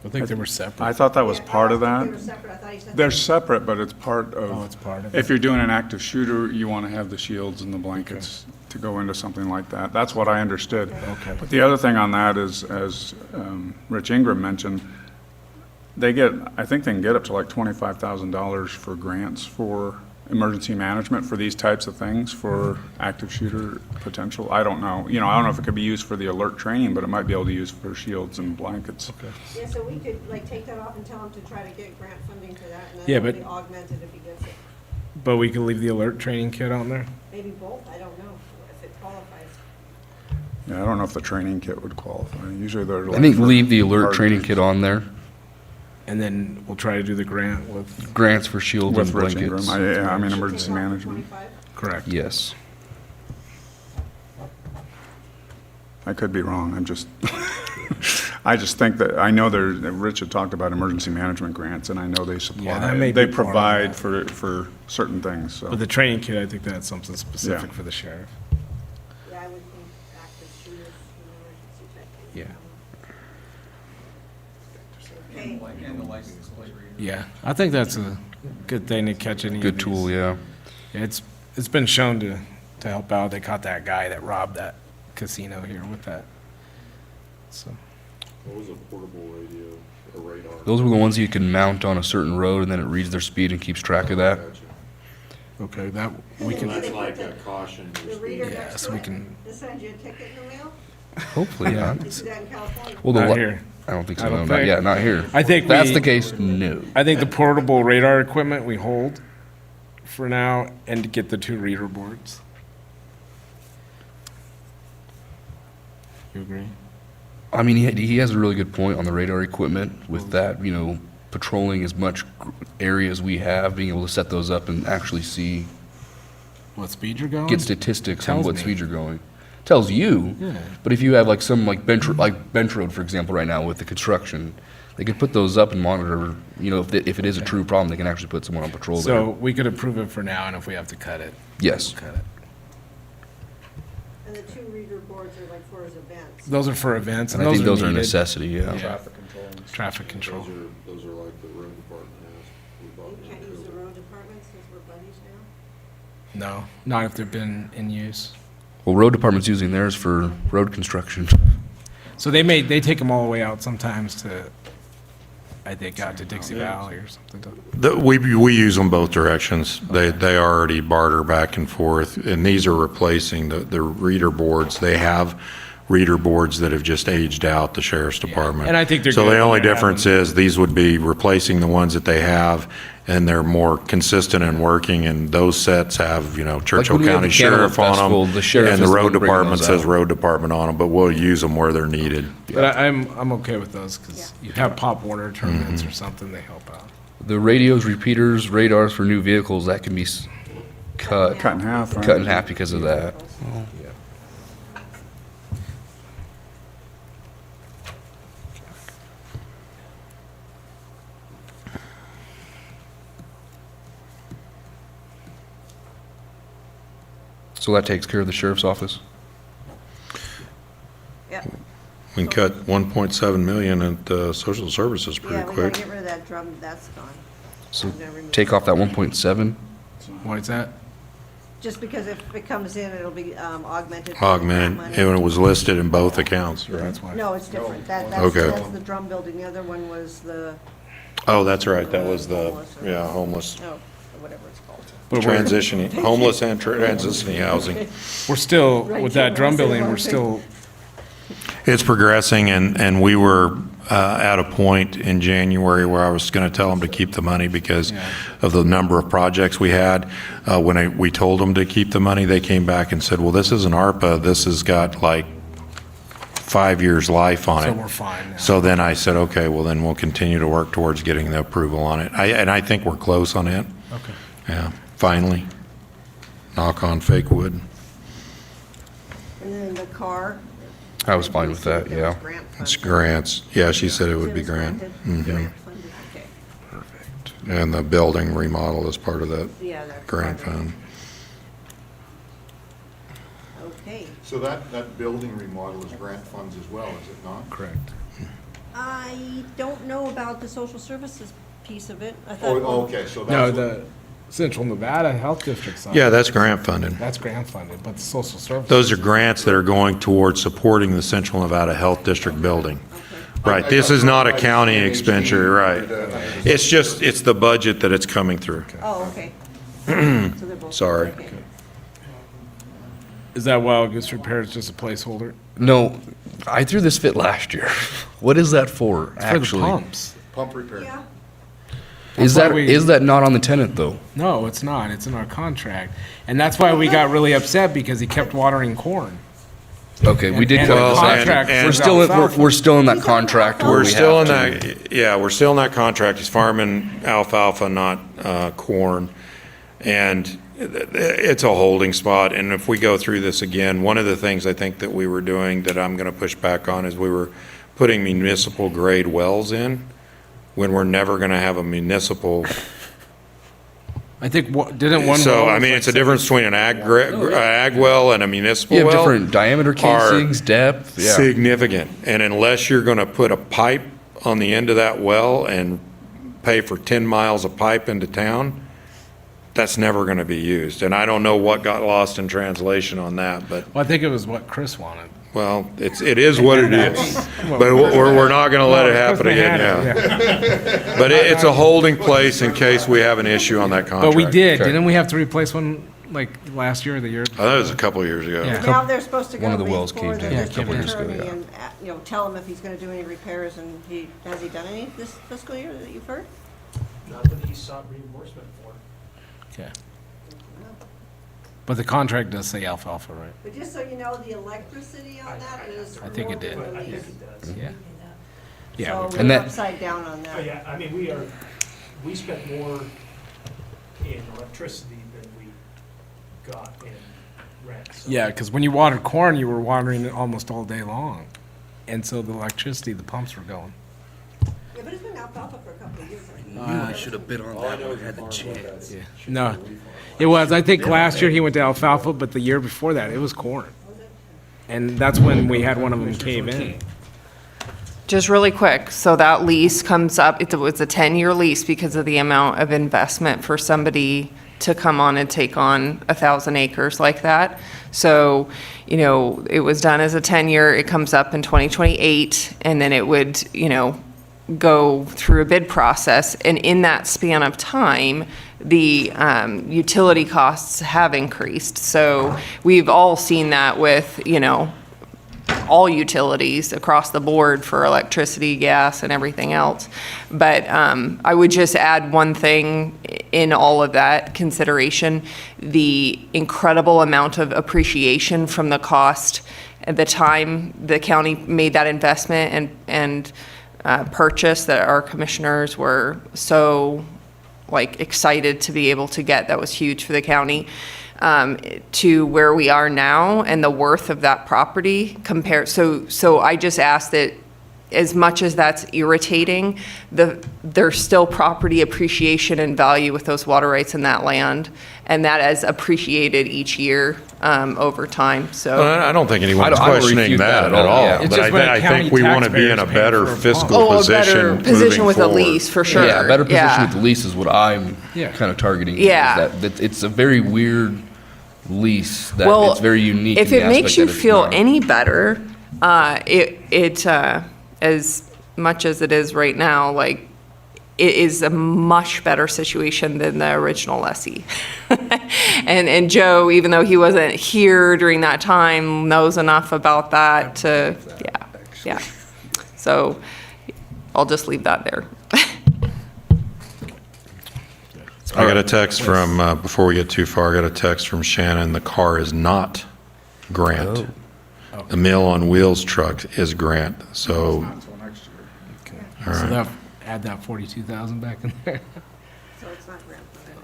I think they were separate. I thought that was Yeah, part of They that. were separate, I thought he said. They're separate, but it's part of. Oh, it's part of If it. you're doing an active shooter, you want to have the shields and the blankets to go into something like that. That's what I understood. Okay. But the other thing on that is, as Rich Ingram mentioned, I think they can get up to like $25,000 for grants for emergency management for these types of things, for active shooter potential. I don't know. I don't know if it could be used for the alert training, but it might be able to use for shields and blankets. Okay. Yeah, so we could take that off and tell him to try to get grant funding for that, and Yeah, then but- it'll be augmented if he gets it. But we could leave the alert training kit on there? Maybe both, I don't know if it qualifies. Yeah, I don't know if the training kit would qualify. Usually they're I like think for leave the alert hard training things. kit on there. And then we'll try to do the grant with, Grants for shields With and Rich Ingram, blankets. I mean, emergency management. correct. Yes. I could be wrong, I just think that, I know Rich had talked about emergency management grants, and I know they Yeah, that may supply, they be part of provide that. for certain things, so. But the training kit, I think that's something specific Yeah. for the sheriff. Yeah, I would think active shooters, emergency type thing. Yeah. And the license plate reader. Yeah, I think that's a good thing to catch any of Good these. tool, yeah. It's been shown to help out. They caught that guy that robbed that casino here with that. So, What was a portable radio, a radar? Those were the ones you can mount on a certain road, and then it reads their speed and keeps track of that. okay, that, we can, That's like a caution. yeah, so we can, They send you a ticket in the mail? Hopefully Yeah. not. You do that in California? Well, Not here. I don't think I so. don't No, not think. yet, not here. I think If that's we- the case, no. I think the portable radar equipment we hold for now and to get the 2 reader boards. You agree? I mean, he has a really good point on the radar equipment with that, you know, patrolling as much area as we have, being able to set those up and actually see, What speed you're going? get statistics on Tells what me. speed you're going. Tells you, Yeah. but if you have like some like bench road, for example, right now with the construction, they could put those up and monitor, you know, if it is a true problem, they can actually put someone on patrol there. So we could approve it for now, and if we have to cut it. Yes. we'll cut it. And the 2 reader boards are like for his events. Those are for events, And and I think those are a needed. necessity, yeah. Traffic control. Those are like the road department has. We bought You them can't use too. the road department since we're buddies now? No, not if they've been in use. Well, road department's using theirs for road construction. So they take them all the way out sometimes to, I think, out to Dixie Valley or something. We use them both directions. They already barter back and forth, and these are replacing the reader boards. They have reader boards that have just aged out, the sheriff's department. And I think they're So good the when only they're difference is, these would be replacing the ones that they have, and they're more consistent and working, and those sets have, you know, Churchill when we have County the Cantaloupe Sheriff on Festival, them, the sheriff and is the the road one bringing department those says out. road department on them, but we'll use them where they're needed. But I'm okay with those, because you have Pop Warner tournaments or something, they help out. The radios, repeaters, radars for new vehicles, that can be cut. Cut in half, right? Cut in half because of that. So that takes care of the sheriff's office? Yep. We can cut 1.7 million at social services Yeah, pretty we gotta quick. get rid of that drum, that's gone. So I'm gonna remove take off that 1.7? Why is that? Just because if it comes in, it'll be augmented. with grant Augmented, money. and it was listed in both accounts, right? That's why. No, it's different. That's Okay. the drum building. The other one was the, Oh, that's right, that was the, yeah, homeless, oh, whatever it's called. But we're- transitioning, homeless and transitioning housing. We're still, Right, with that Jim, drum I said building, one we're thing. still, It's progressing, and we were at a point in January where I was going to tell them to keep the money because of the number of projects we had. When we told them to keep the money, they came back and said, well, this isn't ARPA, this has got like 5 years life on it. so we're fine now. So then I said, okay, well, then we'll continue to work towards getting the approval on it. And I think we're close on it. Okay. Yeah, finally. Knock on fake wood. And then the car. I was fine with that, There was yeah. grant It's funds. grants. Yeah, she said it would be It was grant. granted. Mhm. Grant funded, okay. Perfect. And the building remodel is part of that Yeah, that's grant part of fund. Okay. So that building remodel is grant funds as well, is it not? Correct. I don't know about the social services piece of it. I thought. Oh, okay, so that's. No, what- the Central Nevada Health District side. Yeah, that's grant funded. That's grant funded, but the social services. Those are grants that are going towards supporting the Central Nevada Health District building. Right, this is not a county expenditure, right. It's just, it's the budget that it's coming through. Oh, okay. So they're both- Sorry. okay. Is that Wild Goose Repair is just a placeholder? No, I threw this fit last year. What is that for, It's for the actually? pumps. Pump repair. Yeah. Is That's that, why we- is that not on the tenant, though? No, it's not. It's in our contract. And that's why we got really upset because he kept watering corn. Okay, we did And cut the it this contract out. for We're still, alfalfa. we're still in that contract where We're we still in have to. that, yeah, we're still in that contract. He's farming alfalfa, not corn. And it's a holding spot. And if we go through this again, one of the things I think that we were doing that I'm going to push back on is we were putting municipal grade wells in when we're never going to have a municipal. I think, didn't one. So, well I was mean, like it's a difference between an ag well and a municipal You well. have different diameter are casings, depth, yeah. Significant. And unless you're going to put a pipe on the end of that well and pay for 10 miles of pipe into town, that's never going to be used. And I don't know what got lost in translation on that, but, Well, I think it was what Chris wanted. well, it is what it is. But we're not going to let it happen again, yeah. But it's a holding place in case we have an issue on that contract. But we did, didn't we have to replace one like last year or the year? That was a couple of years ago. Yeah. Now they're supposed to go One of the wells before caved the in a district couple years ago, attorney yeah. and, tell him if he's gonna do any repairs, and has he done any this fiscal year that you've heard? Not that he sought reimbursement for. Okay. But the contract does say alfalfa, right? But just so you know, the electricity on that is I think it did. more than I the think lease. it does. Yeah. So Yeah. we're And that- upside down on Oh, that. yeah, I mean, we spent more in electricity than we got in rent. so- Yeah, because when you watered corn, you were watering it almost all day long. And so the electricity, the pumps were going. Yeah, but it's been alfalfa for a couple of years. I should have been on that one, had the chance. Yeah. No, it was. I think last year he went to alfalfa, but the year before that, it was corn. And that's when we had one of them cave in. Just really quick, so that lease comes up, it's a 10-year lease because of the amount of investment for somebody to come on and take on 1,000 acres like that. So, it was done as a 10-year, it comes up in 2028, and then it would, go through a bid process. And in that span of time, the utility costs have increased. So we've all seen that with, all utilities across the board for electricity, gas, and everything else. But I would just add one thing in all of that consideration, the incredible amount of appreciation from the cost at the time the county made that investment and purchase that our commissioners were so excited to be able to get. That was huge for the county. To where we are now and the worth of that property compared. So I just ask that as much as that's irritating, there's still property appreciation and value with those water rights in that land, and that has appreciated each year over time. So I don't think anyone's I don't questioning refute that that at at all, all. yeah. It's But just when I county think we want to be in a taxpayers pay better for a fiscal a better position position moving with a forward. lease for sure. Yeah, better position Yeah. with the lease is what I'm Yeah. kind of targeting. Yeah. is that it's a very weird lease that Well, it's very unique. if in the it makes aspect you that it's feel not- any better, as much as it is right now, it is a much better situation than the original lessee. And Joe, even though he wasn't here during that time, knows enough about that to, yeah. So I'll just leave that there. I got a text from, before we get too far, I got a text from Shannon, the car is not Grant. The Meal on Wheels truck is Grant, so, Not until next year. all So right. that, add that 42,000 back in there. So it's not grandfathered.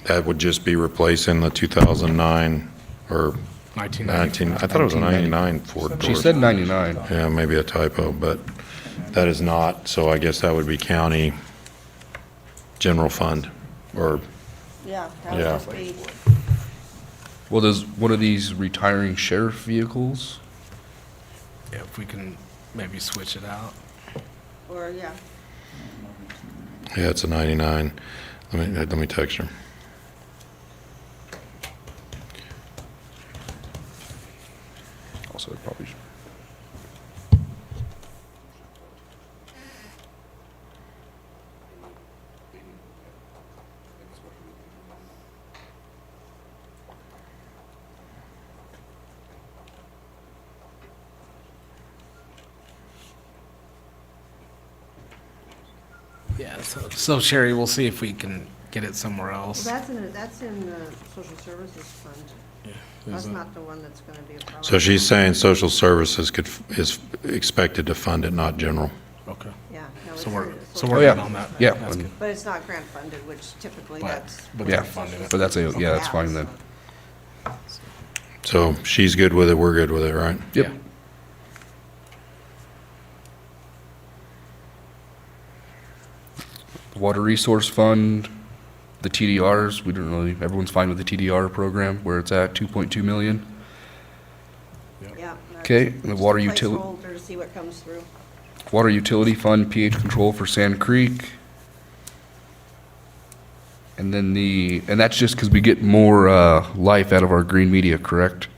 That would just be replacing the 2009 or 1990. I thought it was a 99 Ford Taurus. She said 99. Yeah, maybe a typo, but that is not, so I guess that would be county general fund, or, Yeah, that would Yeah. just be, Well, does one of these retiring sheriff vehicles? Yeah, if we can maybe switch it out. or, yeah. yeah, it's a 99. Let me text her. Also, it probably should. Yeah, so Sherry, we'll see if we can get it somewhere Well, else. that's in the social services fund. That's Is it? not the one that's gonna be a problem. So she's saying social services is expected to fund it, not general. Okay. Yeah. no, So it's we're, in the so social we're Oh, yeah. good on that. Yeah. That's good. But it's not grant funded, which typically But- that's. but Yeah, they're funding it. but that's yeah, that's fine then. So she's good with it, we're good with it, right? Yep. Water Resource Fund, the TDRs, we don't really, everyone's fine with the TDR program where it's at 2.2 million. Yeah, Okay, and the water Just a utility, placeholder to see what comes through. water utility fund pH control for Sand Creek. And then and that's just because we get more, life out of our green media, correct?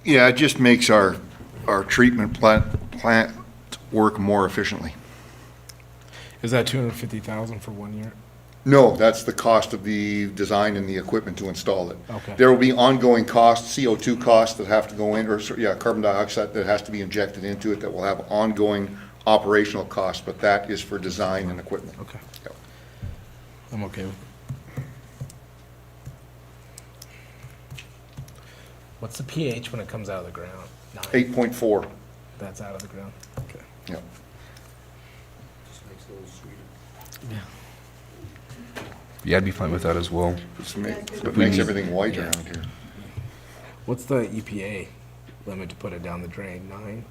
Yeah, it just makes our treatment plant work more efficiently. Is that 250,000 for 1 year? No, that's the cost of the design and the equipment to install it. Okay. There will be ongoing costs, CO2 costs that have to go in, or, carbon dioxide that has to be injected into it that will have ongoing operational costs, but that is for design and equipment. Okay. Yep. I'm okay with it. What's the pH when it comes out of the ground? 8.4. That's out of the ground? Okay. Yep. Yeah, I'd be fine with that as well. It makes everything white around here. What's the EPA limit to put it down the drain? 9?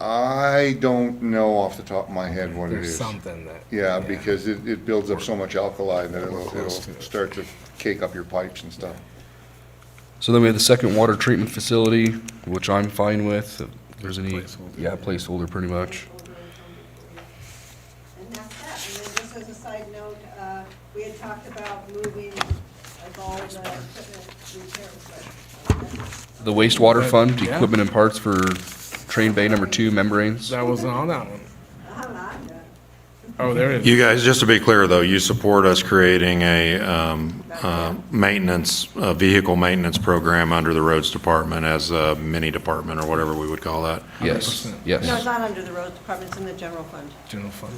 I don't know off the top of my head what it There's is. something that. Yeah, because it builds up so much alkali that it'll start to cake up your pipes and stuff. So then we have the second water treatment facility, which I'm fine with. If there's any, placeholder pretty much. And that's that. And then just as a side note, we had talked about moving all the equipment repairs. The wastewater fund, Yeah. equipment and parts for train bay number 2 membranes. That wasn't on that one. Oh, there it is. You guys, just to be clear, though, you support us creating a vehicle maintenance program under the roads department as a mini department or whatever we would call that? Yes, No, it's yes. not under the road department, it's in the general fund. General fund.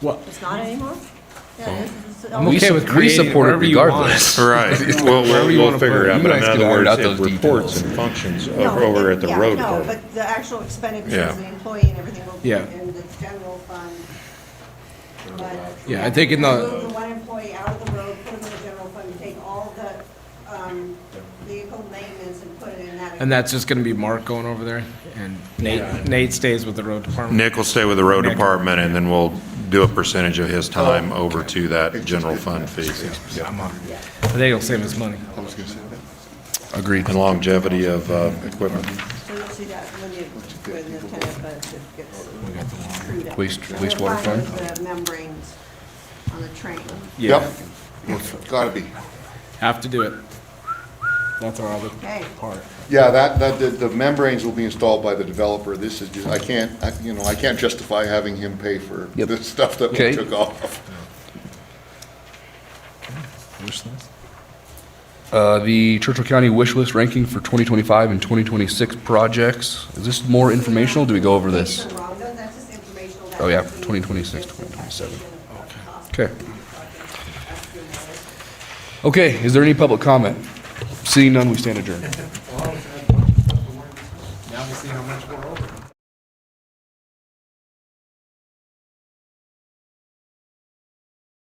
What? It's not anymore? Yeah, it is. I'm okay with We creating it support it wherever you want. regardless. Right, well, Wherever you we'll wanna figure put it it. out, You but in guys other can iron words, out it those reports details. and functions No, over at the yeah, road no, department. but the actual expenditures, Yeah. the employee and everything will be Yeah. in the general fund. But Yeah, I think in move the, the one employee out of the road, put him in the general fund, and take all the, vehicle maintenance and put it in that. and that's just gonna be Mark going over there, and Nate stays with the road department? Nick will stay with the road department, and then we'll do a percentage of his time over to that general fund fee. I'm on. I think it'll save us money. Agreed. And longevity of equipment. So you'll see that when the tenant budget gets screwed up. Wastewater fund? The membranes on the train. Yeah. Gotta be. Have to do it. That's our other Okay. part. Yeah, the membranes will be installed by the developer. This is just, I can't justify having him pay for Yep. the stuff that we Okay. took off. Wish list? The Churchill County wish list ranking for 2025 and 2026 projects. Is this more informational? Do we go over this? That's just informational. Oh, yeah, 2026, 2027. Okay. Okay, is there any public comment? Seeing none, we stand adjourned. Now we see how much we're